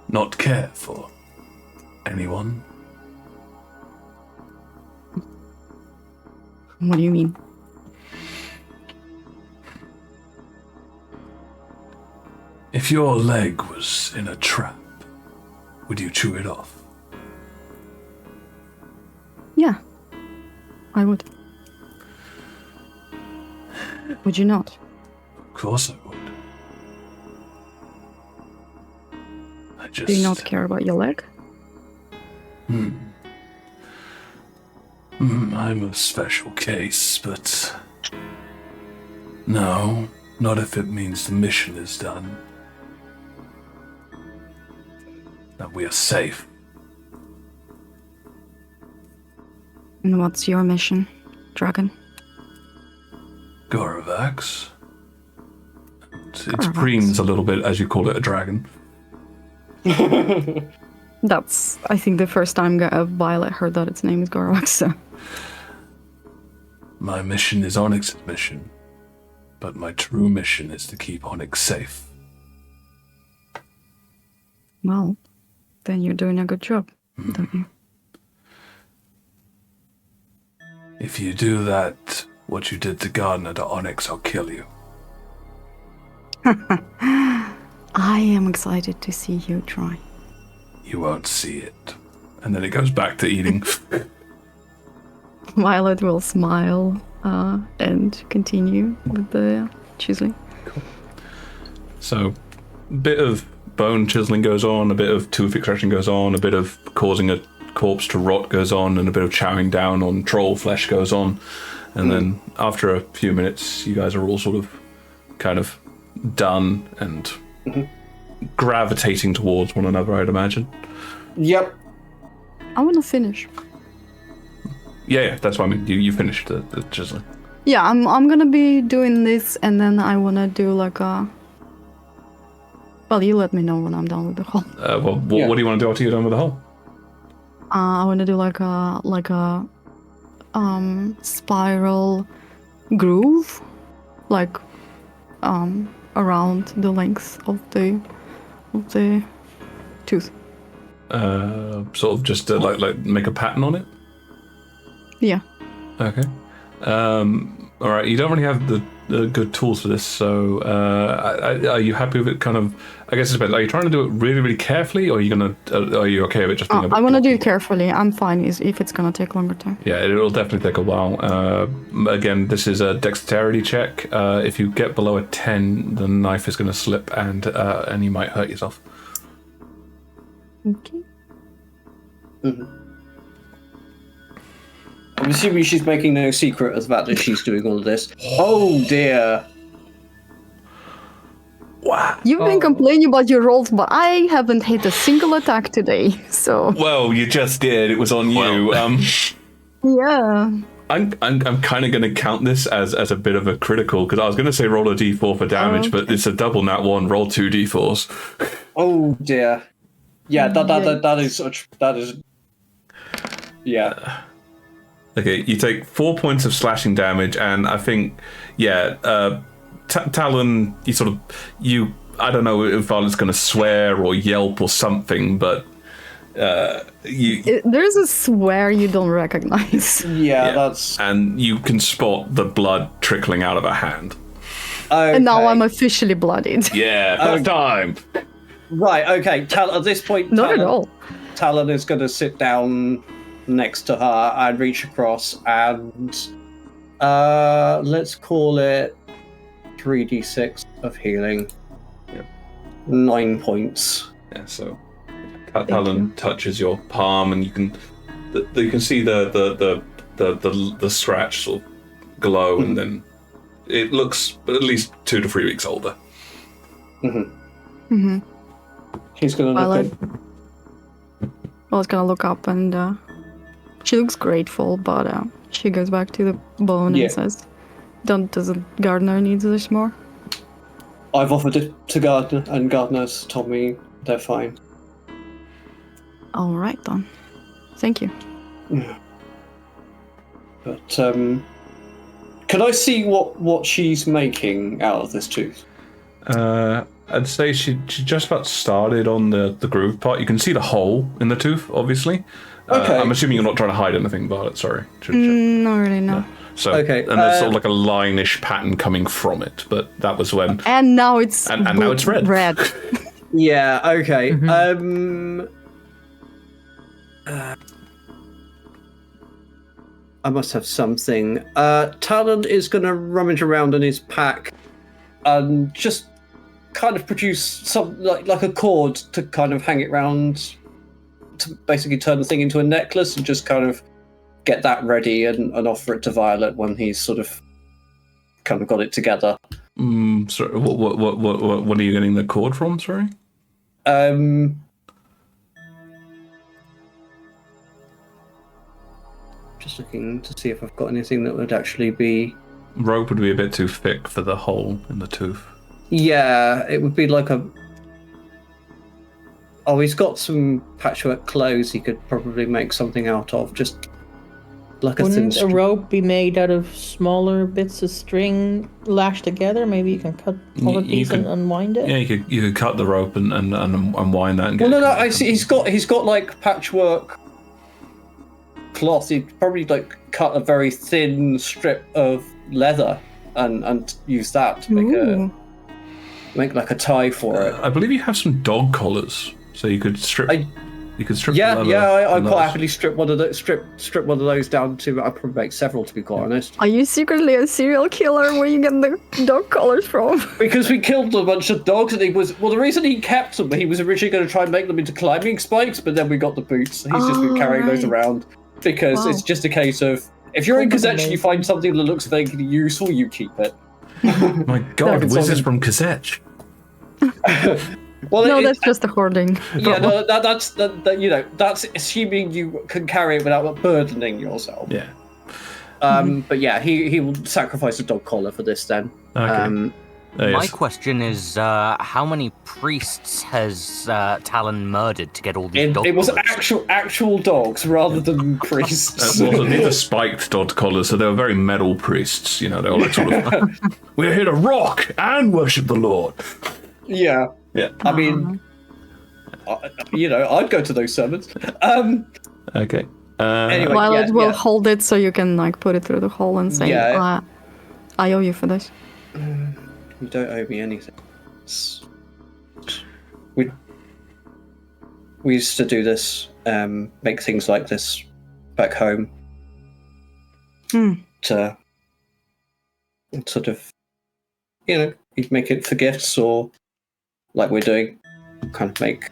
not care for anyone?" What do you mean? If your leg was in a trap, would you chew it off? Yeah, I would. Would you not? Of course I would. I just... Do you not care about your leg? I'm a special case, but... No, not if it means the mission is done. That we are safe. And what's your mission, Dragon? Goravax. It Goravax. preens a little bit as you call it a dragon. That's, I think, the first time Violet heard that its name is Gorax, so... My mission is Onyx's mission, but my true mission is to keep Onyx safe. Well, then you're doing a good job, don't you? If you do that, what you did to Gardner to Onyx, I'll kill you. I am excited to see you try. You won't see it. And then it goes back to eating. Violet will smile and continue with the chiseling. So, a bit of bone chiseling goes on, a bit of tooth extraction goes on, a bit of causing a corpse to rot goes on, and a bit of chowing down on troll flesh goes on. And then after a few minutes, you guys are all sort of kind of done and gravitating towards one another, I'd imagine. Yep. I want to finish. Yeah, that's what I mean. You finished the chiseling. Yeah, I'm gonna be doing this, and then I wanna do like a... Well, you let me know when I'm done with the whole. What do you want to do after you're done with the hole? I wanna do like a spiral groove, like around the length of the tooth. Sort of just to like make a pattern on it? Yeah. Okay. All right. You don't really have the good tools for this, so are you happy with it? Kind of. I guess it depends. Are you trying to do it really, really carefully, or are you gonna? Are you okay with it just being? I want to do it carefully. I'm fine if it's gonna take longer time. Yeah, it'll definitely take a while. Again, this is a dexterity check. If you get below a 10, the knife is going to slip, and you might hurt yourself. Okay. I'm assuming she's making no secret of the fact that she's doing all of this. Oh dear. Wow. You've been complaining about your rolls, but I haven't hit a single attack today, so... Well, you just did. It was on you. Yeah. I'm kind of going to count this as a bit of a critical, because I was going to say roll a d4 for damage, but it's a double nat 1. Roll 2 d4s. Oh dear. Yeah, that is such. That is. Yeah. Okay, you take 4 points of slashing damage, and I think, Talon, you I don't know if Violet's going to swear or yelp or something, but There's a swear you don't recognize. Yeah, that's... And you can spot the blood trickling out of her hand. Okay. And now I'm officially bloodied. Yeah, first time. Right, okay. At this point, Not at all. Talon is going to sit down next to her and reach across and let's call it 3d6 of healing. Yep. 9 points. Yeah, so Talon touches your palm, and you can see the scratch sort of glow, and then it looks at least 2 to 3 weeks older. He's going to look at... I was gonna look up, and she looks grateful, but she goes back to the bone and says, doesn't Gardner need this more? I've offered it to Gardner, and Gardner's told me they're fine. All right, then. Thank you. But, can I see what she's making out of this tooth? I'd say she just about started on the groove part. You can see the hole in the tooth, obviously. Okay. I'm assuming you're not trying to hide anything, Violet, sorry. Not really, no. So, Okay, and there's sort of like a line-ish pattern coming from it, but that was when... And now it's And now it's red. Yeah, okay. I must have something. Talon is going to rummage around in his pack and just kind of produce some like a cord to kind of hang it round to basically turn the thing into a necklace, and just kind of get that ready and offer it to Violet when he's sort of kind of got it together. Sorry, what are you getting the cord from, sorry? Just looking to see if I've got anything that would actually be... Rope would be a bit too thick for the hole in the tooth. Yeah, it would be like a... Oh, he's got some patchwork clothes he could probably make something out of, just like a thin Wouldn't a rope be made out of smaller bits of string lashed together? Maybe you can cut all of these and unwind it? Yeah, you could cut the rope and unwind that and get... Well, no, I see. He's got like patchwork cloth. He'd probably like cut a very thin strip of leather and use that to make like a tie for it. I believe you have some dog collars, so you could strip. Yeah, the leather I from quite those. happily strip one of those down to. I'd probably make several, to be quite honest. Are you secretly a serial killer? Where you get the dog collars from? Because we killed a bunch of dogs, and the reason he kept them, he was originally going to try and make them into climbing spikes, but then we got the boots. He's just been carrying those around because it's just a case of, if you're in Kazech and you find something that looks vaguely useful, you keep it. My God, wizards from Kazech. Well, No, that's just a hoarding. Yeah, no, that's assuming you can carry it without burdening yourself. Yeah. But yeah, he will sacrifice a dog collar for this then. Okay. My question is, how many priests has Talon murdered to get all these dog It was collars? actual dogs rather than priests. Also, these are spiked dog collars, so they were very metal priests. You know, they were like sort of, we're here to rock and worship the Lord. Yeah. Yeah. I mean, I'd go to those sermons. Okay. Anyway, Violet will hold it so you can like put it through the hole and say, I owe you for this. You don't owe me anything. We used to do this, make things like this back home. To sort of, you'd make it for gifts, or like we're doing, kind of make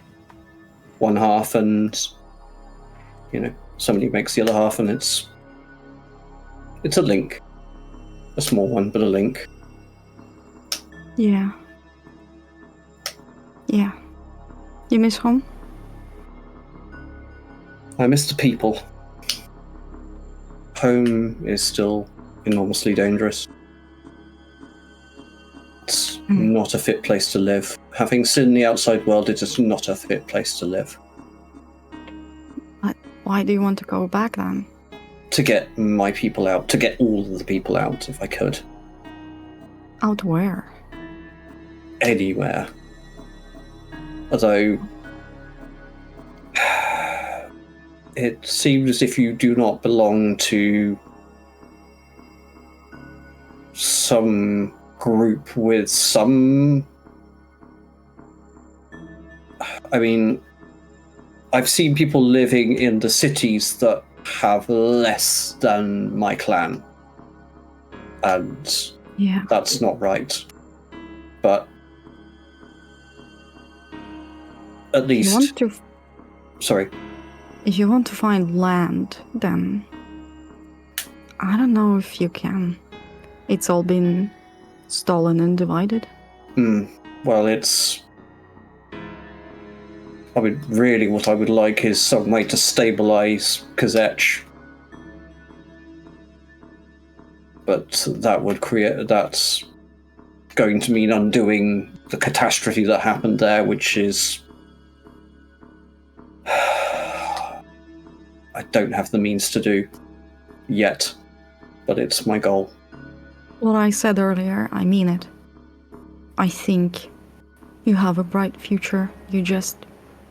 one half and, somebody makes the other half, and it's a link. A small one, but a link. Yeah. Yeah. You miss home? I miss the people. Home is still enormously dangerous. It's not a fit place to live. Having seen the outside world, it is not a fit place to live. But why do you want to go back then? To get my people out, to get all of the people out, if I could. Out where? Anywhere. Although it seems as if you do not belong to some group with some... I mean, I've seen people living in the cities that have less than my clan. And Yeah. that's not right. But at least... Sorry. If you want to find land, then I don't know if you can. It's all been stolen and divided. Well, it's... I mean, really what I would like is some way to stabilize Kazech. But that would create... That's going to mean undoing the catastrophe that happened there, which is... I don't have the means to do yet, but it's my goal. What I said earlier, I mean it. I think you have a bright future. You just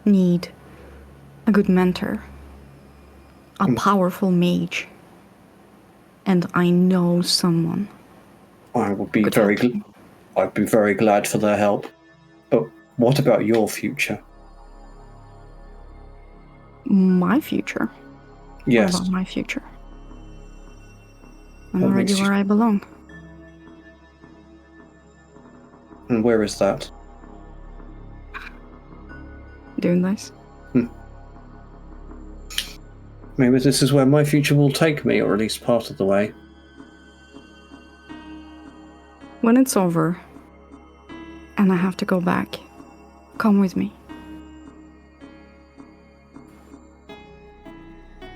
need a good mentor, a powerful mage, and I know someone. I would be I'd be very glad for their help. But what about your future? My future? Yes. What about my future? I'm What already makes you- where I belong. And where is that? Doing this. Maybe this is where my future will take me, or at least part of the way. When it's over and I have to go back, come with me.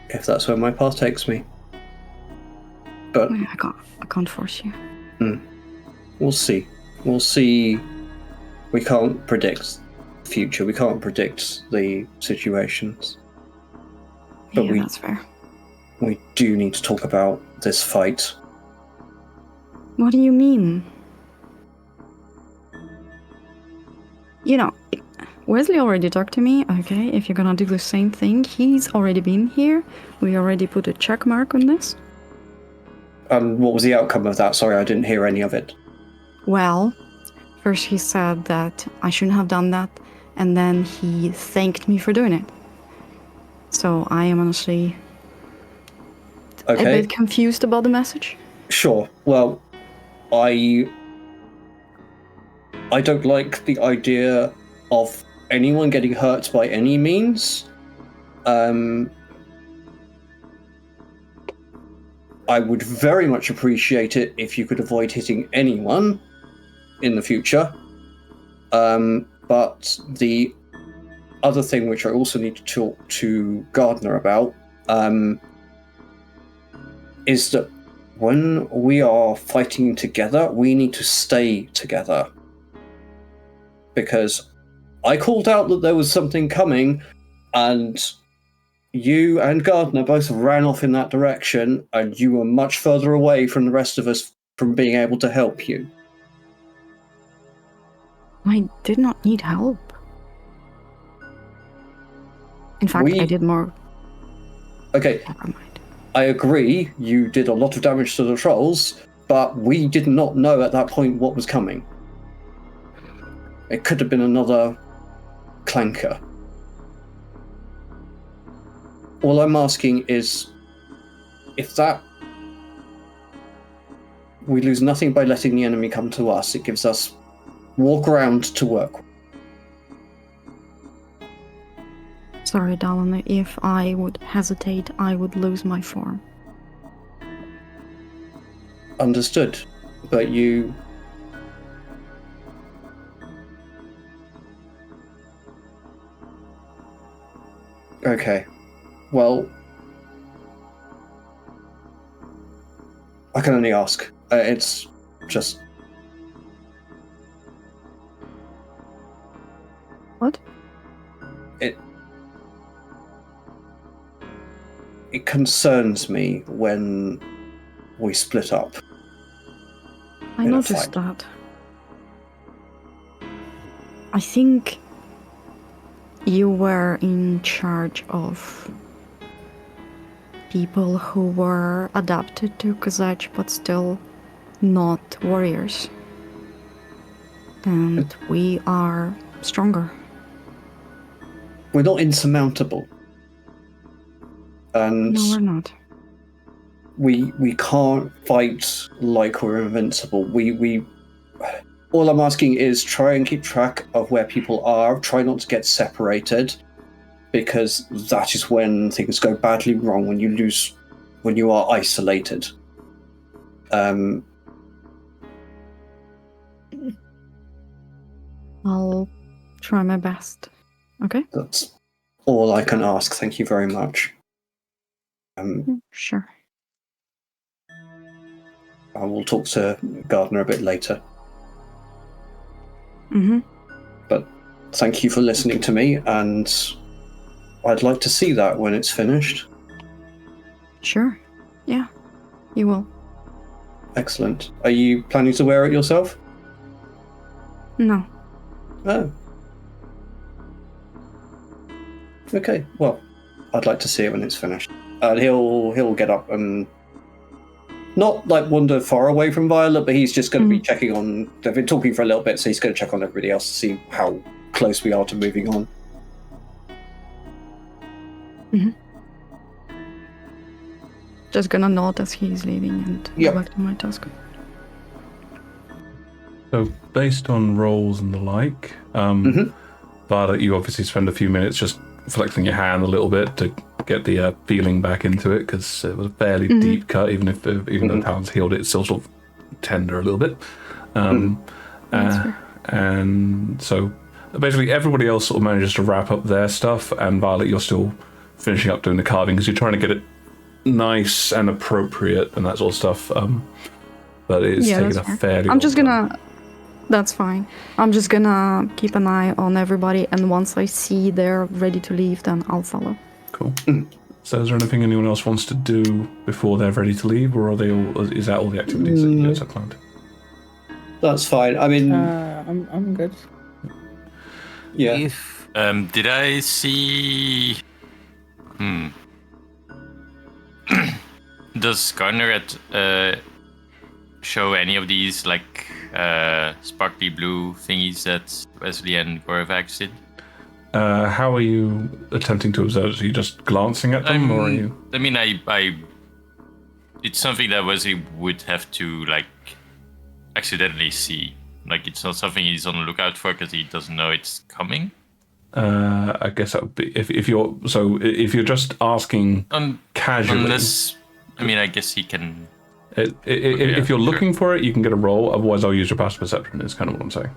If that's where my path takes me. But I can't force you. we'll see. We'll see. We can't predict the future. We can't predict the situations. But Yeah, that's fair. we do need to talk about this fight. What do you mean? You know, Wesley already talked to me, okay? If you're gonna do the same thing, he's already been here. We already put a check mark on this. And what was the outcome of that? Sorry, I didn't hear any of it. Well, first he said that I shouldn't have done that, and then he thanked me for doing it. So I am honestly a Okay, bit confused about the message. sure. Well, I don't like the idea of anyone getting hurt by any means. I would very much appreciate it if you could avoid hitting anyone in the future. But the other thing which I also need to talk to Gardner about is that when we are fighting together, we need to stay together. Because I called out that there was something coming, and you and Gardner both ran off in that direction, and you were much further away from the rest of us from being able to help you. I did not need help. In fact, I did more. Okay, Never mind. I agree, you did a lot of damage to the trolls, but we did not know at that point what was coming. It could have been another clanker. All I'm asking is, if that... we lose nothing by letting the enemy come to us, it gives us walk around to work. Sorry, Dallin, if I would hesitate, I would lose my form. Understood. But you... Okay. Well... I can only ask. It's just... What? It concerns me when we split up. I In a noticed fight. that. I think you were in charge of people who were adapted to Kazach but still not warriors. And we are stronger. We're not insurmountable. And No, we're not. we can't fight like we're invincible. We all I'm asking is try and keep track of where people are. Try not to get separated, because that is when things go badly wrong. When you are isolated. I'll try my best. Okay? That's all I can ask. Thank you very much. Sure. I will talk to Gardner a bit later. Mm-hmm. But thank you for listening to me, and I'd like to see that when it's finished. Sure. Yeah, you will. Excellent. Are you planning to wear it yourself? No. Oh. Okay, well, I'd like to see it when it's finished. And he'll get up and not like wander far away from Violet, but he's just going to be checking on. They've been talking for a little bit, so he's going to check on everybody else to see how close we are to moving on. Mm-hmm. Just gonna nod as he's leaving and go back to my task. So, based on rolls and the like, Violet, you obviously spend a few minutes just flexing your hand a little bit to get the feeling back into it, because it was a fairly deep cut, even though Talon's healed it, it's still sort of tender a little bit. And so basically everybody else sort of manages to wrap up their stuff, and Violet, you're still finishing up doing the carving because you're trying to get it nice and appropriate and that sort of stuff. But it's taking a fairly I'm just gonna... That's fine. I'm just gonna keep an eye on everybody, and once I see they're ready to leave, then I'll follow. Cool. So is there anything anyone else wants to do before they're ready to leave, or are they all, is that all the activities that you guys have planned? That's fine. I mean... I'm good. Yeah. Did I see... Does Garner show any of these, like, sparkly blue thingies that Wesley and Gorvax did? How are you attempting to observe? Are you just glancing at them, or are you... I mean, I it's something that Wesley would have to, like, accidentally see. Like, it's not something he's on the lookout for because he doesn't know it's coming. I guess that would be if you're just asking casually. Unless, I mean, I guess he can. If you're looking for it, you can get a roll. Otherwise, I'll use your passive perception. Is kind of what I'm saying.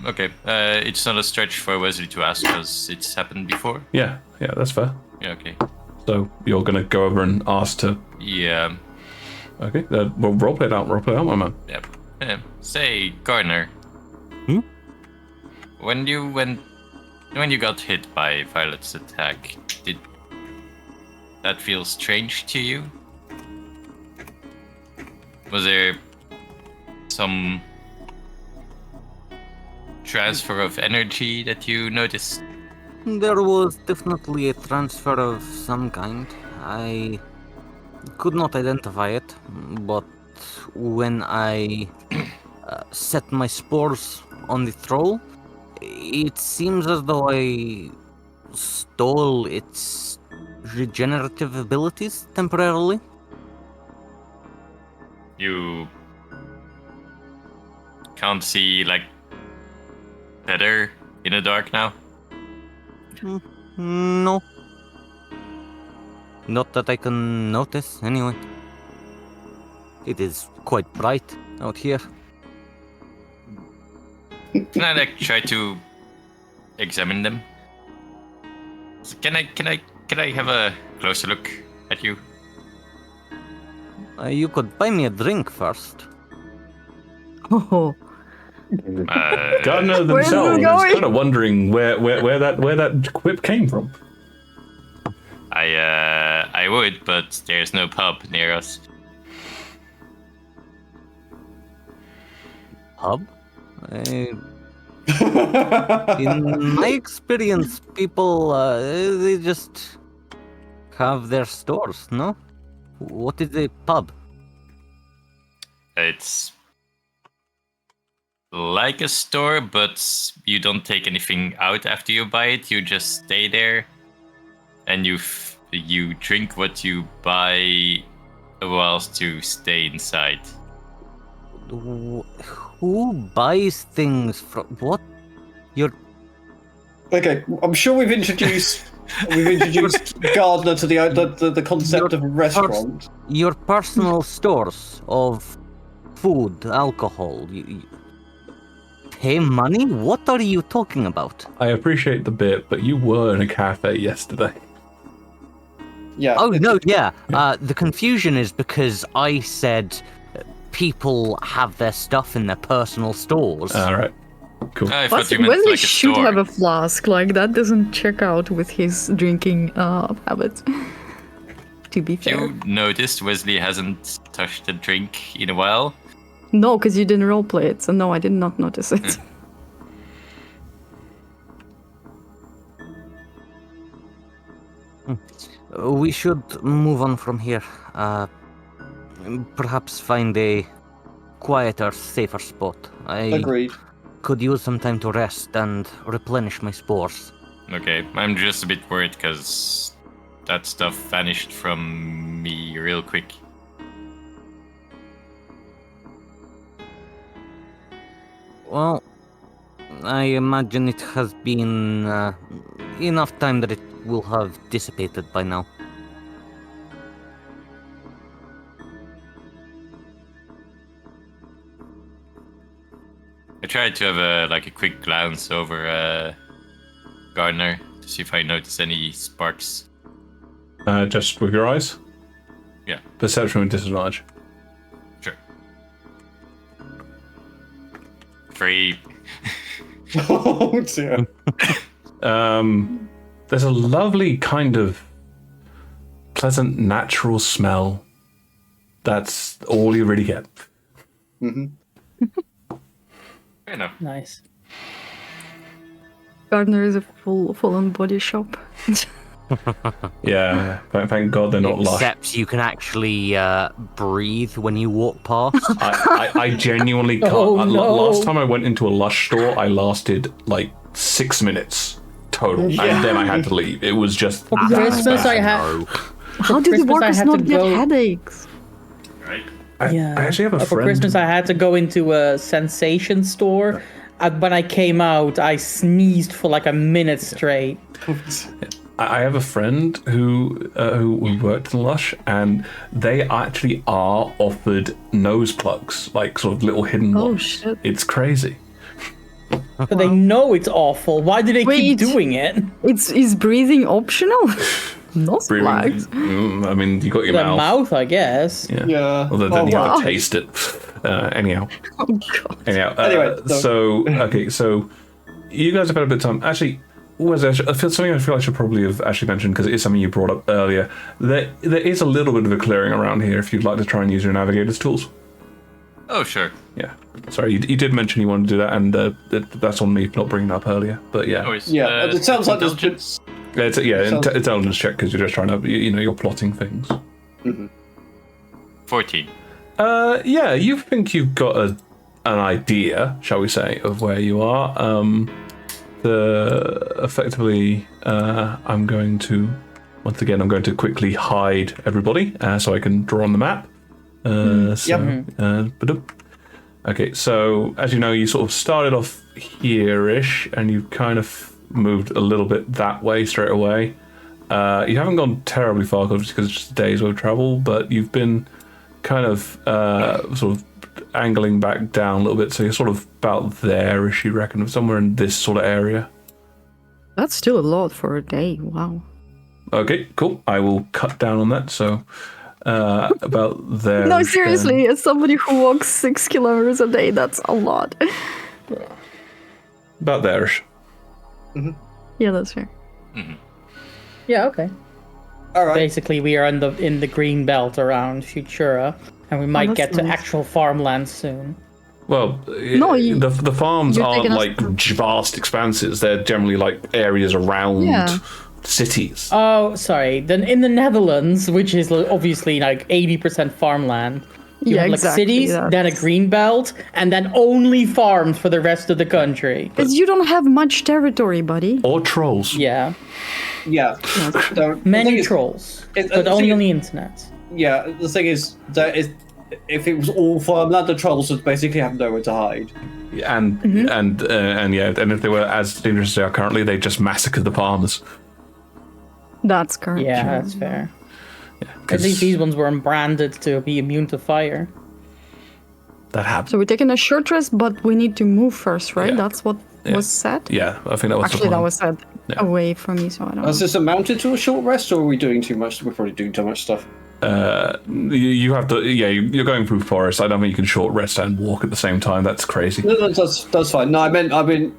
Okay, it's not a stretch for Wesley to ask because it's happened before. Yeah, that's fair. Yeah, okay. So you're gonna go over and ask to. Yeah. Okay. Well, roleplay it out, my man. Yep. Say, Garner. When you got hit by Violet's attack, did that feel strange to you? Was there some transfer of energy that you noticed? There was definitely a transfer of some kind. I could not identify it, but when I set my spores on the troll, it seems as though I stole its regenerative abilities temporarily. You can't see, like, better in the dark now? No. Not that I can notice, anyway. It is quite bright out here. Can I, like, try to examine them? Can I have a closer look at you? You could buy me a drink first. Oh. Gardner themselves is kind of wondering where that quip came from. I would, but there's no pub near us. Pub? In my experience, people they just have their stores. No, what is a pub? It's like a store, but you don't take anything out after you buy it. You just stay there, and you drink what you buy, whilst you stay inside. Who buys things from what? You're Okay, I'm sure we've introduced Gardner to the concept of a restaurant. Your personal stores of food, alcohol. You pay money? What are you talking about? I appreciate the bit, but you were in a cafe yesterday. Yeah. Oh no, yeah. The confusion is because I said people have their stuff in their personal stores. All right, cool. I thought you meant Wesley like a should store. have a flask. Like, that doesn't check out with his drinking habits. To be fair. You noticed Wesley hasn't touched a drink in a while. No, because you didn't roleplay it, so no, I did not notice it. We should move on from here. Perhaps find a quieter, safer spot. I Agreed. could use some time to rest and replenish my spores. Okay, I'm just a bit worried because that stuff vanished from me real quick. Well, I imagine it has been enough time that it will have dissipated by now. I tried to have a quick glance over Gardner to see if I noticed any sparks. Just with your eyes? Yeah. Perception with disadvantage. Sure. 3. Oh dear. There's a lovely kind of pleasant natural smell. That's all you really get. Fair enough. Nice. Gardner is a full-on body shop. Yeah, thank God they're not lush. Except you can actually breathe when you walk past. I genuinely can't. Oh, no. Last time I went into a lush store, I lasted like 6 minutes total, and then I had to leave. It was just. For Christmas, I had. How did the Christmas, I workers had not to get go- headaches? Right. I actually have a For friend. Christmas, I had to go into a sensation store. When I came out, I sneezed for like a minute straight. I have a friend who worked in Lush, and they actually are offered nose plugs, like sort of little hidden Oh, ones. shit. It's crazy. But they know it's awful. Why do they keep Wait. doing it? Is breathing optional? Nose Breathing- plugs. I mean, you got your The mouth. mouth, I guess. Yeah. Although then Oh, you have wow. to taste it. Anyhow. Oh god. Anyhow. Anyway, so you guys have had a bit of time. Actually, Wes, I feel something I feel I should probably have actually mentioned because it is something you brought up earlier. There is a little bit of a clearing around here if you'd like to try and use your navigator's tools. Oh, sure. Yeah. Sorry, you did mention you wanted to do that, and that's on me for not bringing it up earlier. But yeah. Always, Yeah. It sounds like there's indulgence. It's intelligence check because you're just trying to, you're plotting things. 14. Yeah, you think you've got an idea, shall we say, of where you are. Effectively, I'm going to quickly hide everybody so I can draw on the map. Okay, so as you know, you sort of started off here-ish, and you've kind of moved a little bit that way straight away. You haven't gone terribly far because it's just a day's worth of travel, but you've been kind of sort of angling back down a little bit, so you're sort of about there-ish, you reckon, somewhere in this sort of area. That's still a lot for a day. Wow. Okay, cool. I will cut down on that, so about there. No, seriously, as somebody who walks 6 kilometers a day, that's a lot. About there-ish. Yeah, that's fair. Yeah, okay. All right. Basically, we are in the green belt around Futura, and we might that's get to nice. actual farmland soon. Well, No, the farms you're aren't taking us like through. vast expanses. They're generally like areas around Yeah. cities. Oh, sorry. Then in the Netherlands, which is obviously like 80% farmland, you Yeah, have like exactly, cities, then a green belt, and then only farms for the rest of the country. Because you don't have much territory, buddy. Or trolls. Yeah, Yeah. The many thing is- trolls, the but thing only is- on the internet. Yeah, the thing is that if it was all farmland, the trolls would basically have nowhere to hide. And and if they were as dangerous as they are currently, they just massacred the farmers. That's correct. Yeah, that's fair. Yeah, At 'cause least these ones were branded to be immune to fire. that happened. So we're taking a short rest, but we need to move first, right? Yeah. That's what was said. Yeah, I think that was Actually, the that plan. was said away from me, so I don't Has know. this amounted to a short rest, or are we doing too much? We're probably doing too much stuff. You have to. Yeah, you're going through forest. I don't think you can short rest and walk at the same time. That's crazy. No, that's fine. No, I meant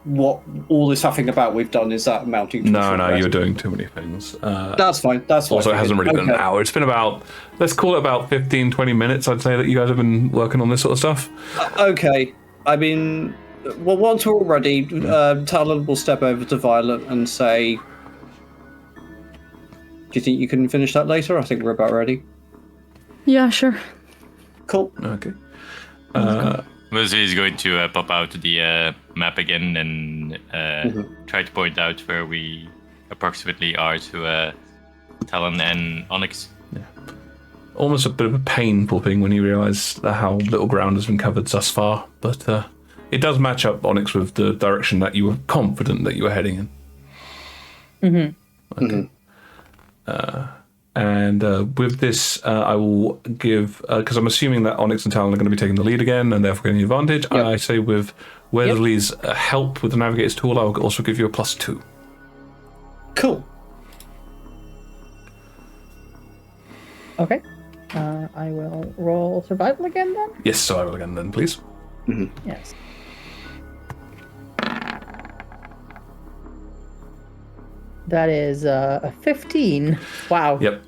what all this huffing about we've done, is that amounting to a No, short no, rest? you're doing too many things. That's fine. That's fine. Also, it hasn't really been an Okay. hour. It's been about, let's call it about 15, 20 minutes, I'd say, that you guys have been working on this sort of stuff. Okay. I mean, well, once we're all ready, Talon will step over to Violet and say, "Do you think you can finish that later? I think we're about ready." Yeah, sure. Cool. Okay. Wesley is going to pop out the map again and try to point out where we approximately are to Talon and Onyx. Almost a bit of a painful thing when you realise how little ground has been covered thus far, but it does match up, Onyx, with the direction that you were confident that you were heading in. Okay. And with this, I will give, because I'm assuming that Onyx and Talon are going to be taking the lead again and therefore getting the advantage. Yep. I say with Wesley's help with the Navigator's tool, I will also give you a +2. Cool. Okay. I will roll survival again then. Yes, survival again then, please. Yes. That is a 15. Wow. Yep.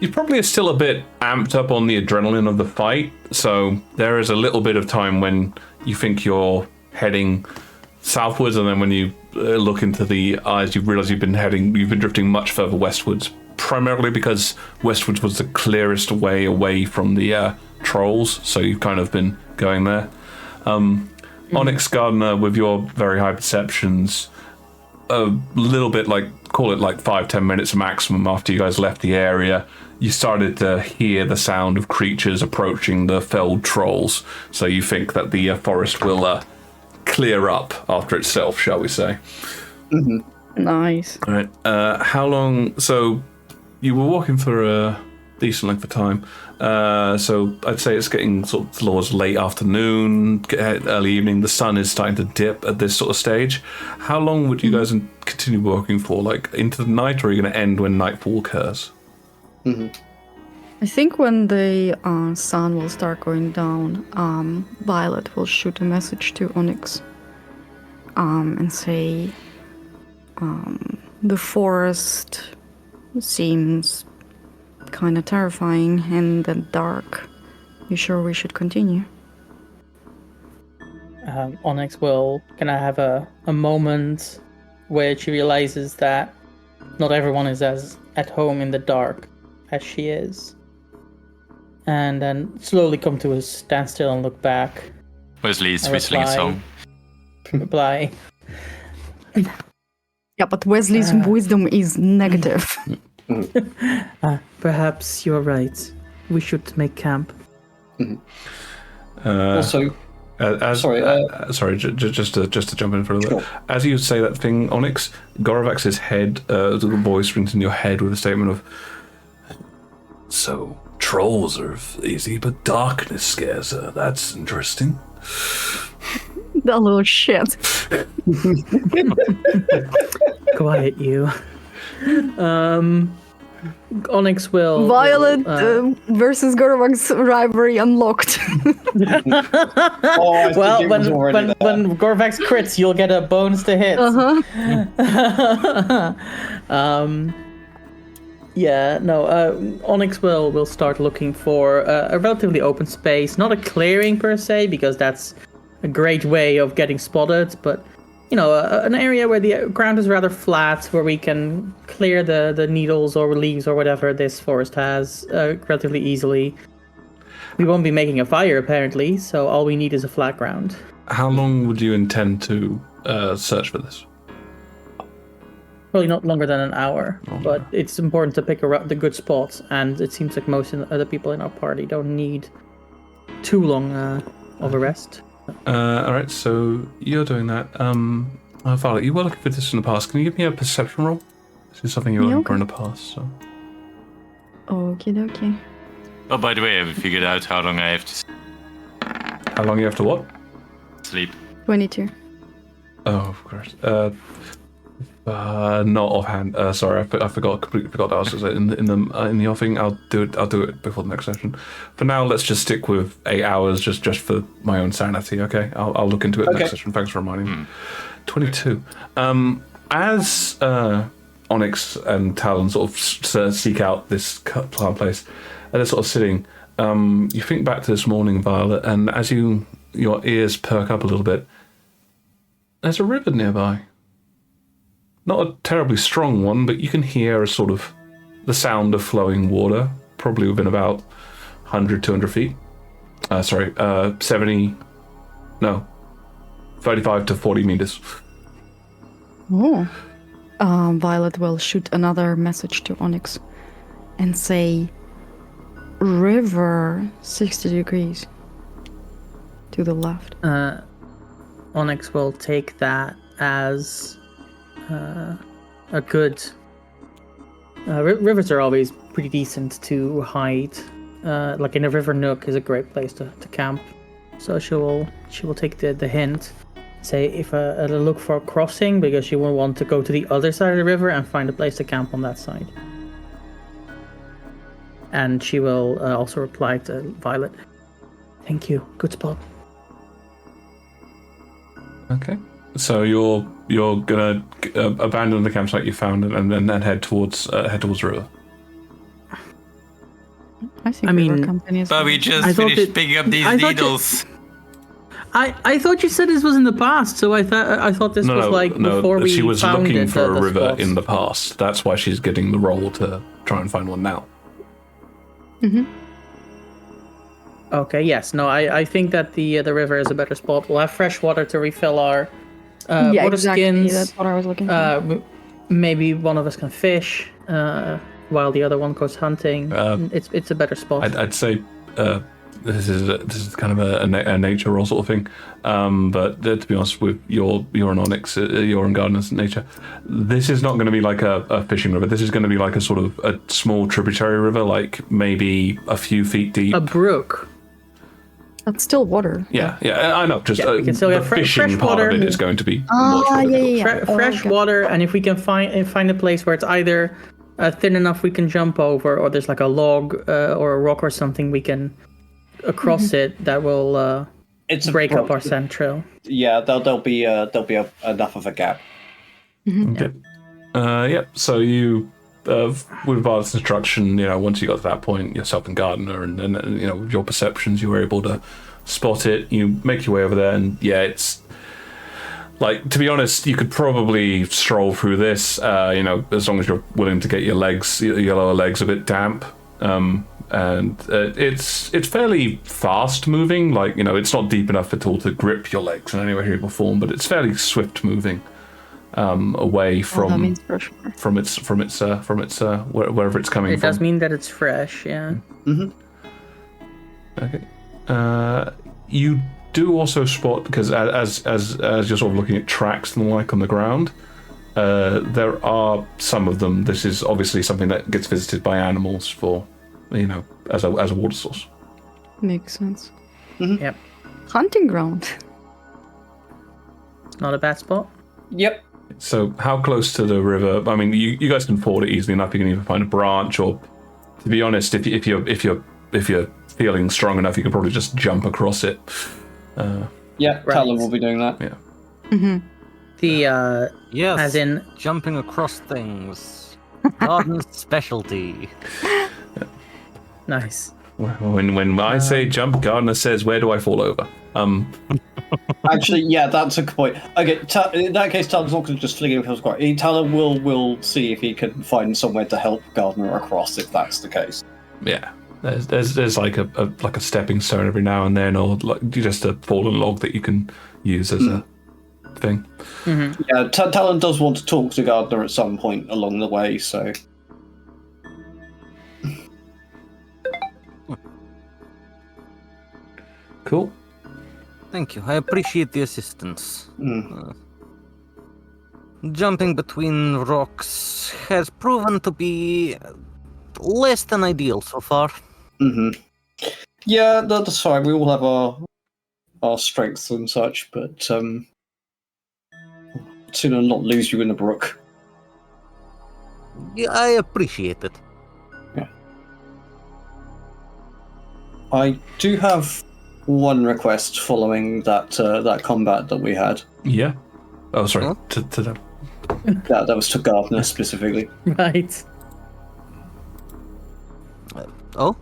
You probably are still a bit amped up on the adrenaline of the fight, so there is a little bit of time when you think you're heading southwards, and then when you look into the eyes, you realise you've been drifting much further westwards, primarily because westwards was the clearest way away from the trolls, so you've kind of been going there. Onyx Gardner, with your very high perceptions, a little bit call it 5-10 minutes maximum after you guys left the area, you started to hear the sound of creatures approaching the felled trolls, so you think that the forest will clear up after itself, shall we say. Nice. All right. How long? So you were walking for a decent length of time. So I'd say it's getting sort of towards late afternoon, early evening. The sun is starting to dip at this sort of stage. How long would you guys continue walking for? Like into the night, or are you going to end when nightfall occurs? I think when the sun will start going down, Violet will shoot a message to Onyx and say, the forest seems kind of terrifying in the dark. You sure we should continue? Onyx will kind of have a moment where she realizes that not everyone is as at home in the dark as she is. And then slowly come to a standstill and look back. Wesley is I whistling a reply- song. Reply. Yeah, but Wesley's wisdom is negative. Perhaps you're right. We should make camp. Also, sorry, Just to jump in for a little bit. Sure. As you say that thing, Onyx, Gorovax's head, the voice rings in your head with a statement of, "So trolls are easy, but darkness scares her. That's interesting." That little shit. Quiet, you. Onyx will. Violet versus versus Gorvax rivalry unlocked. Well, when Gorvax crits, you'll get a bonus to hit. Yeah, no. Onyx will start looking for a relatively open space, not a clearing per se, because that's a great way of getting spotted, but an area where the ground is rather flat, where we can clear the needles or leaves or whatever this forest has relatively easily. We won't be making a fire apparently, so all we need is a flat ground. How long would you intend to search for this? Probably not longer than an hour, but it's important to pick the good spots, and it seems like most of the people in our party don't need too long of a rest. Alright, so you're doing that. Violet, you were looking for this in the past. Can you give me a perception roll? This is something you were looking for in the past, so... Okie dokie. Oh, by the way, have you figured out how long I have to How long you have to what? sleep? 22. Oh, of course. Not offhand. Sorry, I completely forgot that. I was in the offing. I'll do it before the next session. For now, let's just stick with 8 hours, just for my own sanity. Okay, I'll look into it next session. Thanks for reminding me. 22. As Onyx and Talon sort of seek out this plant place, and they're sort of sitting. You think back to this morning, Violet, and as your ears perk up a little bit, there's a river nearby. Not a terribly strong one, but you can hear a sort of the sound of flowing water, probably within about 100, 200 feet. 35 to 40 meters. Oh. Violet will shoot another message to Onyx and say, river 60 degrees to the left. Onyx will take that as a good... rivers are always pretty decent to hide. Like in a river nook is a great place to camp. So she will take the hint. Say if look for a crossing, because she will want to go to the other side of the river and find a place to camp on that side. And she will also reply to Violet. Thank you. Good spot. Okay. So you're gonna abandon the campsite you found and then head towards the river. I think company is. But we just finished picking up these needles. I thought you said this was in the past, so I thought this was before we found it. She was looking for a river spots. in the past. That's why she's getting the role to try and find one now. Mm-hmm. Okay, yes. No, I think that the river is a better spot. We'll have fresh water to refill our water exactly. skins. That's what I was looking for. Maybe one of us can fish while the other one goes hunting. It's a better spot. I'd say this is kind of a nature role sort of thing. But to be honest, with you're an Onyx, you're in Gardener's nature. This is not going to be like a fishing river. This is going to be like a sort of a small tributary river, like maybe a few feet deep. A brook. That's still water. Yeah, I know. Just we can still the get fishing fresh part water. of it is going to be much more difficult. Fresh water, and if we can find a place where it's either thin enough we can jump over, or there's like a log or a rock or something we can across it that will break up our scent trail. Yeah, there'll be enough of a gap. Okay. So you, with Violet's instruction, once you got to that point, yourself and Gardener, and with your perceptions, you were able to spot it. You make your way over there, and it's like, to be honest, you could probably stroll through this, as long as you're willing to get your lower legs a bit damp. And it's fairly fast moving. Like, it's not deep enough at all to grip your legs in any way, shape, or form, but it's fairly swift moving. Away from its wherever it's coming from. It does mean that it's fresh, yeah. Mm-hmm. Okay. You do also spot, because as you're sort of looking at tracks and the like on the ground, there are some of them. This is obviously something that gets visited by animals for, as a water source. Makes sense. Mm-hmm. Yep. Hunting ground. Not a bad spot. Yep. So how close to the river? I mean, you guys can ford it easily enough. You can even find a branch, or, to be honest, if you're feeling strong enough, you can probably just jump across it. Talon will be doing that. Yeah. Mm-hmm. The Yes. as in jumping across things. Garden's specialty. Nice. When I say jump, Gardner says, "Where do I fall over?" Actually, yeah, that's a good point. Okay, in that case, Talon's not going to just fling him across. Talon will see if he can find somewhere to help Gardner across, if that's the case. Yeah, there's like a stepping stone every now and then, or like just a fallen log that you can use as a thing. Mm-hmm. Yeah, Talon does want to talk to Gardner at some point along the way, so. Cool. Thank you. I appreciate the assistance. Jumping between rocks has proven to be less than ideal so far. Yeah, that's fine. We all have our strengths and such, but sooner not lose you in the brook. Yeah, I appreciate it. Yeah. I do have one request following that combat that we had. Yeah. Oh, sorry. Huh? To them. That was to Gardner specifically. Right. Oh?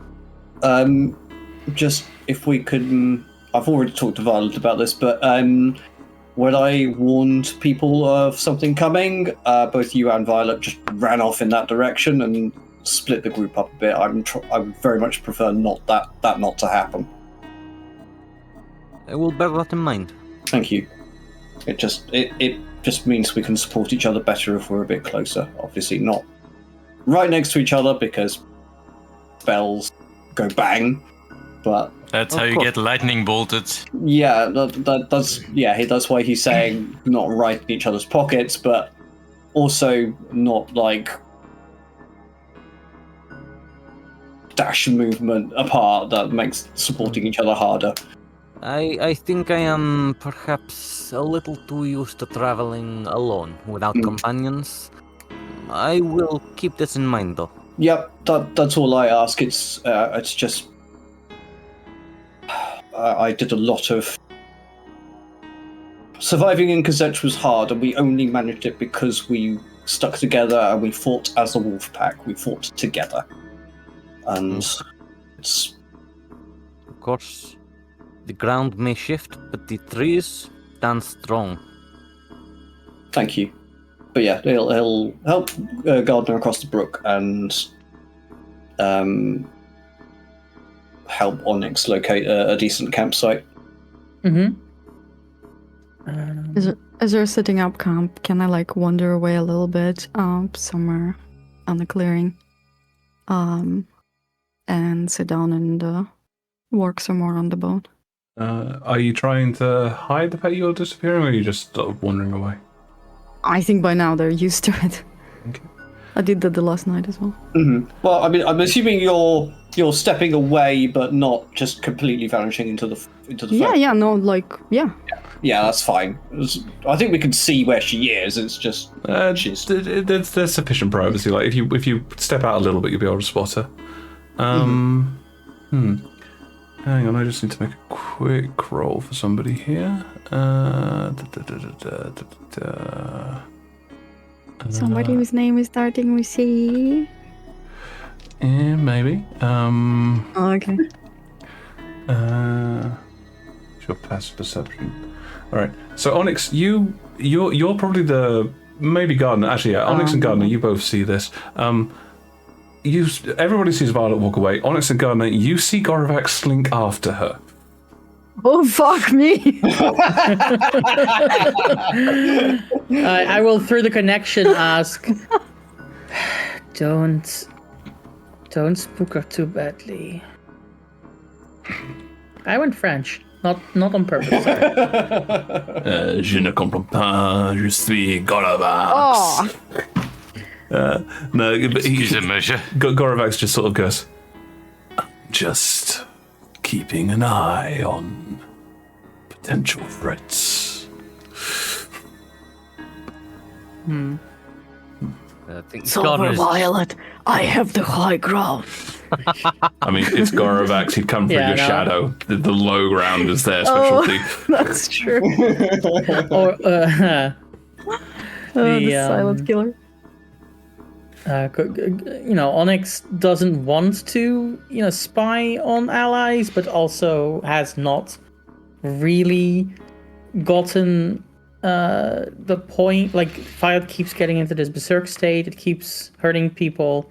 Just if we could. I've already talked to Violet about this, but when I warned people of something coming, both you and Violet just ran off in that direction and split the group up a bit. I would very much prefer that not to happen. I will bear that in mind. Thank you. It just means we can support each other better if we're a bit closer. Obviously not right next to each other because spells go bang, but That's how you get lightning bolted. yeah, that's why he's saying not right in each other's pockets, but also not like dash movement apart that makes supporting each other harder. I think I am perhaps a little too used to traveling alone without companions. I will keep this in mind, though. Yep, that's all I ask. It's just I did a lot of surviving in Kazech was hard, and we only managed it because we stuck together and we fought as a wolf pack. We fought together, and it's Of course, the ground may shift, but the trees stand strong. Thank you. But yeah, he'll help Gardner across the brook and help Onyx locate a decent campsite. Mm-hmm. As you're setting up camp, can I like wander away a little bit, somewhere on the clearing, and sit down and work some more on the boat? Are you trying to hide the fact you're disappearing, or are you just sort of wandering away? I think by now they're used to it. Okay. I did that the last night as well. Mm-hmm. Well, I mean, I'm assuming you're stepping away, but not just completely vanishing into the Yeah, that's fine. I think we can see where she is. It's just There's sufficient privacy. Like if you step out a little bit, you'll be able to spot her. Hang on, I just need to make a quick roll for somebody here. Somebody whose name is starting with C. Yeah, maybe. Okay. Your passive perception. All right. So Onyx, you're probably maybe Gardner. Actually, yeah. Onyx and Gardner, you both see this. Everybody sees Violet walk away. Onyx and Gardner, you see Gorovac slink after her. Oh, fuck me! I will, through the connection, ask, don't spook her too badly. I went French, not on purpose. Sorry. Je ne comprends pas. Je suis Gorovac. Oh. No, Excusez-moi, Gorovac just sort of goes, just keeping an eye on potential threats. I think Silver Gardner's- Violet, I have the high ground. I mean, it's Gorovac. He'd come through Yeah, your no. shadow. The low ground is their specialty. That's true. Or The The, silent killer. Onyx doesn't want to, spy on allies, but also has not really gotten the point. Like, Violet keeps getting into this berserk state, it keeps hurting people,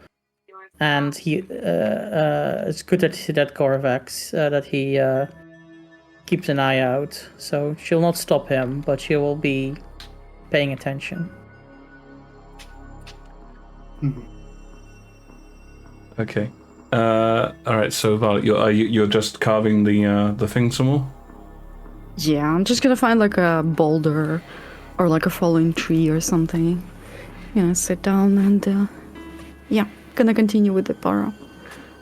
and it's good that Gorvax, that he keeps an eye out. So she'll not stop him, but she will be paying attention. Okay. All right. So Violet, you're just carving the thing some more. Yeah, I'm just gonna find like a boulder or like a fallen tree or something. Sit down and gonna continue with the barrow.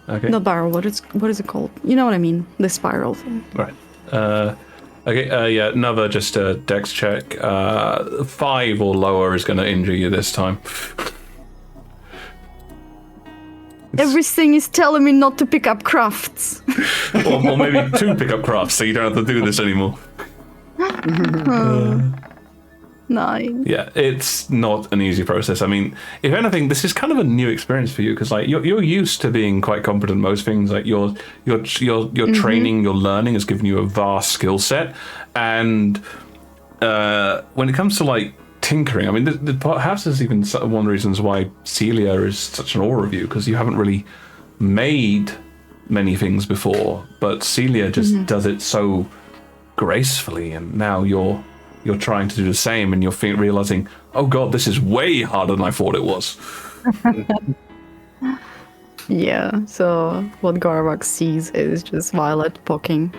Okay. Not barrow. What is it called? You know what I mean? The spiral thing. Right. Okay. Yeah. Another just a dex check. 5 or lower is going to injure you this time. Everything is telling me not to pick up crafts. or maybe 2 pickup crafts, so you don't have to do this anymore. 9. Yeah, it's not an easy process. I mean, if anything, this is kind of a new experience for you because, like, you're used to being quite competent in most things. Like, your training, your learning has given you a vast skill set, and when it comes to like tinkering, I mean, perhaps there's even one of the reasons why Celia is such an awe of you, because you haven't really made many things before, but Celia just does it so gracefully, and now you're trying to do the same, and you're realizing, oh god, this is way harder than I thought it was. Yeah, so what Garvak sees is just Violet poking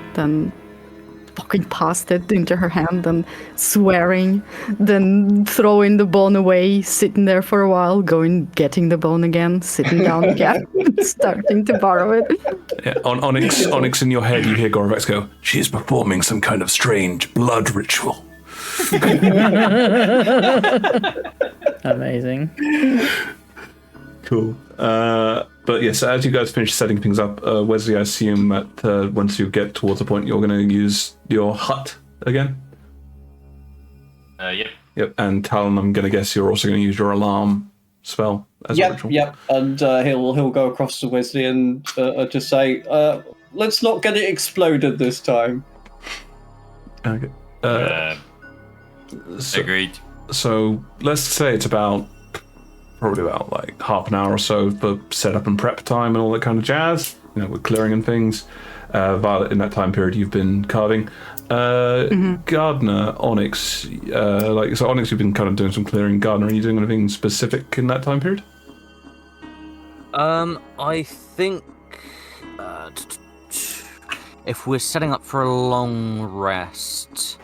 past it into her hand and swearing, then throwing the bone away, sitting there for a while, getting the bone again, sitting down again, starting to borrow it. Yeah, on Onyx in your head, you hear Gorvax go, she is performing some kind of strange blood ritual. Amazing. Cool. But yes, as you guys finish setting things up, Wesley, I assume that once you get towards the point, you're going to use your hut again? Yep. Yep, and Talon, I'm going to guess you're also going to use your alarm spell as a ritual. Yep, and he'll go across to Wesley and just say, let's not get it exploded this time. Okay. Agreed. So let's say it's probably about like half an hour or so for setup and prep time and all that kind of jazz, with clearing and things. Violet, in that time period, you've been carving. Gardner, Onyx, so Onyx, you've been kind of doing some clearing. Gardner, are you doing anything specific in that time period? I think if we're setting up for a long rest,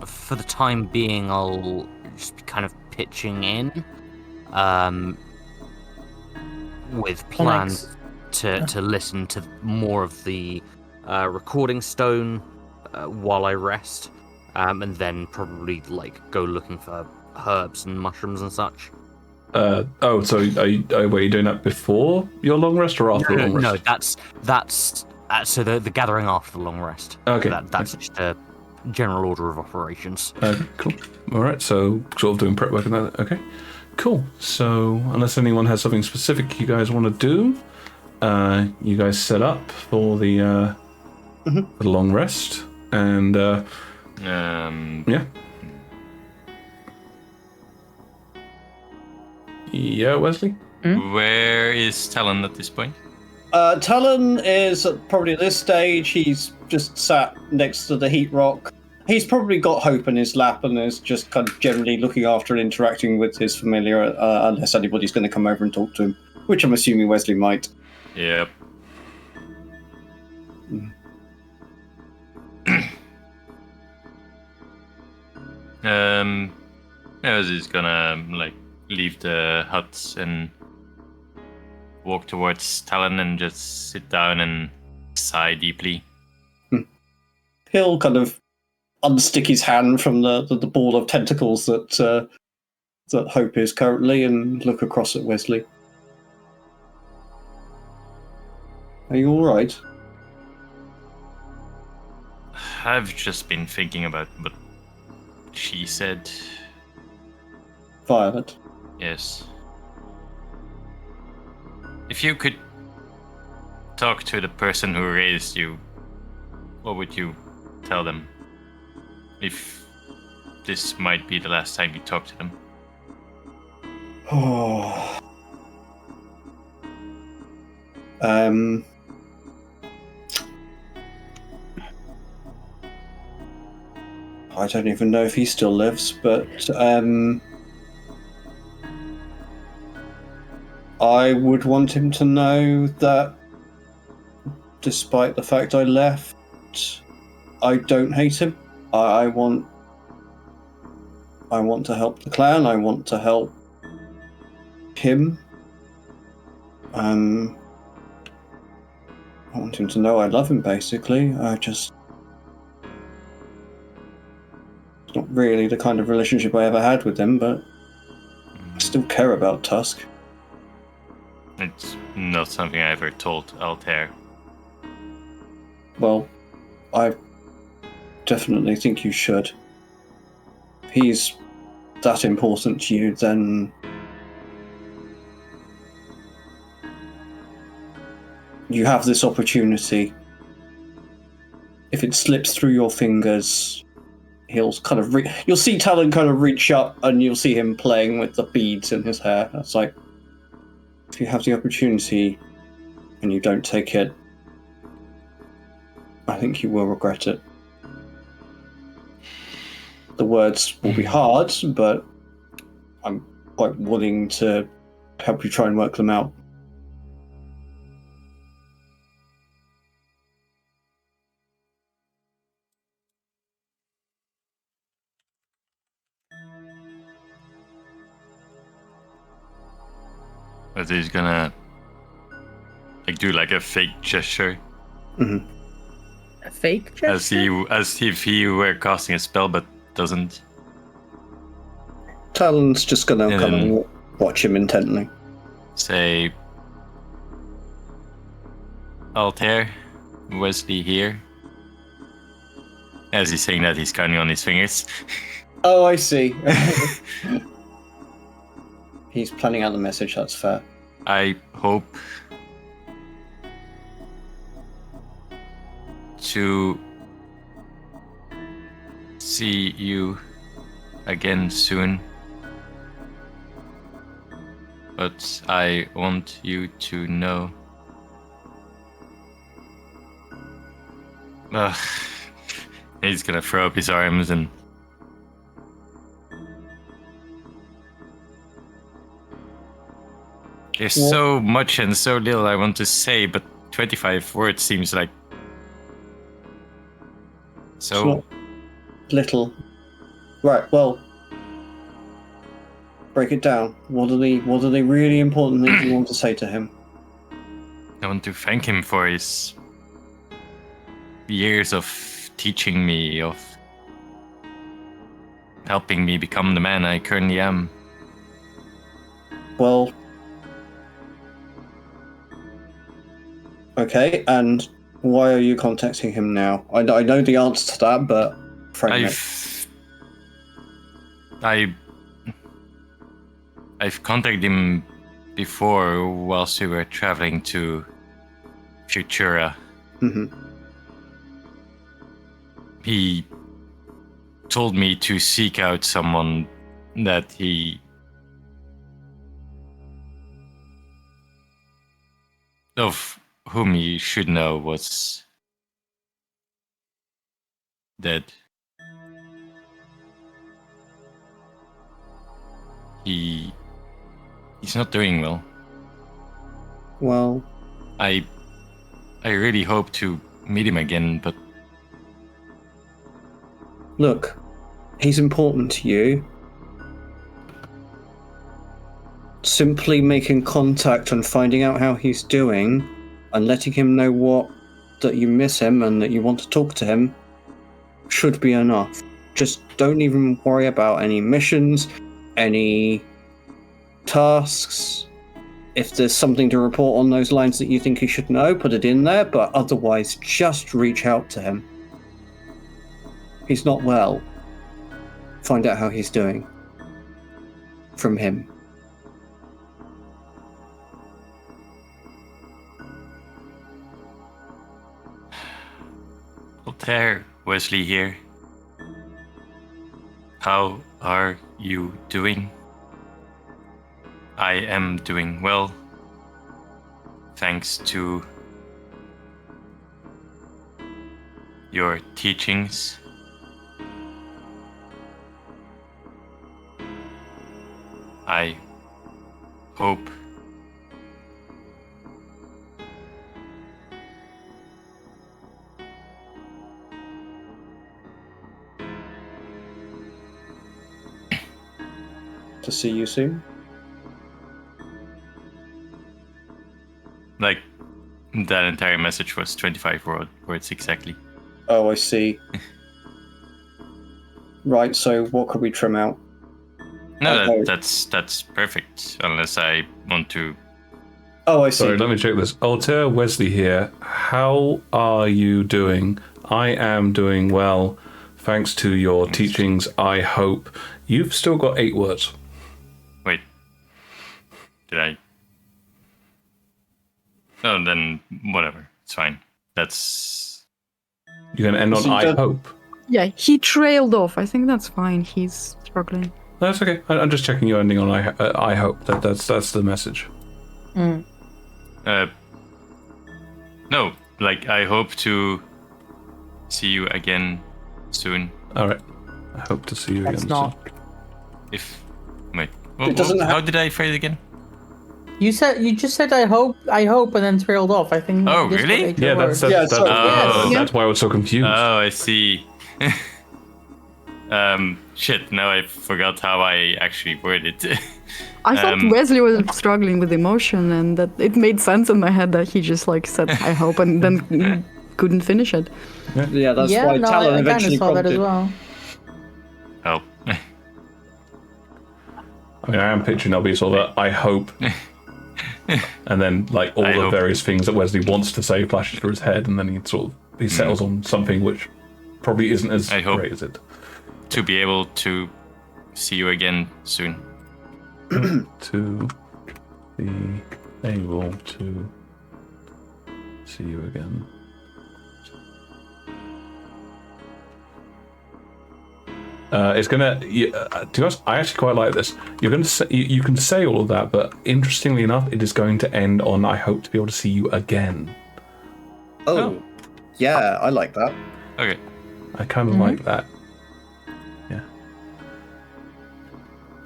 for the time being, I'll just be kind of pitching in, with plans to listen to more of the recording stone while I rest, and then probably go looking for herbs and mushrooms and such. So were you doing that before your long rest or after your long rest? No, that's so the gathering after the long rest. Okay. That's just a general order of operations. Cool. All right, so sort of doing prep work and that. Okay, cool. So unless anyone has something specific you guys want to do, you guys set up for the long rest, and yeah, Wesley. Where is Talon at this point? Talon is probably at this stage, he's just sat next to the heat rock. He's probably got Hope in his lap and is just kind of generally looking after and interacting with his familiar, unless anybody's going to come over and talk to him, which I'm assuming Wesley might. Yep. Wesley's gonna leave the hut and walk towards Talon and just sit down and sigh deeply. He'll kind of unstick his hand from the ball of tentacles that Hope is currently and look across at Wesley. Are you all right? I've just been thinking about what she said. Violet. Yes. If you could talk to the person who raised you, what would you tell them? If this might be the last time you talk to them. Oh. I don't even know if he still lives, but I would want him to know that despite the fact I left, I don't hate him. I want to help the clan. I want to help him. I want him to know I love him, basically. It's not really the kind of relationship I ever had with him, but I still care about Tusk. It's not something I ever told Altair. Well, I definitely think you should. If he's that important to you, then you have this opportunity. If it slips through your fingers, he'll kind of you'll see Talon kind of reach up, and you'll see him playing with the beads in his hair. It's like, if you have the opportunity and you don't take it, I think you will regret it. The words will be hard, but I'm quite willing to help you try and work them out. But he's gonna do a fake gesture. Mm-hmm. A fake gesture? As if he were casting a spell but doesn't. Talon's just gonna come and watch him intently. Say, Altair, Wesley here. As he's saying that, he's counting on his fingers. Oh, I see. He's planning out the message, that's fair. I hope to see you again soon. But I want you to know. He's gonna throw up his arms and. There's so much and so little I want to say, but 25 words seems like so little. Right, well, break it down. What are the really important things you want to say to him? I want to thank him for his years of teaching me, of helping me become the man I currently am. Well, okay, and why are you contacting him now? I know the answer to that, but I've contacted him before whilst we were traveling to Futura. Mm-hmm. He told me to seek out someone that he of whom he should know was dead. He's not doing well. Well, I really hope to meet him again, but look, he's important to you. Simply making contact and finding out how he's doing and letting him know that you miss him and that you want to talk to him should be enough. Just don't even worry about any missions, any tasks. If there's something to report on those lines that you think he should know, put it in there, but otherwise just reach out to him. He's not well. Find out how he's doing. from him. Altair, Wesley here. How are you doing? I am doing well. Thanks to your teachings. I hope To see you soon. like that entire message was 25 words exactly. Oh, I see. Right, so what could we trim out? No, Okay. that's perfect. Unless I want to. Oh, I see. Sorry, let me check this. Altair Wesley here. How are you doing? I am doing well. Thanks to your teachings, I hope. You've still got 8 words. Wait. Did I? Oh, then whatever. It's fine. That's. You're going to end on So you I don't- hope. Yeah, he trailed off. I think that's fine. He's struggling. No, that's okay. I'm just checking you're ending on I hope. That's the message. No, like I hope to see you again soon. All right. I hope to see you That's again not. If wait, It doesn't how have- did I phrase it again? You just said I hope, and then trailed off. I think. Oh, this really? was eight Yeah, words. that's sorry. Oh. that's why I was so confused. Oh, I see. Shit. Now I forgot how I actually worded it. I thought Wesley was struggling with emotion, and that it made sense in my head that he just like said "I hope" and then couldn't finish it. Yeah, that's Yeah, why no, Talon I kind of eventually saw that as prompted. well. Oh. I mean, I am picturing there'll be sort of a I hope, and then like all I the hope. various things that Wesley wants to say flashes through his head, and then he settles on something which probably isn't as I hope. great as it. To be able to see you again soon. To be able to see you again. It's gonna. To be honest, I actually quite like this. You're gonna say, you can say all of that, but interestingly enough, it is going to end on "I hope to be able to see you again." Oh, yeah, I like that. Okay. I kind of like that. Yeah.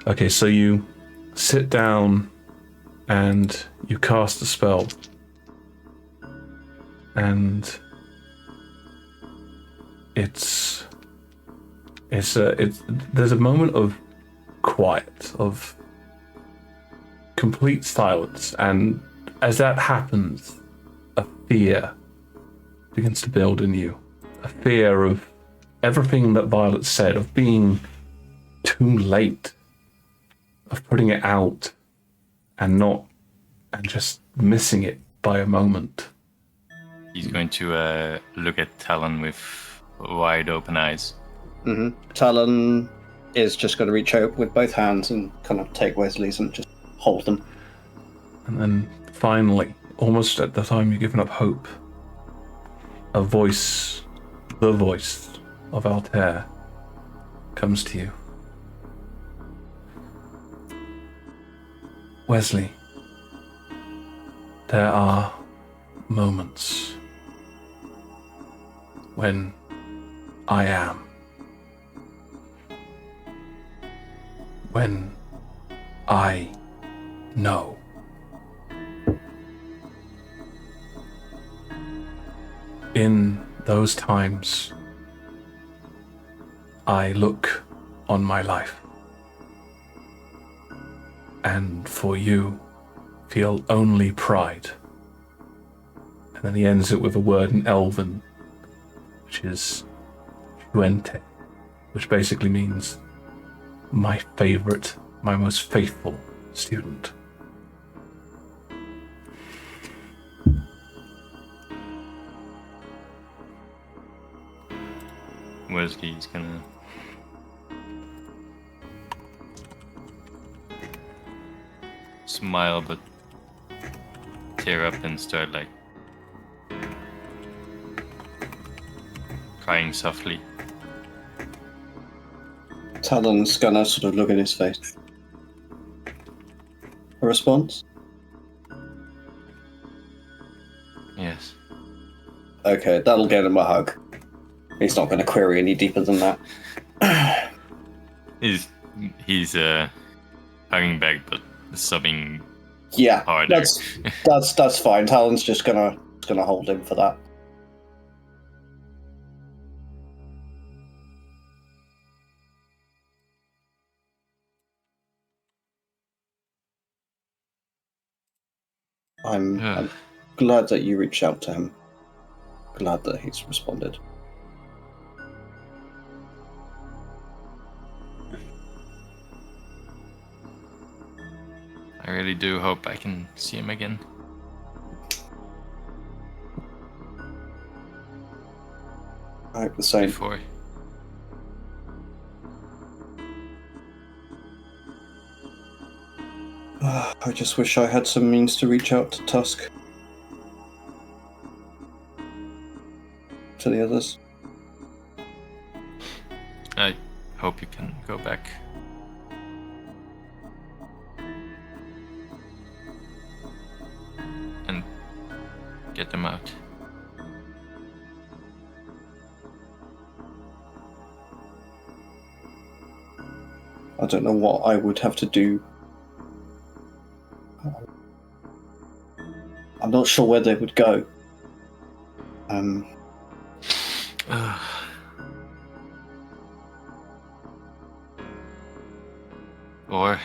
Okay, so you sit down and you cast a spell, and there's a moment of quiet, of complete silence, and as that happens, a fear begins to build in you. A fear of everything that Violet said, of being too late, of putting it out and just missing it by a moment. He's going to look at Talon with wide open eyes. Talon is just going to reach out with both hands and kind of take Wesley's and just hold them. And then finally, almost at the time you've given up hope, a voice, the voice of Altair, comes to you. Wesley, there are moments when I am. When I know. In those times, I look on my life, and for you, feel only pride. And then he ends it with a word in Elven, which is Huente, which basically means my favorite, my most faithful student. Wesley's gonna smile, but tear up and start like crying softly. Talon's gonna sort of look at his face. A response? Yes. Okay, that'll get him a hug. He's not going to query any deeper than that. He's hugging back, but sobbing. Yeah, harder. that's fine. Talon's just gonna hold him for that. I'm glad that you reached out to him. Glad that he's responded. I really do hope I can see him again. I hope the same. Before. I just wish I had some means to reach out to Tusk. To the others. I hope you can go back. And get them out. I don't know what I would have to do. I'm not sure where they would go. Or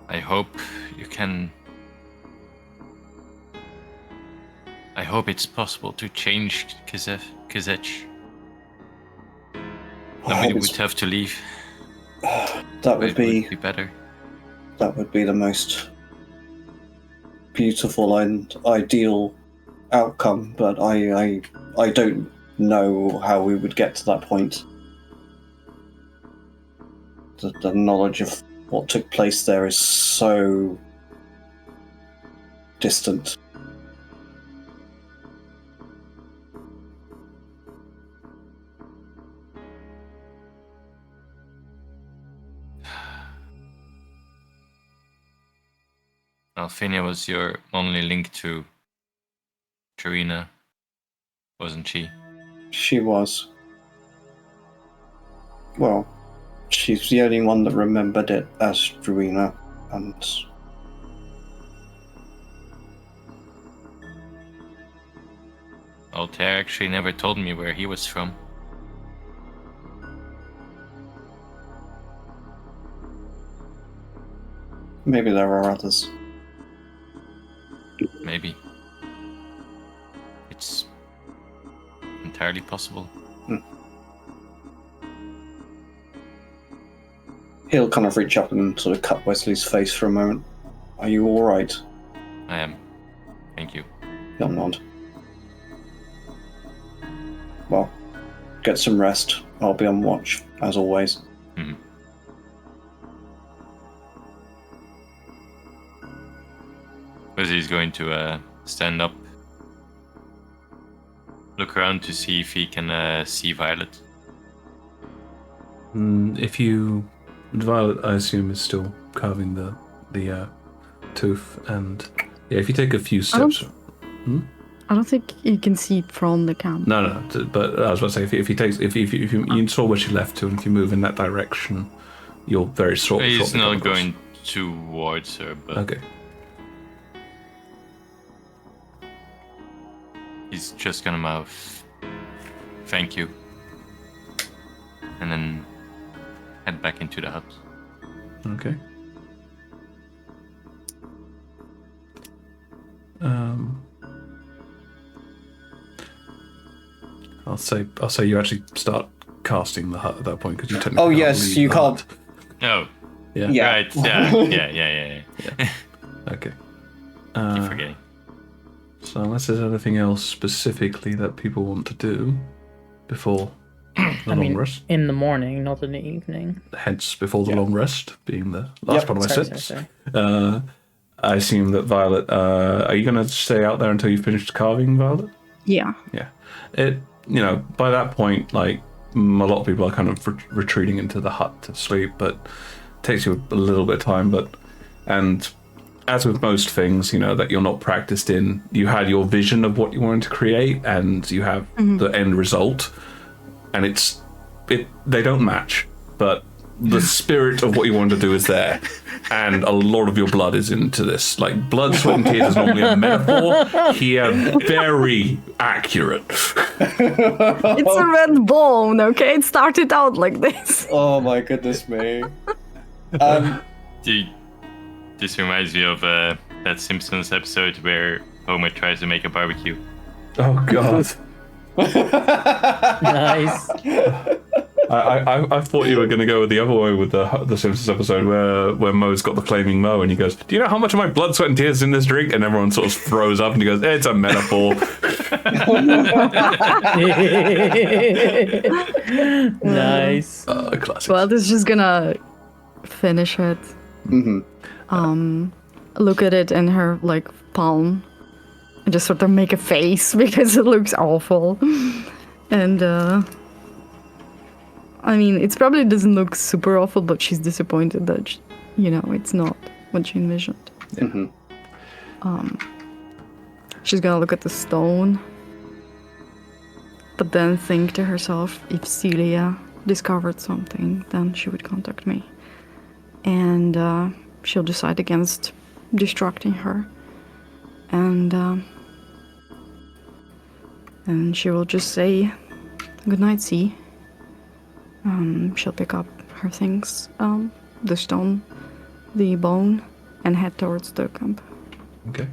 I hope you can. I hope it's possible to change Kazech. Nobody would have to leave. That would be better. That would be the most beautiful and ideal outcome, but I don't know how we would get to that point. The knowledge of what took place there is so distant. Alphenia was your only link to Trina, wasn't she? She was. Well, she's the only one that remembered it as Druina, and Altair actually never told me where he was from. maybe there are others. Maybe. It's entirely possible. He'll kind of reach up and sort of cut Wesley's face for a moment. Are you alright? I am. Thank you. He'll nod. Well, get some rest. I'll be on watch, as always. Mhm. Wesley's going to stand up, look around to see if he can see Violet. If you... Violet, I assume, is still carving the tooth, and yeah, if you take a few steps... I don't think you can see it from the camp. No, but I was about to say, if you saw where she left to, and if you move in that direction, you'll very shortly... He's come not across. going towards her, but Okay. he's just gonna mouth thank you, and then head back into the hut. Okay. I'll say you actually start casting the hut at that point because you technically. Oh can't yes, leave you the can't. hut. Oh, Yeah. Yeah. right. Yeah. Okay. Keep forgetting. So unless there's anything else specifically that people want to do, before the long rest. in the morning, not in the evening. Hence, before the long rest, being the last part of my Sorry. sentence. I assume that Violet, are you going to stay out there until you finished carving, Violet? Yeah. Yeah. By that point, like, a lot of people are kind of retreating into the hut to sleep, but it takes you a little bit of time. And as with most things, that you're not practiced in, you had your vision of what you wanted to create, and you have the end result, and they don't match, but the spirit of what you wanted to do is there, and a lot of your blood is into this. Like, blood, sweat, and tears is normally a metaphor. Here, very accurate. It's a red bone, okay? It started out like this. Oh my goodness me. This reminds me of that Simpsons episode where Homer tries to make a barbecue. Oh, God. Nice. I thought you were going to go with the other way with the Simpsons episode where Moe's got the flaming Moe and he goes, "Do you know how much of my blood, sweat, and tears is in this drink?" And everyone sort of throws up and he goes, "It's a metaphor." Nice. Classic. Well, this is just gonna finish it. Look at it in her palm and just sort of make a face because it looks awful. And it probably doesn't look super awful, but she's disappointed that it's not what she envisioned. She's gonna look at the stone, but then think to herself, if Celia discovered something, then she would contact me. And she'll decide against distracting her. And she will just say, "Good night, C." She'll pick up her things, the stone, the bone, and head towards the camp. Okay.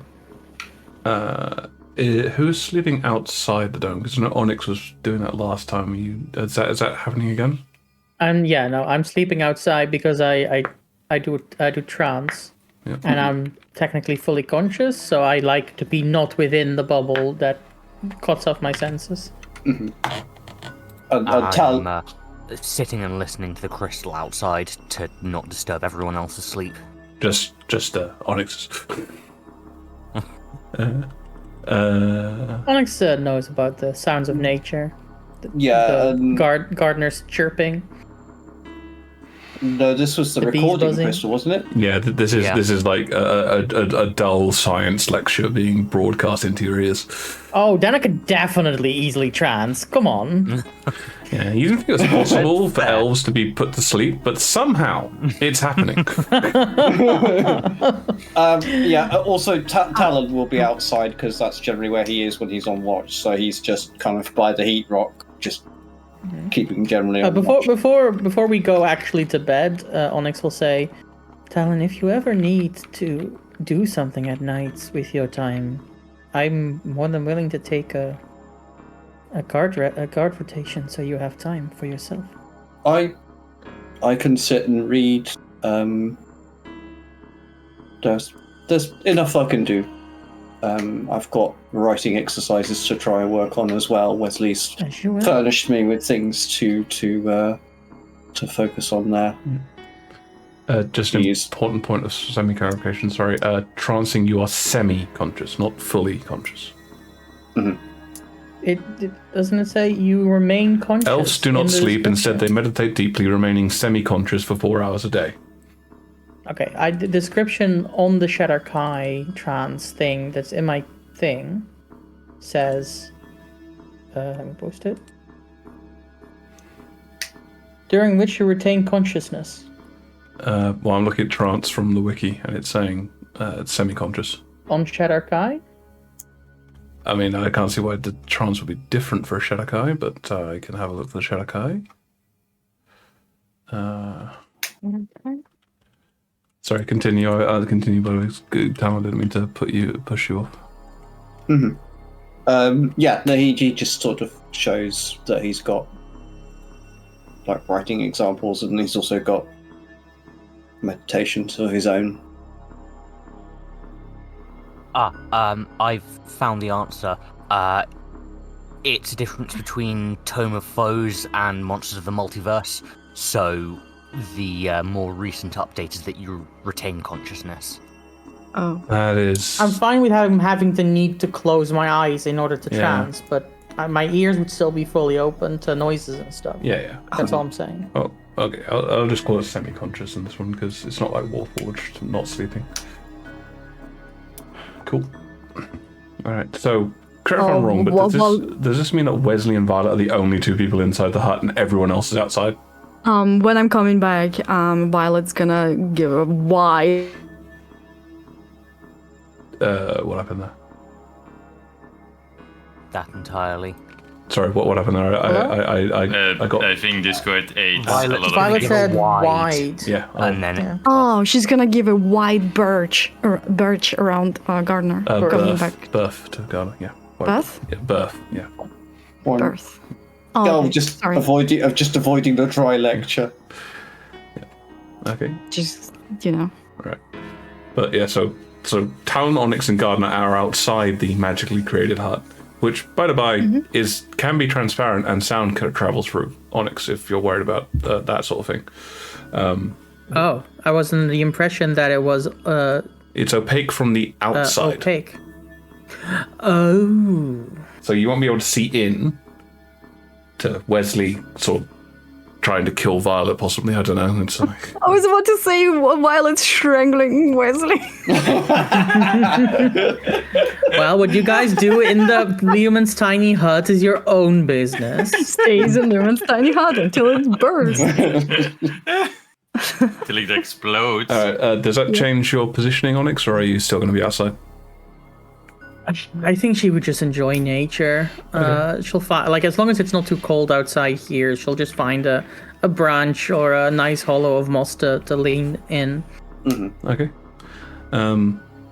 Who's sleeping outside the dome? Because Onyx was doing that last time. Is that happening again? I'm sleeping outside because I do trance, and I'm technically fully conscious, so I like to be not within the bubble that cuts off my senses. I'm sitting and listening to the crystal outside to not disturb everyone else's sleep. Just Onyx. Onyx knows about the sounds of nature. Gardener's chirping. No, this was the recording crystal, wasn't it? Yeah, this is like a dull science lecture being broadcast into your ears. Oh, then I could definitely easily trance. Come on. Yeah, you didn't think it was possible for elves to be put to sleep, but somehow it's happening. Also, Talon will be outside because that's generally where he is when he's on watch. So he's just kind of by the heat rock, just keeping generally on watch. Before we go actually to bed, Onyx will say, "Talon, if you ever need to do something at nights with your time, I'm more than willing to take a guard rotation, so you have time for yourself." I can sit and read. There's enough I can do. I've got writing exercises to try and work on as well. Wesley's furnished me with things to focus on there. Just an important point of semi-clarification, sorry. Trancing, you are semi-conscious, not fully conscious. It doesn't it say you remain conscious? Elves do not sleep, instead they meditate deeply, remaining semi-conscious for 4 hours a day. Okay, the description on the Shadar-Kai trance thing that's in my thing says, let me post it. During which you retain consciousness. Well, I'm looking at trance from the wiki, and it's saying it's semi-conscious. On Shadar-Kai? I mean, I can't see why the trance would be different for a Shadar-Kai, but I can have a look for the Shadar-Kai. Sorry, continue. I'll continue, but Tam, I didn't mean to push you off. He just sort of shows that he's got like writing examples, and he's also got meditations of his own. I've found the answer. it's a difference between Tome of Foes and Monsters of the Multiverse, so the more recent update is that you retain consciousness. Oh. That is. I'm fine with having the need to close my eyes in order to trance, but my ears would still be fully open to noises and stuff. Yeah. That's all I'm saying. Oh, okay. I'll just call it semi-conscious in this one because it's not like Warforged, not sleeping. Cool. All right. So, correct if I'm wrong, but does this mean that Wesley and Violet are the only two people inside the hut and everyone else is outside? When I'm coming back, Violet's gonna give a wide. What happened there? That entirely. Sorry, what happened there? I got. I think Discord ate Violet- a lot Violet of said wide. wide. Yeah. And then Oh, she's gonna give a wide birch around Gardner. Coming back. Birth to Ghana. Yeah. Birth? Yeah, birth. Yeah. One. Birth. Oh, okay, just sorry. avoiding the dry lecture. Okay. Just, you know. Right. But yeah, so Talon, Onyx, and Gardner are outside the magically created hut, which, by the by, can be transparent and sound travels through. Onyx, if you're worried about that sort of thing. Oh, I was under the impression that it was It's opaque from the outside. opaque. Oh. So you won't be able to see in to Wesley sort of trying to kill Violet, possibly. I don't know. It's like... I was about to say Violet's strangling Wesley. Well, what you guys do in the Leomund's tiny hut is your own business. Stays in Lumen's tiny hut until it bursts. till it explodes. does that change your positioning, Onyx, or are you still going to be outside? I think she would just enjoy nature. She'll find, like, as long as it's not too cold outside here, she'll just find a branch or a nice hollow of moss to lean in. Mm-hmm. Okay.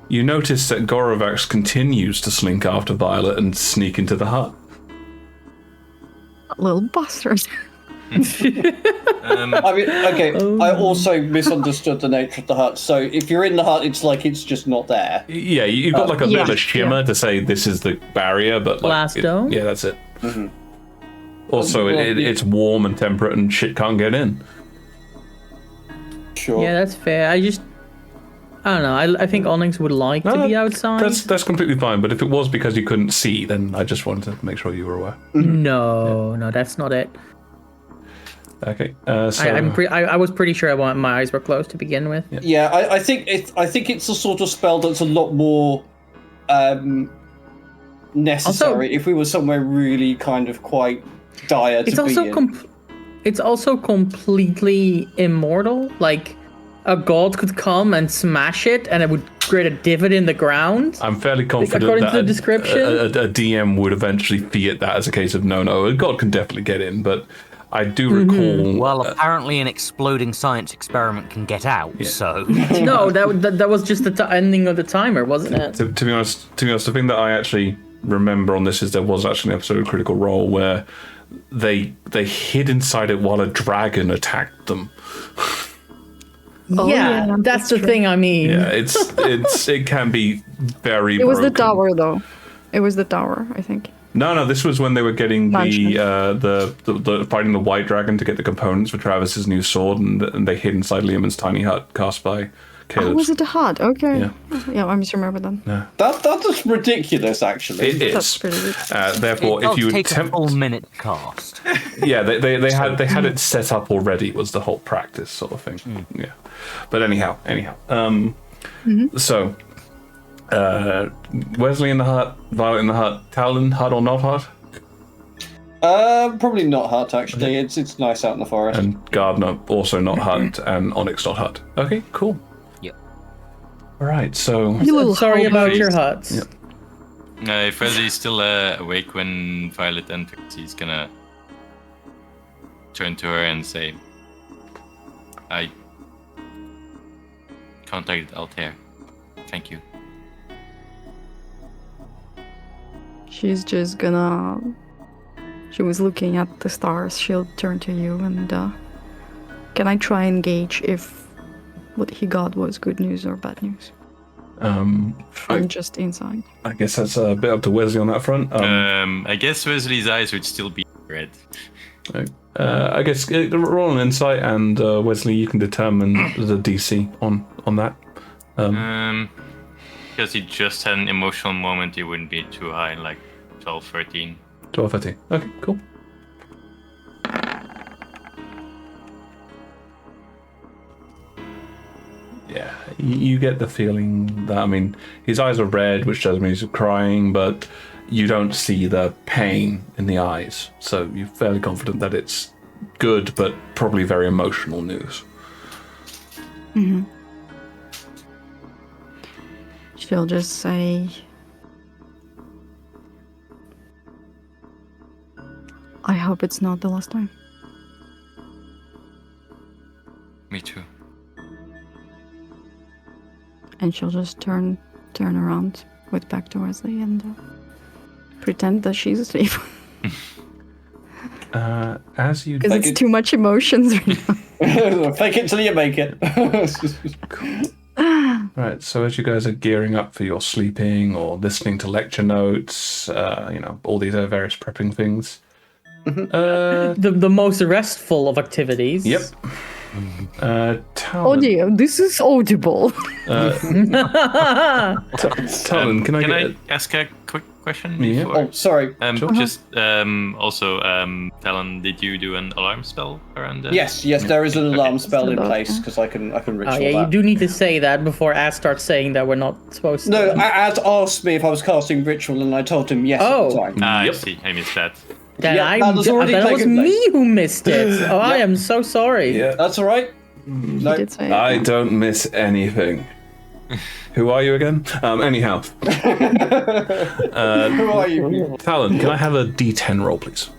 You notice that Gorovax continues to slink after Violet and sneak into the hut. Little bastard. I mean, okay, I also misunderstood the nature of the hut. So if you're in the hut, it's like it's just not there. Yeah, you've got like a bit of a shimmer to say this is the barrier, but like... Glass dome? Yeah, that's it. Mm-hmm. Also, it's warm and temperate and shit can't get in. Sure. Yeah, that's fair. I don't know. I think Onyx would like to be outside. That's completely fine, but if it was because you couldn't see, then I just wanted to make sure you were aware. No, that's not it. Okay. I was pretty sure my eyes were closed to begin with. Yeah, I think it's a sort of spell that's a lot more necessary Also, if we were somewhere really kind of quite dire to be in. It's also completely immortal. Like, a god could come and smash it, and it would create a divot in the ground. I'm fairly confident according that to the description. a DM would eventually fiat that as a case of no, a god can definitely get in, but I do recall... Well, apparently an exploding science experiment can get out, so... No, that was just the ending of the timer, wasn't it? To be honest, the thing that I actually remember on this is there was actually an episode of Critical Role where they hid inside it while a dragon attacked them. Yeah, that's the thing I mean. Yeah, it can be very It was the broken. tower, though. It was the tower, I think. No, this was when they were getting the fighting the white dragon to get the components for Travis's new sword, and they hid inside Leomund's tiny hut cast by Caleb. Oh, was it the hut? Okay. Yeah. I misremember then. That's ridiculous, actually. It is. That's pretty good. Therefore, if you take attempt, a full minute cast. yeah, they had it set up already. Was the whole practice sort of thing. Yeah, but anyhow. So, Wesley in the hut, Violet in the hut, Talon, hut or not hut? Probably not hut, actually. It's nice out in the forest. And Gardner also not hut, and Onyx not hut. Okay, cool. Yep. All right, so Sorry about your huts. Yep. If Wesley's still awake when Violet enters, he's gonna turn to her and say, I contacted Altair. Thank you. She's just gonna... She was looking at the stars. She'll turn to you and... Can I try and gauge if what he got was good news or bad news? I'm just inside. I guess that's a bit up to Wesley on that front. I guess Wesley's eyes would still be red. I guess roll an insight, and Wesley, you can determine the DC on that. Because he just had an emotional moment, he wouldn't be too high, like 12, 13. 12, 13. Okay, cool. Yeah, you get the feeling that, I mean, his eyes are red, which doesn't mean he's crying, but you don't see the pain in the eyes. So you're fairly confident that it's good, but probably very emotional news. Mm-hmm. She'll just say, I hope it's not the last time. Me too. And she'll just turn around with back to Wesley and pretend that she's asleep. As you Because it's too much emotions right now. Fake it till you make it. Right, so as you guys are gearing up for your sleeping or listening to lecture notes, all these various prepping things. The most restful of activities. Yep. Audio, this is audible. Talon, can I ask a quick question? Yeah. Before? Oh, sorry. Just also, Talon, did you do an alarm spell around that? Yes, there is an alarm spell in Still place okay. because I can ritual Oh yeah, that. you do need to say that before Az starts saying that we're not supposed to. No, Az asked me if I was casting ritual, and I told him yes at the time. I see. I missed that. Then Yeah, that was already then it was taken place. me who missed it. Oh, I am so sorry. Yeah. That's all right. He No, did say I don't miss anything. Who are you again? Anyhow. who are you? Talon, can I have a D10 roll, please?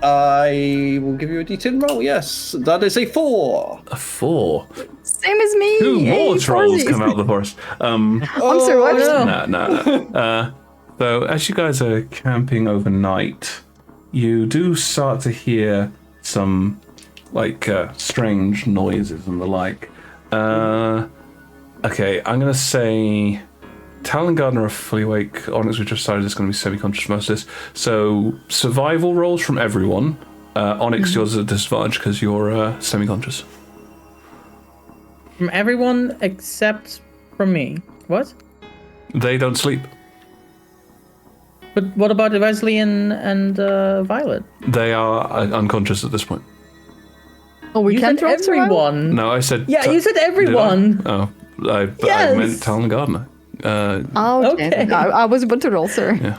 I will give you a D10 roll. Yes, that is a 4. A 4. Same as me. 2 more Hey, trolls Farsies. come out of the forest. I'm sorry, what? No. So as you guys are camping overnight, you do start to hear some strange noises and the like. Okay, I'm gonna say Talon and Gardner are fully awake. Onyx, we just decided is going to be semi-conscious most of this. So survival rolls from everyone. Onyx, yours is at disadvantage because you're semi-conscious. From everyone except from me. What? They don't sleep. But what about Wesley and Violet? They are unconscious at this point. Oh, we You can't said roll survival? everyone. No, I said. Yeah, you said everyone. Did I? Oh, I Yes. meant Talon and Gardner. Oh, okay. Okay. I was about to roll, sir. Yeah.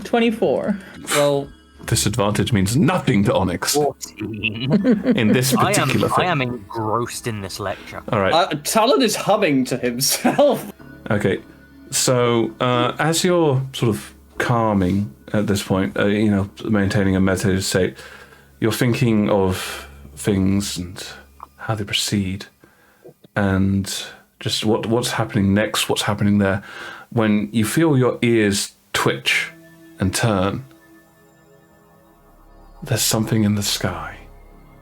24. Well, Disadvantage means nothing to Onyx 14. in this particular I thing. am engrossed in this lecture. All right. Talon is humming to himself. Okay. So as you're sort of calming at this point, maintaining a meditative state, you're thinking of things and how they proceed, and just what's happening next, what's happening there. When you feel your ears twitch and turn, there's something in the sky.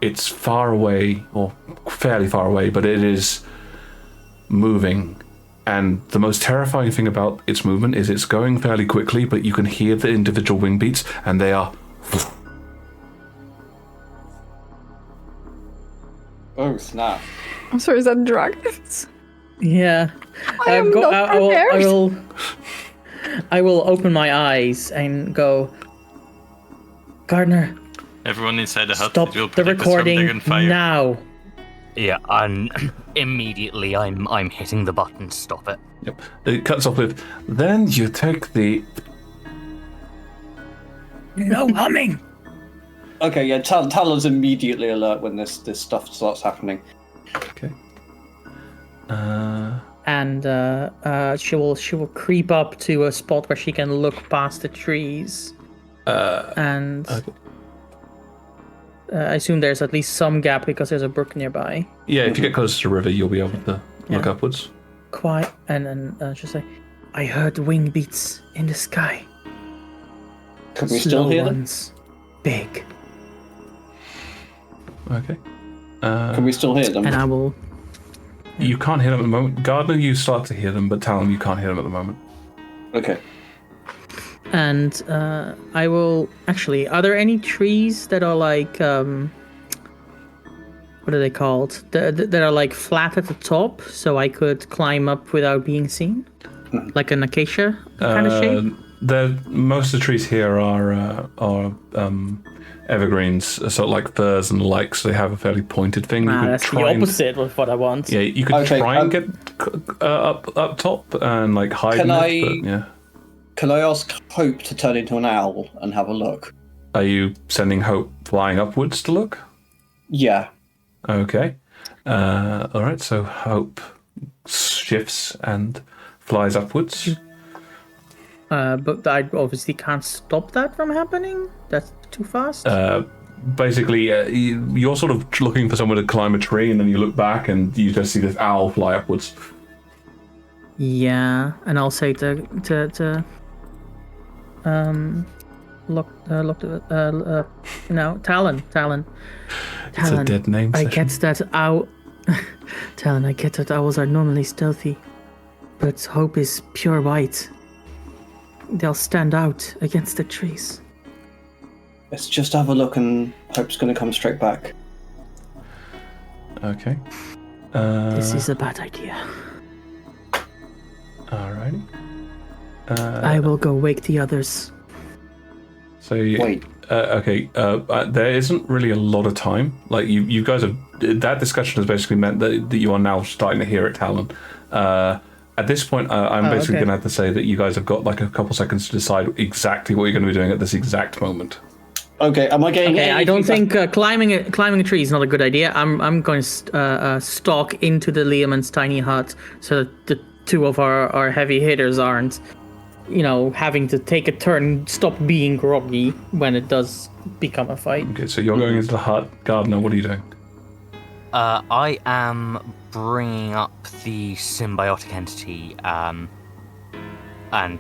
It's far away, or fairly far away, but it is moving. And the most terrifying thing about its movement is it's going fairly quickly, but you can hear the individual wing beats, and they are... Oh, snap. I'm sorry, is that dragons? Yeah. I am not prepared. I will open my eyes and go, Gardner, Everyone inside the hut. stop it will the protect us from recording dragon fire. now. Yeah, and immediately I'm hitting the button to stop it. Yep. It cuts off with, then you take the... No humming. Okay, yeah, Talon's immediately alert when this stuff starts happening. Okay. And she will creep up to a spot where she can look past the trees. And okay. I assume there's at least some gap because there's a brook nearby. Yeah, if you get closer to the river, you'll be able to look Yeah. upwards. Quiet, and then she'll say, I heard wing beats in the sky. Can we still hear them? ones, big. Okay. Can we still hear them? And I will You can't hear them at the moment. Gardner, you start to hear them, but Talon, you can't hear them at the moment. Okay. And I will actually. Are there any trees that are like what are they called? That are like flat at the top, so I could climb up without being seen, like an acacia kind of shape. Most of the trees here are evergreens, sort of like firs and likes. So they have a fairly pointed thing. You could That's the opposite of what I want. Yeah, you could try and get up top and like hide in it, but yeah. Can I ask Hope to turn into an owl and have a look? Are you sending Hope flying upwards to look? Yeah. Okay. All right. So Hope shifts and flies upwards. But I obviously can't stop that from happening. That's too fast. Basically, you're sort of looking for somewhere to climb a tree, and then you look back and you just see this owl fly upwards. Yeah, and I'll say Talon. It's a dead name. I get that owl. Talon, I get that owls are normally stealthy, but Hope is pure white. They'll stand out against the trees. Let's just have a look, and Hope's going to come straight back. Okay. This is a bad idea. Alrighty. I will go wake the others. So wait. Okay. There isn't really a lot of time. Like you guys have. That discussion has basically meant that you are now starting to hear it, Talon. At this point, I'm basically going to have to say that you guys have got like a couple seconds to decide exactly what you're going to be doing at this exact moment. Okay, am I getting? Okay, I don't think climbing a tree is not a good idea. I'm going to stalk into the Liamon's tiny hut so that the two of our heavy hitters aren't, having to take a turn, stop being groggy when it does become a fight. Okay, so you're going into the hut. Gardner, what are you doing? I am bringing up the symbiotic entity and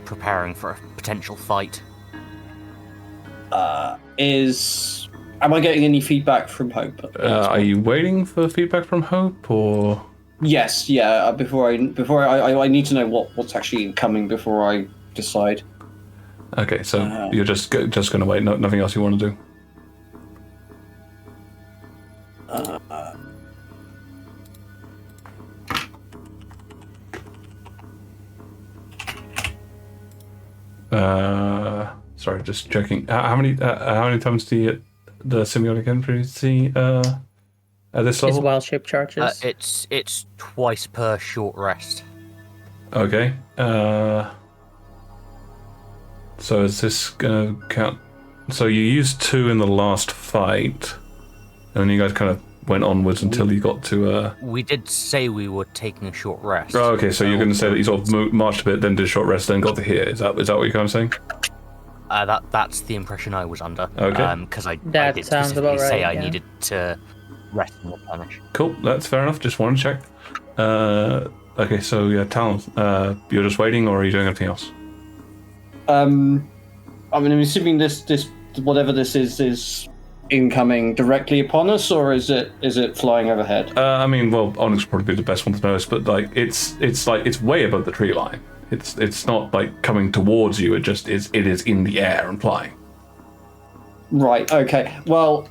preparing for a potential fight. Am I getting any feedback from Hope? Are you waiting for feedback from Hope, or? Yes, yeah. Before I need to know what's actually coming before I decide. Okay, so you're just going to wait. Nothing else you want to do. Sorry, just checking. How many times do you get the symbiotic entity at this level? It's wild-shaped charges. It's twice per short rest. Okay. So is this gonna count? So you used 2 in the last fight, and then you guys kind of went onwards until you got to. We did say we were taking a short rest. Oh, okay. So you're going to say that you sort of marched a bit, then did a short rest, then got to here. Is that what you're kind of saying? That's the impression I was under. Okay. Because I did sounds specifically about right, say I yeah. needed to rest and replenish. Cool. That's fair enough. Just wanted to check. Okay. So yeah, Talon, you're just waiting, or are you doing anything else? I'm assuming this whatever this is incoming directly upon us, or is it flying overhead? Well, Onyx would probably be the best one to notice, but like it's way above the tree line. It's not like coming towards you. It is in the air and flying. Right. Okay. Well,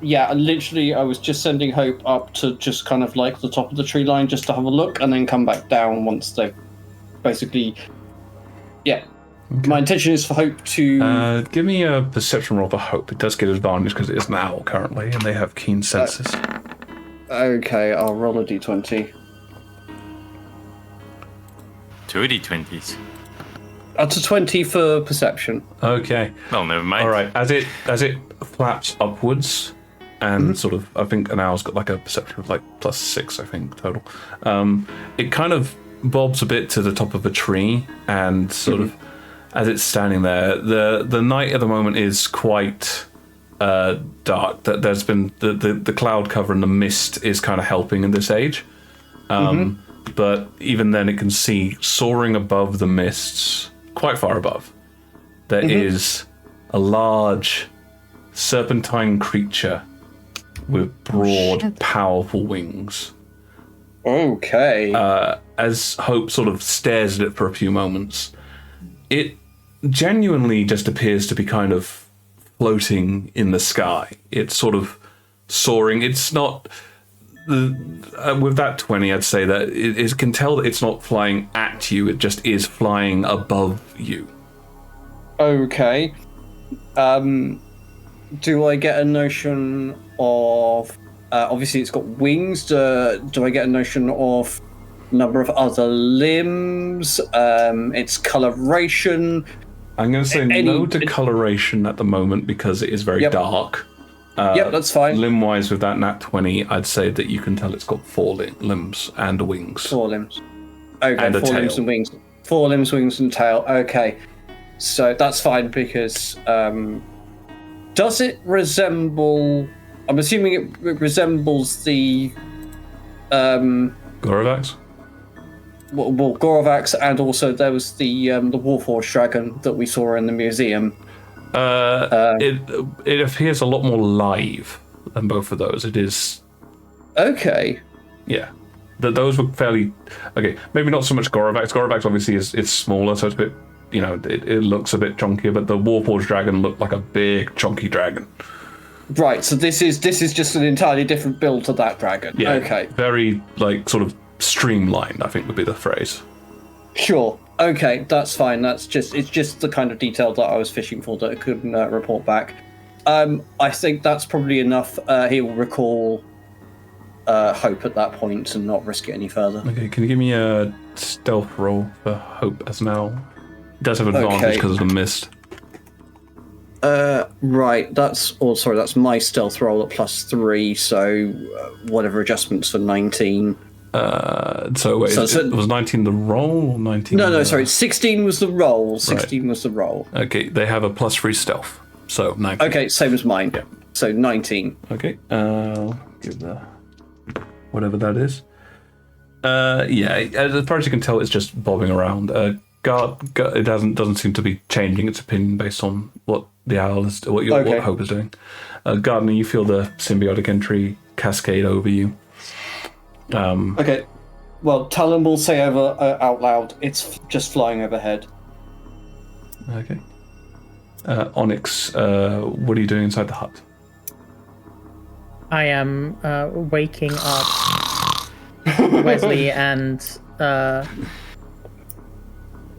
yeah. Literally, I was just sending Hope up to just kind of like the top of the tree line just to have a look, and then come back down once they've basically. Yeah. Okay. My intention is for Hope to... give me a perception roll for Hope. It does get advantage because it is an owl currently, and they have keen senses. Okay, I'll roll a d20. 2 d20s. That's a 20 for perception. Okay. Well, never mind. All right. As it flaps upwards, and sort of, I think an owl's got like a perception of like +6, I think, total. It kind of bobs a bit to the top of a tree, and sort of... As it's standing there, the night at the moment is quite dark. That there's been the cloud cover and the mist is kind of helping in this age. But even then, it can see soaring above the mists, quite far above. There is a large serpentine creature with broad, powerful wings. Okay. As Hope sort of stares at it for a few moments, it genuinely just appears to be kind of floating in the sky. It's sort of soaring. It's not... with that 20, I'd say that it can tell that it's not flying at you, it just is flying above you. Okay. Do I get a notion of... obviously, it's got wings. Do I get a notion of number of other limbs? Its coloration? I'm going to say no to coloration at the moment because it is very dark. Yep, that's fine. Limb-wise, with that nat 20, I'd say that you can tell it's got 4 limbs and wings. 4 limbs. Okay, and 4 limbs and wings. 4 limbs, wings, and tail. Okay. So that's fine because... does it resemble... I'm assuming it resembles the... Gorovax? Well, Gorovax, and also there was the Warforged dragon that we saw in the museum. It appears a lot more live than both of those. It is... Okay. Yeah. Those were fairly... Okay, maybe not so much Gorovax. Gorovax obviously is smaller, so it's a bit... You know, it looks a bit chunkier, but the Warforged dragon looked like a big, chunky dragon. Right, so this is just an entirely different build to that dragon. Yeah, okay. Very, like, sort of streamlined, I think would be the phrase. Sure. Okay, that's fine. It's just the kind of detail that I was fishing for that I couldn't report back. I think that's probably enough. He will recall Hope at that point and not risk it any further. Okay, can you give me a stealth roll for Hope as now? It does have advantage because of the mist. Right, that's my stealth roll at +3, so whatever adjustments for 19. So wait, was 19 the roll or 19? No, sorry, 16 was the roll. 16 was the roll. Okay, they have a +3 stealth, so 19. Okay, same as mine. Yeah. So 19. Okay, give the whatever that is. As far as you can tell, it's just bobbing around. It doesn't seem to be changing its opinion based on what the owl is, what Hope is doing. Gardner, you feel the symbiotic entry cascade over you. Okay. Well, Talon will say out loud, it's just flying overhead. Okay. Onyx, what are you doing inside the hut? I am waking up Wesley and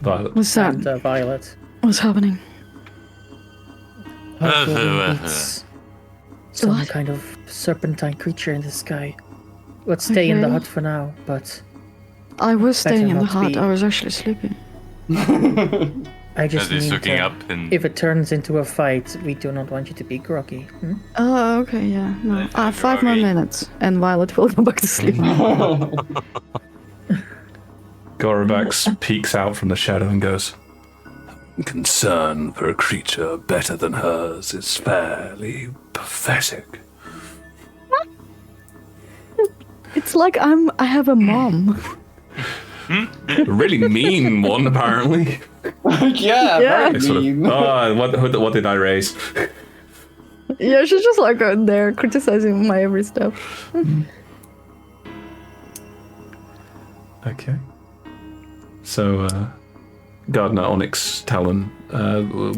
Violet. What's that? and Violet. What's happening? Hopefully it's some What? kind of serpentine creature in the sky. Let's stay in the Okay. hut for now, but I was staying in the not hut. be- I was actually sleeping. I just As he's need looking to, up and if it turns into a fight, we do not want you to be groggy. Oh, okay, yeah. No. I 5 more agree. minutes, and Violet will go back to sleep. Gorovax peeks out from the shadow and goes, "Concern for a creature better than hers is fairly pathetic." It's like I have a mom. A really mean one, apparently. Yeah, Yeah. very Sort of, mean. what did I raise? Yeah, she's just like out there criticizing my every step. Okay. So, Gardner, Onyx, Talon,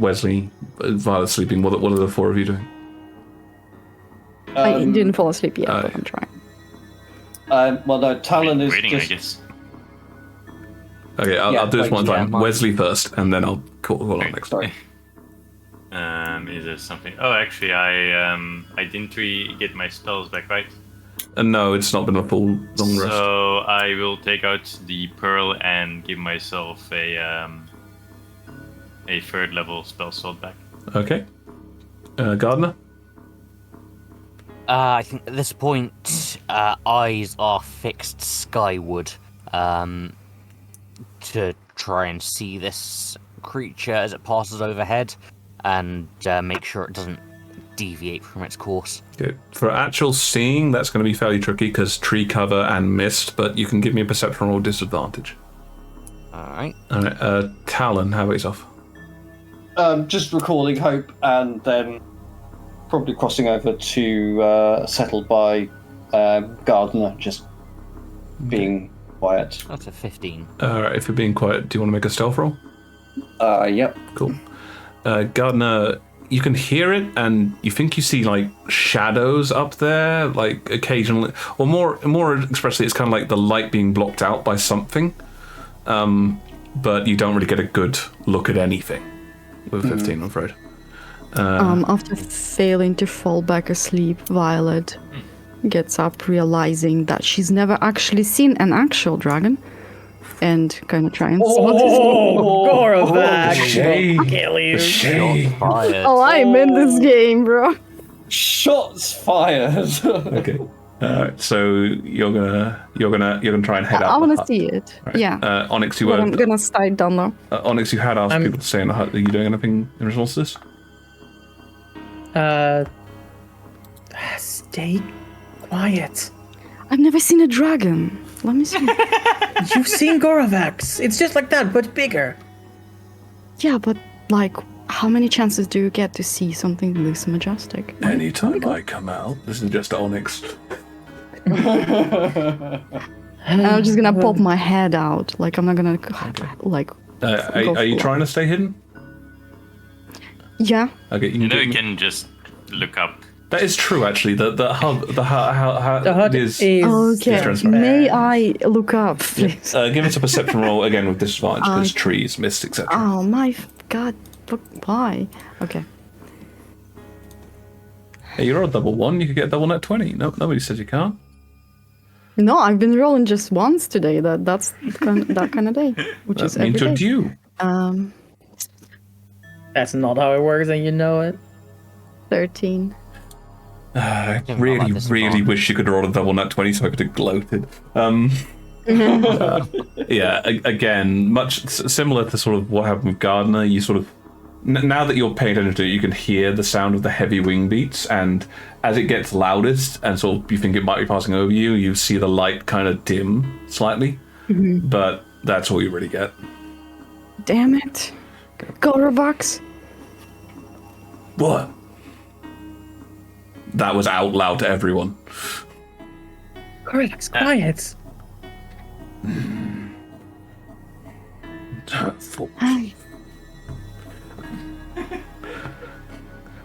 Wesley, Violet sleeping. What are the 4 of you doing? I didn't fall asleep yet, oh, but I'm trying. Well, no, Talon is waiting, I just... guess. Okay, I'll do this one yeah, time. mine. Wesley first, and then I'll call Onyx. Sorry. Is there something? Oh, actually, I didn't really get my spells back, right? No, it's not been a full long rest. So I will take out the pearl and give myself a 3rd level spell slot back. Okay. Gardner? I think at this point, eyes are fixed skyward to try and see this creature as it passes overhead and make sure it doesn't deviate from its course. Okay. For actual seeing, that's going to be fairly tricky because tree cover and mist, but you can give me a perception roll disadvantage. Alright. Alright, Talon, how about yourself? Just recalling Hope and then probably crossing over to settle by Gardner. Just being quiet. That's a 15. Alright, if you're being quiet, do you want to make a stealth roll? Yep. Cool. Gardner, you can hear it, and you think you see like shadows up there, like occasionally, or more expressly, it's kind of like the light being blocked out by something. But you don't really get a good look at anything with 15, I'm afraid. After failing to fall back asleep, Violet gets up, realizing that she's never actually seen an actual dragon, and kind of try and Gorovac! Shade. Oh, I'm in this game, bro. Shots fired. Okay. So you're gonna try and head out. I the want to hut. see it. Right. Yeah. Onyx, But I'm gonna stay down there. Onyx, you had asked people to stay in the hut. Are you doing anything in response to this? Stay quiet. I've never seen a dragon. Let me see. You've seen Gorovax. It's just like that, but bigger. Yeah, but like, how many chances do you get to see something this majestic? Anytime I come out, this is just Onyx. And I'm just gonna pop my head out. Like, I'm not gonna, like... Are you trying to stay hidden? Yeah. Okay, You know, you can just look up. That is true, actually. The hut is. Okay. transparent. May I look up, please? Give us a perception roll again with disadvantage because trees, mist, etc. Oh my god. Why? Okay. Hey, you're a double one. You could get a double net 20. No, nobody says you can't. No, I've been rolling just once today. That's that kind of day, which That is every means you're day. due. That's not how it works, and you know it. 13. I Yeah, really, not really disadvantage. wish you could roll a double net 20 so I could have gloated. Yeah, again, much similar to sort of what happened with Gardner. You sort of, now that you're paying attention to it, you can hear the sound of the heavy wing beats, and as it gets loudest and sort of you think it might be passing over you, you see the light kind of dim slightly, but that's all you really get. Damn it. Gorovax. What? That was out loud to everyone. Gorovax, quiet.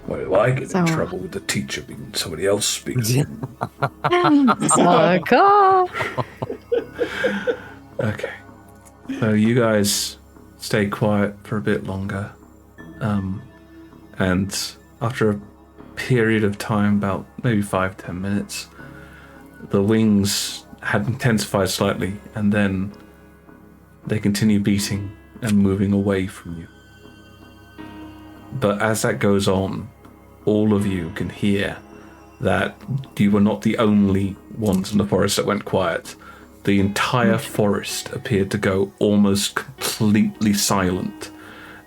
Why do I get in So- trouble with the teacher being somebody else speaks? Sanakan. Okay. So you guys stay quiet for a bit longer. And after a period of time, about maybe 5-10 minutes, the wings had intensified slightly, and then they continue beating and moving away from you. But as that goes on, all of you can hear that you were not the only ones in the forest that went quiet. The entire forest appeared to go almost completely silent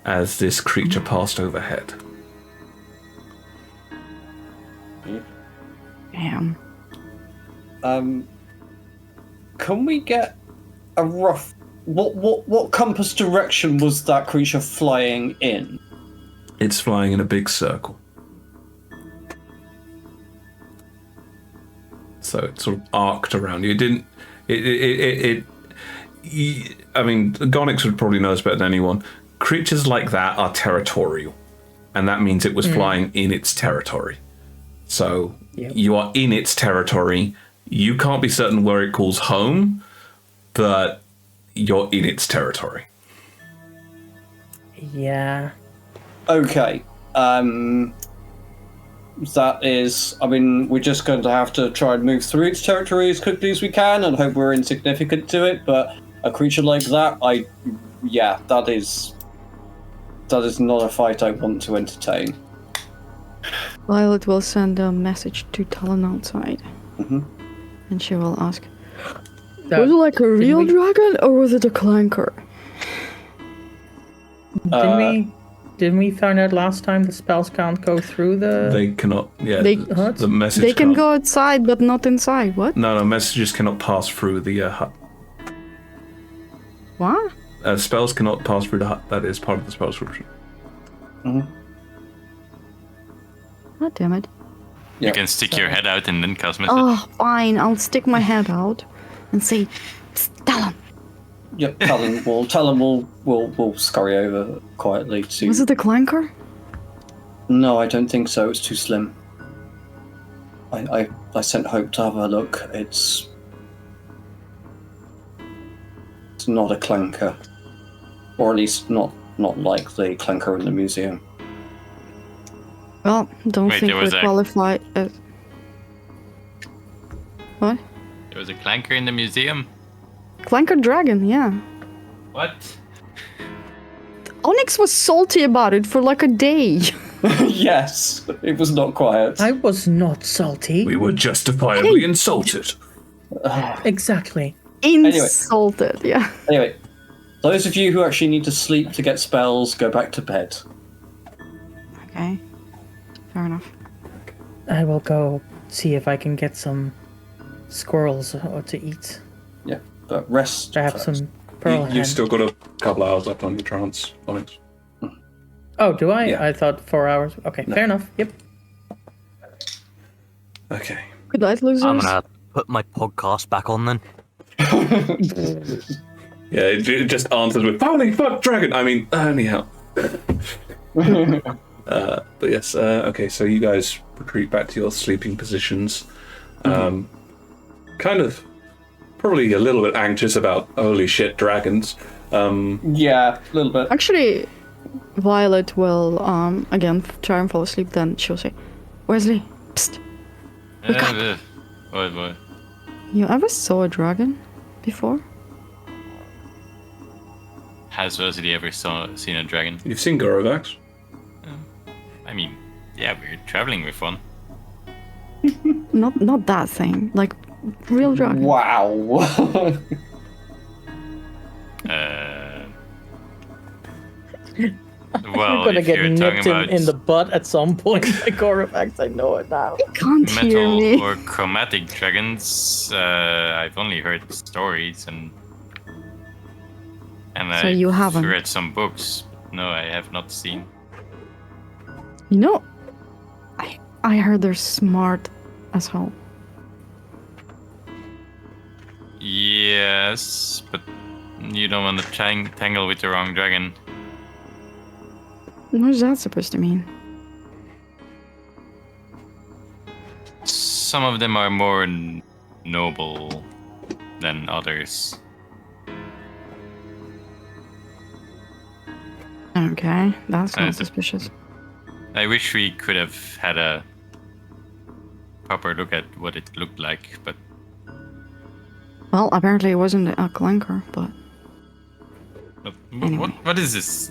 as this creature passed overhead. Damn. Can we get a rough... What compass direction was that creature flying in? It's flying in a big circle. So it sort of arced around you. It didn't... I mean, Gonix would probably know this better than anyone. Creatures like that are territorial. And that means it was flying in its territory. So you are in its territory. You can't be certain where it calls home, but you're in its territory. Yeah. Okay. That is... I mean, we're just going to have to try and move through its territory as quickly as we can and hope we're insignificant to it, but a creature like that, that is not a fight I want to entertain. Violet will send a message to Talon outside. Mhm. And she will ask, That- was it like a real we- dragon or was it a clanker? Didn't we find out last time the spells can't go through the... They cannot... Yeah, They- the message They can can't- go outside, but not inside. What? No, messages cannot pass through the hut. What? Spells cannot pass through the hut. That is part of the spell description. God damn it. You can stick your head out and then cast message. Oh, fine. I'll stick my head out. and say, Talon. Yep, Talon will scurry over quietly to... Was it the clanker? No, I don't think so. It's too slim. I sent Hope to have a look. It's not a clanker. Or at least not like the clanker in the museum. Well, don't Wait, think there we're was a- qualified as... What? There was a clanker in the museum. Clanker dragon, yeah. What? Onyx was salty about it for like a day. Yes, it was not quiet. I was not salty. We were justifiably insulted. Exactly. Insulted, yeah. Anyway, those of you who actually need to sleep to get spells, go back to bed. Okay. Fair enough. I will go see if I can get some squirrels to eat. Yeah, but rest. Perhaps first. some pearl You've hen. still got a couple hours left on your trance, Onyx. Oh, do I? Yeah. I thought 4 hours. Okay, fair enough. Yep. Okay. Good night, losers. I'm gonna put my podcast back on then. Yeah, it just answers with "Holy fuck, dragon!" I mean, anyhow. But yes, okay, so you guys retreat back to your sleeping positions. Kind of, probably a little bit anxious about holy shit dragons. Yeah, a little bit. Actually, Violet will, again, try and fall asleep, then she'll say, Wesley, psst, wake up. What? You ever saw a dragon before? Has Wesley ever seen a dragon? You've seen Gorovax? I mean, yeah, we're traveling with one. Not that thing, like real dragon. Wow. Well, We're gonna if get you're nipped talking about in the butt at some point by Gorovax. I know it now. Can't hear metal me. or chromatic dragons, I've only heard stories and So I've you haven't? read some books. No, I have not seen. You know, I heard they're smart as hell. Yes, but you don't want to tangle with the wrong dragon. What is that supposed to mean? Some of them are more noble than others. Okay, that's not Uh, suspicious. I wish we could have had a proper look at what it looked like, but Well, apparently it wasn't a clanker, but Anyway. what is this?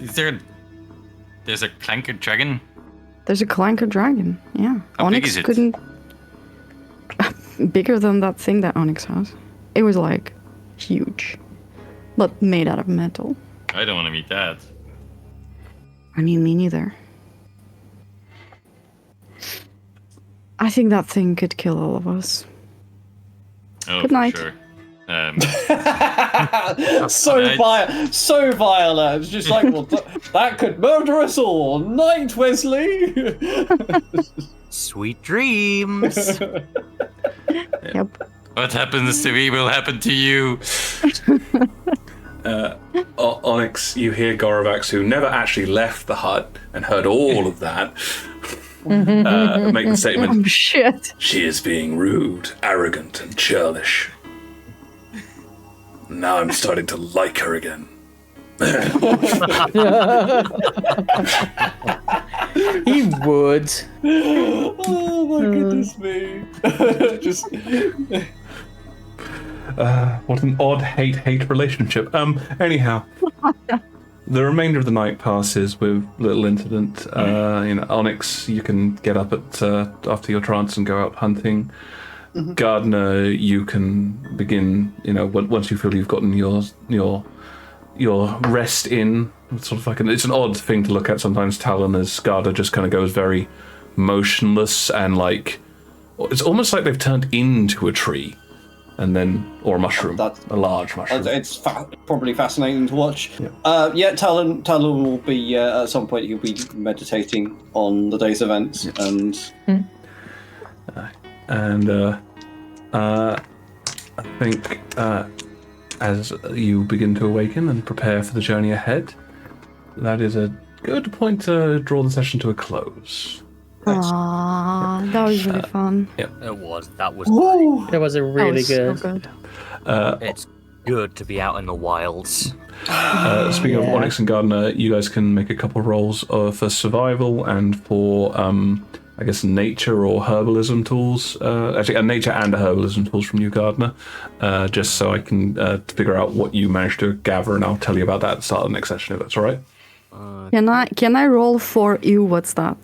There's a clanker dragon? there's a clanker dragon. Yeah, How big Onyx is it? couldn't. Bigger than that thing that Onyx has. It was like huge, but made out of metal. I don't want to meet that. I mean, me neither. I think that thing could kill all of us. Oh, Good for night. Sure. So violent. It's just like, well, that could murder us all. Night, Wesley. Sweet dreams. Yep. What happens to me will happen to you. Onyx, you hear Gorovax, who never actually left the hut and heard all of that, make the statement, Oh shit. "She is being rude, arrogant, and churlish. Now I'm starting to like her again." He would. Oh my goodness me. Just What an odd hate-hate relationship. Anyhow, the remainder of the night passes with little incident. Onyx, you can get up at after your trance and go out hunting. Gardener, you can begin. Once you feel you've gotten your rest in. It's sort of like it's an odd thing to look at sometimes. Talon, as Gardener just kind of goes very motionless and like it's almost like they've turned into a tree. And then, or a mushroom, a large mushroom. it's probably fascinating to watch. Yeah, Talon will be at some point. He'll be meditating on the day's events, and I think as you begin to awaken and prepare for the journey ahead, that is a good point to draw the session to a close. Aww, that was really fun. It was. That was. It was a really that was good. So good. It's good to be out in the wilds. Speaking of Onyx and Gardner, you guys can make a couple rolls for survival and for, I guess, nature or herbalism tools. Actually, a nature and a herbalism tools from you, Gardner, just so I can figure out what you managed to gather, and I'll tell you about that at the start of the next session, if that's all right. Can I roll for you? What's that?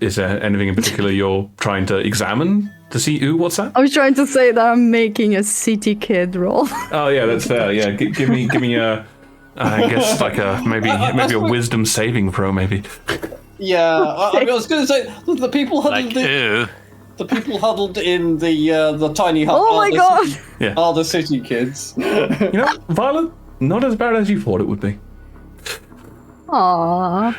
Is there anything in particular you're trying to examine to see? Ooh, what's that? I was trying to say that I'm making a city kid roll. Oh yeah, that's fair. Yeah, give me a, I guess like a maybe a wisdom saving throw, maybe. Yeah, I was going to say the people huddled the people huddled in the tiny hut. Oh my god! Yeah. Are the city kids? You know, Violet, not as bad as you thought it would be. Aww.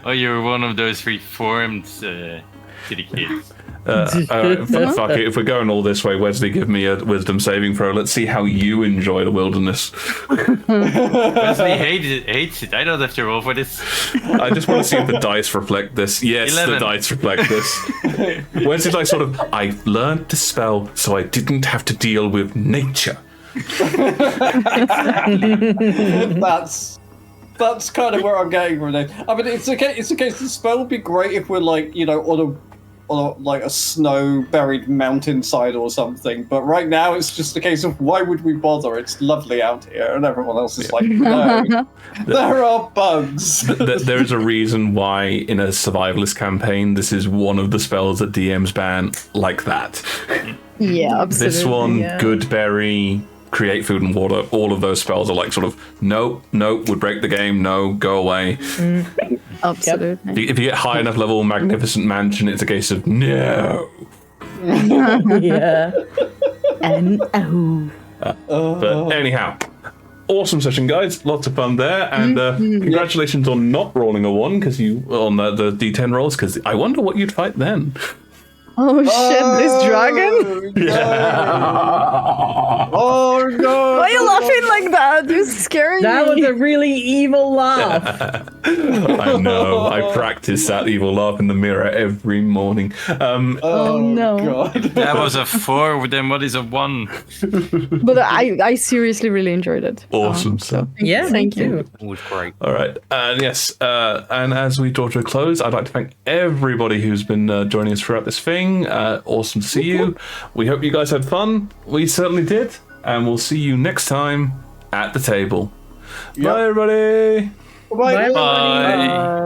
Oh, you're one of those reformed city kids. Fuck it. If we're going all this way, Wesley, give me a wisdom saving throw. Let's see how you enjoy the wilderness. Wesley hates it. I don't have to roll for this. I just want to see if the dice reflect this. Yes, 11. The dice reflect this. Wesley's like sort of, I learned to spell so I didn't have to deal with nature. That's kind of where I'm getting from it. I mean, it's a case. The spell would be great if we're like, you know, on like a snow-buried mountainside or something. But right now, it's just a case of why would we bother? It's lovely out here, and everyone else is like, no, there are bugs. There is a reason why in a survivalist campaign, this is one of the spells that DMs ban like that. Yeah, absolutely. This one, yeah. Good Berry, Create Food and Water, all of those spells are like sort of, no, would break the game, no, go away. Absolutely. If you get high enough level Magnificent Mansion, it's a case of, no. Yeah. And But anyhow, awesome session, guys. Lots of fun there, and congratulations on not rolling a 1 because you on the D10 rolls. Because I wonder what you'd fight then. Oh shit! This dragon? Oh no! Why are you laughing like that? You're scaring that me. was a really evil laugh. I know. I practice that evil laugh in the mirror every morning. Oh no! God. That was a 4. Then what is a 1? But I seriously really enjoyed it. Awesome. Yeah, Thank me you. too. It was great. All right, and yes, and as we draw to a close, I'd like to thank everybody who's been joining us throughout this thing. Awesome to see you. We hope you guys had fun. We certainly did, and we'll see you next time at the table. Yep. Bye, everybody. Bye. Bye. Bye.